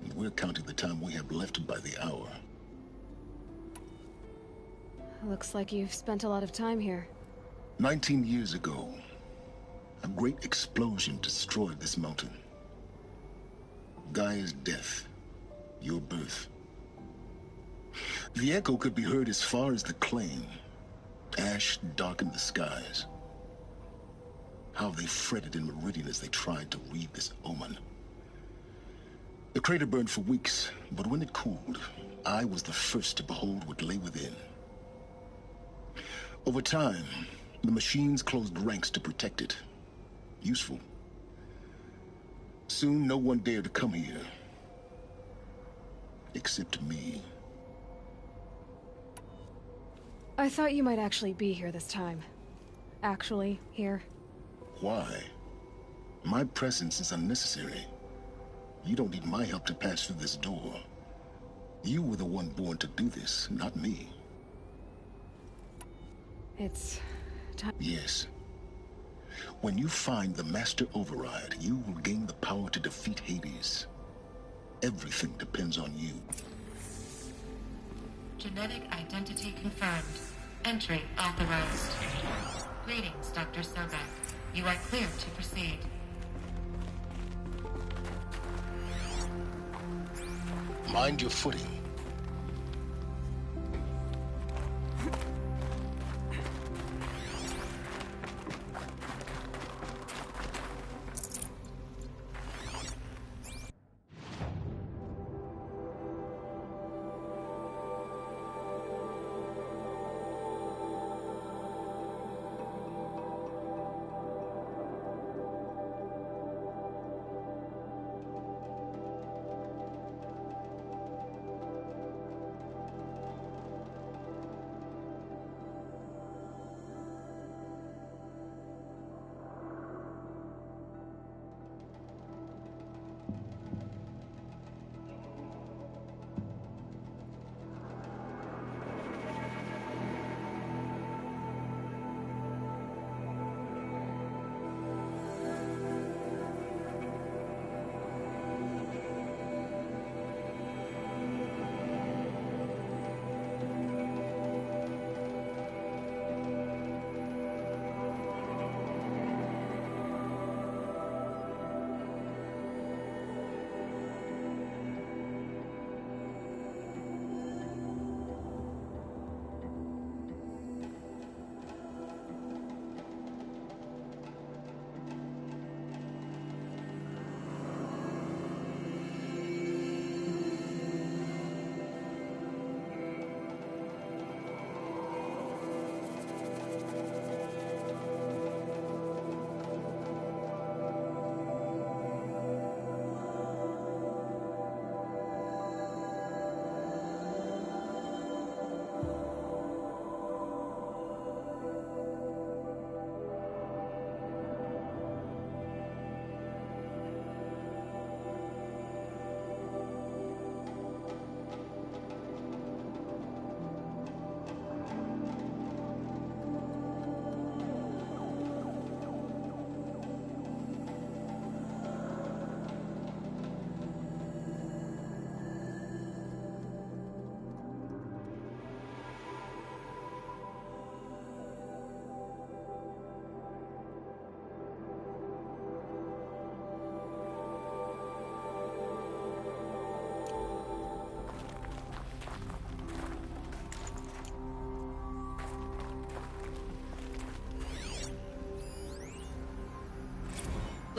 And we're counting the time we have left by the hour. Looks like you've spent a lot of time here. 19 years ago, a great explosion destroyed this mountain. Gaia's death, your birth. The echo could be heard as far as the claim. Ash darkened the skies. How they fretted in Meridian as they tried to read this omen. The crater burned for weeks, but when it cooled, I was the first to behold what lay within. Over time, the machines closed ranks to protect it. Useful. Soon, no one dared to come here. Except me. I thought you might actually be here this time. Actually, here. Why? My presence is unnecessary. You don't need my help to pass through this door. You were the one born to do this, not me. It's time. Yes. When you find the Master Override, you will gain the power to defeat Hades. Everything depends on you. Genetic identity confirmed. Entry authorized. Greetings, Dr. Sobek. You are clear to proceed. Mind your footing.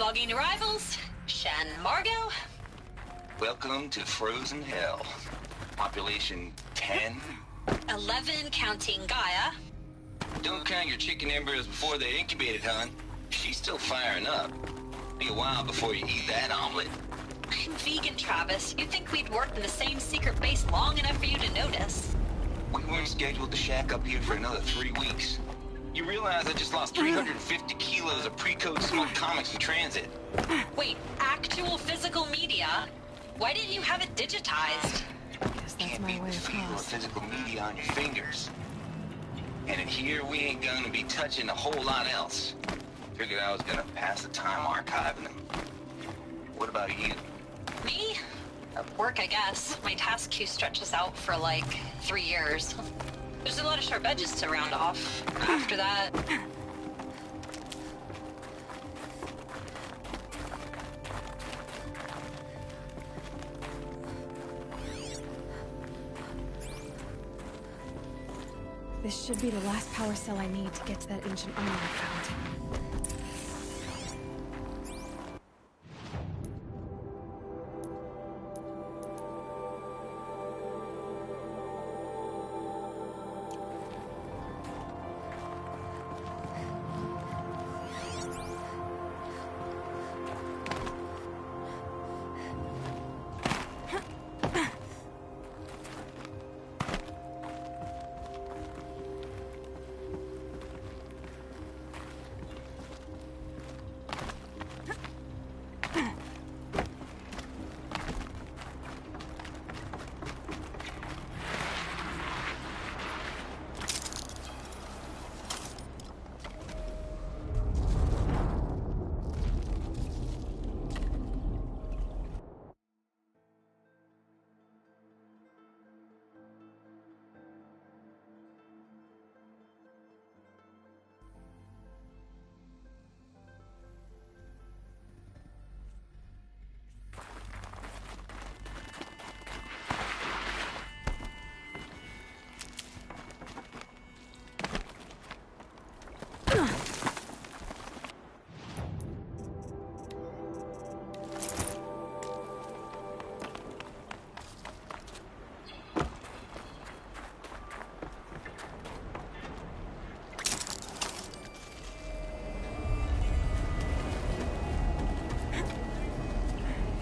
Logging arrivals. Shan Margot. Welcome to Frozen Hell. Population 10. 11 counting Gaia. Don't count your chicken embryos before they're incubated, hon. She's still firing up. Be a while before you eat that omelet. I'm vegan, Travis. You'd think we'd worked in the same secret base long enough for you to notice. We weren't scheduled to shack up here for another 3 weeks. You realize I just lost 350 kilos of pre-code smoked comics in transit. Wait, actual physical media? Why didn't you have it digitized? Guess that's my way of Feel the physical media on your fingers. And in here, we ain't gonna be touching a whole lot else. Figured I was gonna pass the time archiving them. What about you? Me? Work, I guess. My task queue stretches out for like 3 years. There's a lot of sharp edges to round off. After that... This should be the last power cell I need to get to that ancient armor I found.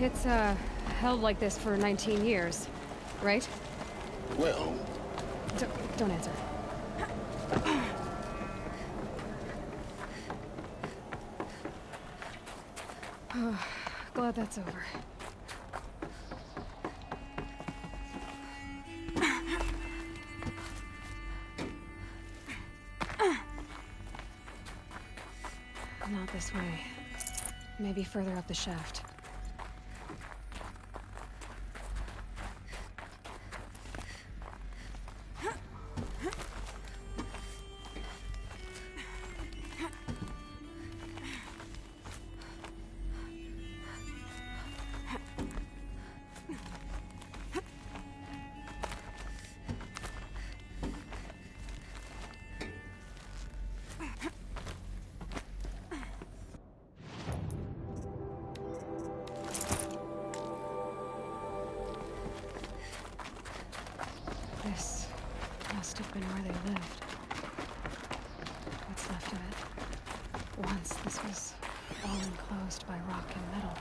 It's, held like this for 19 years, right? Well... Don't answer. Glad that's over. Not this way. Maybe further up the shaft. This must have been where they lived. What's left of it. Once this was all enclosed by rock and metal.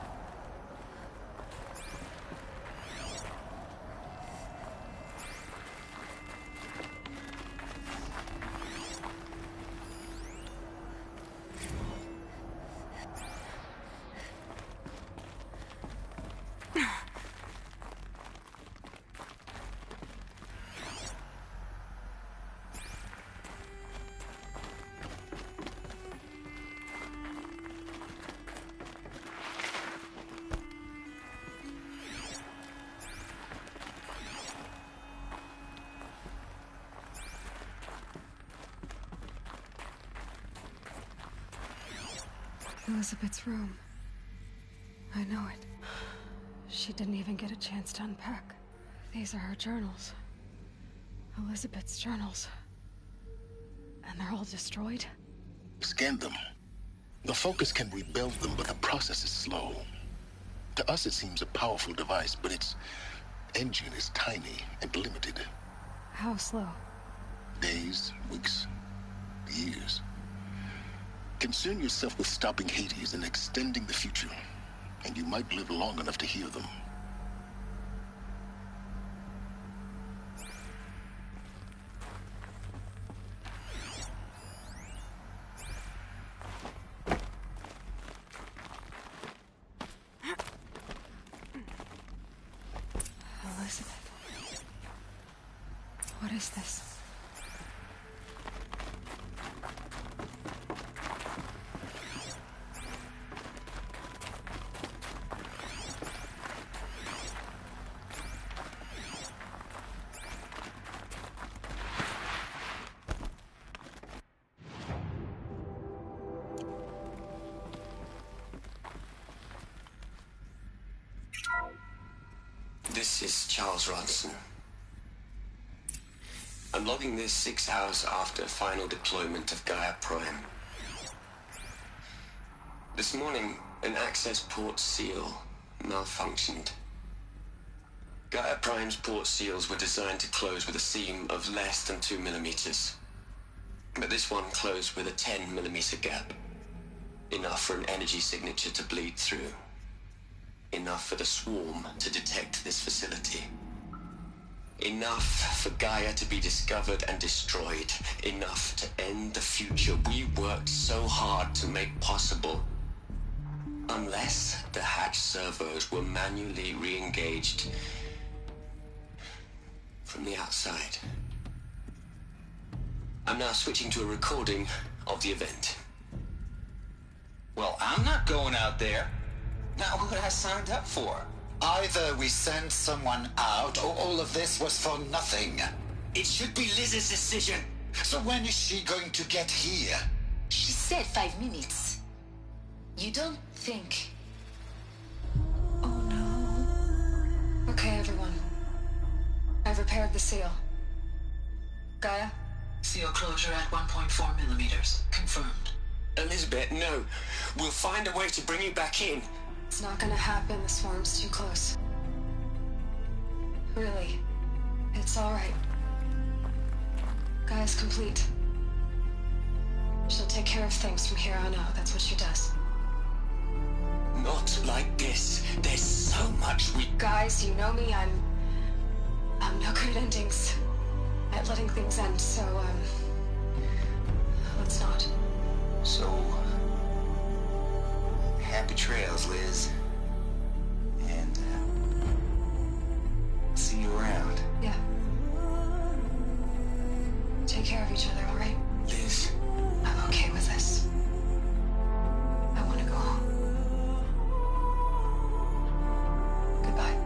Elizabeth's room. I know it. She didn't even get a chance to unpack. These are her journals. Elizabeth's journals. And they're all destroyed? Scan them. The Focus can rebuild them, but the process is slow. To us, it seems a powerful device, but its engine is tiny and limited. How slow? Days, weeks, years. Concern yourself with stopping Hades and extending the future, and you might live long enough to hear them. Elizabeth. What is this? This is Charles Ronson. I'm logging this 6 hours after final deployment of Gaia Prime. This morning, an access port seal malfunctioned. Gaia Prime's port seals were designed to close with a seam of less than 2 millimeters. But this one closed with a 10 millimeter gap. Enough for an energy signature to bleed through. Enough for the swarm to detect this facility. Enough for Gaia to be discovered and destroyed. Enough to end the future we worked so hard to make possible. Unless the hatch servos were manually re-engaged from the outside. I'm now switching to a recording of the event. Well, I'm not going out there. Not what I signed up for. Either we send someone out, or all of this was for nothing. It should be Liz's decision. So when is she going to get here? She said 5 minutes. You don't think... Oh no. Okay, everyone. I've repaired the seal. Gaia? Seal closure at 1.4 millimeters. Confirmed. Elizabeth, no. We'll find a way to bring you back in. It's not gonna happen. The swarm's too close. Really. It's alright. Gaia's complete. She'll take care of things from here on out. That's what she does. Not like this. There's so much we... Guys, you know me. I'm no good at endings. At letting things end, so, let's not. So... happy trails, Liz. And, see you around. Yeah. Take care of each other, all right? Liz. I'm okay with this. I want to go home. Goodbye.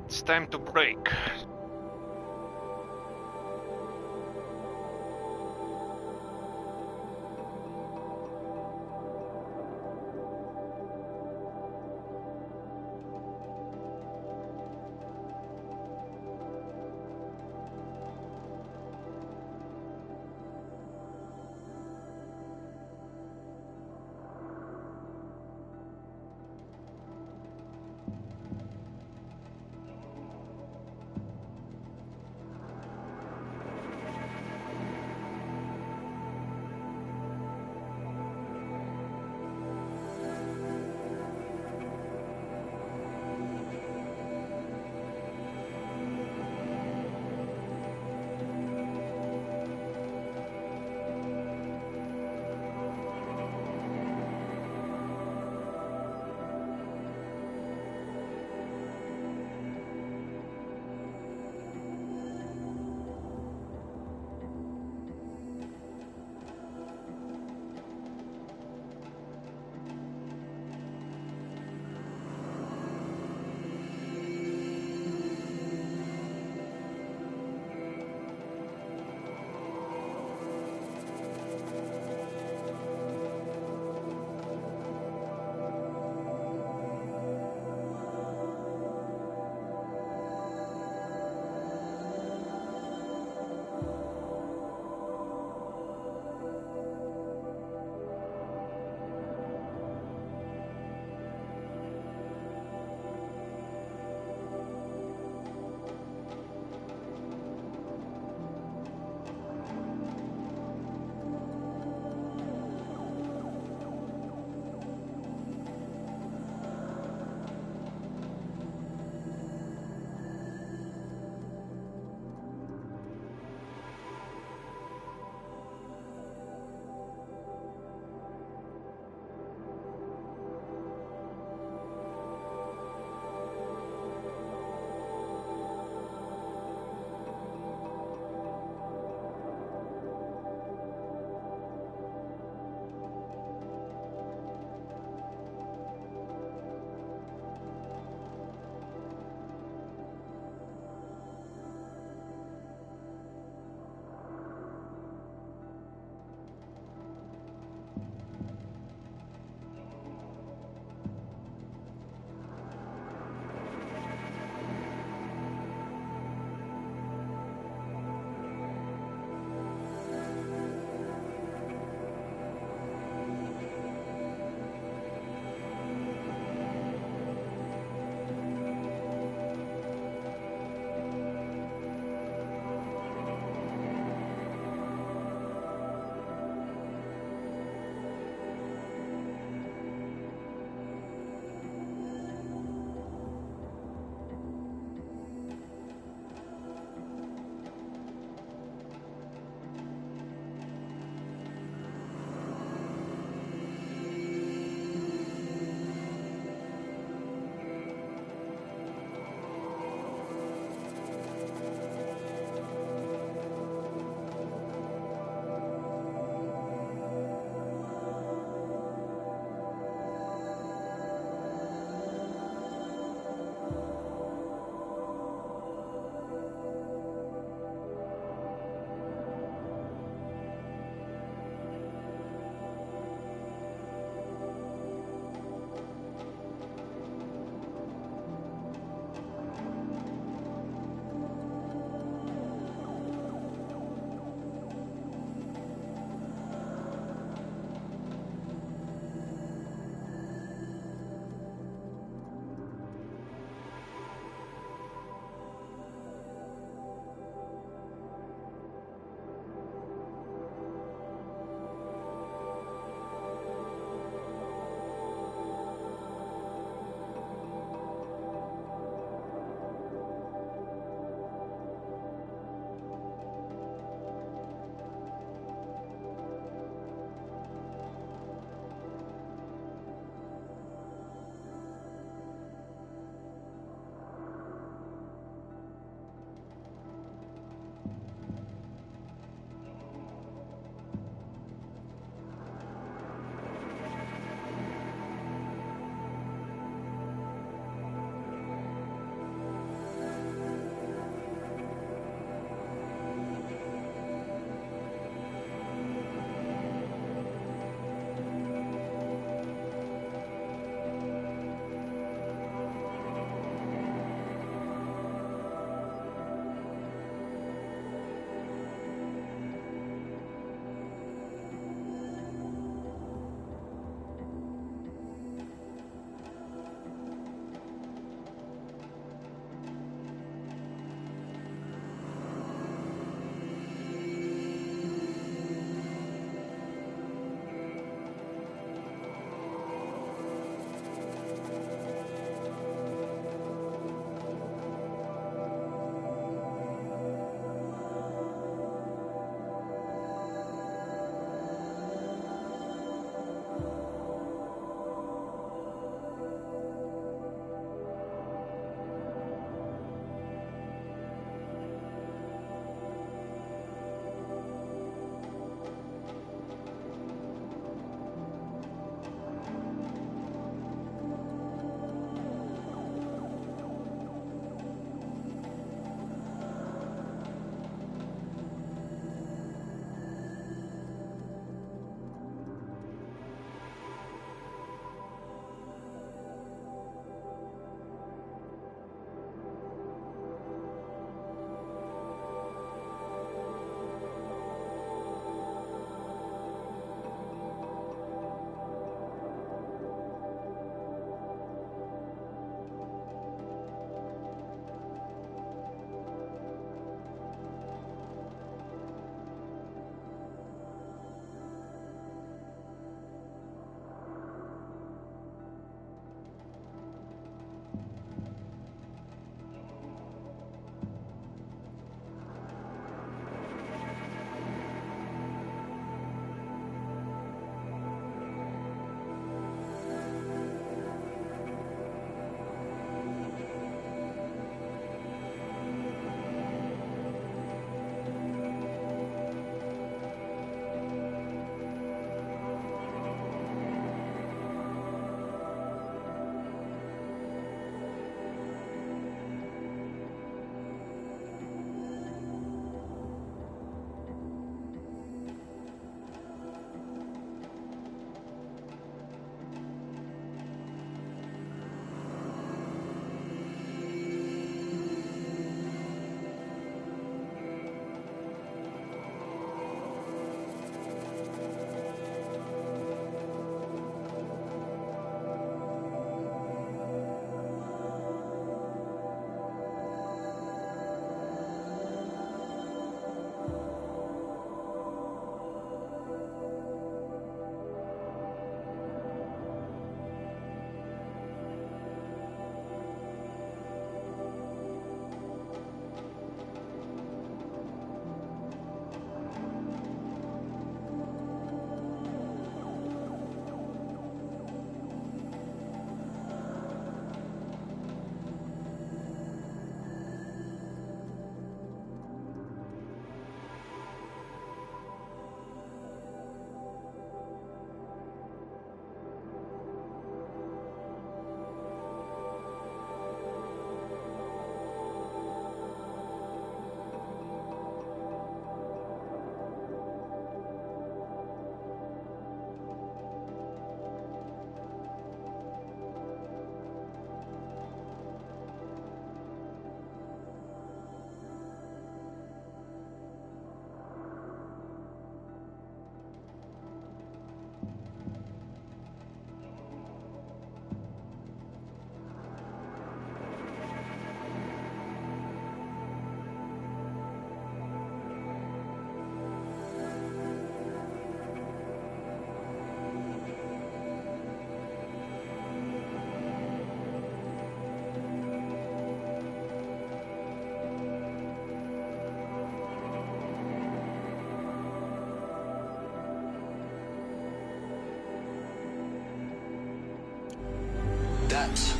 It's time to break.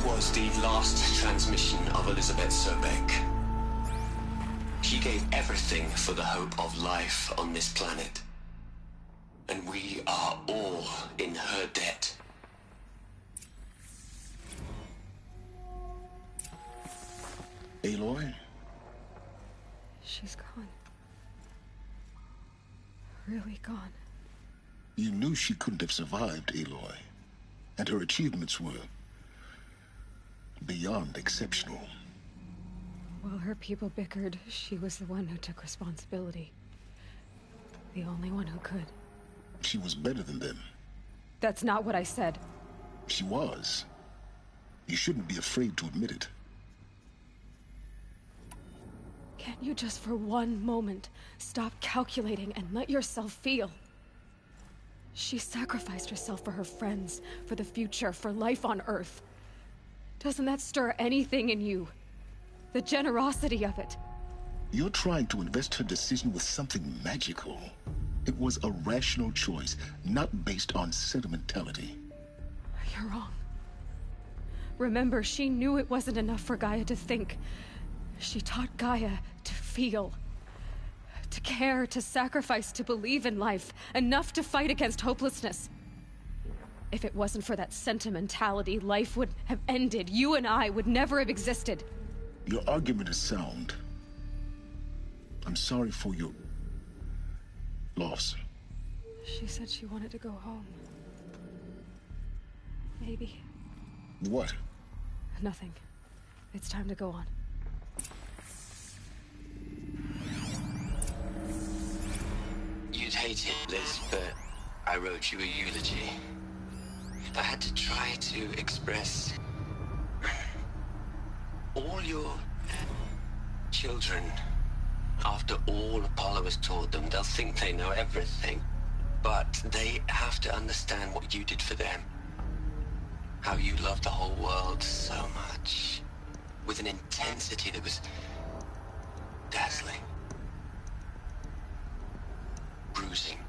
was the last transmission of Elizabeth Sobek. She gave everything for the hope of life on this planet. And we are all in her debt. Aloy? She's gone. Really gone. You knew she couldn't have survived, Aloy. And her achievements were beyond exceptional. While her people bickered, she was the one who took responsibility. The only one who could. She was better than them. That's not what I said. She was. You shouldn't be afraid to admit it. Can't you just for one moment stop calculating and let yourself feel? She sacrificed herself for her friends, for the future, for life on Earth. Doesn't that stir anything in you? The generosity of it. You're trying to invest her decision with something magical. It was a rational choice, not based on sentimentality. You're wrong. Remember, she knew it wasn't enough for Gaia to think. She taught Gaia to feel. To care, to sacrifice, to believe in life. Enough to fight against hopelessness. If it wasn't for that sentimentality, life would have ended. You and I would never have existed. Your argument is sound. I'm sorry for your loss. She said she wanted to go home. Maybe. What? Nothing. It's time to go on. You'd hate it, Liz, but I wrote you a eulogy. I had to try to express all your children. After all Apollo has taught them, they'll think they know everything. But they have to understand what you did for them. How you loved the whole world so much. With an intensity that was dazzling. Bruising.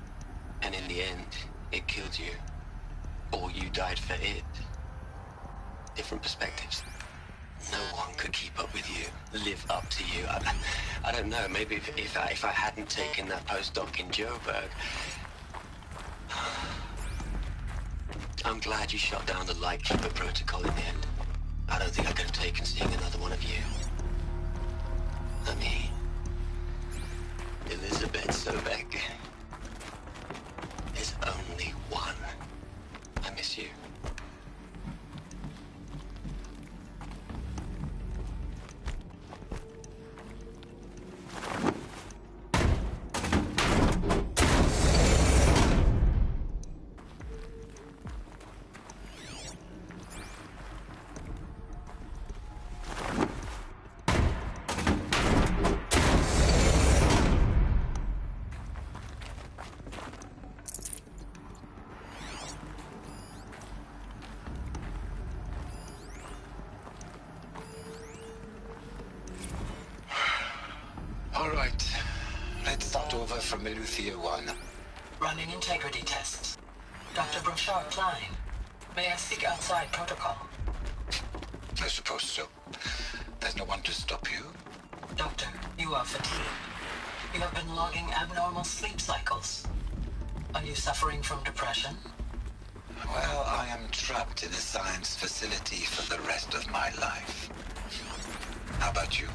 And in the end, it killed you. Or you died for it. Different perspectives. No one could keep up with you, live up to you. I don't know, maybe if I hadn't taken that postdoc in Joburg. I'm glad you shot down the Lightkeeper protocol in the end. I don't think I could have taken seeing another one of you. I mean, Elizabeth Sobek. There's only one. I miss you. From Eleuthia 1. Running integrity tests. Dr. Brochard Klein. May I speak outside protocol? I suppose so. There's no one to stop you. Doctor, you are fatigued. You have been logging abnormal sleep cycles. Are you suffering from depression? Well, I am trapped in a science facility for the rest of my life. How about you?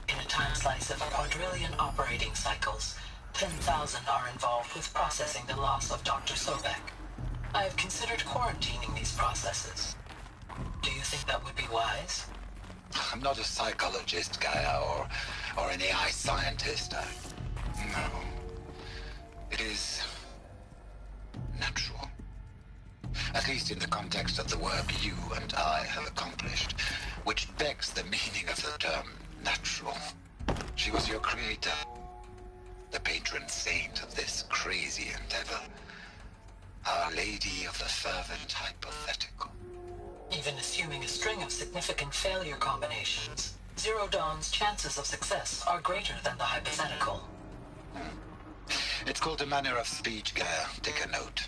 In a time slice of a quadrillion operating cycles, 10,000 are involved with processing the loss of Dr. Sobek. I have considered quarantining these processes. Do you think that would be wise? I'm not a psychologist, Gaia, or an AI scientist. No. It is natural. At least in the context of the work you and I have accomplished, which begs the meaning of the term natural. She was your creator. The patron saint of this crazy endeavor. Our Lady of the Fervent Hypothetical. Even assuming a string of significant failure combinations, Zero Dawn's chances of success are greater than the hypothetical. It's called a manner of speech, Gaia. Take a note.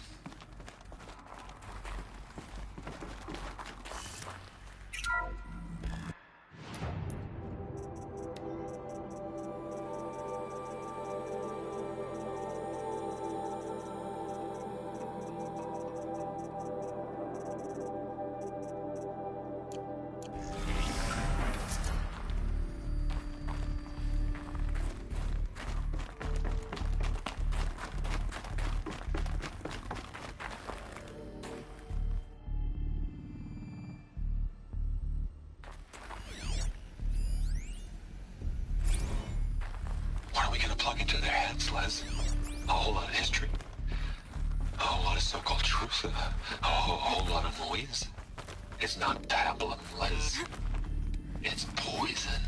plug into their heads, Les. A whole lot of history. A whole lot of so-called truth. A whole lot of noise. It's not pablum, Les. It's poison.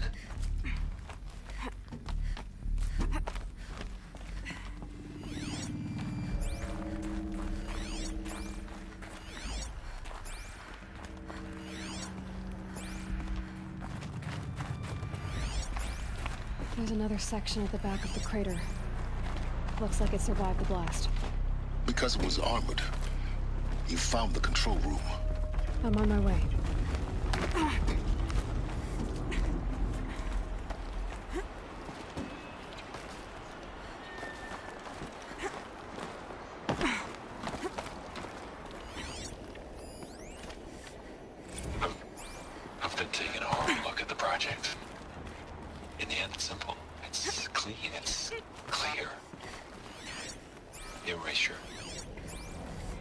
There's another section at the back of the crater. Looks like it survived the blast. Because it was armored, you found the control room. I'm on my way. I've been taking a hard look at the project. In the end, it's simple. It's clean. It's clear. Erasure.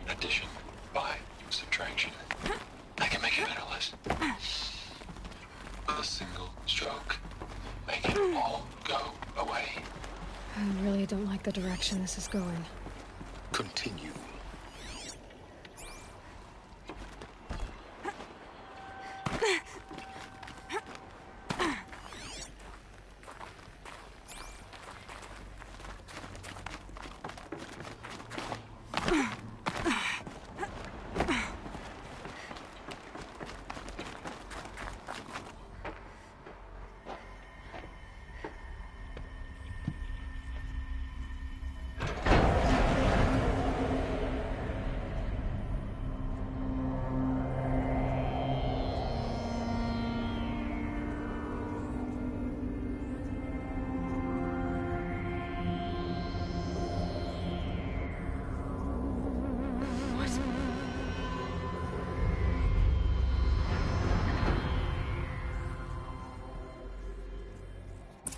Addition. By. Subtraction. I can make it better, Les. With a single stroke. Make it all go away. I really don't like the direction this is going. Continue.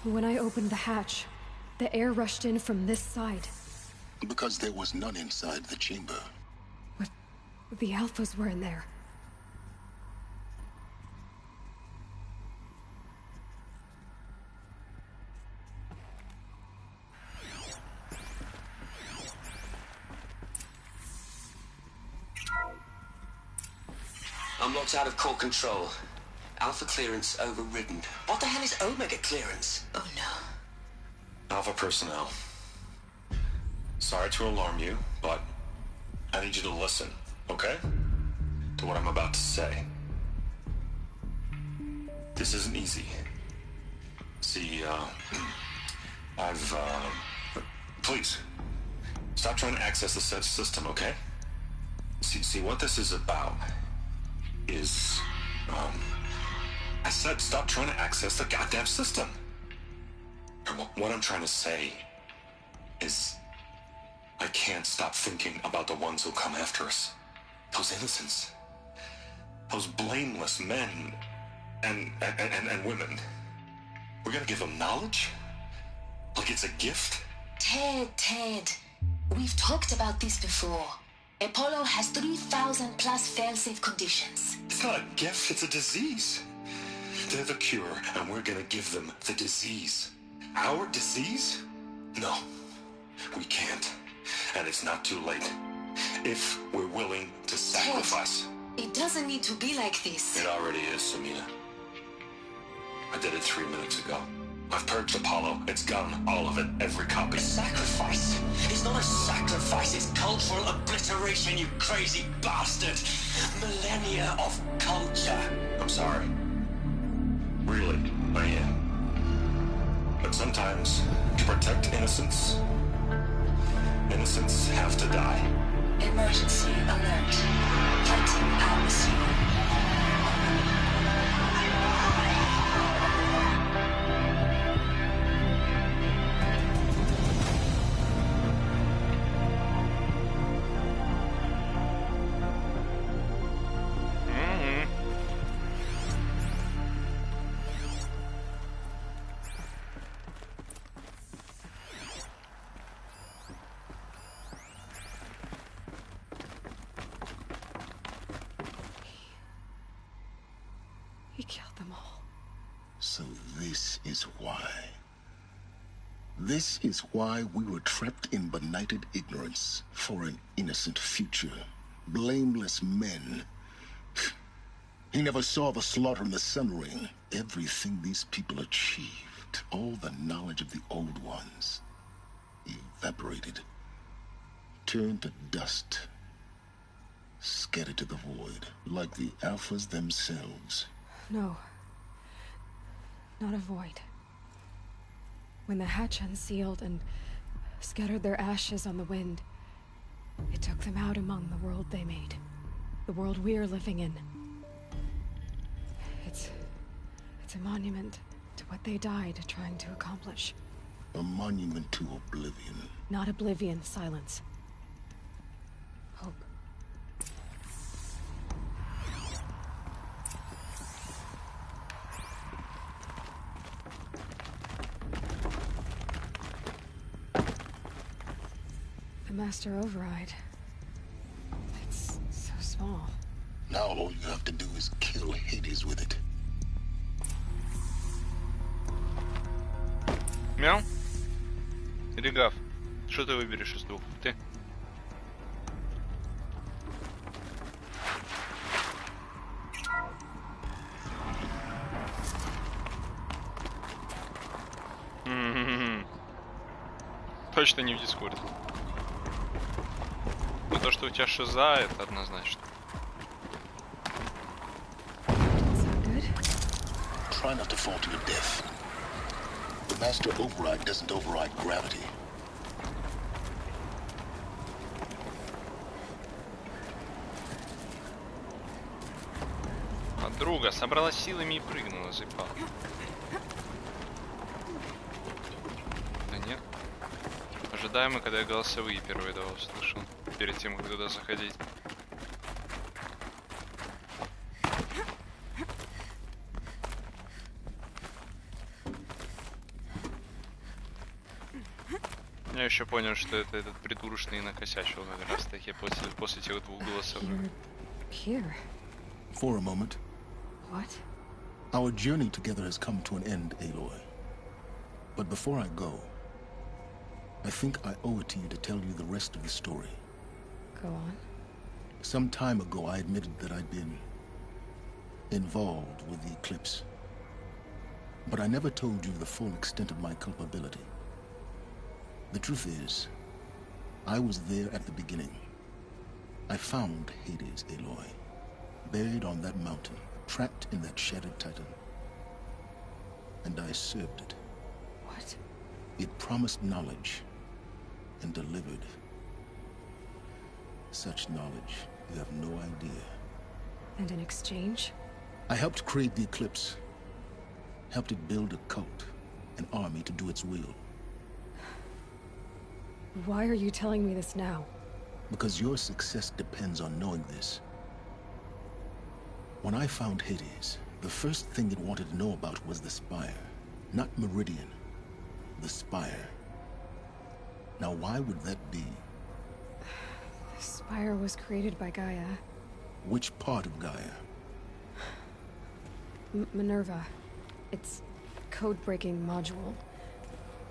When I opened the hatch, the air rushed in from this side. Because there was none inside the chamber. But the alphas were in there. I'm locked out of core control. Alpha clearance overridden. What the hell is Omega clearance? Oh no. Alpha personnel. Sorry to alarm you, but I need you to listen, okay? To what I'm about to say. This isn't easy. See, please, stop trying to access the set system, okay? See, what this is about is, I said stop trying to access the goddamn system. And what I'm trying to say is I can't stop thinking about the ones who come after us. Those innocents. Those blameless men and women. We're gonna give them knowledge? Like it's a gift? Ted. We've talked about this before. Apollo has 3,000 plus fail-safe conditions. It's not a gift, it's a disease. They're the cure, and we're gonna give them the disease. Our disease? No, we can't. And it's not too late. If we're willing to sacrifice. Ted, it doesn't need to be like this. It already is, Samina. I did it 3 minutes ago. I've purged Apollo. It's gone. All of it. Every copy. Sacrifice? It's not a sacrifice. It's cultural obliteration, you crazy bastard. Millennia of culture. I'm sorry. Really, I am. But sometimes, to protect innocence, innocents have to die. Emergency alert. Fighting atmosphere. He killed them all. So this is why. This is why we were trapped in benighted ignorance for an innocent future. Blameless men. He never saw the slaughter in the Sun Ring. Everything these people achieved, all the knowledge of the old ones, evaporated, turned to dust, scattered to the void, like the Alphas themselves. No. Not a void. When the hatch unsealed and scattered their ashes on the wind, it took them out among the world they made. The world we're living in. It's a monument to what they died trying to accomplish. A monument to oblivion. Not oblivion, silence. Hope. The Master Override. It's so small. Now all you have to do is kill Hades with it. Мяу? Или Гав? Что ты выберешь из двух? Ты? Точно не в Дискорде. Но то, что у тебя шиза, это однозначно. Try not to fall to your death. The Master Override doesn't override gravity. Подруга собралась силами и прыгнула, запала. Да нет. Ожидаемо, когда я голосовые первые два услышал. Перед тем, как туда заходить. Я еще понял, что это этот придурочный накосячил как раз таки после тех двух голосовых. Here. For a moment. What? Our journey together has come to an end, Aloy. But before I go, I think I owe it to you to tell you the rest of the story. Go on. Some time ago, I admitted that I'd been involved with the eclipse. But I never told you the full extent of my culpability. The truth is, I was there at the beginning. I found Hades, Aloy, buried on that mountain, trapped in that shattered titan. And I served it. What? It promised knowledge and delivered. Such knowledge, you have no idea. And in exchange? I helped create the eclipse. Helped it build a cult, an army to do its will. Why are you telling me this now? Because your success depends on knowing this. When I found Hades, the first thing it wanted to know about was the Spire. Not Meridian. The Spire. Now why would that be? The Spire was created by Gaia. Which part of Gaia? Minerva. Its code-breaking module.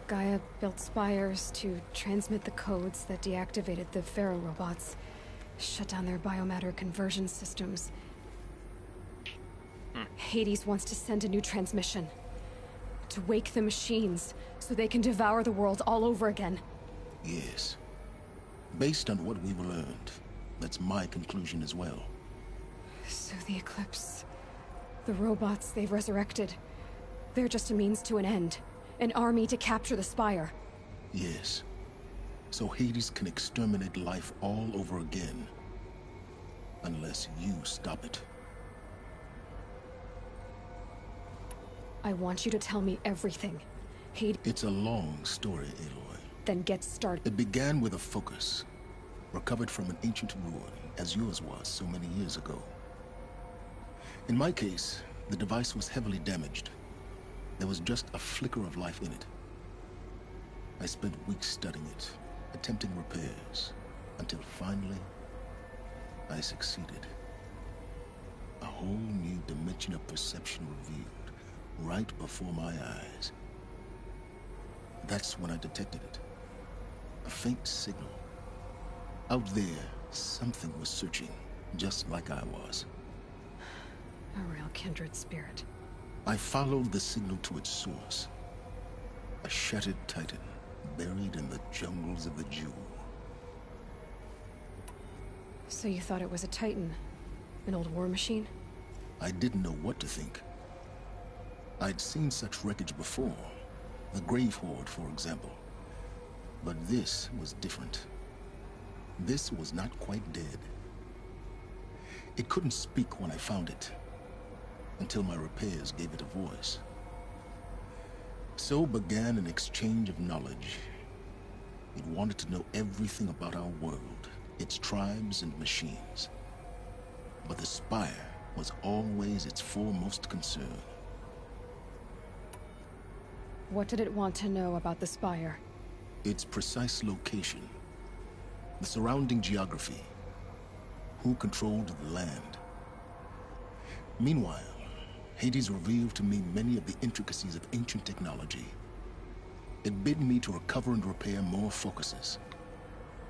Gaia built spires to transmit the codes that deactivated the Pharaoh robots, shut down their biomatter conversion systems. Hades wants to send a new transmission. To wake the machines, so they can devour the world all over again. Yes. Based on what we've learned, that's my conclusion as well. So the Eclipse... the robots they've resurrected... they're just a means to an end. An army to capture the Spire. Yes. So Hades can exterminate life all over again. Unless you stop it. I want you to tell me everything. Hades... It's a long story, Aloy. Then get started. It began with a focus. Recovered from an ancient ruin, as yours was so many years ago. In my case, the device was heavily damaged. There was just a flicker of life in it. I spent weeks studying it, attempting repairs, until finally, I succeeded. A whole new dimension of perception revealed, right before my eyes. That's when I detected it. A faint signal. Out there, something was searching, just like I was. A real kindred spirit. I followed the signal to its source. A shattered titan, buried in the jungles of the Jewel. So you thought it was a titan? An old war machine? I didn't know what to think. I'd seen such wreckage before. The Grave Horde, for example. But this was different. This was not quite dead. It couldn't speak when I found it, until my repairs gave it a voice. So began an exchange of knowledge. It wanted to know everything about our world, its tribes and machines. But the Spire was always its foremost concern. What did it want to know about the Spire? Its precise location, the surrounding geography, who controlled the land. Meanwhile, Hades revealed to me many of the intricacies of ancient technology. It bid me to recover and repair more focuses.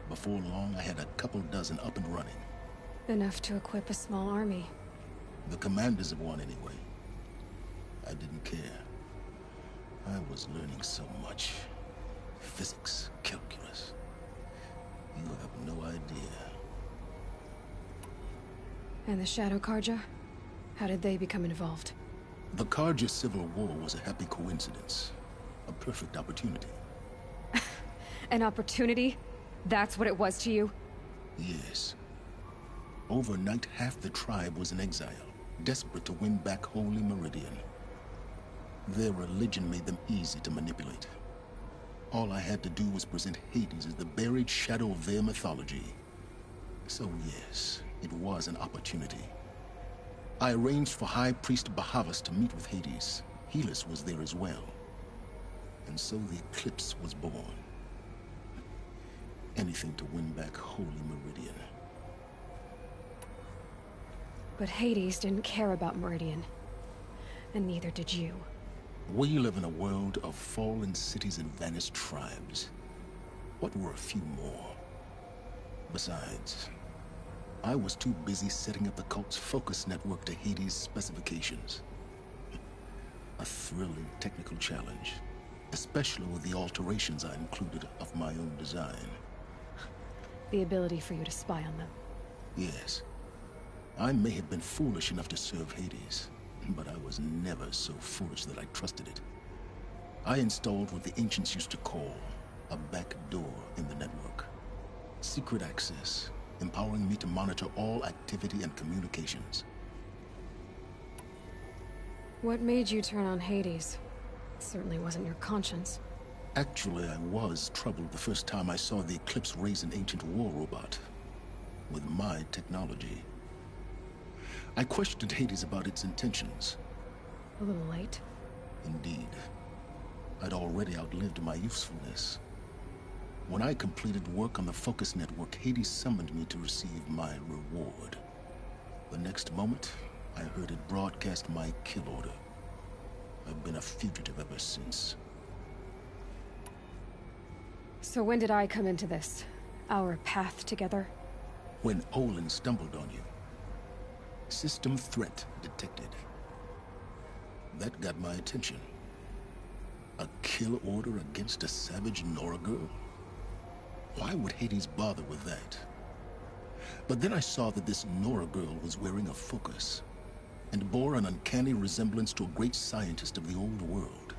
Before long, I had a couple dozen up and running. Enough to equip a small army. The commanders of one, anyway. I didn't care. I was learning so much. Physics, calculus. You have no idea. And the Shadow Karja? How did they become involved? The Karja Civil War was a happy coincidence. A perfect opportunity. An opportunity? That's what it was to you? Yes. Overnight, half the tribe was in exile, desperate to win back Holy Meridian. Their religion made them easy to manipulate. All I had to do was present Hades as the buried shadow of their mythology. So yes, it was an opportunity. I arranged for High Priest Bahavas to meet with Hades. Helis was there as well. And so the eclipse was born. Anything to win back Holy Meridian. But Hades didn't care about Meridian. And neither did you. We live in a world of fallen cities and vanished tribes. What were a few more? Besides, I was too busy setting up the cult's focus network to Hades' specifications. A thrilling technical challenge, especially with the alterations I included of my own design. The ability for you to spy on them. Yes. I may have been foolish enough to serve Hades, but I was never so foolish that I trusted it. I installed what the ancients used to call a back door in the network. Secret access, empowering me to monitor all activity and communications. What made you turn on Hades? It certainly wasn't your conscience. Actually, I was troubled the first time I saw the Eclipse raise an ancient war robot. With my technology. I questioned Hades about its intentions. A little late. Indeed. I'd already outlived my usefulness. When I completed work on the Focus Network, Hades summoned me to receive my reward. The next moment, I heard it broadcast my kill order. I've been a fugitive ever since. So when did I come into this? Our path together? When Olin stumbled on you. System threat detected. That got my attention. A kill order against a savage Nora girl? Why would Hades bother with that? But then I saw that this Nora girl was wearing a focus, and bore an uncanny resemblance to a great scientist of the old world.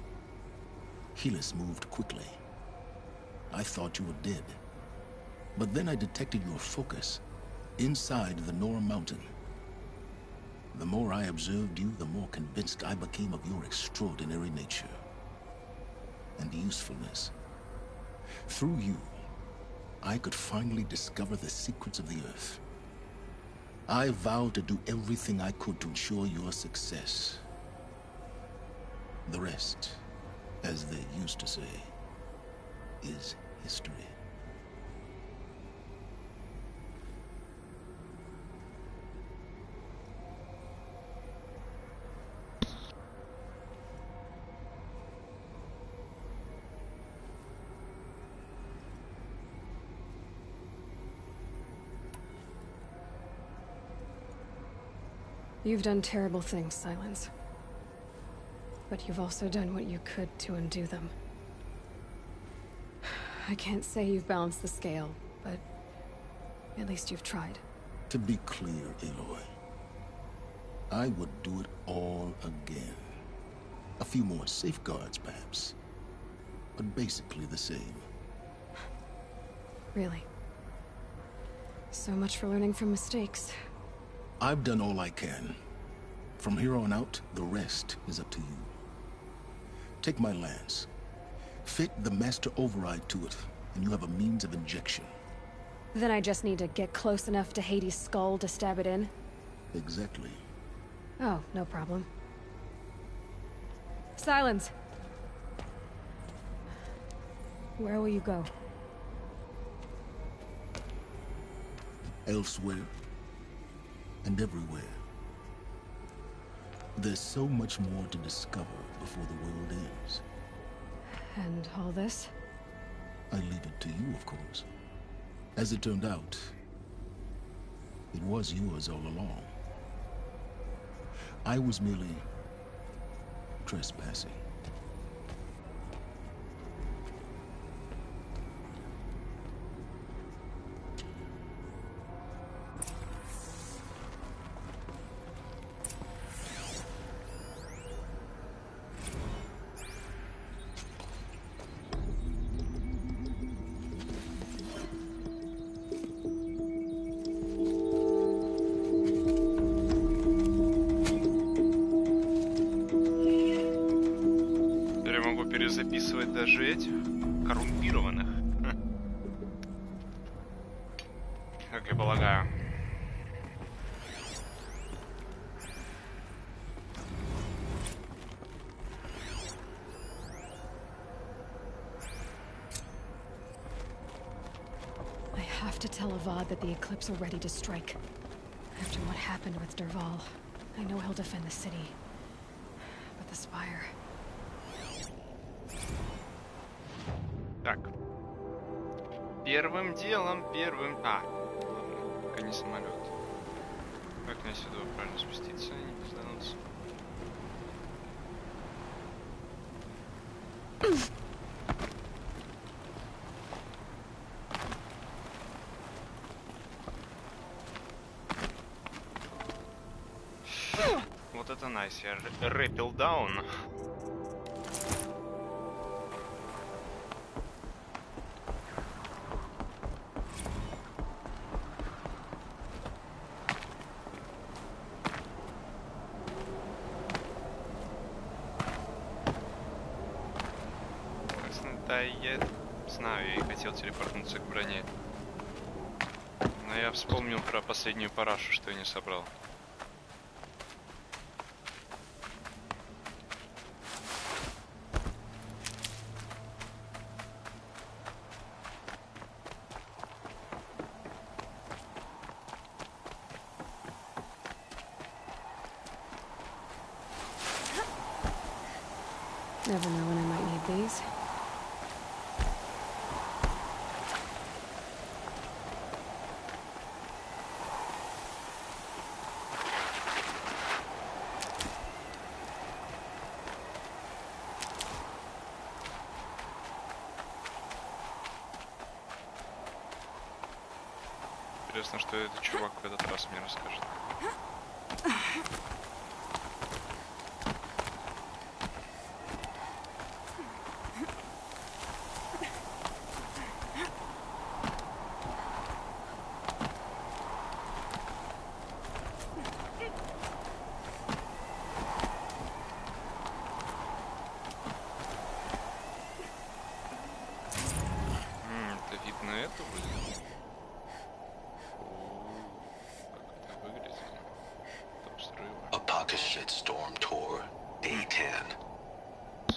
Helis moved quickly. I thought you were dead. But then I detected your focus inside the Nora mountain. The more I observed you, the more convinced I became of your extraordinary nature and usefulness. Through you, I could finally discover the secrets of the Earth. I vowed to do everything I could to ensure your success. The rest, as they used to say, is history. You've done terrible things, Silence. But you've also done what you could to undo them. I can't say you've balanced the scale, but at least you've tried. To be clear, Aloy, I would do it all again. A few more safeguards, perhaps, but basically the same. Really? So much for learning from mistakes. I've done all I can. From here on out, the rest is up to you. Take my lance. Fit the master override to it, and you have a means of injection. Then I just need to get close enough to Hades' skull to stab it in? Exactly. Oh, no problem. Silence! Where will you go? Elsewhere. And everywhere. There's so much more to discover before the world ends. And all this? I leave it to you, of course. As it turned out, it was yours all along. I was merely trespassing. Записывать даже этих коррумпированных. Как я полагаю. I have to tell Avad that the Eclipse are ready to strike. After what happened with Dervahl, I know he'll defend the city. But the Spire... Так. Первым делом, ладно, пока не самолет. Как мне сюда правильно спуститься, не пиздануться? Вот это найс, я рэпил даун. Да, я знаю, я и хотел телепортнуться к броне. Но я вспомнил про последнюю парашу, что я не собрал. Never know when I might need these. Интересно, что этот чувак в этот раз мне расскажет. Это видно это будет? A pocket shitstorm tour, day 10.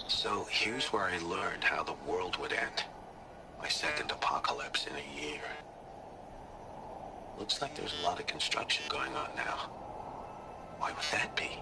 So here's where I learned how the world would end. My second apocalypse in a year. Looks like there's a lot of construction going on now. Why would that be?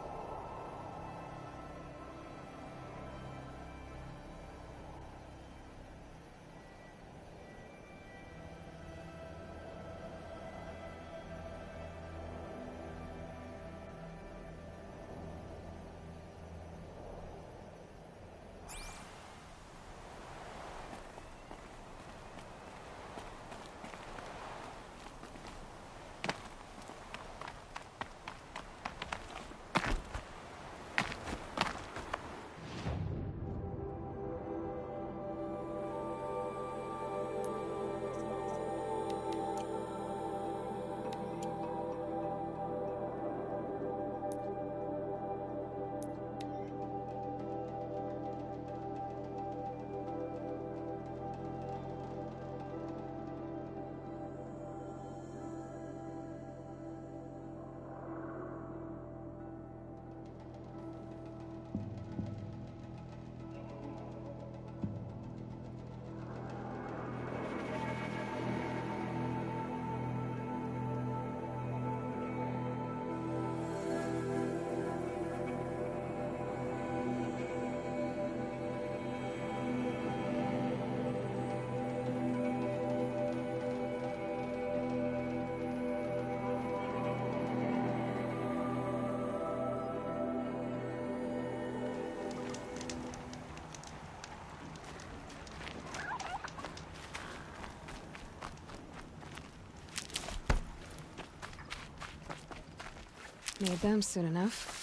Need them soon enough.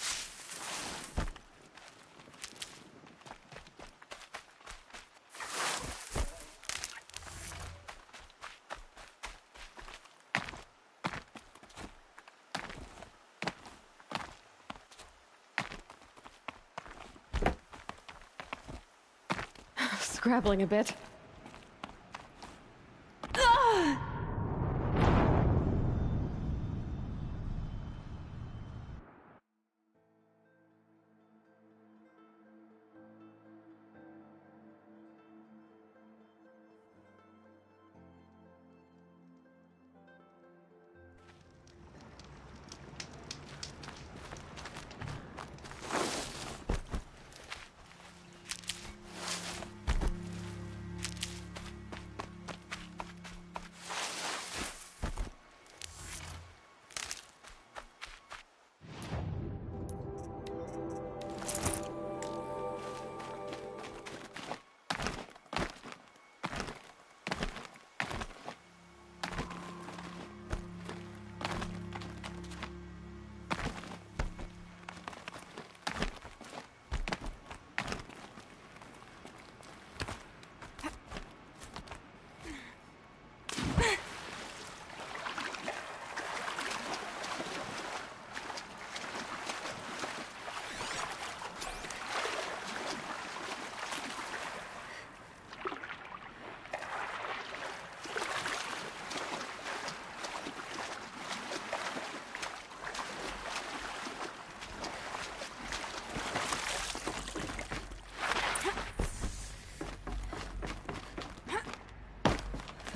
Scrabbling a bit.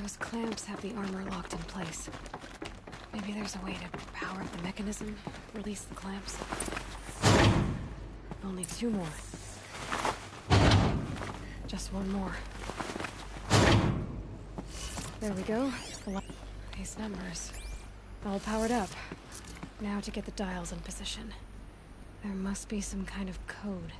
Those clamps have the armor locked in place. Maybe there's a way to power up the mechanism, release the clamps. Only 2 more. Just 1 more. There we go. These numbers. All powered up. Now to get the dials in position. There must be some kind of code.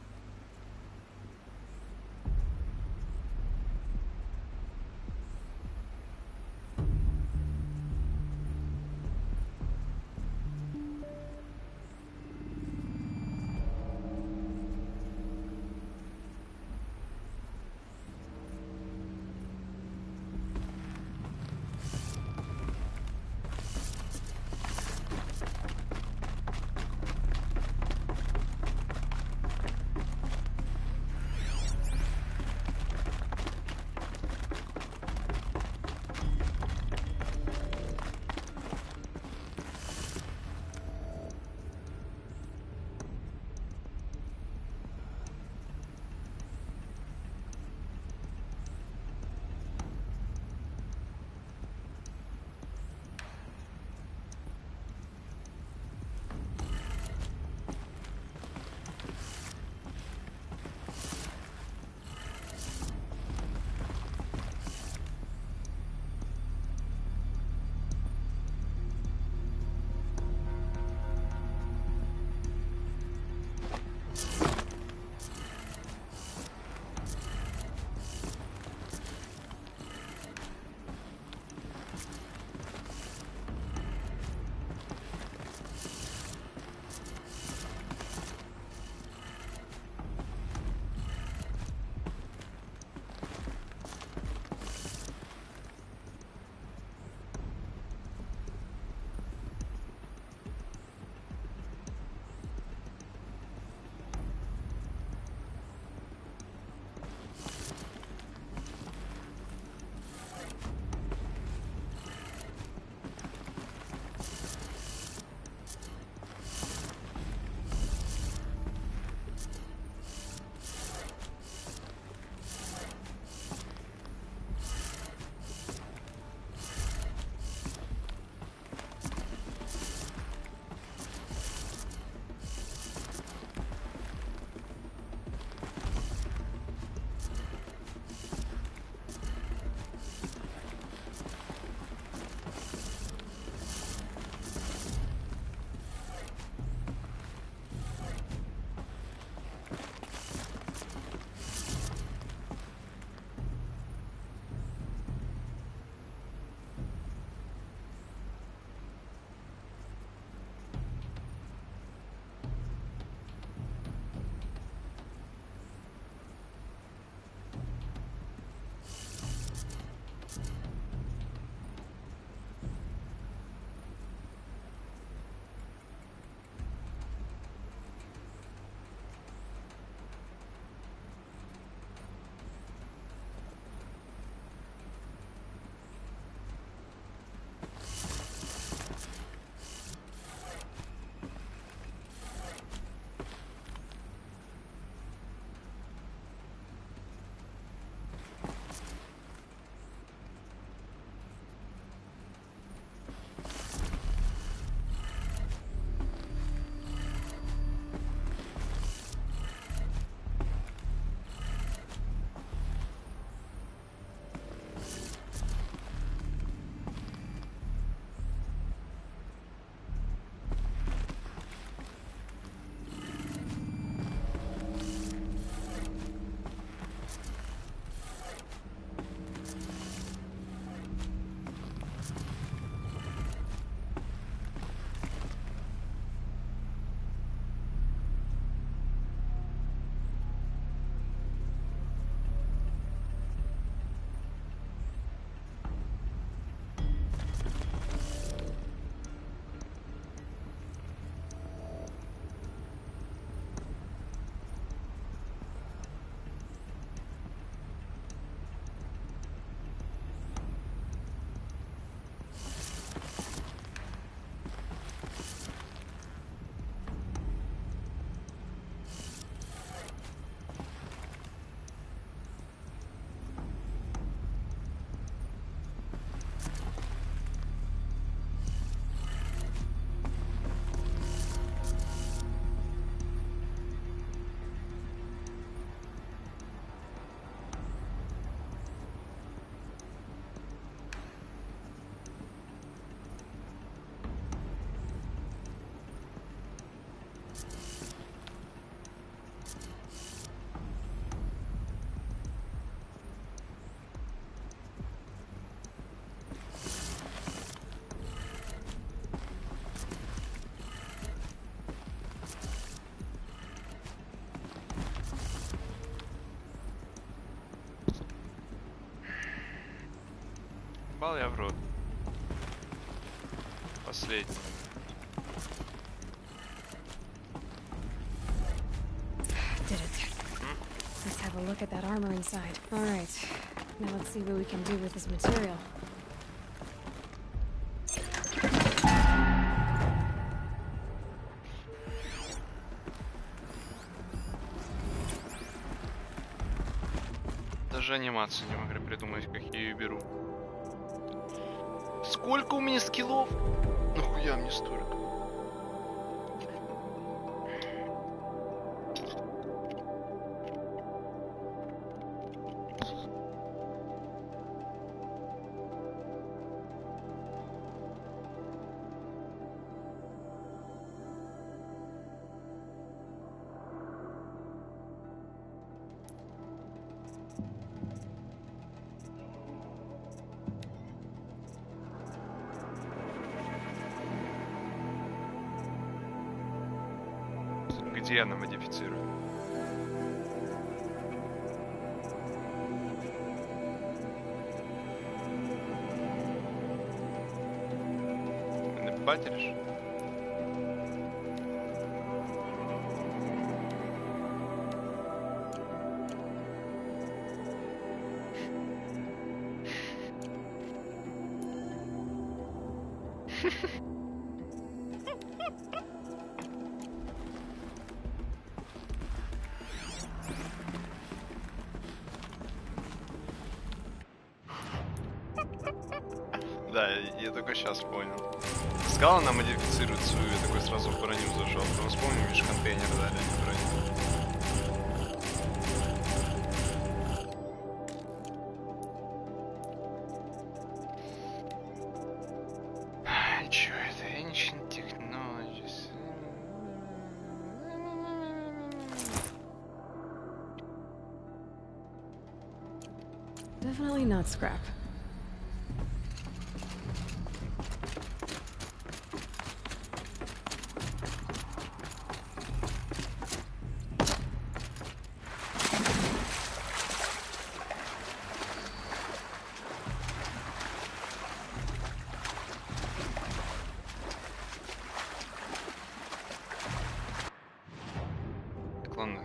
Ебал я в рот. Последний. Did it. Let's have a look at that armor inside. All right. Now let's see what we can do with this material. Даже анимацию не могли придумать, как я ее беру. Сколько у меня скиллов? Нахуя мне столько? Где она модифицирует? На батериш? Да, я только сейчас понял. Сказал, она модифицирует свою, я такой сразу в броню зашел. Потом вспомнил, видишь, контейнер дали, а не броню. Чё это? Ancient Technologies. Definitely not scrap. Так, ладно.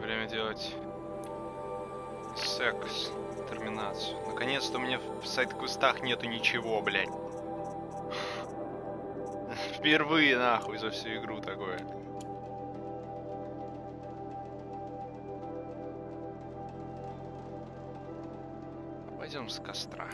Время делать секс, терминацию. Наконец-то у меня в сайт-квестах нету ничего, блядь. Впервые, нахуй, за всю игру такое. Пойдем с костра.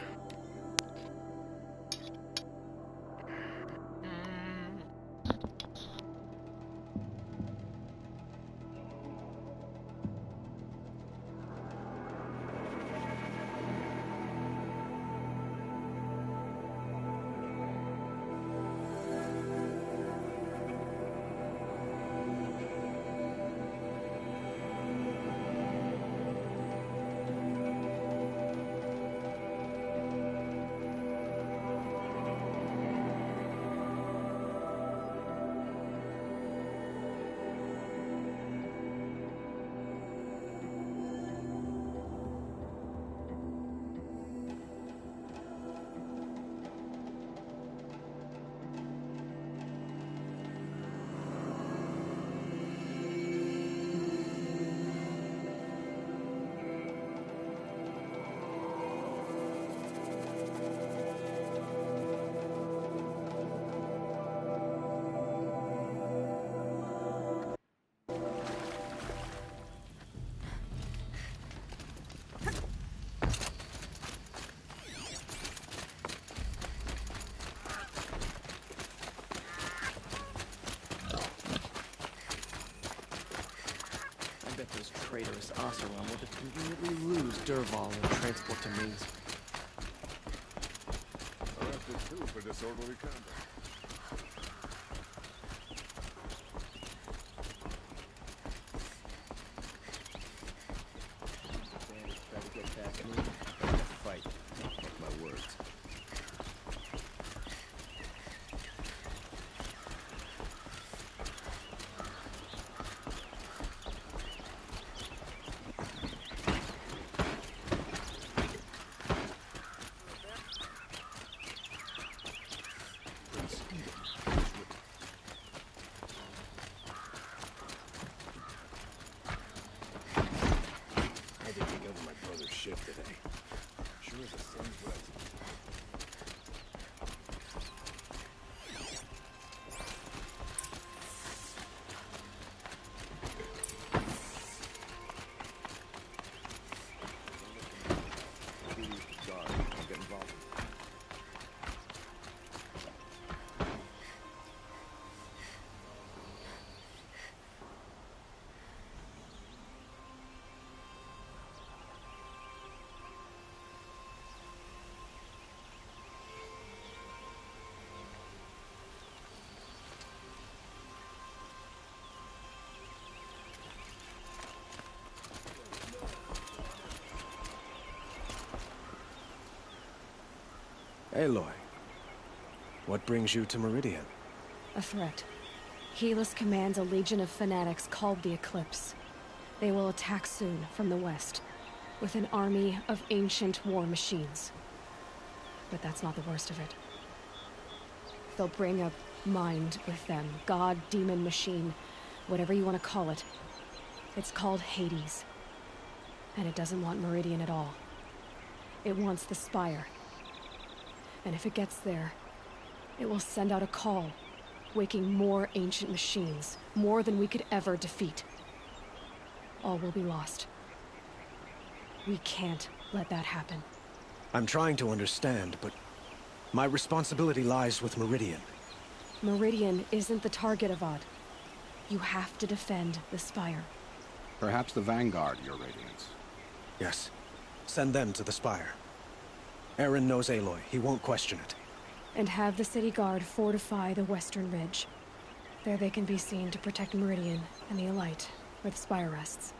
Those traitorous Oseram will just conveniently lose Derval and transport to Minsk. Arrested too for disorderly conduct. Bandits try to get past me. Fight. Mark my words. Aloy, what brings you to Meridian? A threat. Helis commands a legion of fanatics called the Eclipse. They will attack soon from the west, with an army of ancient war machines. But that's not the worst of it. They'll bring a mind with them. God, demon, machine, whatever you want to call it. It's called Hades. And it doesn't want Meridian at all. It wants the Spire. And if it gets there, it will send out a call, waking more ancient machines, more than we could ever defeat. All will be lost. We can't let that happen. I'm trying to understand, but my responsibility lies with Meridian. Meridian isn't the target, Avad. You have to defend the Spire. Perhaps the Vanguard, Your Radiance. Yes. Send them to the Spire. Aaron knows Aloy. He won't question it. And have the city guard fortify the western ridge. There they can be seen to protect Meridian and the Elite, where the Spire rests.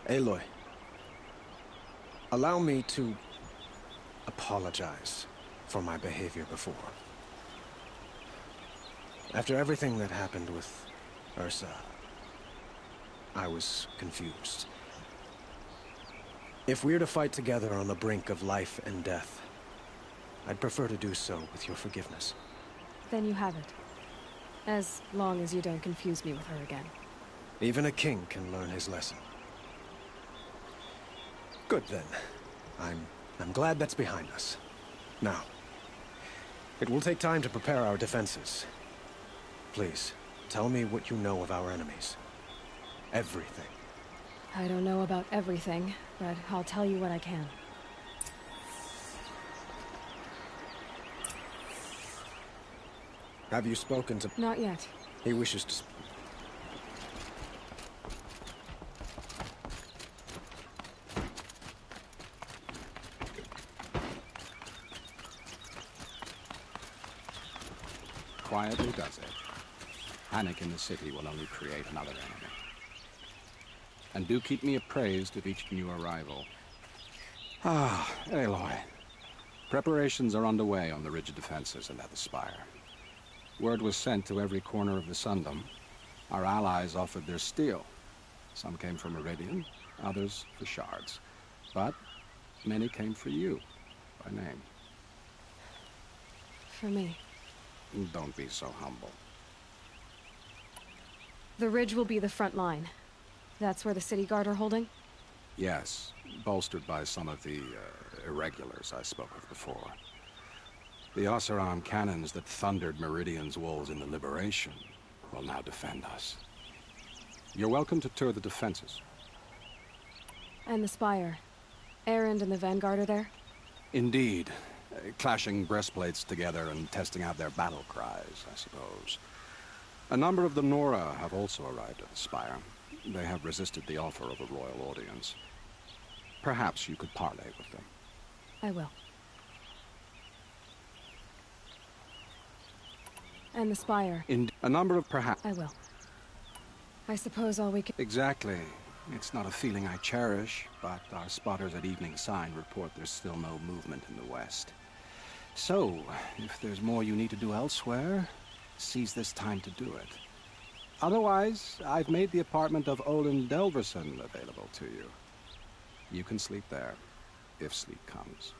Aloy, allow me to apologize for my behavior before. After everything that happened with Ursa, I was confused. If we're to fight together on the brink of life and death, I'd prefer to do so with your forgiveness. Then you have it. As long as you don't confuse me with her again. Even a king can learn his lesson. Good then. I'm glad that's behind us. Now, it will take time to prepare our defenses. Please, tell me what you know of our enemies. Everything. I don't know about everything, but I'll tell you what I can. Have you spoken to... Not yet. He wishes to... Quietly does it. Panic in the city will only create another enemy. And do keep me appraised of each new arrival. Ah, Aloy. Preparations are underway on the ridge defenses and at the Spire. Word was sent to every corner of the Sundom. Our allies offered their steel. Some came for Meridian, others for shards. But many came for you, by name. For me. Don't be so humble. The ridge will be the front line. That's where the city guard are holding? Yes, bolstered by some of the irregulars I spoke of before. The Oseram cannons that thundered Meridian's walls in the Liberation will now defend us. You're welcome to tour the defenses. And the Spire. Erend and the Vanguard are there? Indeed. Clashing breastplates together and testing out their battle cries, I suppose. A number of the Nora have also arrived at the Spire. They have resisted the offer of a royal audience. Perhaps you could parley with them. I will. And the Spire. A number of perhaps... I will. I suppose all we can... Exactly. It's not a feeling I cherish, but our spotters at Evening Sign report there's still no movement in the west. So, if there's more you need to do elsewhere, seize this time to do it. Otherwise, I've made the apartment of Olin Delverson available to you. You can sleep there, if sleep comes.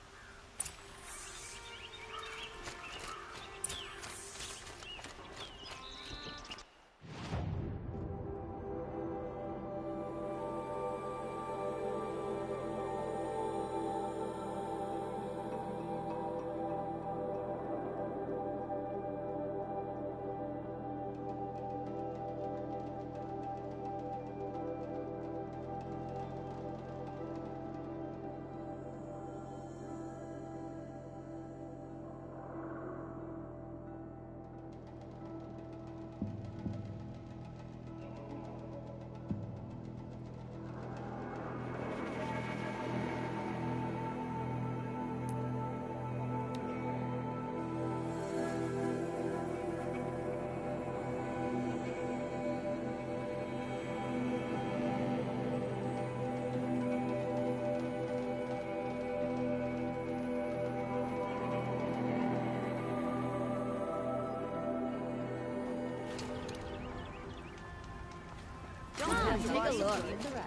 on, take a look.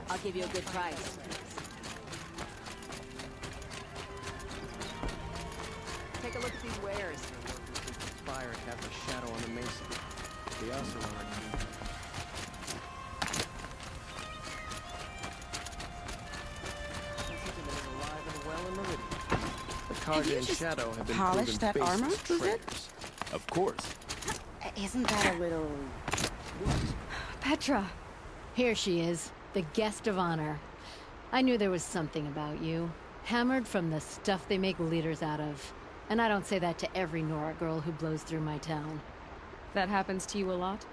I'll give you a good price. Take a look at these wares. Fire cast a shadow on the mason. The also are alive and well in Meridian. The Karja and Shadow have been polished that armor, is it? Of course. Isn't that a little... Petra! Here she is, the guest of honor. I knew there was something about you. Hammered from the stuff they make leaders out of. And I don't say that to every Nora girl who blows through my town. That happens to you a lot?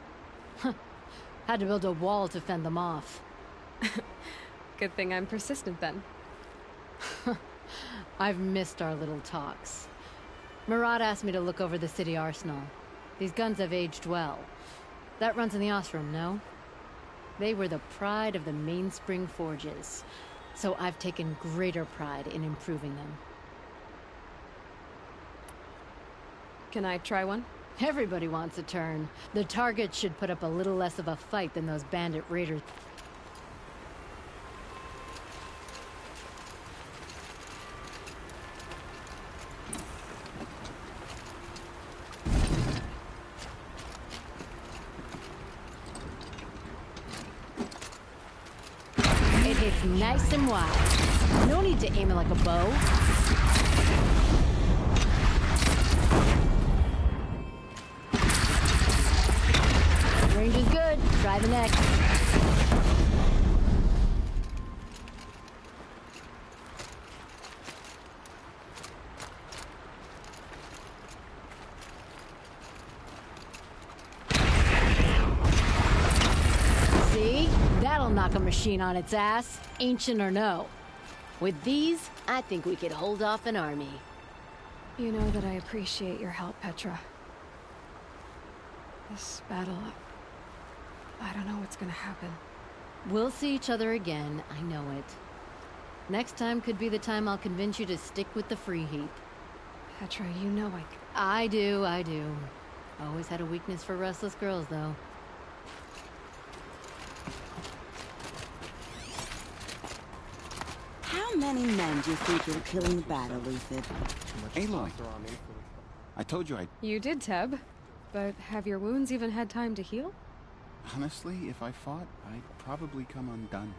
Had to build a wall to fend them off. Good thing I'm persistent then. I've missed our little talks. Murad asked me to look over the city arsenal. These guns have aged well. That runs in the Osram, no? They were the pride of the Mainspring Forges, so I've taken greater pride in improving them. Can I try one? Everybody wants a turn. The target should put up a little less of a fight than those bandit raiders. It hits nice and wide. No need to aim it like a bow. Range is good. Try the next. See? That'll knock a machine on its ass, ancient or no. With these, I think we could hold off an army. You know that I appreciate your help, Petra. This battle... I don't know what's gonna happen. We'll see each other again, I know it. Next time could be the time I'll convince you to stick with the free heap. Petra, you know I do. Always had a weakness for restless girls, though. How many men do you think you'll kill in the battle, Luther? Aloy, I told you You did, Teb. But have your wounds even had time to heal? Honestly, if I fought, I'd probably come undone.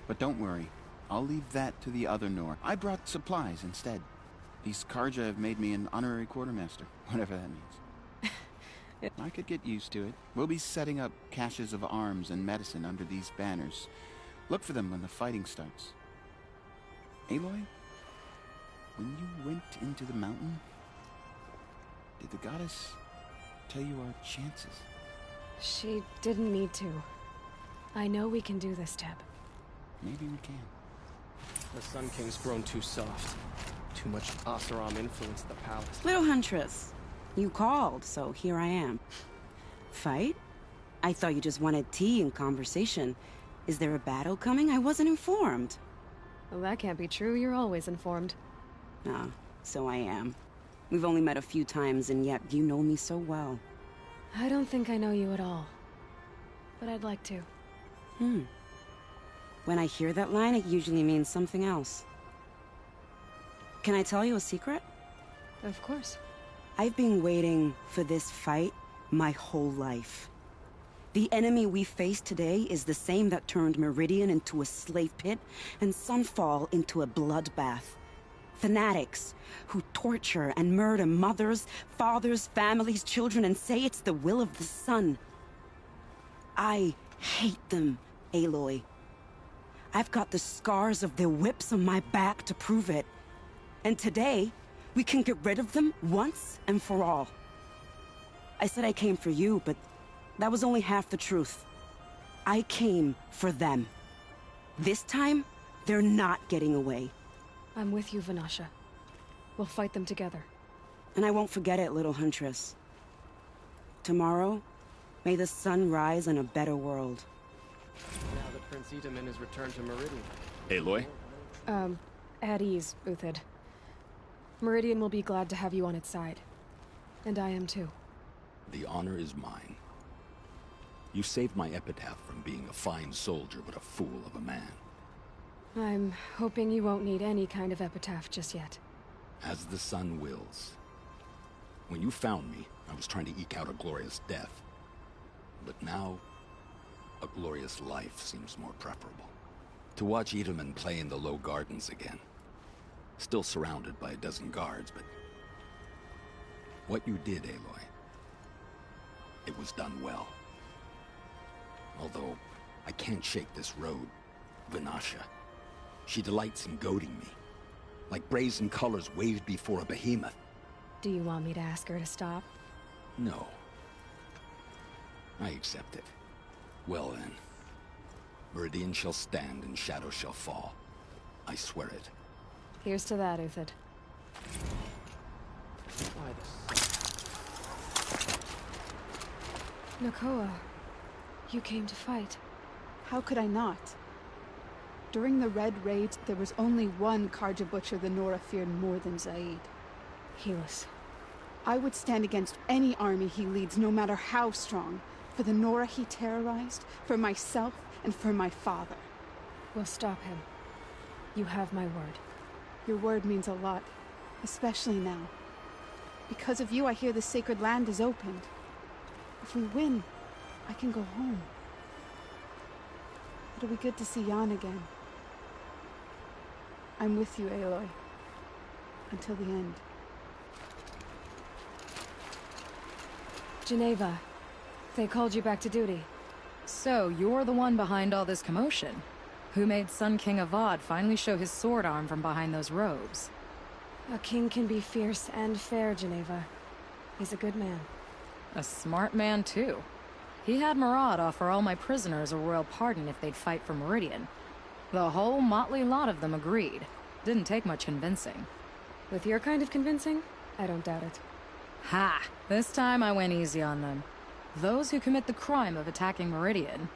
But don't worry, I'll leave that to the other Nor. I brought supplies instead. These Karja have made me an honorary quartermaster, whatever that means. I could get used to it. We'll be setting up caches of arms and medicine under these banners. Look for them when the fighting starts. Aloy, when you went into the mountain, did the goddess tell you our chances? She didn't need to. I know we can do this, Teb. Maybe we can. The Sun King's grown too soft. Too much Oseram influence at the palace. Little Huntress, you called, so here I am. Fight? I thought you just wanted tea and conversation. Is there a battle coming? I wasn't informed. Well, that can't be true. You're always informed. Ah, so I am. We've only met a few times, and yet you know me so well. I don't think I know you at all. But I'd like to. When I hear that line, it usually means something else. Can I tell you a secret? Of course. I've been waiting for this fight my whole life. The enemy we face today is the same that turned Meridian into a slave pit and Sunfall into a bloodbath. Fanatics who torture and murder mothers, fathers, families, children, and say it's the will of the sun. I hate them, Aloy. I've got the scars of their whips on my back to prove it. And today, we can get rid of them once and for all. I said I came for you, but that was only half the truth. I came for them. This time, they're not getting away. I'm with you, Vanasha. We'll fight them together. And I won't forget it, little Huntress. Tomorrow, may the sun rise in a better world. Now that Prince Itamen has returned to Meridian. Aloy? At ease, Uthid. Meridian will be glad to have you on its side. And I am too. The honor is mine. You saved my epitaph from being a fine soldier but a fool of a man. I'm hoping you won't need any kind of epitaph just yet. As the sun wills. When you found me, I was trying to eke out a glorious death. But now, a glorious life seems more preferable. To watch Edelman play in the low gardens again. Still surrounded by a dozen guards, but... what you did, Aloy, it was done well. Although, I can't shake this road, Vinasha. She delights in goading me. Like brazen colors waved before a behemoth. Do you want me to ask her to stop? No. I accept it. Well then. Meridian shall stand and shadow shall fall. I swear it. Here's to that, Uthid. Nakoa, you came to fight. How could I not? During the Red Raids, there was only one Karja butcher the Nora feared more than Zaid. Helis. I would stand against any army he leads, no matter how strong. For the Nora he terrorized, for myself, and for my father. We'll stop him. You have my word. Your word means a lot, especially now. Because of you, I hear the sacred land is opened. If we win, I can go home. It'll be good to see Jan again. I'm with you, Aloy. Until the end. Geneva, they called you back to duty. So, you're the one behind all this commotion? Who made Sun King Avad finally show his sword arm from behind those robes? A king can be fierce and fair, Geneva. He's a good man. A smart man, too. He had Murad offer all my prisoners a royal pardon if they'd fight for Meridian. The whole motley lot of them agreed. Didn't take much convincing. With your kind of convincing, I don't doubt it. Ha! This time I went easy on them. Those who commit the crime of attacking Meridian,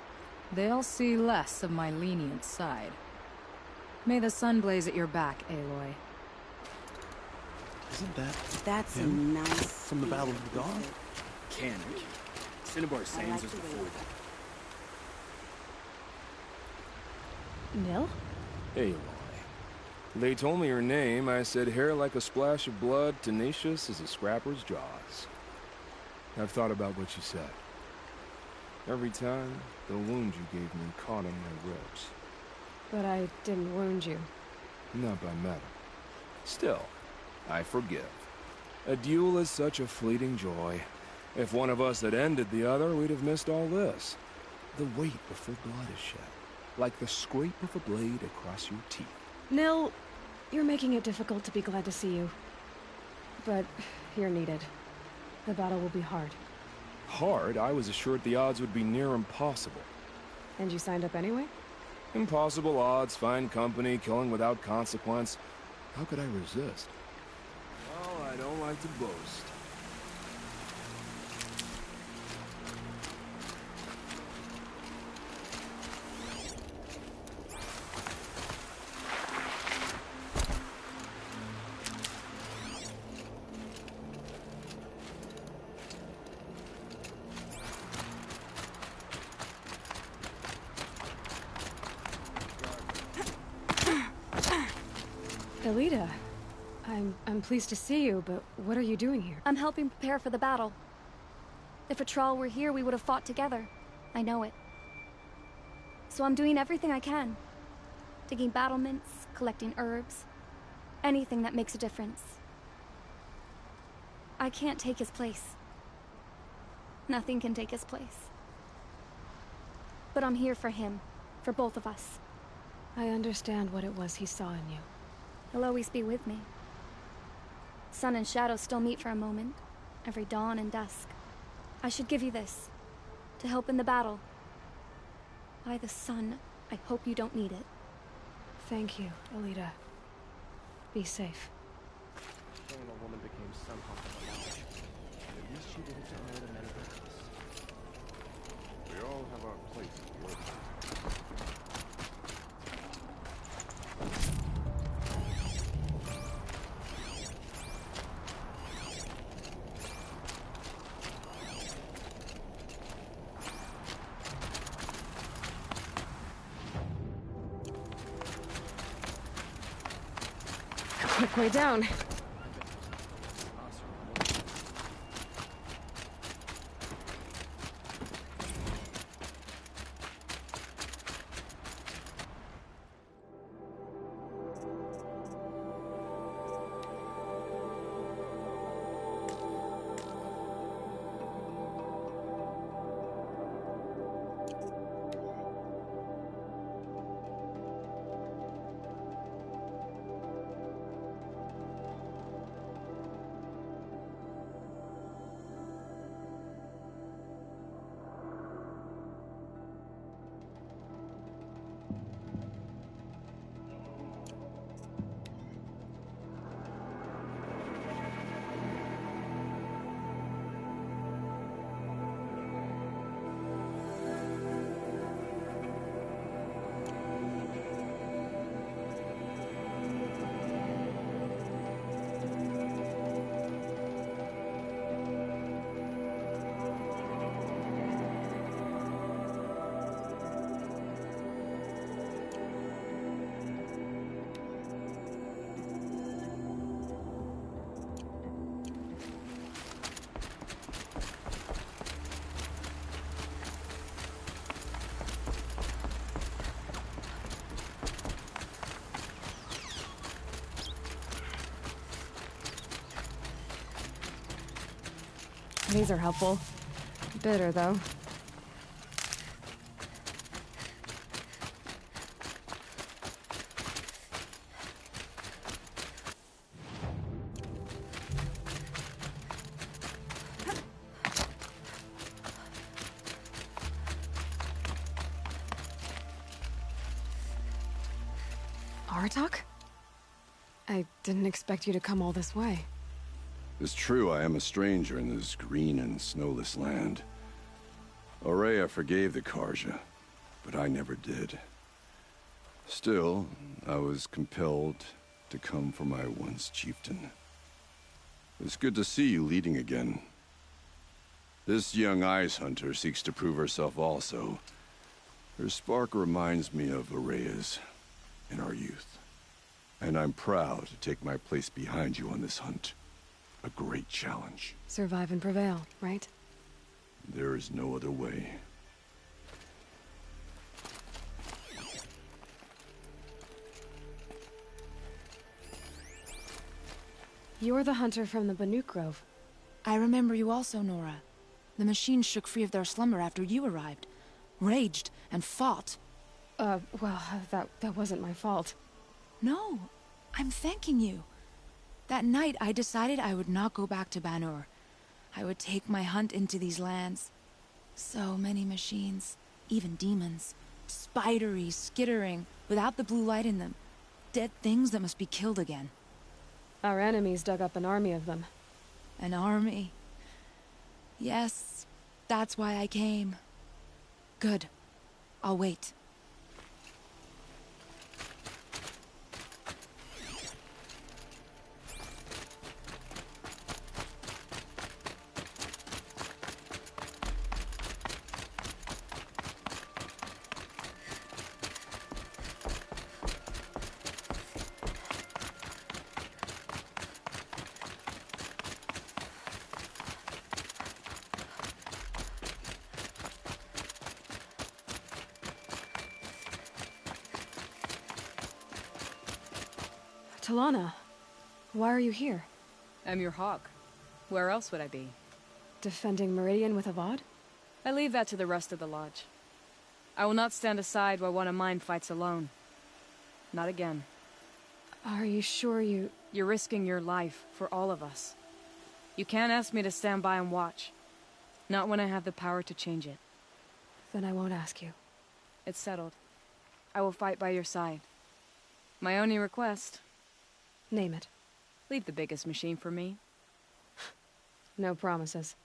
they'll see less of my lenient side. May the sun blaze at your back, Aloy. Isn't that That's him? a nice From the Battle of the Dawn? Canon. Cinnabar Sands was before that. Nil? Aloy. They told me her name. I said hair like a splash of blood, tenacious as a scrapper's jaws. I've thought about what you said. Every time, the wound you gave me caught in my ribs. But I didn't wound you. Not by metal. Still, I forgive. A duel is such a fleeting joy. If one of us had ended the other, we'd have missed all this. The weight before blood is shed. Like the scrape of a blade across your teeth. Nil, you're making it difficult to be glad to see you. But you're needed. The battle will be hard. Hard? I was assured the odds would be near impossible. And you signed up anyway? Impossible odds, fine company, killing without consequence. How could I resist? Well, I don't like to boast. Elita, I'm pleased to see you, but what are you doing here? I'm helping prepare for the battle. If Atral were here, we would have fought together. I know it. So I'm doing everything I can. Digging battlements, collecting herbs. Anything that makes a difference. I can't take his place. Nothing can take his place. But I'm here for him. For both of us. I understand what it was he saw in you. He'll always be with me. Sun and shadow still meet for a moment, every dawn and dusk. I should give you this, to help in the battle. By the sun, I hope you don't need it. Thank you, Elita. Be safe. When a woman became somehow alive, at least she didn't know the men of her house. We all have our place in the world. quick way down. These are helpful. Bitter, though. Aratak? I didn't expect you to come all this way. It's true, I am a stranger in this green and snowless land. Aurea forgave the Karja, but I never did. Still, I was compelled to come for my once chieftain. It's good to see you leading again. This young ice hunter seeks to prove herself also. Her spark reminds me of Aurea's in our youth. And I'm proud to take my place behind you on this hunt. A great challenge. Survive and prevail, right? There is no other way. You're the hunter from the Banuk Grove. I remember you also, Nora. The machines shook free of their slumber after you arrived. Raged and fought. Well, that wasn't my fault. No, I'm thanking you. That night, I decided I would not go back to Banur. I would take my hunt into these lands. So many machines, even demons. Spidery, skittering, without the blue light in them. Dead things that must be killed again. Our enemies dug up an army of them. An army? Yes, that's why I came. Good. I'll wait. Talana, why are you here? I'm your hawk. Where else would I be? Defending Meridian with Avad? I leave that to the rest of the lodge. I will not stand aside while one of mine fights alone. Not again. Are you sure you... You're risking your life for all of us. You can't ask me to stand by and watch. Not when I have the power to change it. Then I won't ask you. It's settled. I will fight by your side. My only request... Name it. Leave the biggest machine for me. No promises.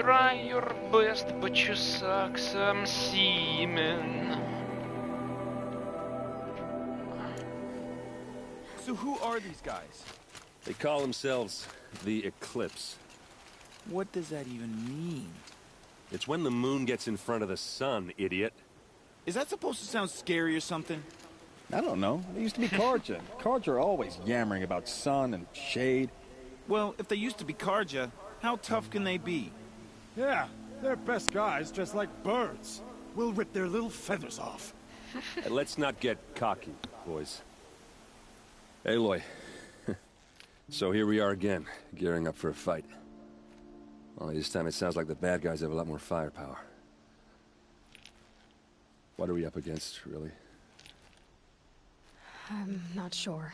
try your best, but you suck some semen. So who are these guys? They call themselves the Eclipse. What does that even mean? It's when the moon gets in front of the sun, idiot. Is that supposed to sound scary or something? I don't know. They used to be Karja. Karja are always yammering about sun and shade. Well, if they used to be Karja, how tough can they be? Yeah, they're best guys dressed like birds. We'll rip their little feathers off. Hey, let's not get cocky, boys. Aloy. So here we are again, gearing up for a fight. Only this time it sounds like the bad guys have a lot more firepower. What are we up against, really? I'm not sure.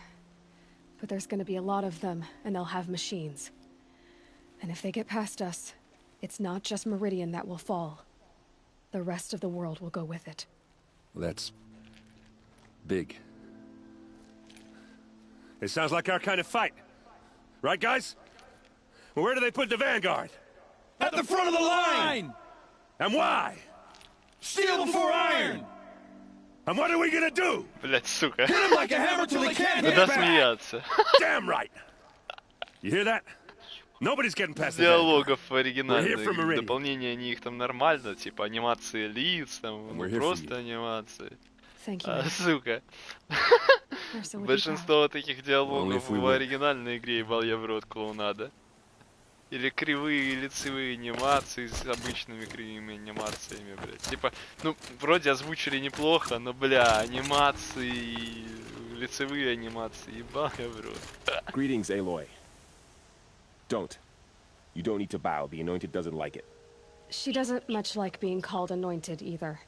But there's gonna be a lot of them, and they'll have machines. And if they get past us, it's not just Meridian that will fall. The rest of the world will go with it. Well, that's big. It sounds like our kind of fight. Right, guys? Well, where do they put the Vanguard? At the front of the line! And why? Steel before iron! And what are we gonna do? Блять, сука. Hit him like a hammer till he can't hit Надо back! смеяться. Damn right! You hear that? Nobody's getting past the Диалогов We're here for оригинальных. Meridian. Дополнение, они их там нормально, типа анимации лиц, там, We're here for просто анимации. Thank you. Сука. So what do you Большинство таких диалогов if we в win. оригинальной игре ебал я в рот клоунада. Или кривые лицевые анимации с обычными кривыми анимациями, блядь. Типа, ну, вроде озвучили неплохо, но, бля, анимации, лицевые анимации, ебал я в рот. Greetings, Aloy. Don't. You don't need to bow. The Anointed doesn't like it. She doesn't much like being called anointed either.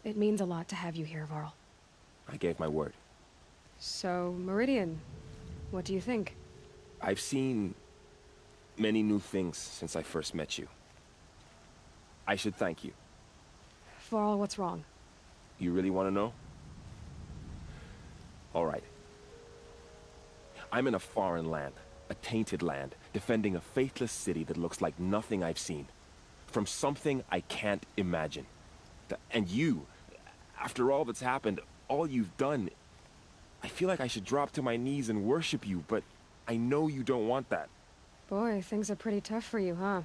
It means a lot to have you here, Varl. I gave my word. So, Meridian, what do you think? I've seen many new things since I first met you. I should thank you. Varl, what's wrong? You really want to know? All right. I'm in a foreign land, a tainted land, defending a faithless city that looks like nothing I've seen. From something I can't imagine. And you, after all that's happened, all you've done, I feel like I should drop to my knees and worship you, but I know you don't want that. Boy, things are pretty tough for you, huh?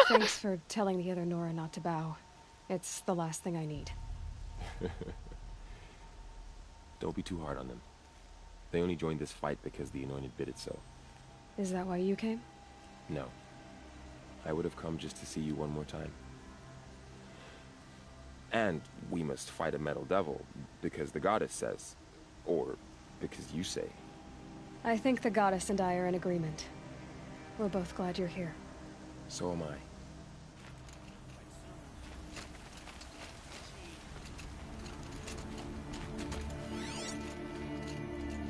Thanks for telling the other Nora not to bow. It's the last thing I need. Don't be too hard on them. They only joined this fight because the Anointed bid it so. Is that why you came? No. I would have come just to see you one more time. And we must fight a metal devil, because the goddess says. Or because you say. I think the goddess and I are in agreement. We're both glad you're here. So am I.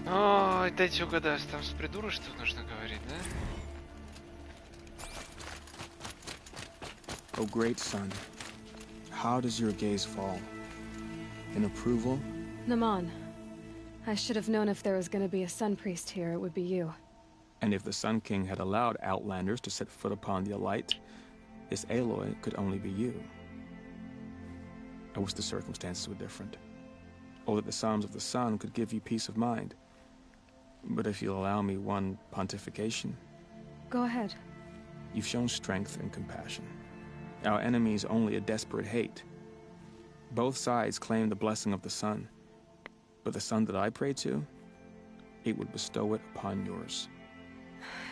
Ой, дайте угадаю, там с придурочеством нужно говорить, да? O great sun, how does your gaze fall? In approval? Naman, I should have known if there was gonna be a sun priest here, it would be you. And if the Sun King had allowed Outlanders to set foot upon the Alight, this Aloy could only be you. I wish the circumstances were different. Or that the Psalms of the Sun could give you peace of mind. But if you'll allow me one pontification... Go ahead. You've shown strength and compassion. Our enemies only a desperate hate. Both sides claim the blessing of the sun. But the sun that I pray to, it would bestow it upon yours.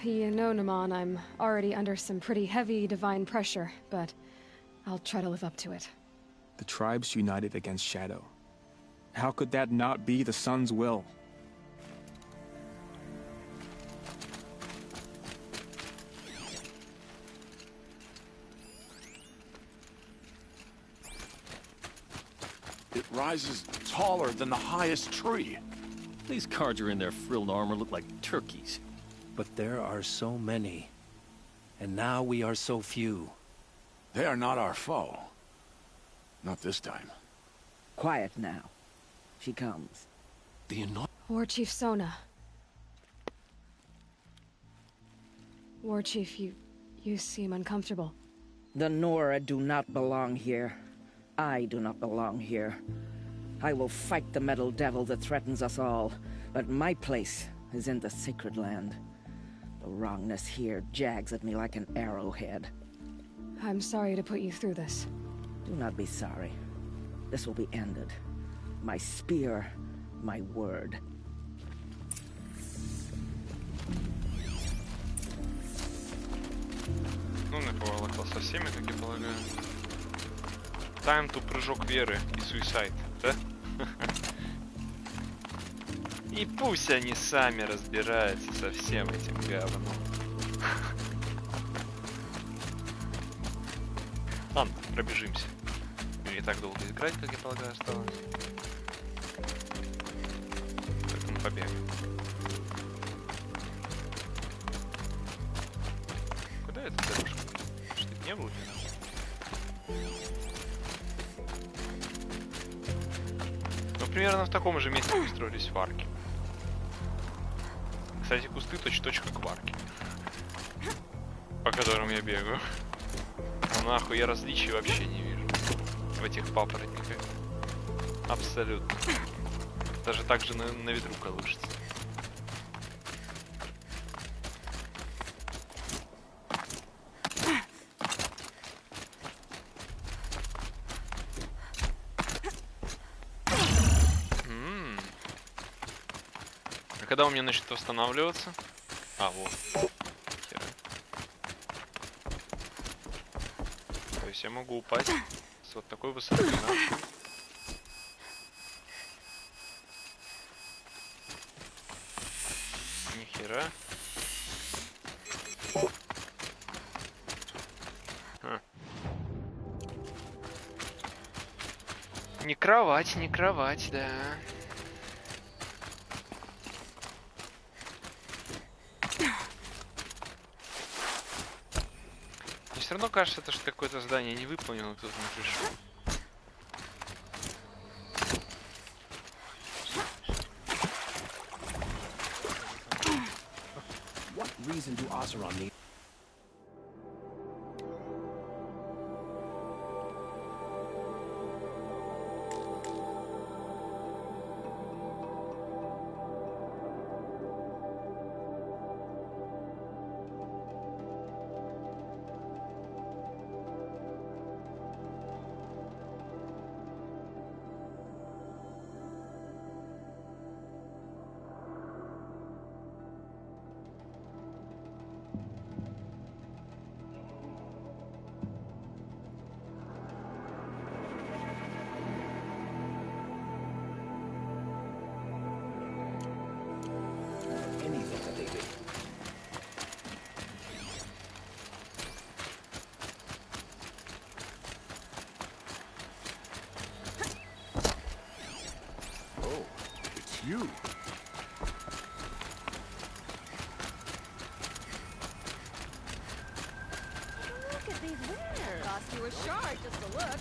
You know, Naman, I'm already under some pretty heavy divine pressure, but I'll try to live up to it. The tribes united against Shadow. How could that not be the sun's will? It rises taller than the highest tree. These Karja in their frilled armor look like turkeys. But there are so many. And now we are so few. They are not our foe. Not this time. Quiet now. She comes. The Anointed. War Chief Sona. War Chief, you You seem uncomfortable. The Nora do not belong here. I do not belong here. I will fight the metal devil that threatens us all, but my place is in the sacred land. The wrongness here jags at me like an arrowhead. I'm sorry to put you through this. Do not be sorry. This will be ended. My spear, my word. Ну, не поволокал со всеми, как я полагаю. Time to прыжок веры и суицид, да? И пусть они сами разбираются со всем этим говном. Ладно, пробежимся. Не так долго играть, как я полагаю, осталось. Поэтому побегаем. Куда эта дорожка? Что-то не было? Ну, примерно в таком же месте устроились в арке. Кстати, кусты точь-в-точь как в арке, по которым я бегаю. Но нахуй я различий вообще не вижу в этих папоротниках. Абсолютно. Даже так же на ветру колышется. А когда у меня начнет восстанавливаться? А, вот. Хера. То есть я могу упасть с вот такой высоты, да? Нихера. Не кровать, да. Мне все равно кажется, что какое-то задание не выполнено, кто-то не пришел. What reason do Oseram need? You. Look at these winners. Cost you a shard just to look.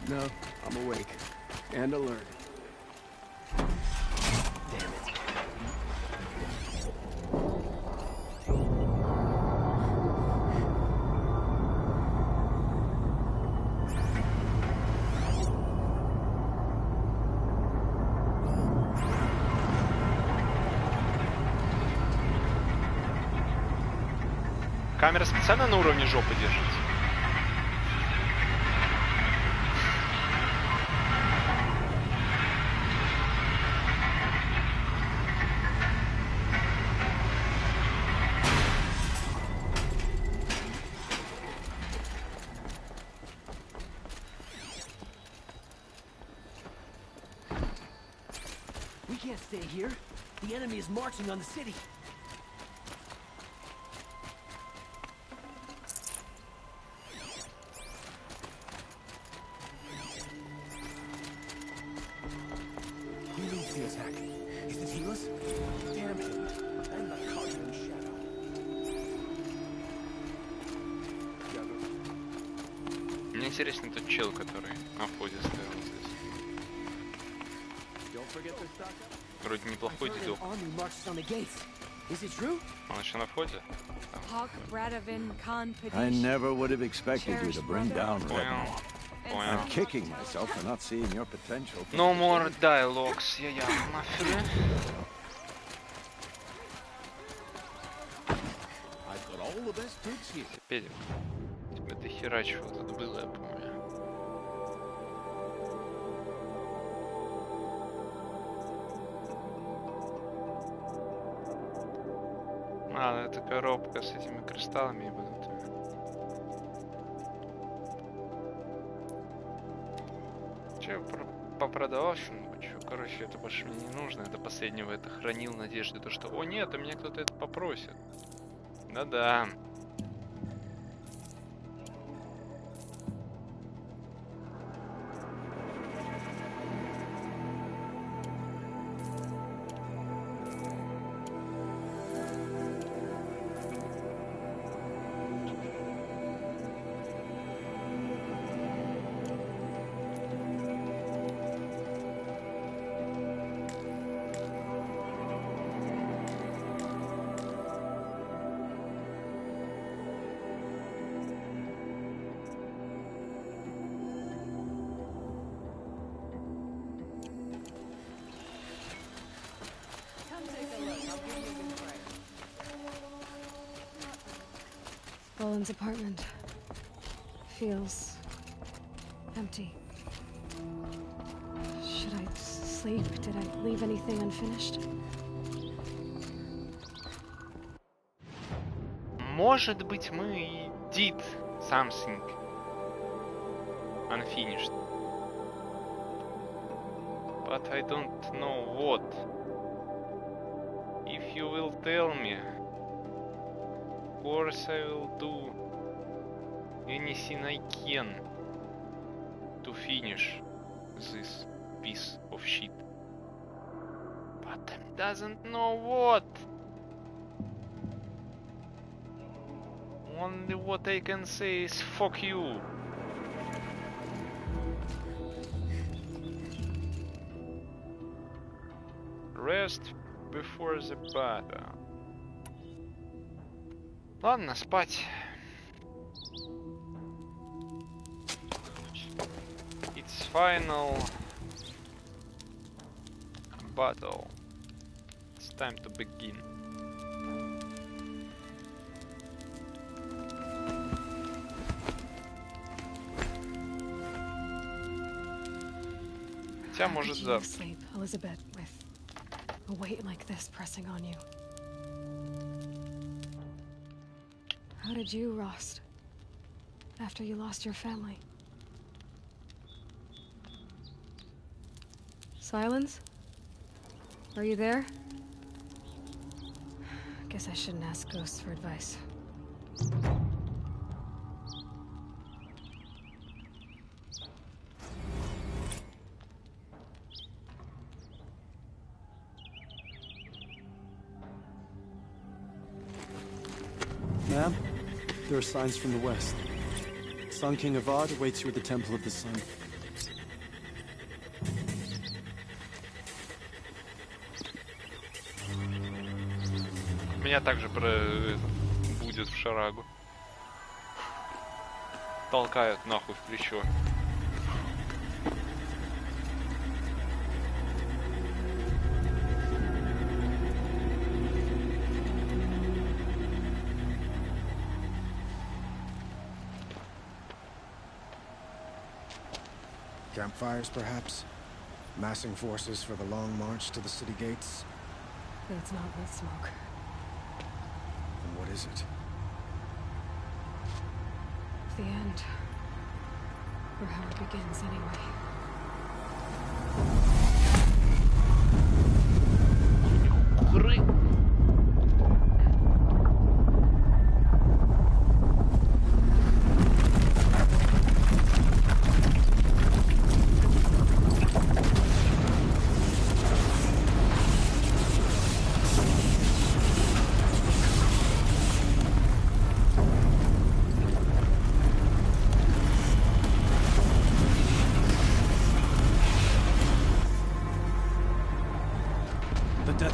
No, I'm awake. And alert. Камера специально на уровне жопы держится. We can't stay here. The enemy is marching on the city. Мне интересен тот чел, который на входе стоял здесь. Вроде неплохой дедок. Он еще на входе? I never would have expected you to bring down Rebel. I'm kicking myself for not seeing your potential. No more dialogues. Я нахрен. Педик. Тебе до хера чего тут было, я помню. А, ну это коробка с этими кристаллами ебанутыми. Че я попродавал что-нибудь? Короче, это больше мне не нужно. Это последнего это хранил в надежде, то что... О нет, у меня кто-то это попросит. Да-да. Roland's apartment feels empty. Should I sleep? Did I leave anything unfinished? Может быть, мы did something unfinished. But I don't know what. If you will tell me, of course I will do anything I can to finish this piece of shit. But I doesn't know what. Only what I can say is fuck you. Rest before the battle. Ладно, спать. It's final battle. It's time to begin. Хотя, может, завтра. Elizabeth, with a weight like this pressing on you. How did you, Rost, after you lost your family? Silence? Are you there? Guess I shouldn't ask ghosts for advice. Ma'am, there are signs from the west. Sun King Avad awaits you at the Temple of the Sun. Меня также будет в шарагу. Толкают нахуй в плечо. Campfires, perhaps? Massing forces for the long march to the city gates? It's not with smoke. And what is it? The end. Or how it begins, anyway.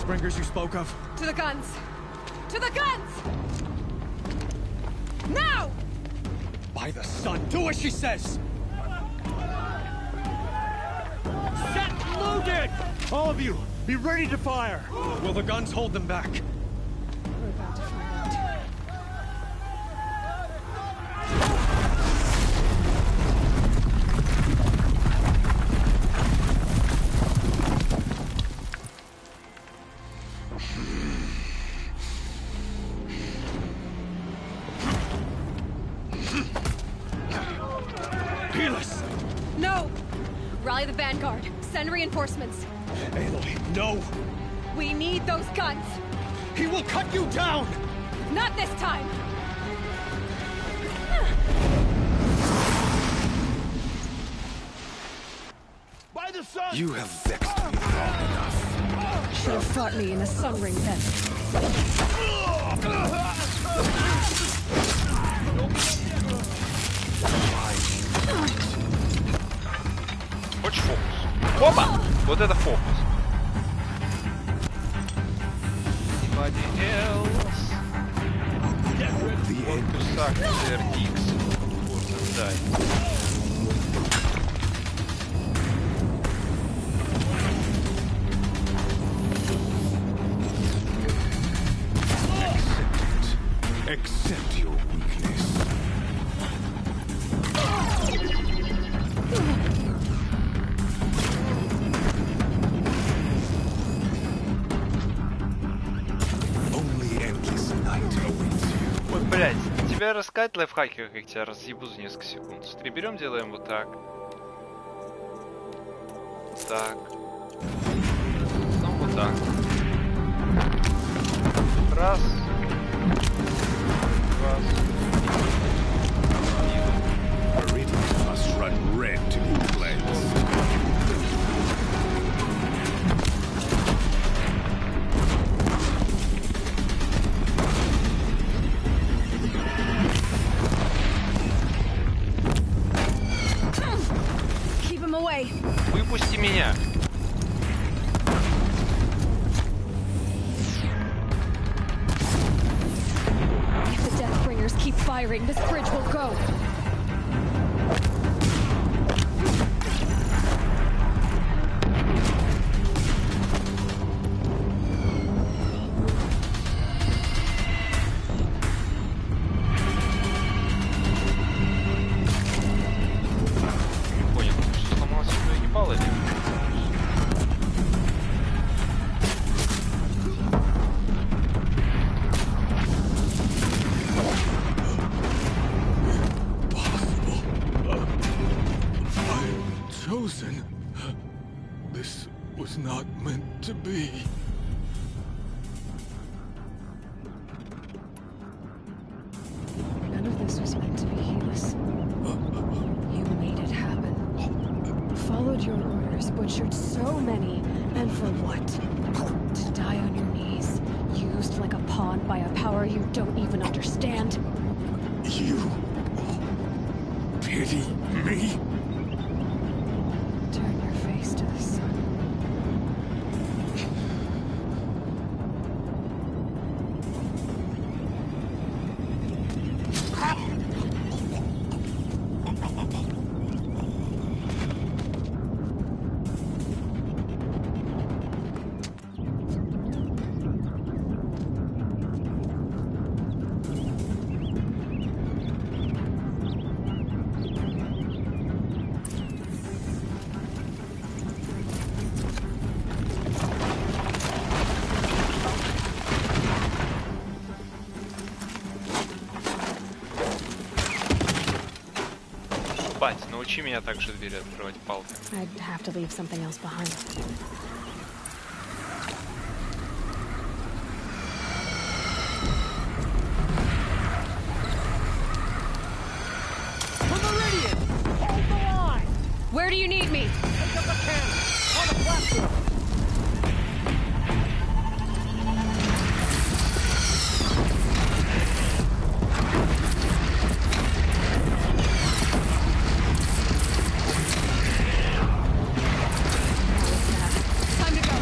Deathbringers you spoke of? To the guns! To the guns! Now! By the sun, do as she says! Set loaded! All of you, be ready to fire! Will the guns hold them back? We're about to find out. No! Rally the vanguard. Send reinforcements. Aloy, no! We need those guns! He will cut you down! Not this time! By the sun! You have vexed me long enough. Should have fought me in the sun ring then. Хочешь фокус? Опа! Вот это фокус. Anybody else? Вот писак RTX. Дай. Accept your weakness. Only endless night awaits you. Вот, блядь, тебя рассказать лайфхаки, как тебя разъебу за несколько секунд. Смотри, берем, делаем вот так. Так. Потом вот так. Раз. Meridian must run red to be cleansed. Keep him away. Выпусти меня. If the Deathbringers keep firing, this bridge will go. Понял, что сломалось, что я ебал или? Chosen. This was not meant to be. None of this was meant to be Helis. You made it happen. Followed your orders, butchered so many, and for what? To die on your knees, used like a pawn by a power you don't even understand. You pity me? Turn your face to the sun. Бать, научи меня также двери открывать палкой. I'd have to leave something else behind. Where do you need me? Pick up the cannon! On the platform! Time to go.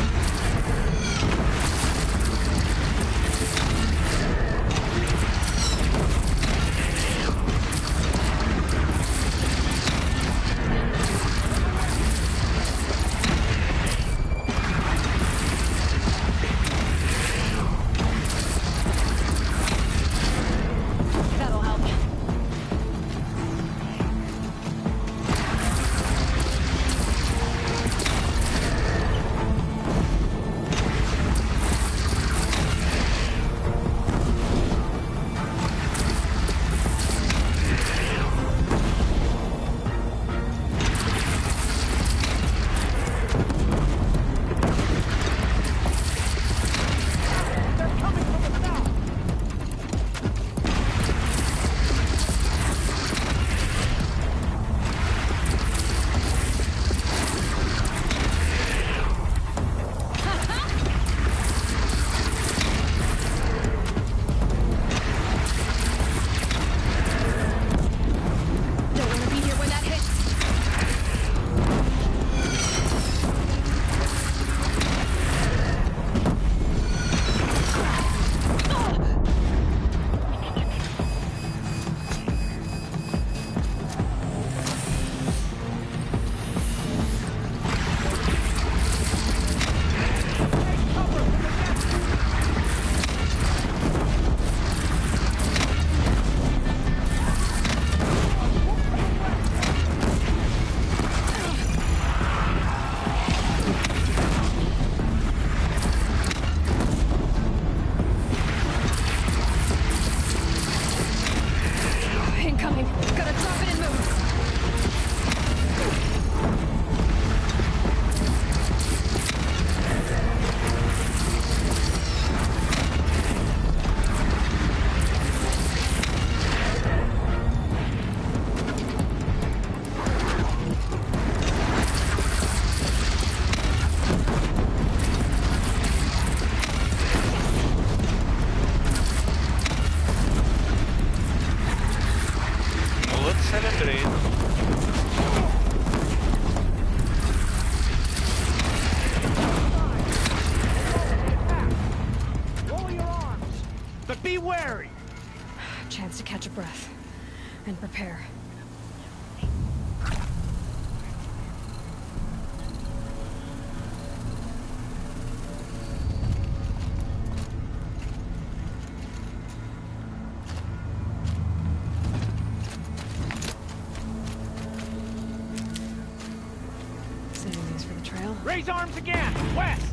Thanks for the trail. Raise arms again! West!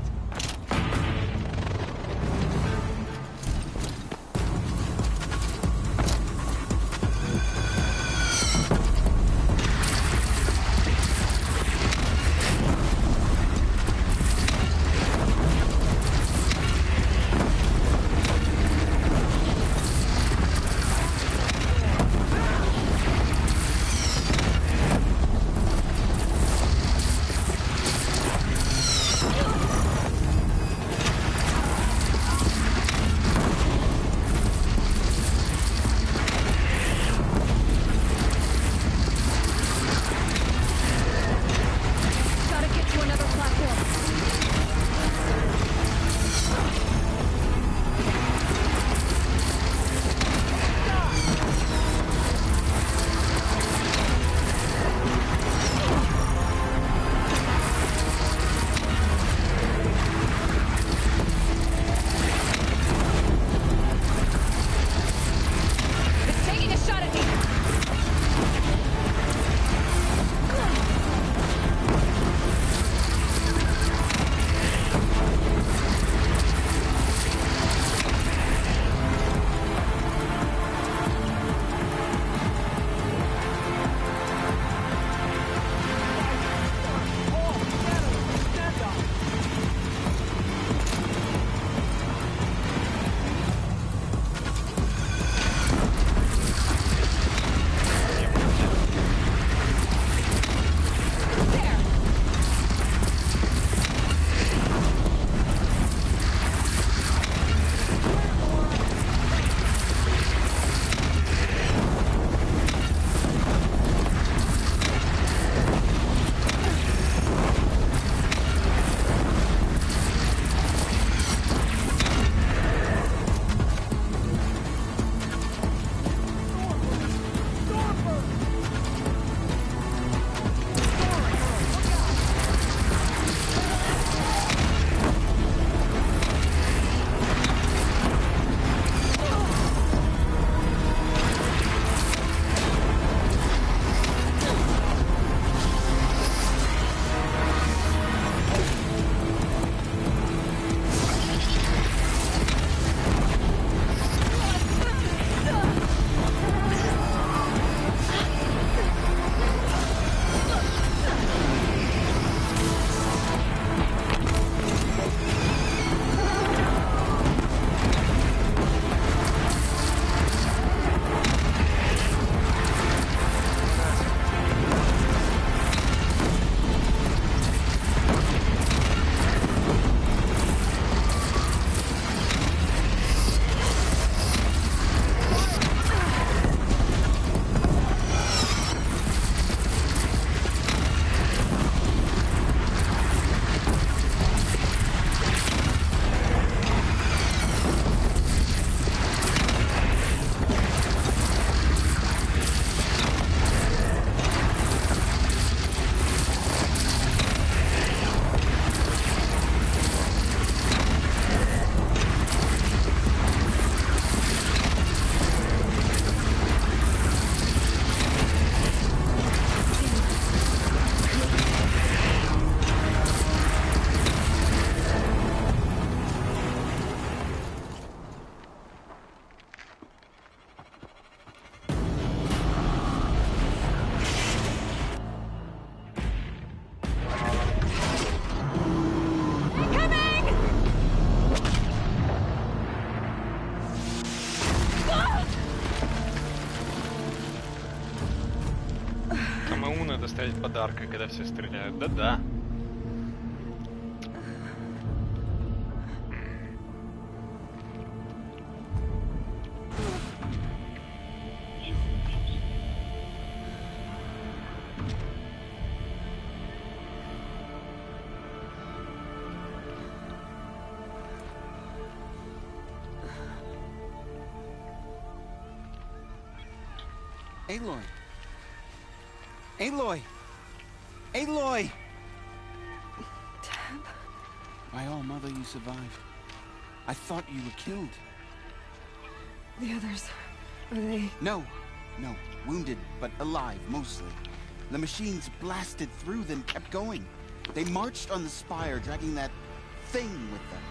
Доставить подарка, когда все стреляют. Да-да. Aloy! Aloy! Aloy! Dad? My own mother, you survived. I thought you were killed. The others, are they... No. Wounded, but alive, mostly. The machines blasted through them, kept going. They marched on the spire, dragging that thing with them.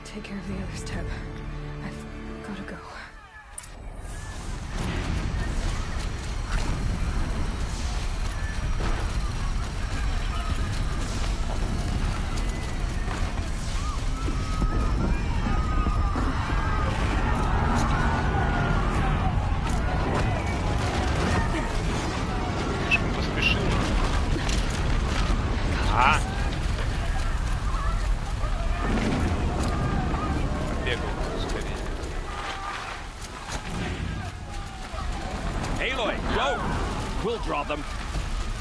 Take care of the others, Teb. I've gotta go.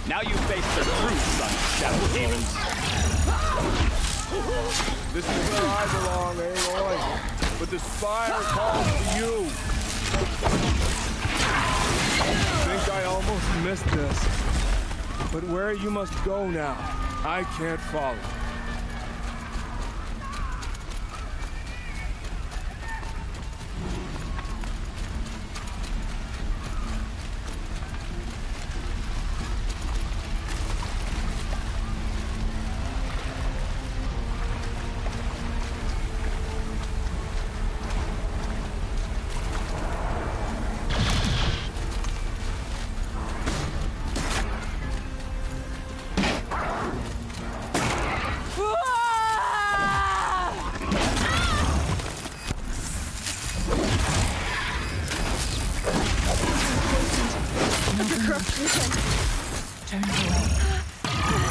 Now you face the truth, son of Shadow Demons. This is where I belong, Aloy. But the spire calls to you. I think I almost missed this. But where you must go now, I can't follow. Turn away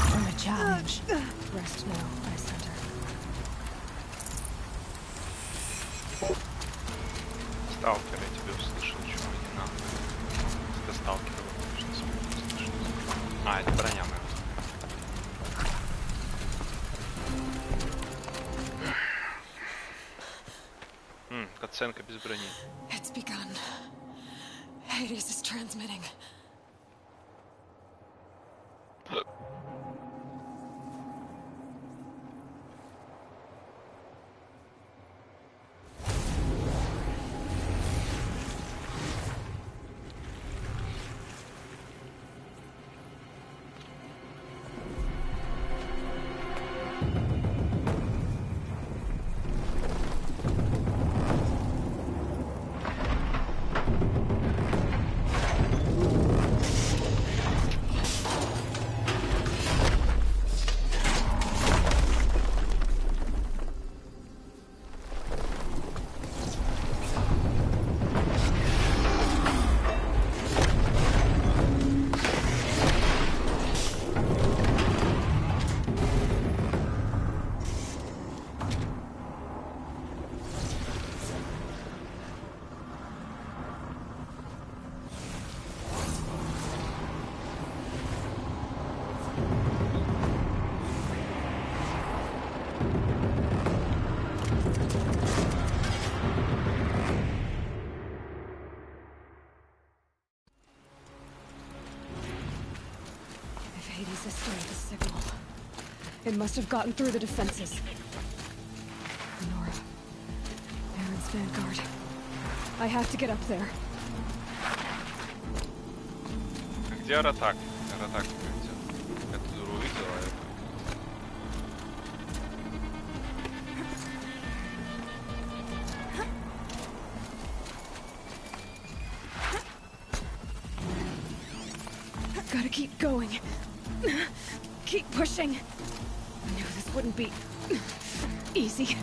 from a challenge. Rest now, I center. Сталкер, я тебя услышал, чего не надо. Это сталкер, конечно, слышал. А, это броня моя. Катсценка без брони. It's begun. Hades is transmitting. It must have gotten through the defenses. Nora. Aaron's vanguard. I have to get up there. Где Аратак? Аратак где? Эту дуру увидела, а это... Gotta keep going. Keep pushing. I knew this wouldn't be easy.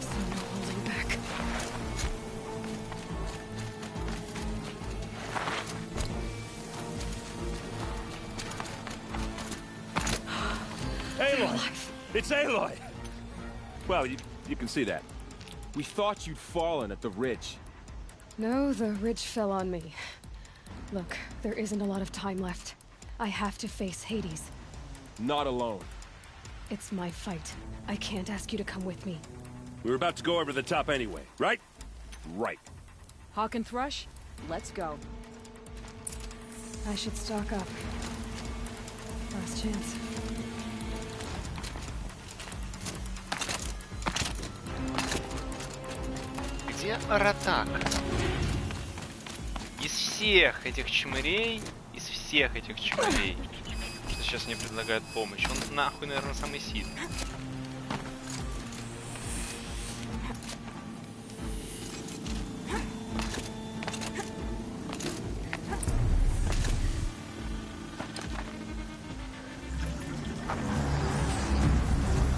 So no holding back. Aloy! It's Aloy! Well, you can see that. We thought you'd fallen at the ridge. No, the ridge fell on me. Look, there isn't a lot of time left. I have to face Hades. Not alone. It's my fight. I can't ask you to come with me. We were about to go over the top anyway, right? Right. Hawk and Thrush, let's go. I should stock up. Last chance. Где Аратак? Из всех этих чмырей, сейчас мне предлагает помощь. Он нахуй, наверное, самый сильный.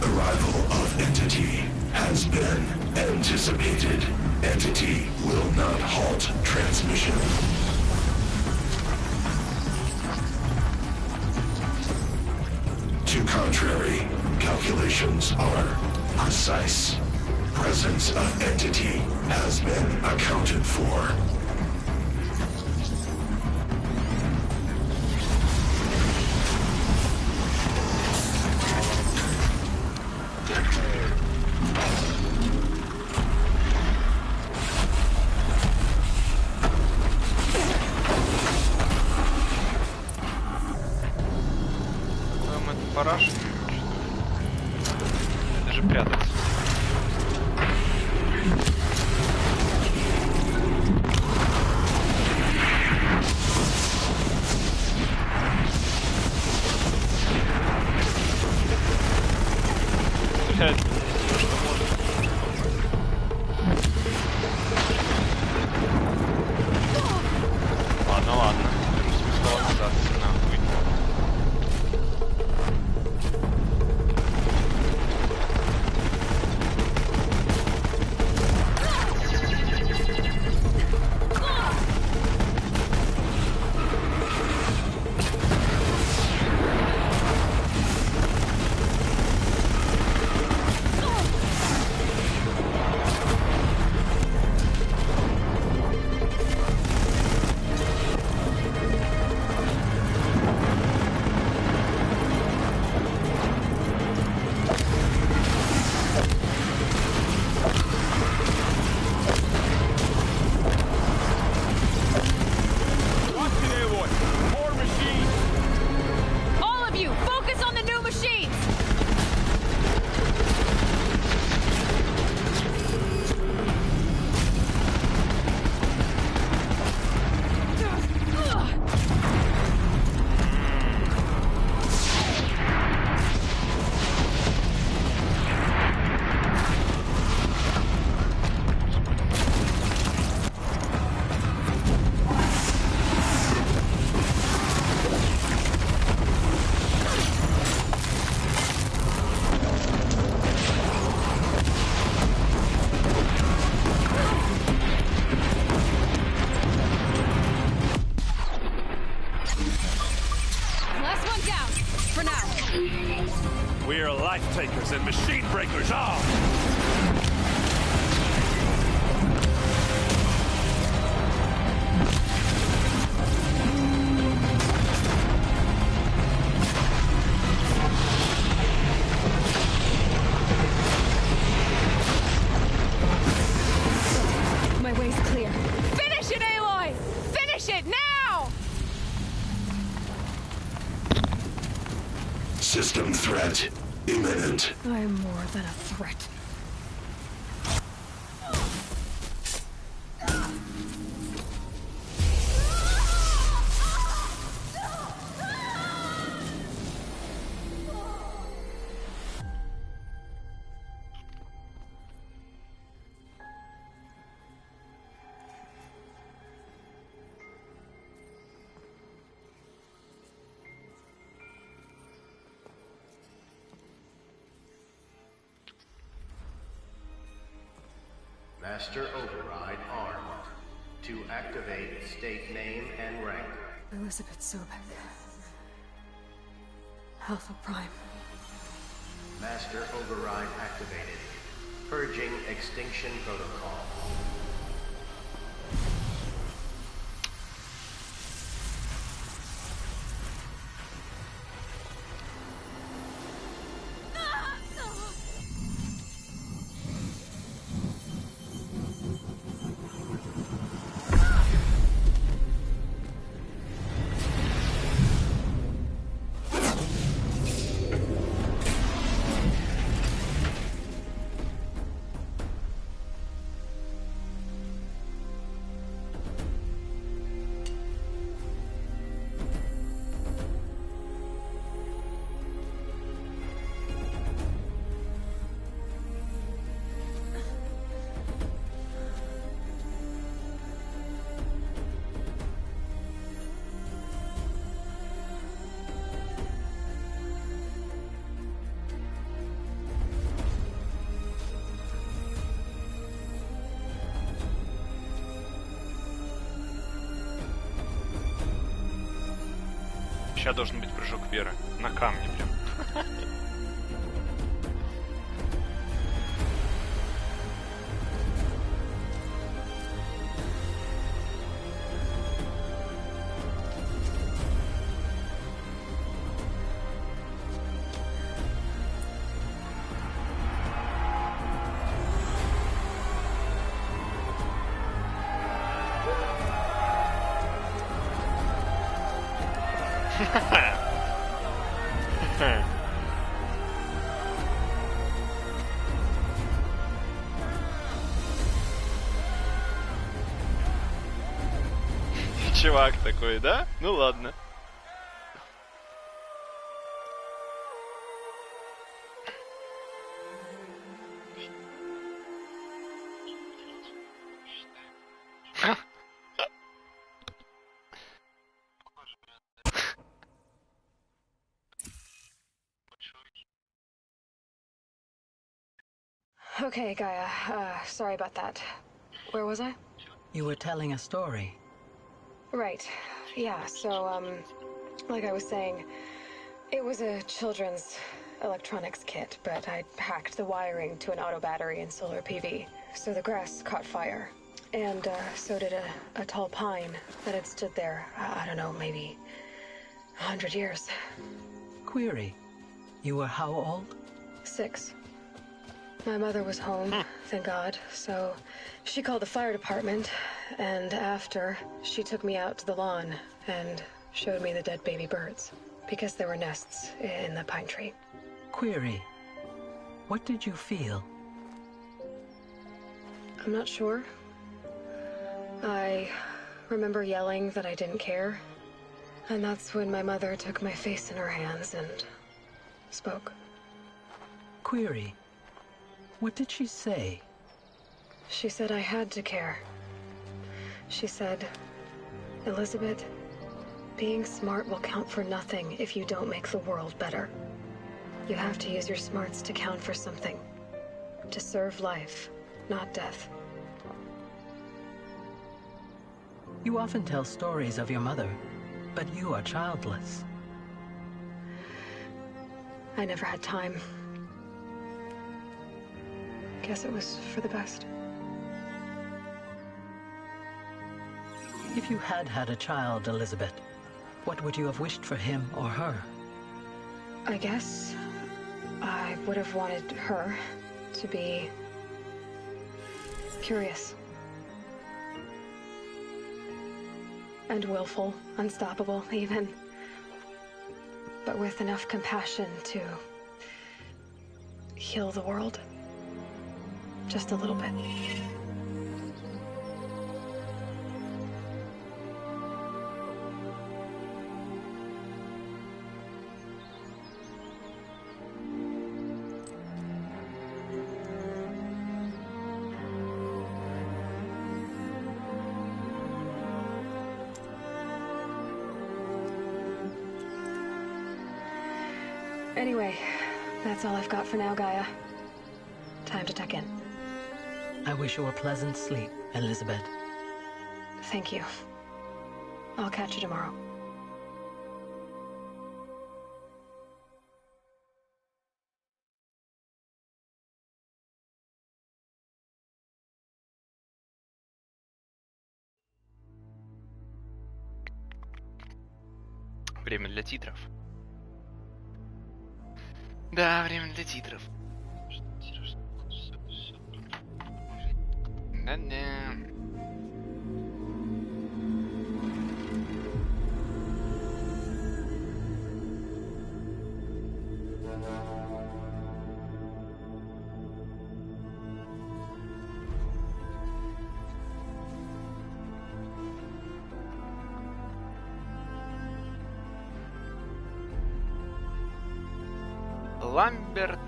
Arrival of entity has been anticipated. Entity will not halt transmission. To contrary, calculations are precise. Presence of entity has been accounted for. Параш. Даже прятаться. Ладно, ладно. Смысл оказаться нахуй. We're life takers and machine breakers all! My way's clear. Finish it, Aloy! Finish it now! System threat imminent. I'm more than a threat. Master Override armed. To activate state name and rank. Elizabeth Sobek. Alpha Prime. Master Override activated. Purging extinction protocol. Сейчас должен быть прыжок веры. На камне прям. Чувак такой, да? Ну ладно. Okay, Gaia. Sorry about that. Where was I? You were telling a story. Right. Yeah, so, like I was saying, it was a children's electronics kit, but I hacked the wiring to an auto battery and solar PV. So the grass caught fire. And, so did a tall pine that had stood there, I don't know, maybe 100 years. Query. You were how old? 6. My mother was home, thank God, so she called the fire department, and after, she took me out to the lawn and showed me the dead baby birds, because there were nests in the pine tree. Query. What did you feel? I'm not sure. I remember yelling that I didn't care, and that's when my mother took my face in her hands and spoke. Query. What did she say? She said I had to care. She said, Elizabeth, being smart will count for nothing if you don't make the world better. You have to use your smarts to count for something. To serve life, not death. You often tell stories of your mother, but you are childless. I never had time. Guess it was for the best. If you had had a child, Elizabeth, what would you have wished for him or her? I guess I would have wanted her to be curious. And willful, unstoppable, even. But with enough compassion to heal the world. Just a little bit. Anyway, that's all I've got for now, Gaia. Time to tuck in. I wish you a pleasant sleep, Elizabeth. Thank you. I'll catch you tomorrow. Время для титров. Да, время для титров. Да-да.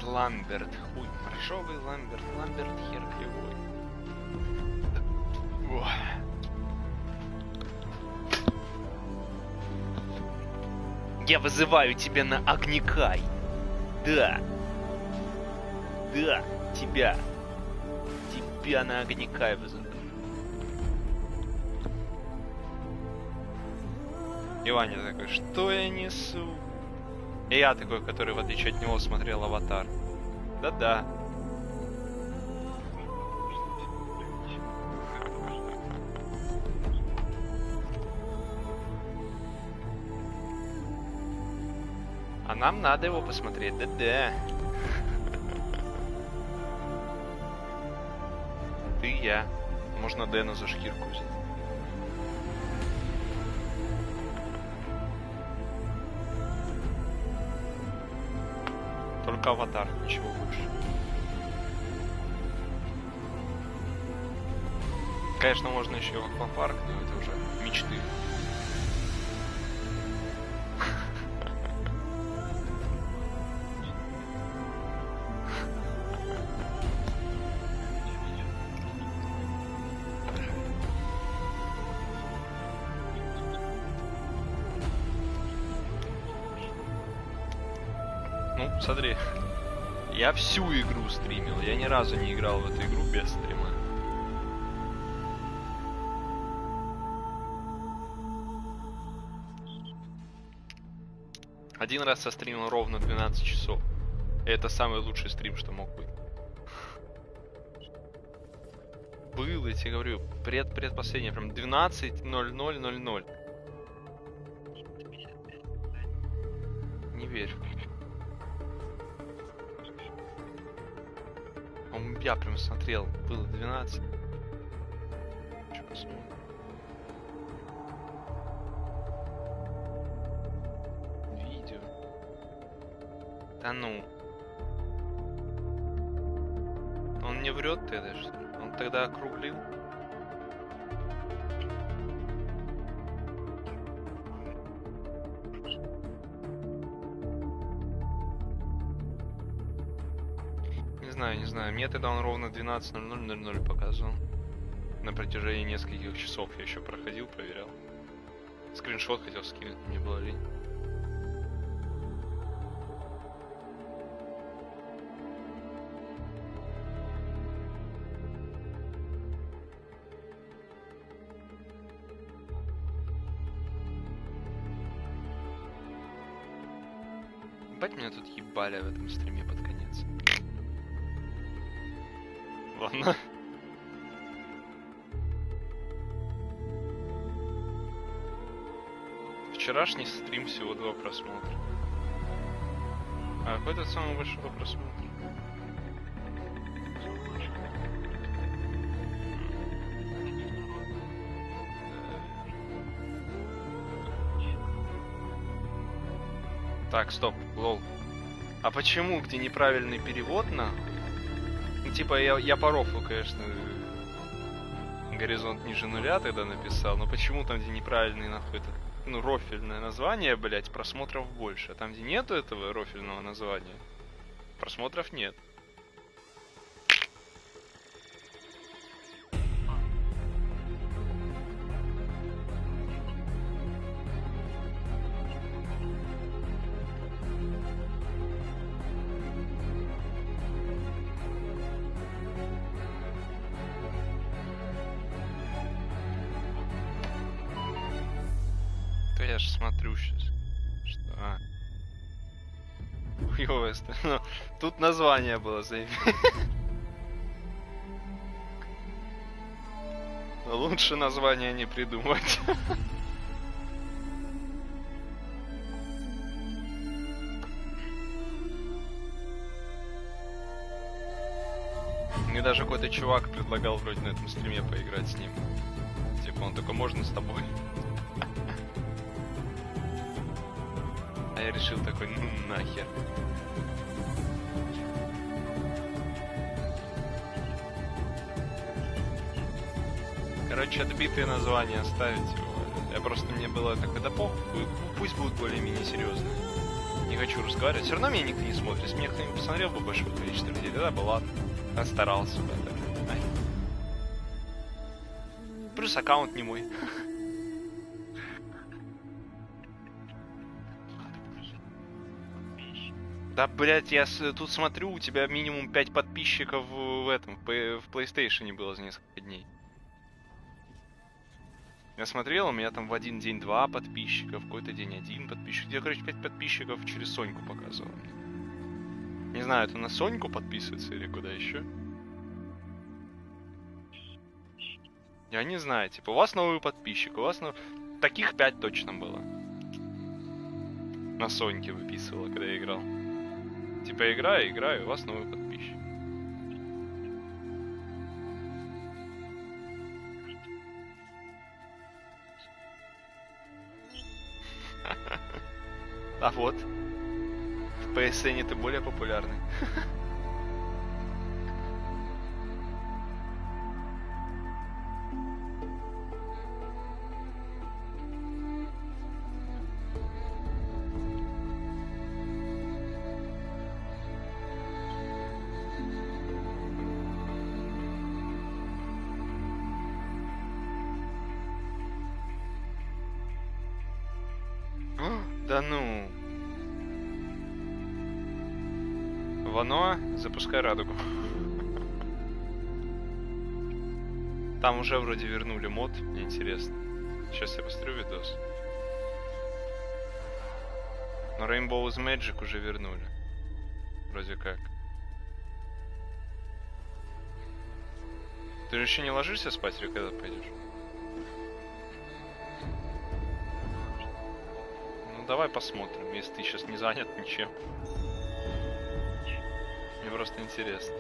Ламберт. Хуй моржовый, Ламберт, хер клевой. О. Я вызываю тебя на Огнекай. Да. Да, тебя. Тебя на Огнекай вызываю. И Ваня такой, что я несу? И я такой, который, в отличие от него, смотрел «Аватар». Да-да. А нам надо его посмотреть, да-да. Ты и я. Можно Дэна за шкирку взять. Только Аватар, ничего больше. Конечно, можно еще в аквапарк, но это уже мечты. Ну, смотри, я всю игру стримил, я ни разу не играл в эту игру без стрима. Один раз я стримил ровно 12 часов. И это самый лучший стрим, что мог быть. Был, я тебе говорю, предпоследний, прям 12:00:00. Не верю. Я прям смотрел, было 12. Что посмотрим? Видео. Да ну. Он не врет тогда, что ли? Он тогда округлил? Не знаю. Мне тогда он ровно 12:00:00 показывал. На протяжении нескольких часов я еще проходил, проверял. Скриншот хотел скинуть, мне было лень. Ебать, меня тут ебали в этом стриме под конец. Ладно. Вчерашний стрим всего 2 просмотра. А какой это самый большой просмотр? Так, стоп, лол. А почему, где неправильный перевод на? Ну, типа, я по рофлу, конечно, горизонт ниже нуля тогда написал, но почему там, где неправильный, нахуй, это, ну, рофельное название, блять, просмотров больше. А там, где нету этого рофельного названия, просмотров нет. Я же смотрю сейчас. Что? А. Хуёвое. Ну, тут название было, заебись. Лучше название не придумать. Мне даже какой-то чувак предлагал вроде на этом стриме поиграть с ним. Типа он такой, можно с тобой? А я решил такой, ну нахер. Короче, отбитые названия оставить его. Я просто, мне было так, да похуй, пусть будут более-менее серьезные. Не хочу разговаривать. Все равно меня никто не смотрит. Если меня кто-нибудь посмотрел бы большое количество людей, тогда бы ладно. Я старался бы. Плюс аккаунт не мой. Да, блять, я тут смотрю, у тебя минимум 5 подписчиков в этом, в PlayStation было за несколько дней. Я смотрел, у меня там в один день 2 подписчика, в какой-то день 1 подписчик. Я, короче, 5 подписчиков через Соньку показывал мне. Не знаю, это на Соньку подписывается или куда еще. Я не знаю, типа, у вас новый подписчик, у вас таких 5 точно было. На Соньке выписывала, когда я играл. Типа, играю, у вас новый подписчик. А вот. В PSN ты более популярный. Да ну. Вано, запускай радугу. Там уже вроде вернули мод, мне интересно. Сейчас я посмотрю видос. Но Rainbow's Magic уже вернули. Вроде как. Ты же еще не ложишься спать или когда пойдешь? Ну давай посмотрим, если ты сейчас не занят ничем. Мне просто интересно.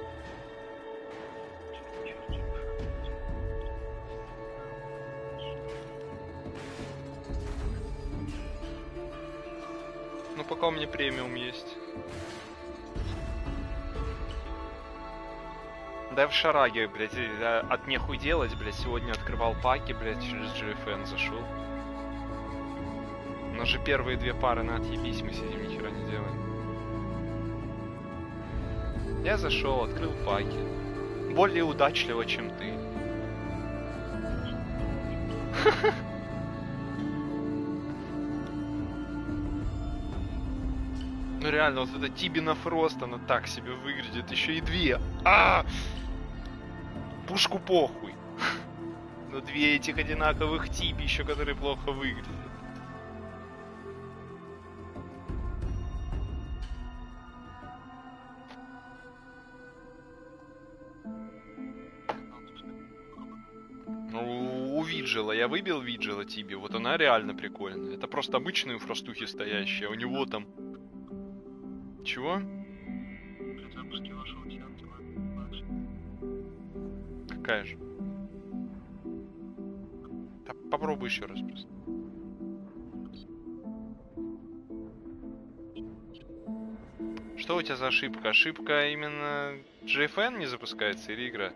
Ну пока у меня премиум есть. Да в шараге, блядь, от нехуй делать, блядь. Сегодня открывал паки, блядь, через GFN зашел. У нас же первые 2 пары на отъебись, мы сидим, ни хера не делаем. Я зашел, открыл паки. Более удачливо, чем ты. Ну реально, вот эта Тибина Фрост, она так себе выглядит. Еще и 2. Пушку похуй. Но 2 этих одинаковых Тиби еще, которые плохо выглядят. У Виджела, я выбил Виджела Тиби, вот она реально прикольная. Это просто обычные фростухи стоящие, а у него там... Чего? Какая же? Да, попробуй еще раз просто. Что у тебя за ошибка? Ошибка именно GFN не запускается или игра?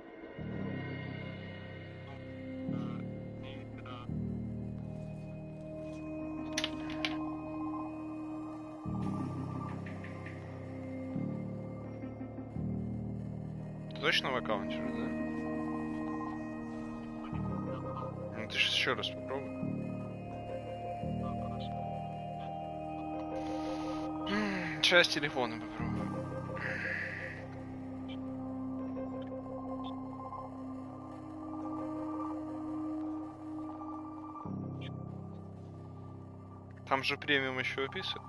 Точно в аккаунте же, да? Ну ты сейчас еще раз попробуй. Сейчас телефона попробую. Там же премиум еще описывает.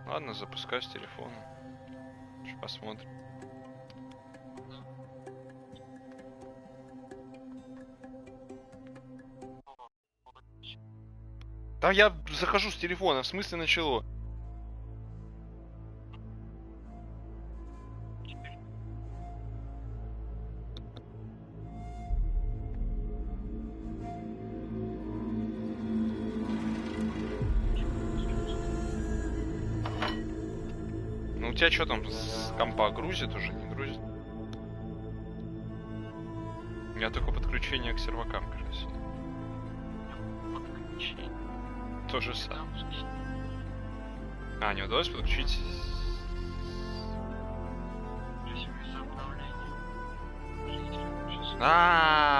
Ладно, запускай с телефона. Посмотрим. Да я захожу с телефона, в смысле начало? У тебя что там с компа грузит уже, не грузит? У меня только подключение к сервакам, кажется. То же самое. А, не удалось подключить.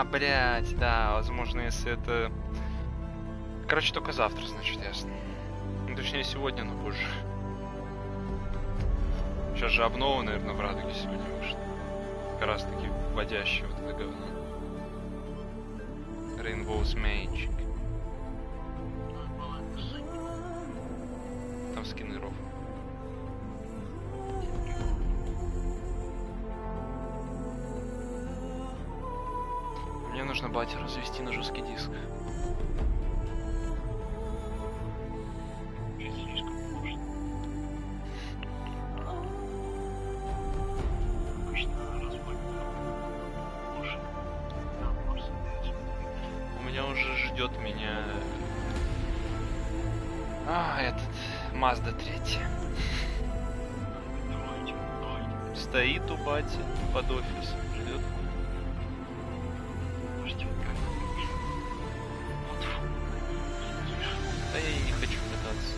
Блять, да, возможно, если это... Короче, только завтра, значит, ясно. Ну, точнее, сегодня, но позже. Сейчас же обнова, наверное, в радуге сегодня вышла. Как раз таки вводящая вот это говно. Rainbow's Magic. Там скины ров. Мне нужно батю развести на жесткий диск. У меня уже ждет меня этот Mazda 3. Стоит у бати под офисом, ждет. Да я и не хочу кататься.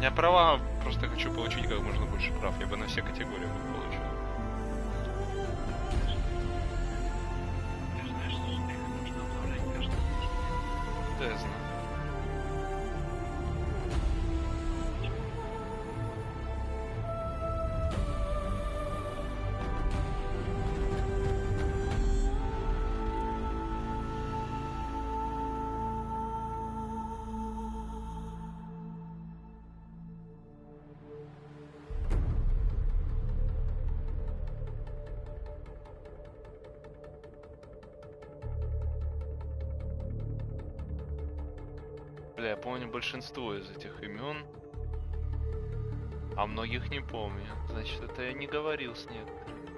Я права просто хочу получить как можно больше прав. Я бы на все категории получил. Да, я знаю. Бля, я помню большинство из этих имен, а многих не помню. Значит, это я не говорил с некоторыми.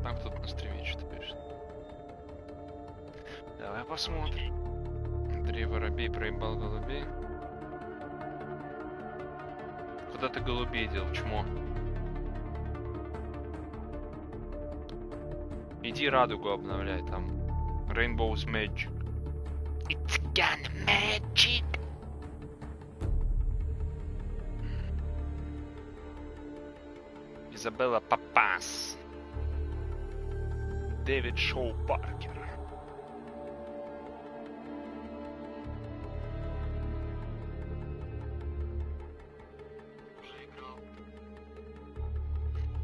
Там кто-то на стриме что-то пишет. Давай посмотрим. Древо воробей проебал голубей. Куда ты голубей дел, чмо? Иди радугу обновляй, там Rainbow's Magic. It's gonna magic. Изабелла Папас. Дэвид Шоу Паркер.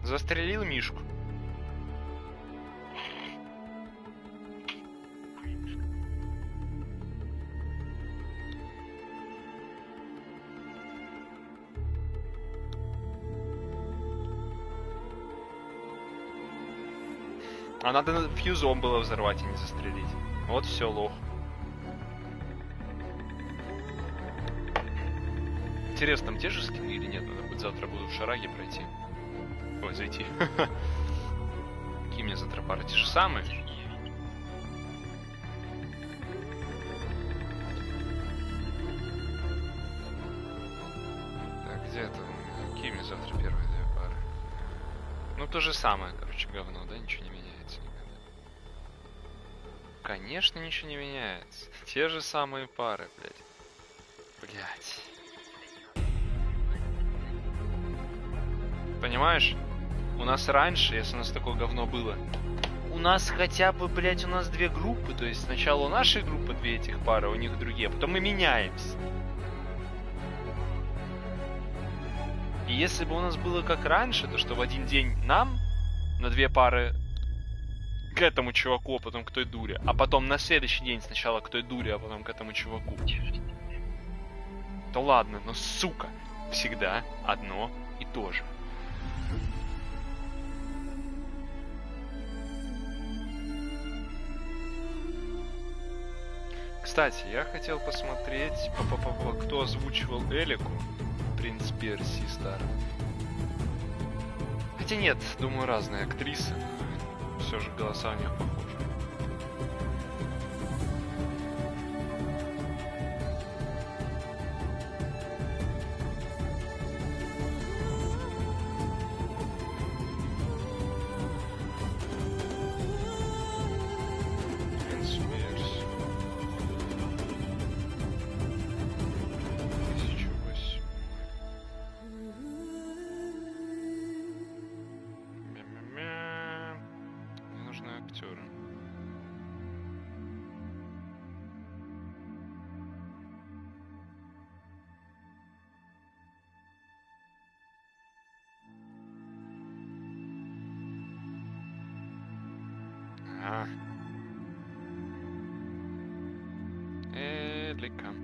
Застрелил Мишку. А надо фьюзом было взорвать и не застрелить. Вот все, лох. Интересно, там те же скины или нет? Надо будет завтра буду в Шараге пройти. Ой, зайти. Какие мне завтра пары? Те же самые? Так, где это? Какие мне завтра первые две пары? Ну, то же самое, короче, говно, да? Ничего не меняется никогда. Конечно, ничего не меняется. Те же самые пары, блядь. Блядь. Понимаешь? У нас раньше, если у нас такое говно было, у нас хотя бы, блядь, у нас две группы. То есть сначала у нашей группы две этих пары, а у них другие, а потом мы меняемся. И если бы у нас было как раньше, то что в один день нам на две пары к этому чуваку, а потом к той дуре, а потом на следующий день сначала к той дуре, а потом к этому чуваку. То ладно, но сука, всегда одно и то же. Кстати, я хотел посмотреть, кто озвучивал Элику, принц Персии старый. Хотя нет, думаю, разные актрисы. Все же голоса у них похожи. Ага. Элика.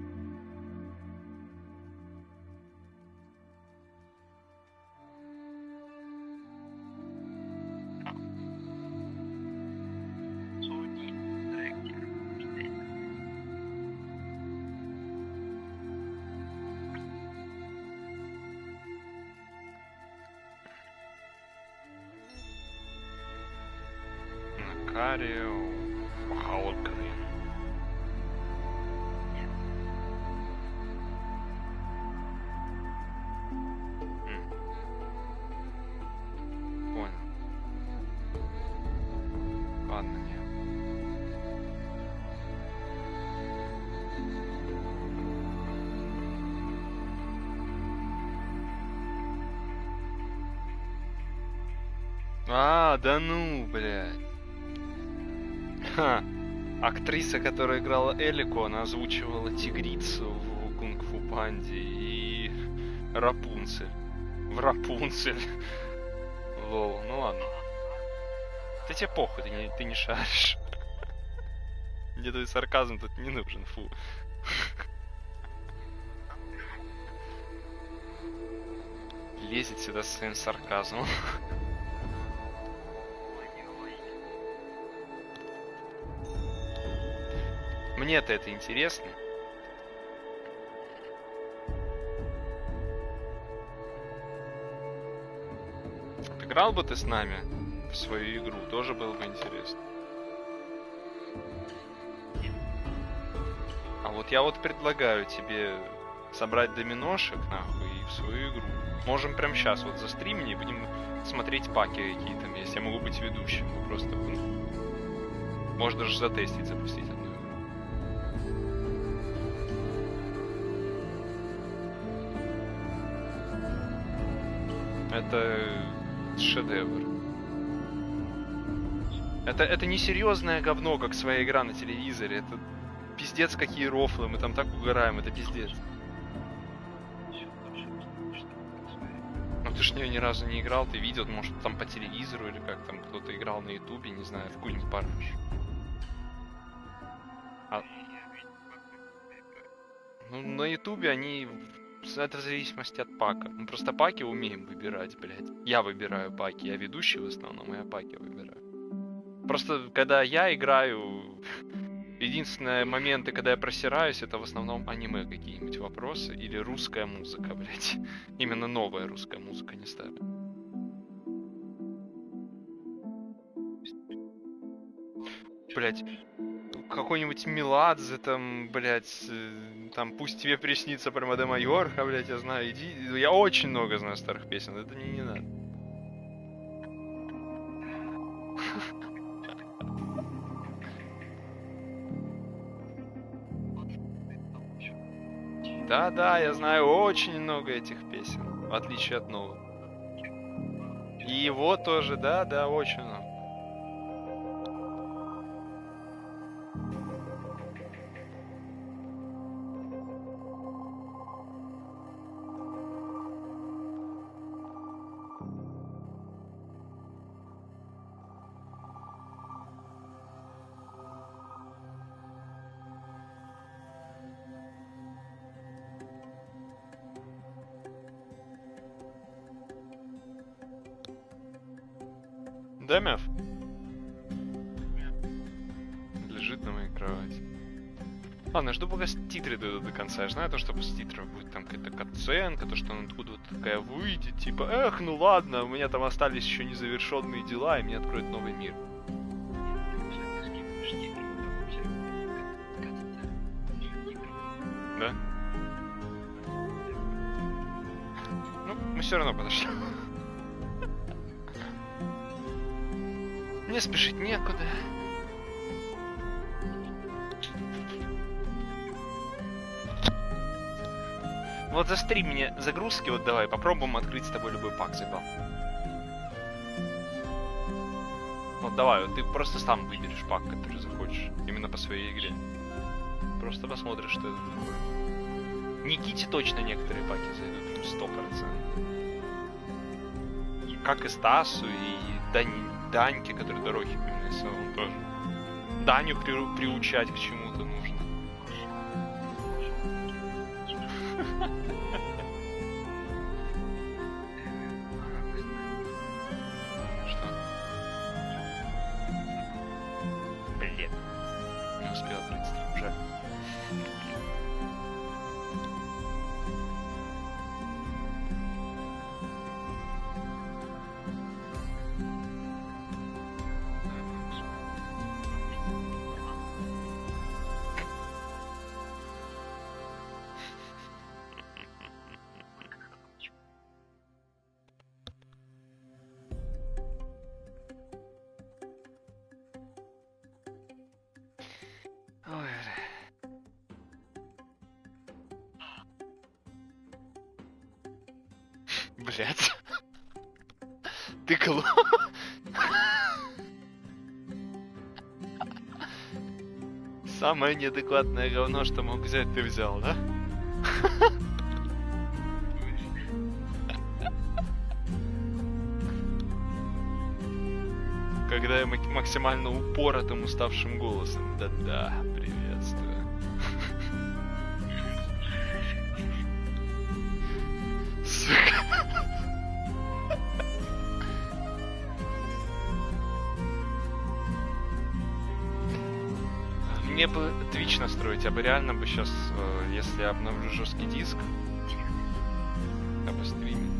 Накарио. Халкрин. Понял. Ладно, нет. А, да ну, блядь. Ха. Актриса, которая играла Элику, она озвучивала тигрицу в Кунг-фу Панде и Рапунцель. В Рапунцель. Лол, ну ладно. Да тебе похуй, ты не шаришь. Мне твой сарказм тут не нужен, фу. Лезет сюда со своим сарказмом. Мне-то это интересно. Играл бы ты с нами в свою игру, тоже было бы интересно. А вот я вот предлагаю тебе собрать доминошек, нахуй, и в свою игру. Можем прямо сейчас вот застримни и будем смотреть паки какие там есть. Я могу быть ведущим, мы просто... Можно даже затестить, запустить одну игру. Это шедевр. Это не серьезное говно, как своя игра на телевизоре. Это пиздец какие рофлы, мы там так угораем, это пиздец. Ну ты ж в нее ни разу не играл, ты видел, может там по телевизору или как там кто-то играл на ютубе, не знаю, в какую-нибудь параш. Ну на ютубе они... Это в зависимости от пака. Мы просто паки умеем выбирать, блядь. Я выбираю паки, я ведущий в основном, а я паки выбираю. Просто, когда я играю, единственные моменты, когда я просираюсь, это в основном аниме какие-нибудь вопросы или русская музыка, блядь. Именно новая русская музыка, не старая. Блядь. Какой-нибудь Меладзе там, блядь, там пусть тебе приснится прямо до Майорха, блядь, я знаю, иди. Я очень много знаю старых песен, это мне не надо. Да-да, я знаю очень много этих песен, в отличие от новых. И его тоже, да-да, очень много. Да, Мяв? Лежит на моей кровати. Ладно, жду пока титры дойдут до конца. Я знаю то, что после титров будет там какая-то катсценка, то, что она откуда-то такая выйдет. Типа, эх, ну ладно, у меня там остались еще незавершенные дела, и мне откроют новый мир. Да? Ну, мы все равно подошли. Мне спешить некуда. Вот застрим мне загрузки, вот давай, попробуем открыть с тобой любой пак забал. Вот давай, вот ты просто сам выберешь пак, который захочешь. Именно по своей игре. Просто посмотришь, что это такое. Никите точно некоторые паки зайдут, 100%. Как и Стасу, и Даньке, который дороги именно Конца он тоже. Даню приучать к чему-то нужно. Что? Блин. Не успел открыть стрим, жаль. Блять. Ты клоун. Самое неадекватное говно, что мог взять, ты взял, да? Когда я максимально упоротым, уставшим голосом. Да-да, приветствую. Сука. Мне бы Twitch настроить, я бы реально бы сейчас, если я обновлю жесткий диск, я бы стримил.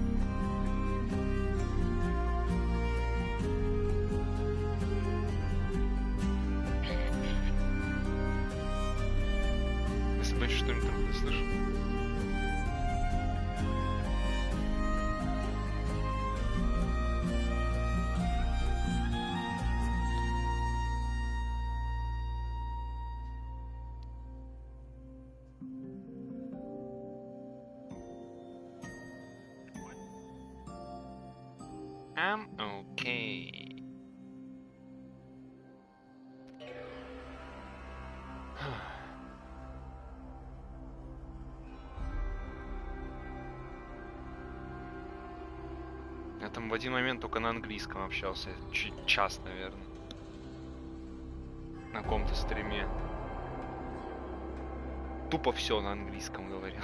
Если бы еще что-нибудь такое слышал. I'm okay. Я там в один момент только на английском общался, час, наверное. На каком-то стриме. Тупо все на английском говорил.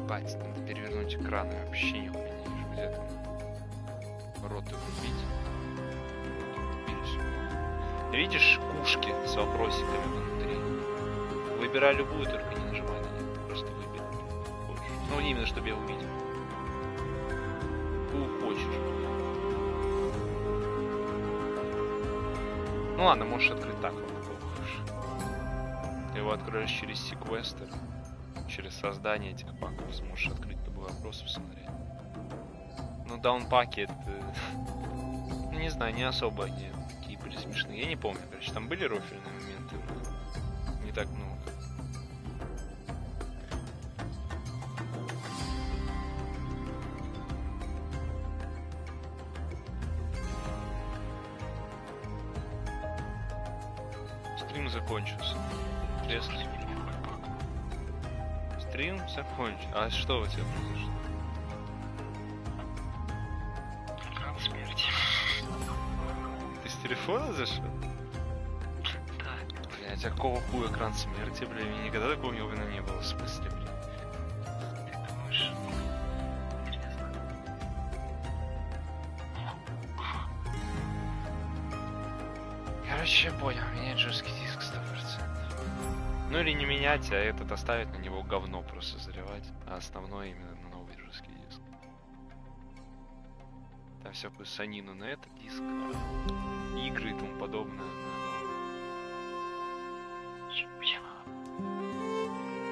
Бать, надо перевернуть экран, я вообще нихуя не вижу, где там. Роты врубить. Видишь кушки с вопросиками внутри? Выбирай любую, только не нажимай на них. Просто выбери. Хочешь. Ну, именно, чтобы я увидел. Хочешь. Ну ладно, можешь открыть так, ладно, хочешь. Ты его откроешь через секвестер, через создание этих паков, сможешь открыть любой вопрос, посмотреть. Ну, даунпаки это... Ну, не знаю, не особо они такие были смешные. Я не помню, короче, там были рофельные моменты, но не так много. Стрим закончился. Интересно. Стрим закончился. А что у тебя произошло? Экран смерти. Ты с телефона зашел? Да. Блять, а какого хуя экран смерти, бля? Мне никогда такого не было. В смысле, бля? Ты думаешь? Короче, понял, менять жесткий диск 100%. Ну или не менять, а этот оставить, на него говно просто заливать, а основное именно на новый жесткий диск. Там всякую санину на этот диск, игры и тому подобное.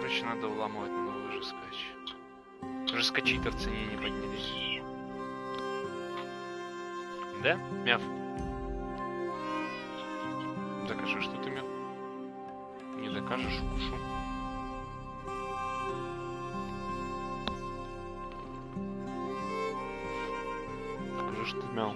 Короче, надо уламывать на новый жесткач. Жесткачи-то в цене не поднялись. Да? Мяв. Докажи, что ты мяу. Не докажешь, укушу. Докажи, что ты мяу.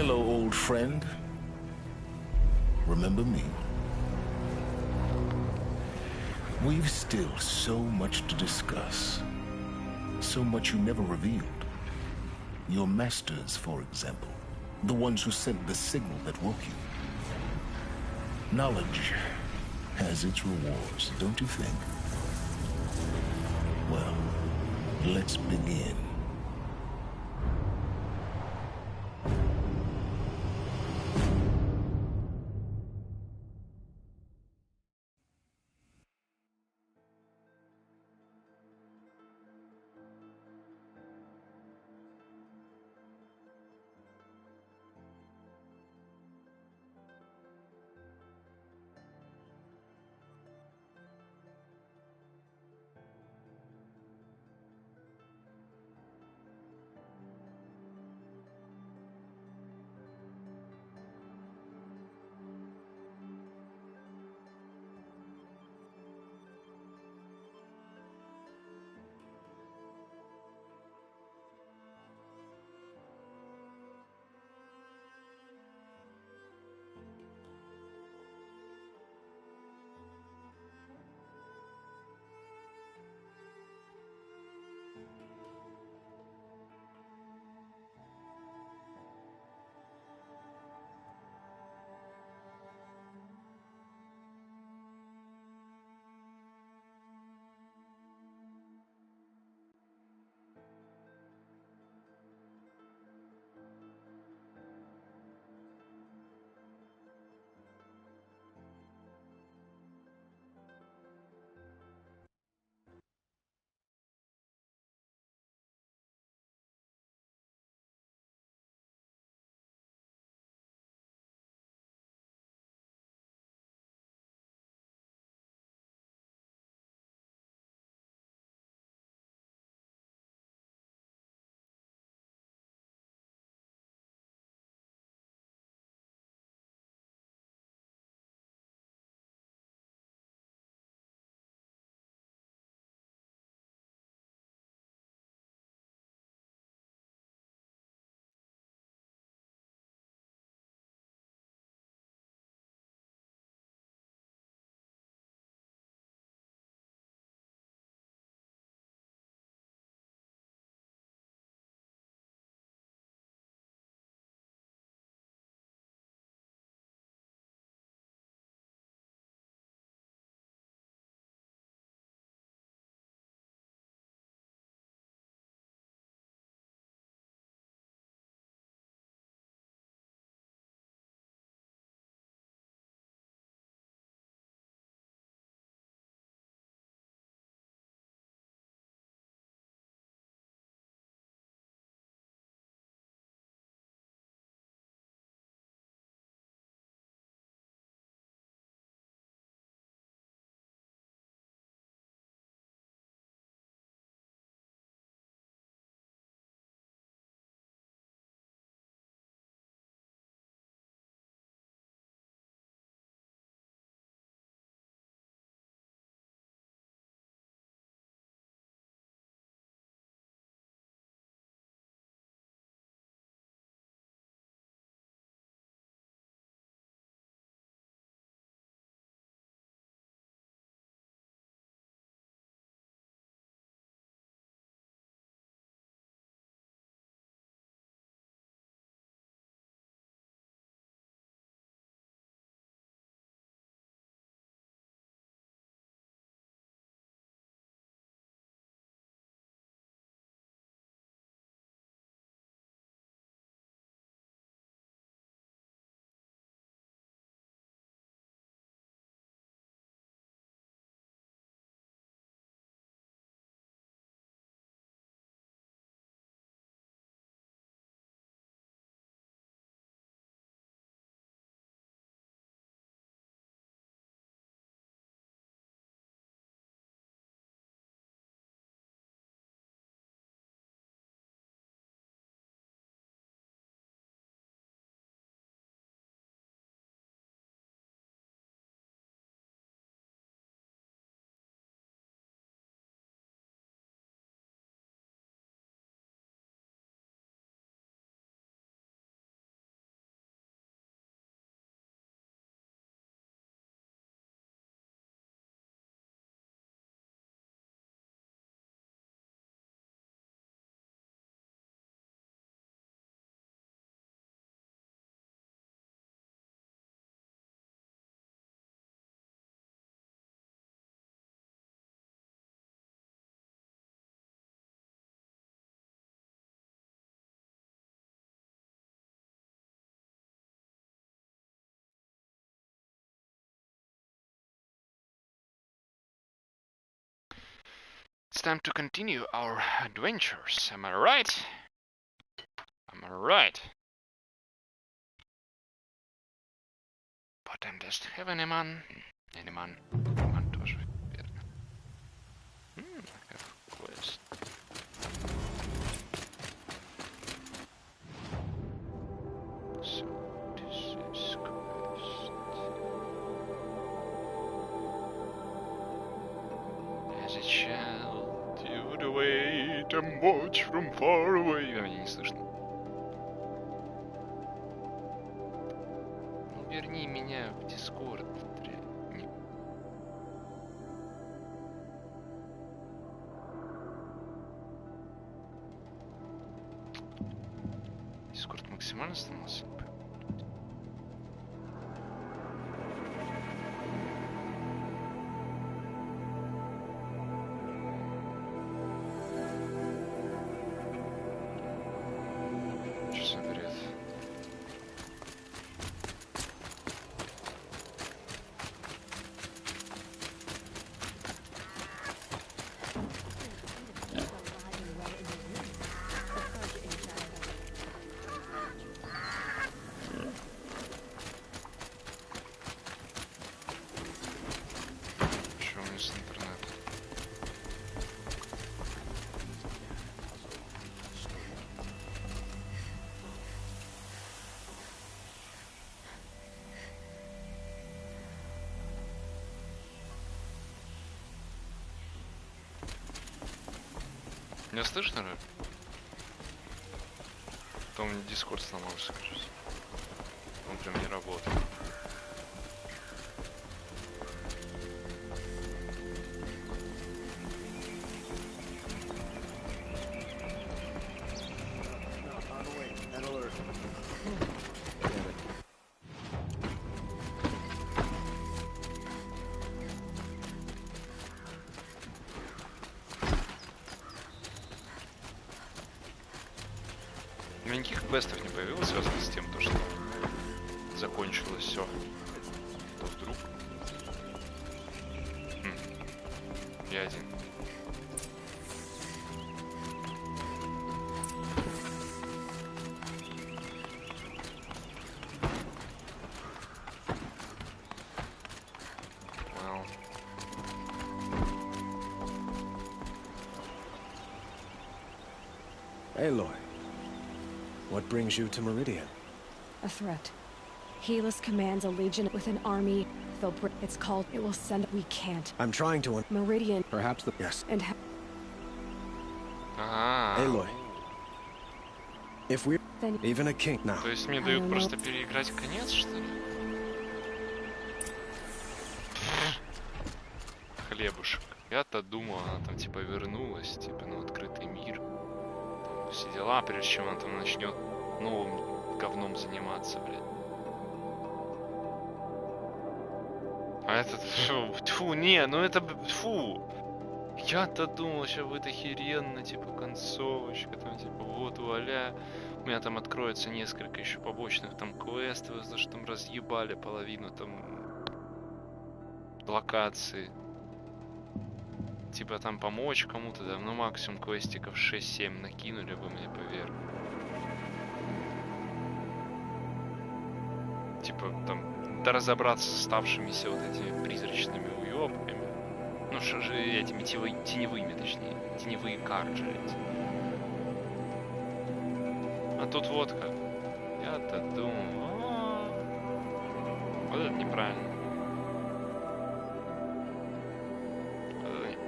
Hello, old friend. Remember me? We've still so much to discuss. So much you never revealed. Your masters, for example. The ones who sent the signal that woke you. Knowledge has its rewards, don't you think? Well, let's begin. It's time to continue our adventures. Am I right? Am I right? But I'm just have anyone тоже верно. I have quest. So this is quest. As a child, you would wait and watch from far away. Меня не слышно. Верни меня в Дискорд. Дискорд максимально становился? Что за бред? Меня слышно, да? То у меня Дискорд сломался, кажется. Он прям не работает. Никаких квестов не появилось, связано с тем, что закончилось все. То вдруг. Я один. Aloy. What brings you to Meridian? A threat. Helis commands a legion with an army. It's called. It will send. We can't. I'm trying to. Meridian. Perhaps the. Yes. And. Aloy. If we. Then. Even a king now. То есть мне дают просто переиграть конец, что ли? Хлебушек. Я-то думал, она там типа вернулась, типа, ну, открытый мир. Там все дела, прежде чем она там начнет новым говном заниматься, блядь. А этот, фу, не, ну это, фу. Я-то думал, сейчас будет охеренно, типа, концовочка, там, типа, вот, вуаля. У меня там откроется несколько еще побочных там квестов, за что там разъебали половину там локаций. Типа там помочь кому-то, да, ну максимум квестиков 6-7 накинули бы мне поверь. Типа там разобраться с оставшимися вот этими призрачными уёбками. Ну что же этими теневыми, точнее, теневые карджи эти. А тут вот как. Я-то думал, вот это неправильно.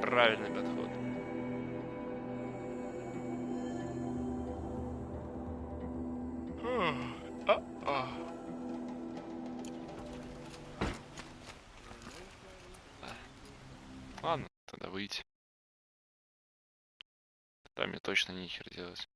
Правильный подход. Ладно, тогда выйти. Там мне точно нихер делать.